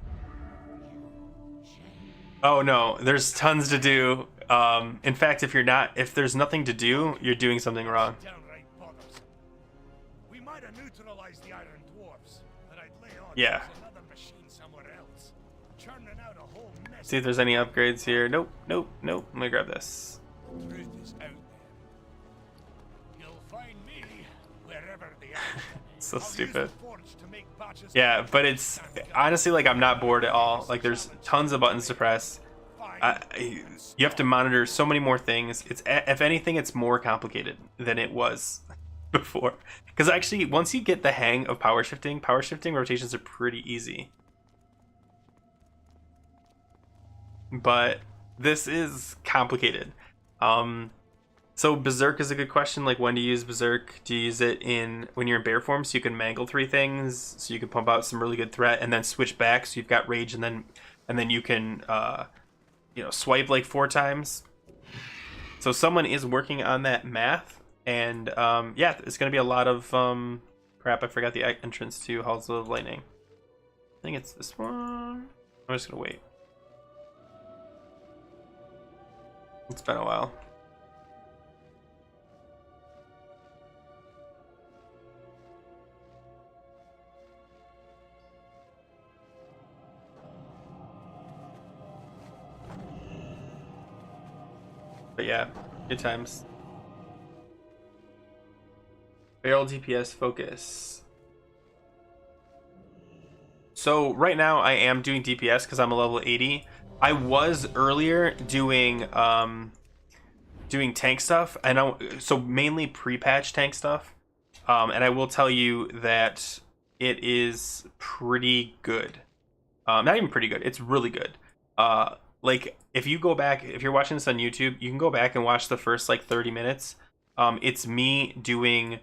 Oh no, there's tons to do. In fact, if there's nothing to do, you're doing something wrong. We might have neutralized the iron dwarfs, but I'd lay on Yeah. another machine somewhere else, churning out a whole mess. See if there's any upgrades here. Nope, nope, nope. Let me grab this. Truth is out there. You'll find me wherever the action is. So I'll use stupid. the forge to make batches Yeah, but it's honestly like I'm not bored at all. Like there's tons of buttons to press. You have to monitor so many more things. It's if anything, it's more complicated than it was before. Because actually, once you get the hang of power shifting rotations are pretty easy. But this is complicated. So Berserk is a good question. Like, when do you use Berserk? Do you use it when you're in bear form, so you can mangle 3 things, so you can pump out some really good threat, and then switch back, so you've got rage, and then you can swipe like 4 times. So someone is working on that math, and yeah, it's gonna be a lot of crap. I forgot the entrance to Halls of Lightning. I think it's this one. I'm just gonna wait. It's been a while. But yeah, good times. Barrel DPS focus. So right now I am doing DPS because I'm a level 80. I was earlier doing tank stuff, and so mainly pre-patch tank stuff. And I will tell you that it is pretty good. Not even pretty good. It's really good. Like if you go back, if you're watching this on YouTube, you can go back and watch the first like 30 minutes. It's me doing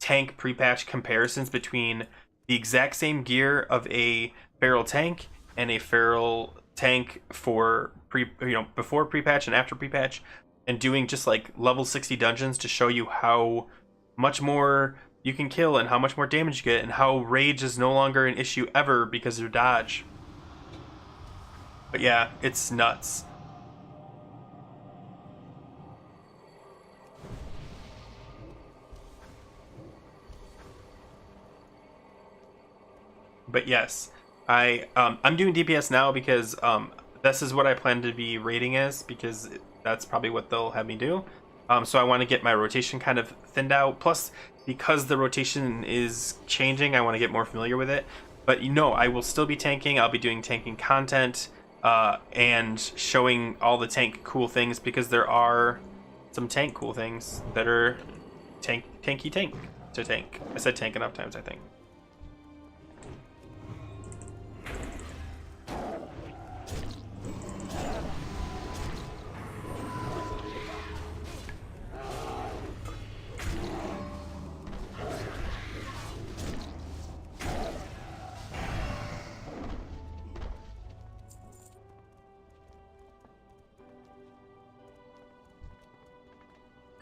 tank pre-patch comparisons between the exact same gear of a feral tank and a feral tank for before pre-patch and after pre-patch, and doing just like level 60 dungeons to show you how much more you can kill and how much more damage you get, and how rage is no longer an issue ever because of dodge. But yeah, it's nuts. But yes, I'm doing DPS now because this is what I plan to be rating as, because that's probably what they'll have me do. So I want to get my rotation kind of thinned out. Plus, because the rotation is changing, I want to get more familiar with it. But I will still be tanking. I'll be doing tanking content and showing all the tank cool things, because there are some tank cool things that are tanky to tank. I said tank enough times, I think.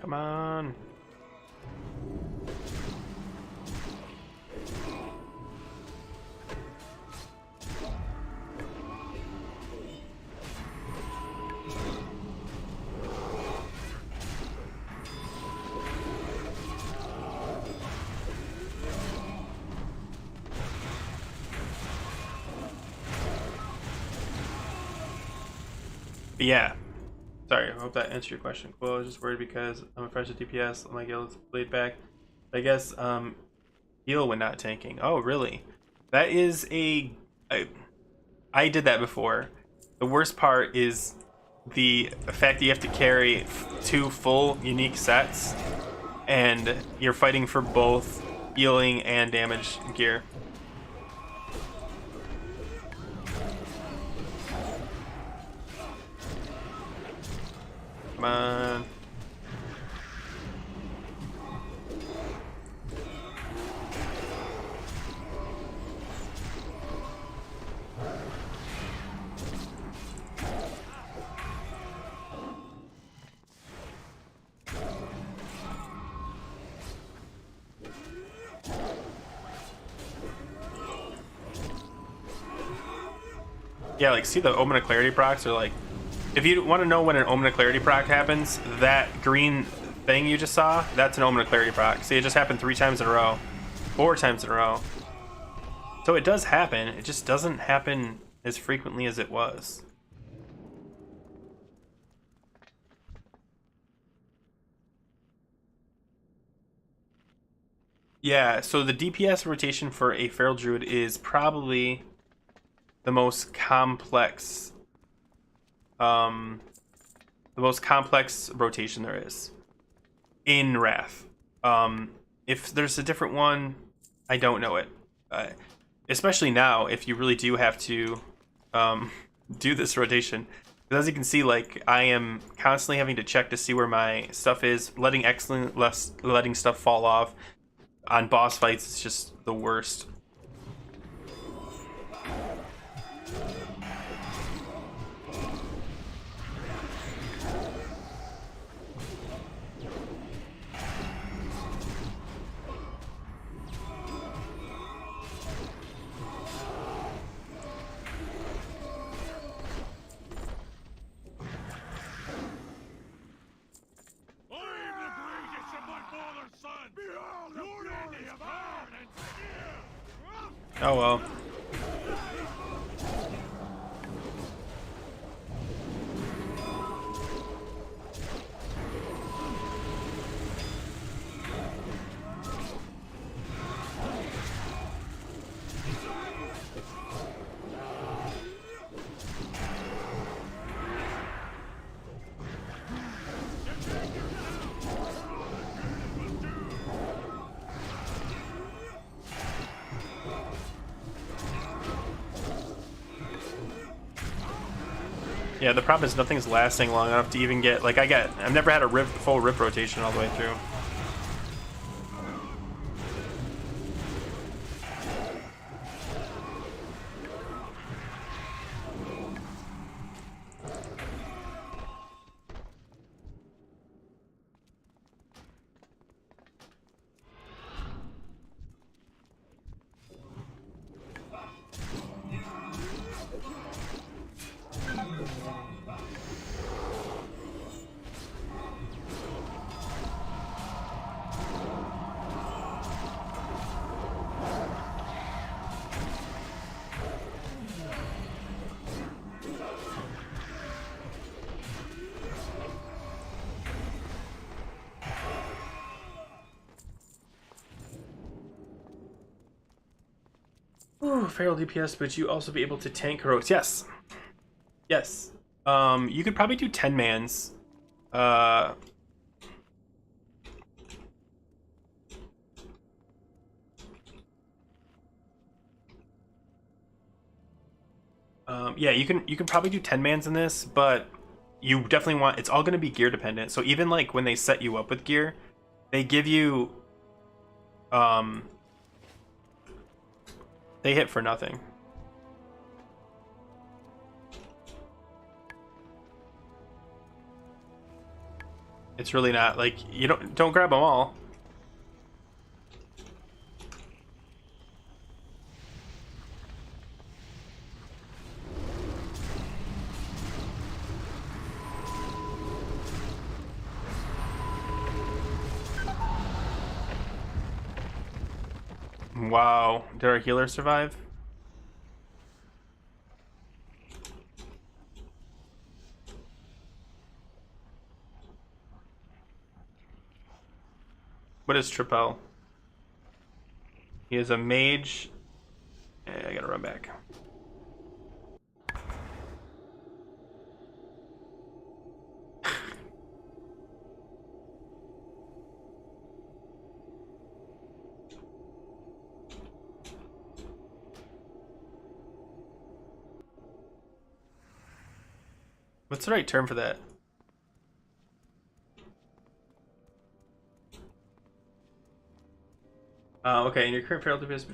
Come on. But yeah. Sorry, I hope that answered your question. Cool. I was just worried because I'm a fresh at DPS. My guild's laid back. I guess heal when not tanking. Oh, really? That is I did that before. The worst part is the fact that you have to carry 2 full unique sets, and you're fighting for both healing and damage gear. Come on. Yeah, like, see the Omen of Clarity procs are like, if you want to know when an Omen of Clarity proc happens, that green thing you just saw, that's an Omen of Clarity proc. See, it just happened 3 times in a row. 4 times in a row. So it does happen, it just doesn't happen as frequently as it was. Yeah, so the DPS rotation for a Feral Druid is probably the most complex rotation there is in Wrath. If there's a different one, I don't know it. Especially now, if you really do have to do this rotation. Because as you can see, like, I am constantly having to check to see where my stuff is, letting stuff fall off. On boss fights, it's just the worst. Oh well. Yeah, the problem is nothing's lasting long enough to even get, like, I've never had a full rip rotation all the way through. Ooh, Feral DPS, but you also be able to tank heroics. Yes. Yes. You could probably do 10 mans. Yeah, you can probably do 10 mans in this, but you definitely want, it's all going to be gear dependent. So even like when they set you up with gear, they give you they hit for nothing. It's really not like you don't grab them all. Wow, did our healer survive? What is Tripel? He is a mage. I gotta run back. What's the right term for that? Okay, in your current feral defense,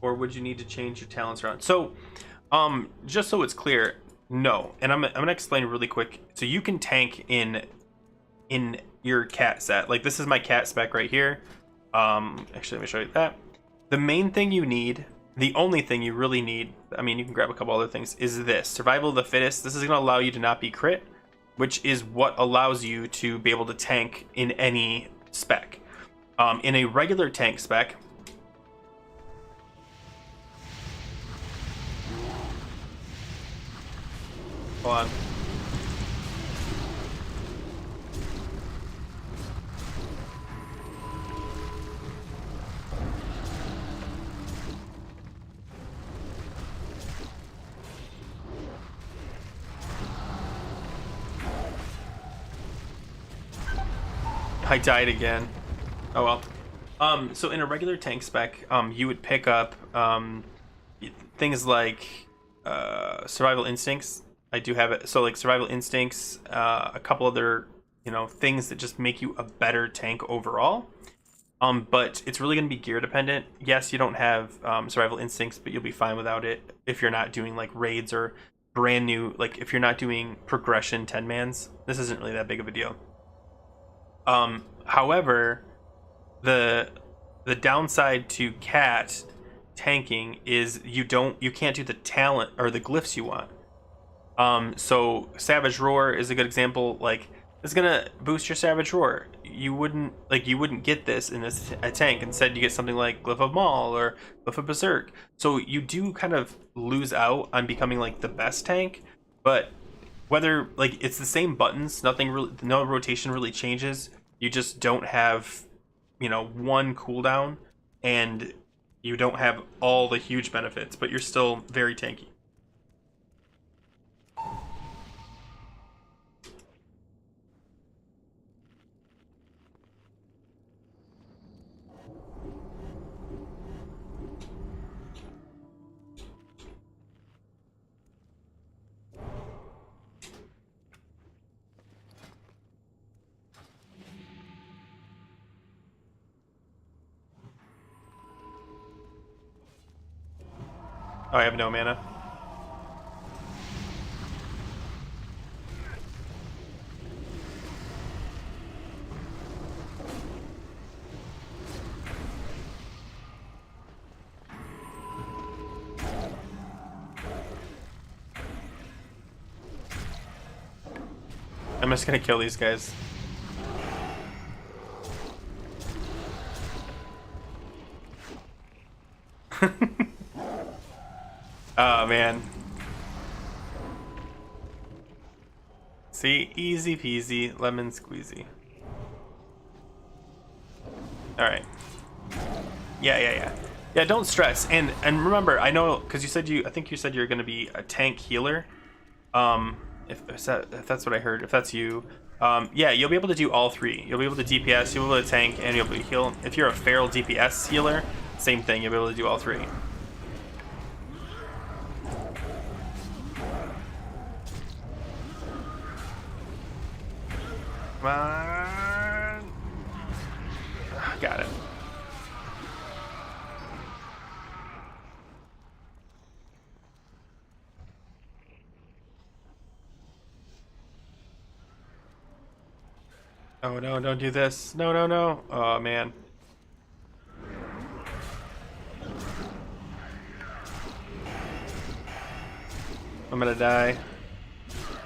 or would you need to change your talents around? So, just so it's clear, no. And I'm gonna explain really quick. So you can tank in your cat set. Like this is my cat spec right here. Actually, let me show you that. The main thing you need, the only thing you really need, I mean, you can grab a couple other things, is this survival of the fittest. This is gonna allow you to not be crit, which is what allows you to be able to tank in any spec. In a regular tank spec, hold on. I died again. Oh well. So in a regular tank spec, you would pick up things like survival instincts. I do have it. So like survival instincts, a couple other things that just make you a better tank overall. But it's really going to be gear dependent. Yes, you don't have survival instincts, but you'll be fine without it if you're not doing like raids or brand new. Like if you're not doing progression 10-mans, this isn't really that big of a deal. However, the downside to cat tanking is you can't do the talent or the glyphs you want. So Savage Roar is a good example. Like it's gonna boost your Savage Roar. You wouldn't get this in a tank. Instead, you get something like Glyph of Maul or Glyph of Berserk. So you do kind of lose out on becoming like the best tank, but whether like it's the same buttons, nothing really, no rotation really changes. You just don't have one cooldown, and you don't have all the huge benefits, but you're still very tanky. Oh, I have no mana. I'm just gonna kill these guys. Oh man. See, easy peasy, lemon squeezy. All right. Yeah, don't stress. And remember, I know because I think you said you're going to be a tank healer. If that's what I heard, if that's you, yeah, you'll be able to do all three. You'll be able to DPS, you'll be able to tank, and you'll be able to heal. If you're a feral DPS healer, same thing. You'll be able to do all three. Come on. Got it. Oh no, don't do this. No, no, no. Oh man. I'm gonna die.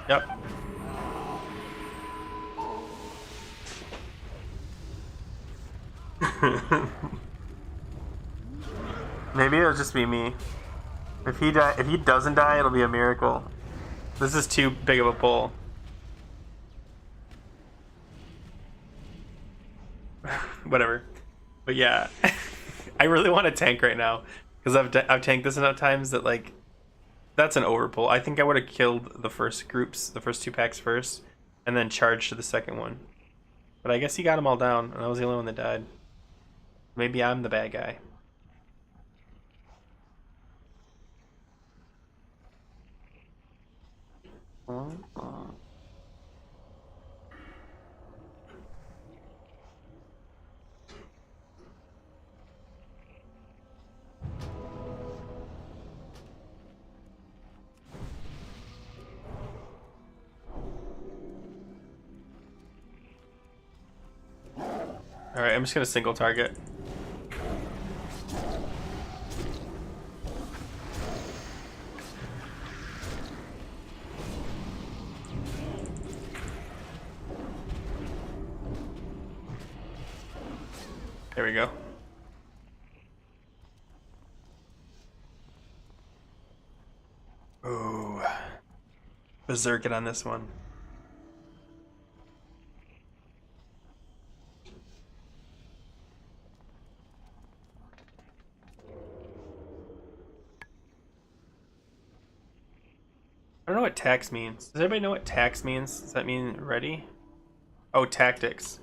Yep. Maybe it'll just be me. If he doesn't die, it'll be a miracle. This is too big of a pull. Whatever. But yeah, I really want to tank right now because I've tanked this enough times that like that's an overpull. I think I would have killed the first groups, the first 2 packs first, and then charged to the second one. But I guess he got them all down, and I was the only one that died. Maybe I'm the bad guy. Alright, I'm just gonna single target. There we go. Ooh. Berserk it on this one. I don't know what tax means. Does everybody know what tax means? Does that mean ready? Oh, tactics.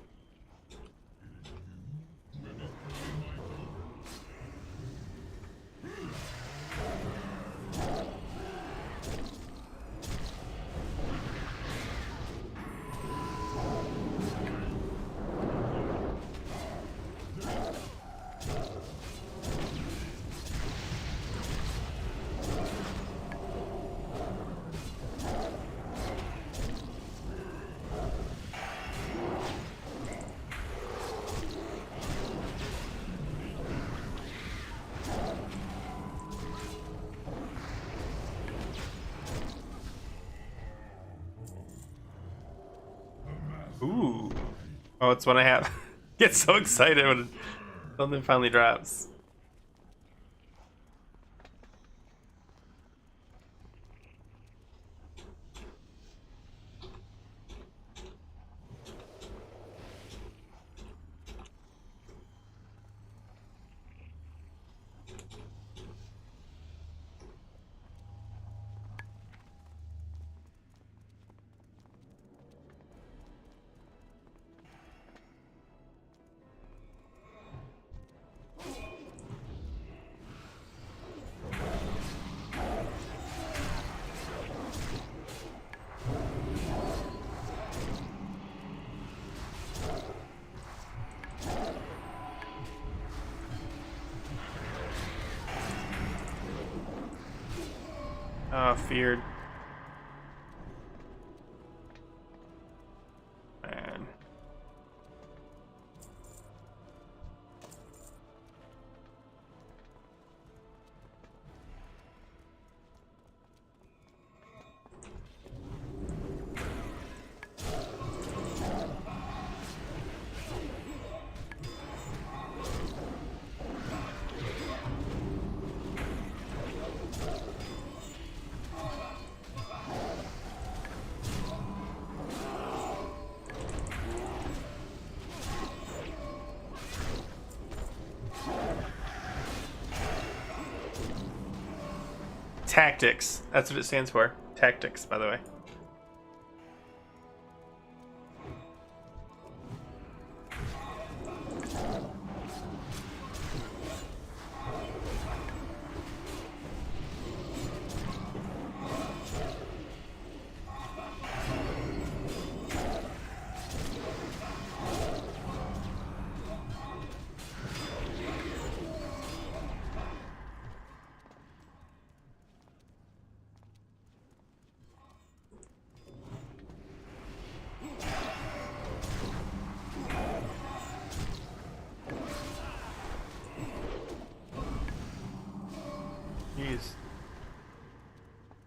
Ooh. Oh, it's when I have get so excited when something finally drops. Oh, feared. Man. Tactics. That's what it stands for. Tactics, by the way.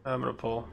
I'm gonna pull.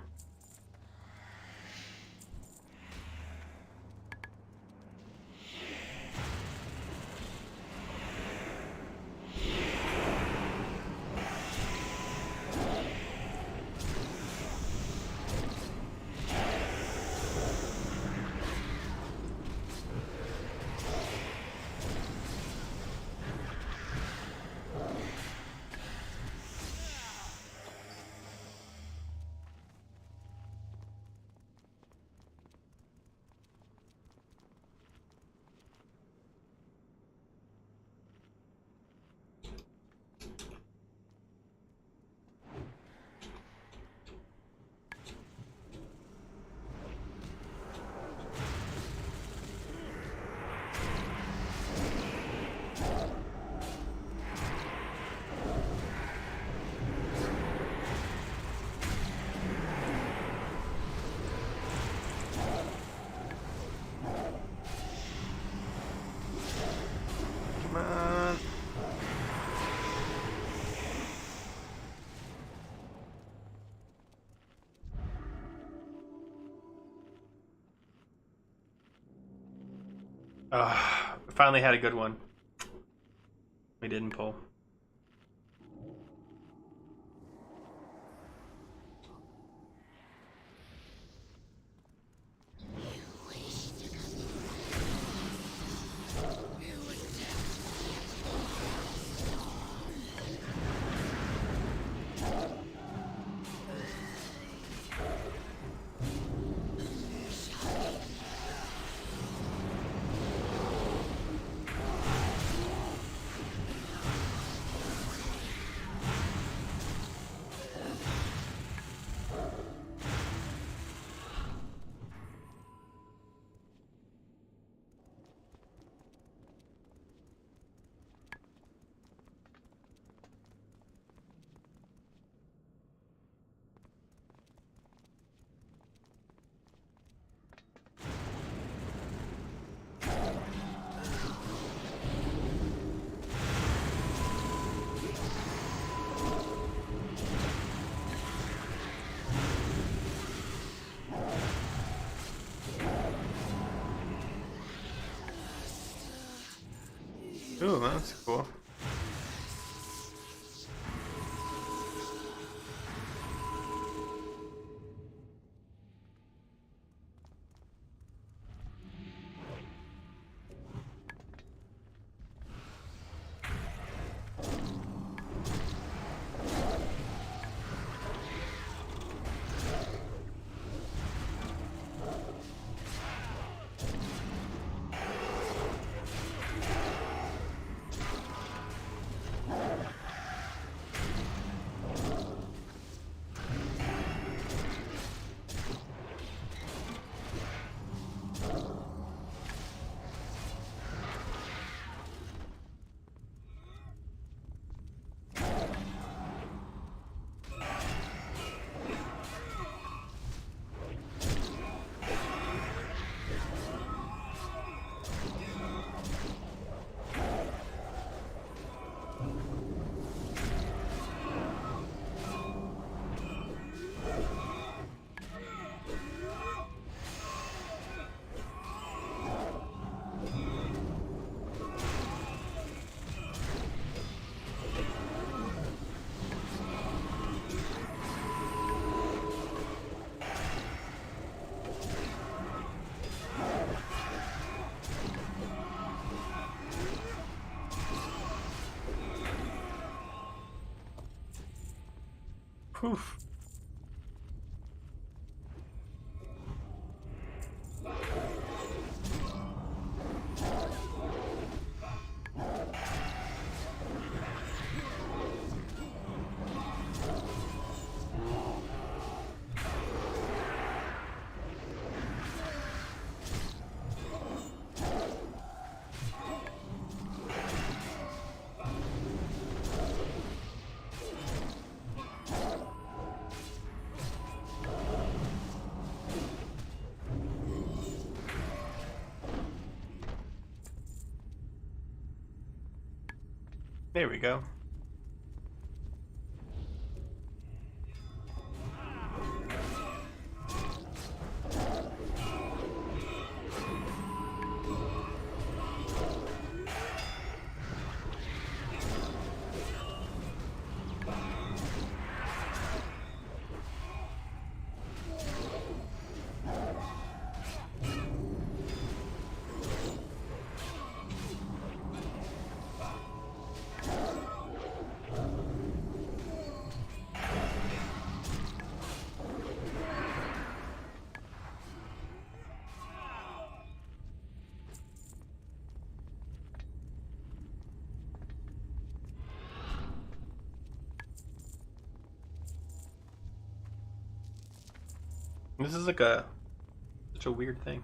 Come on. We finally had a good one. We didn't pull. Ooh, that's cool. Poof. There we go. This is like such a weird thing.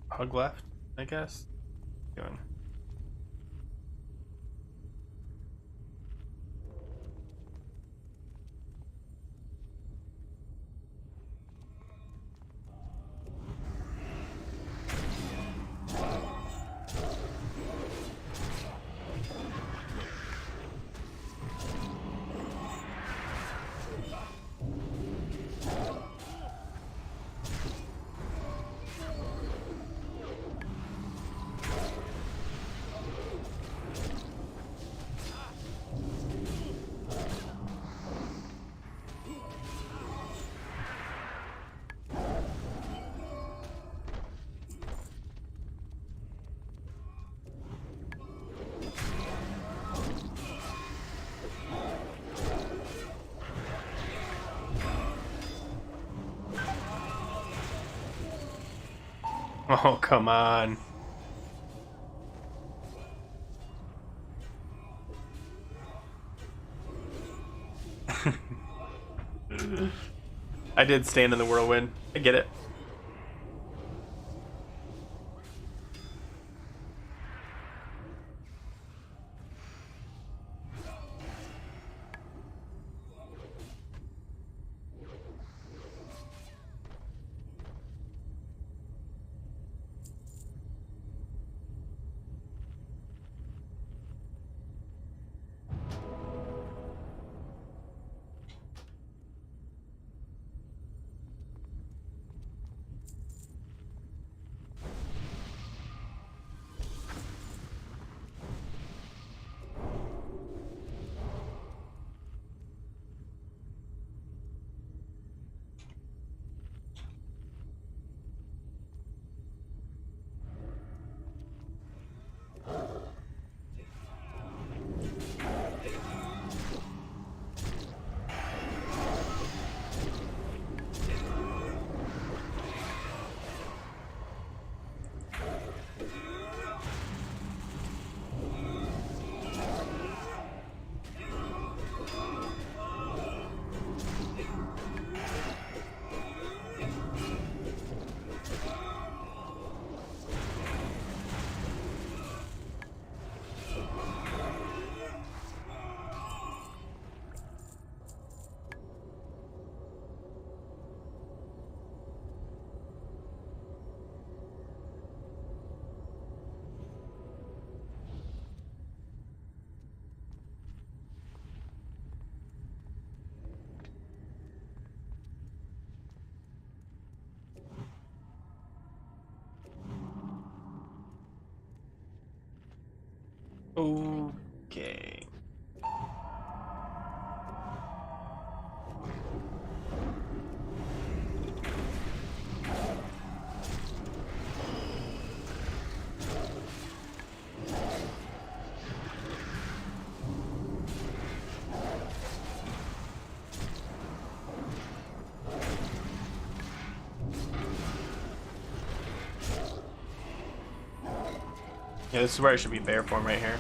Hug left, I guess. Doing. Oh, come on. I did stand in the whirlwind. I get it. Okay. Yeah, this is where I should be bear form right here.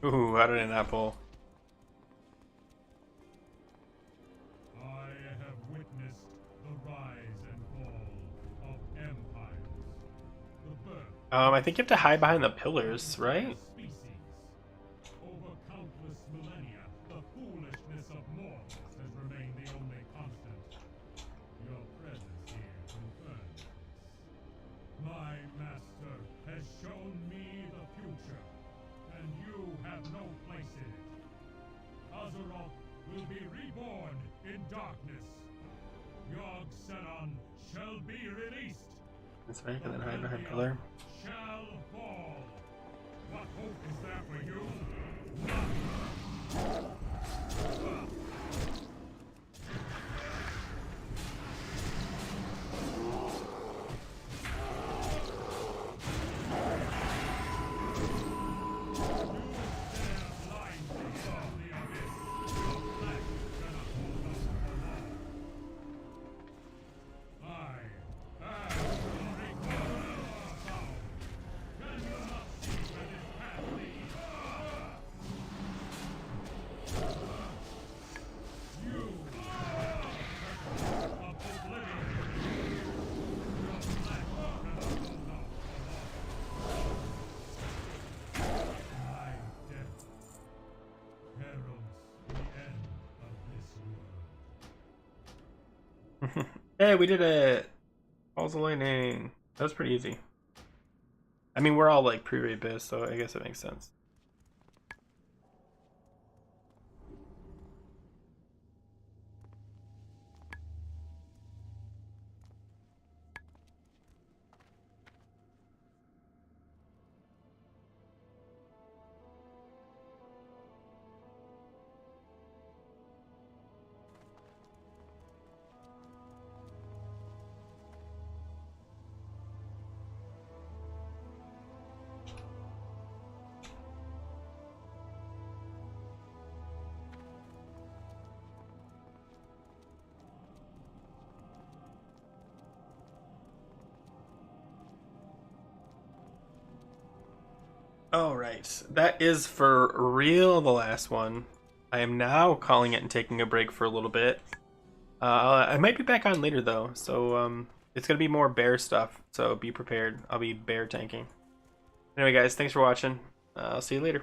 Ooh, how did I not pull? I have witnessed the rise and fall of empires, the birth I think you have to hide behind the pillars, right? species. Over countless millennia, the foolishness of mortals has remained the only constant. Your presence here confirms this. My master has shown me the future, and you have no place in it. Azeroth will be reborn in darkness. Yogg-Saron shall be released. That's right, and then hide behind pillar. Shall fall. What hope is there for you? Hey, we did it! Balls of lightning. That was pretty easy. I mean, we're all like pre-rapist, so I guess it makes sense. Alright, that is for real the last one. I am now calling it and taking a break for a little bit. I might be back on later though, so it's gonna be more bear stuff, so be prepared. I'll be bear tanking. Anyway guys, thanks for watching. I'll see you later.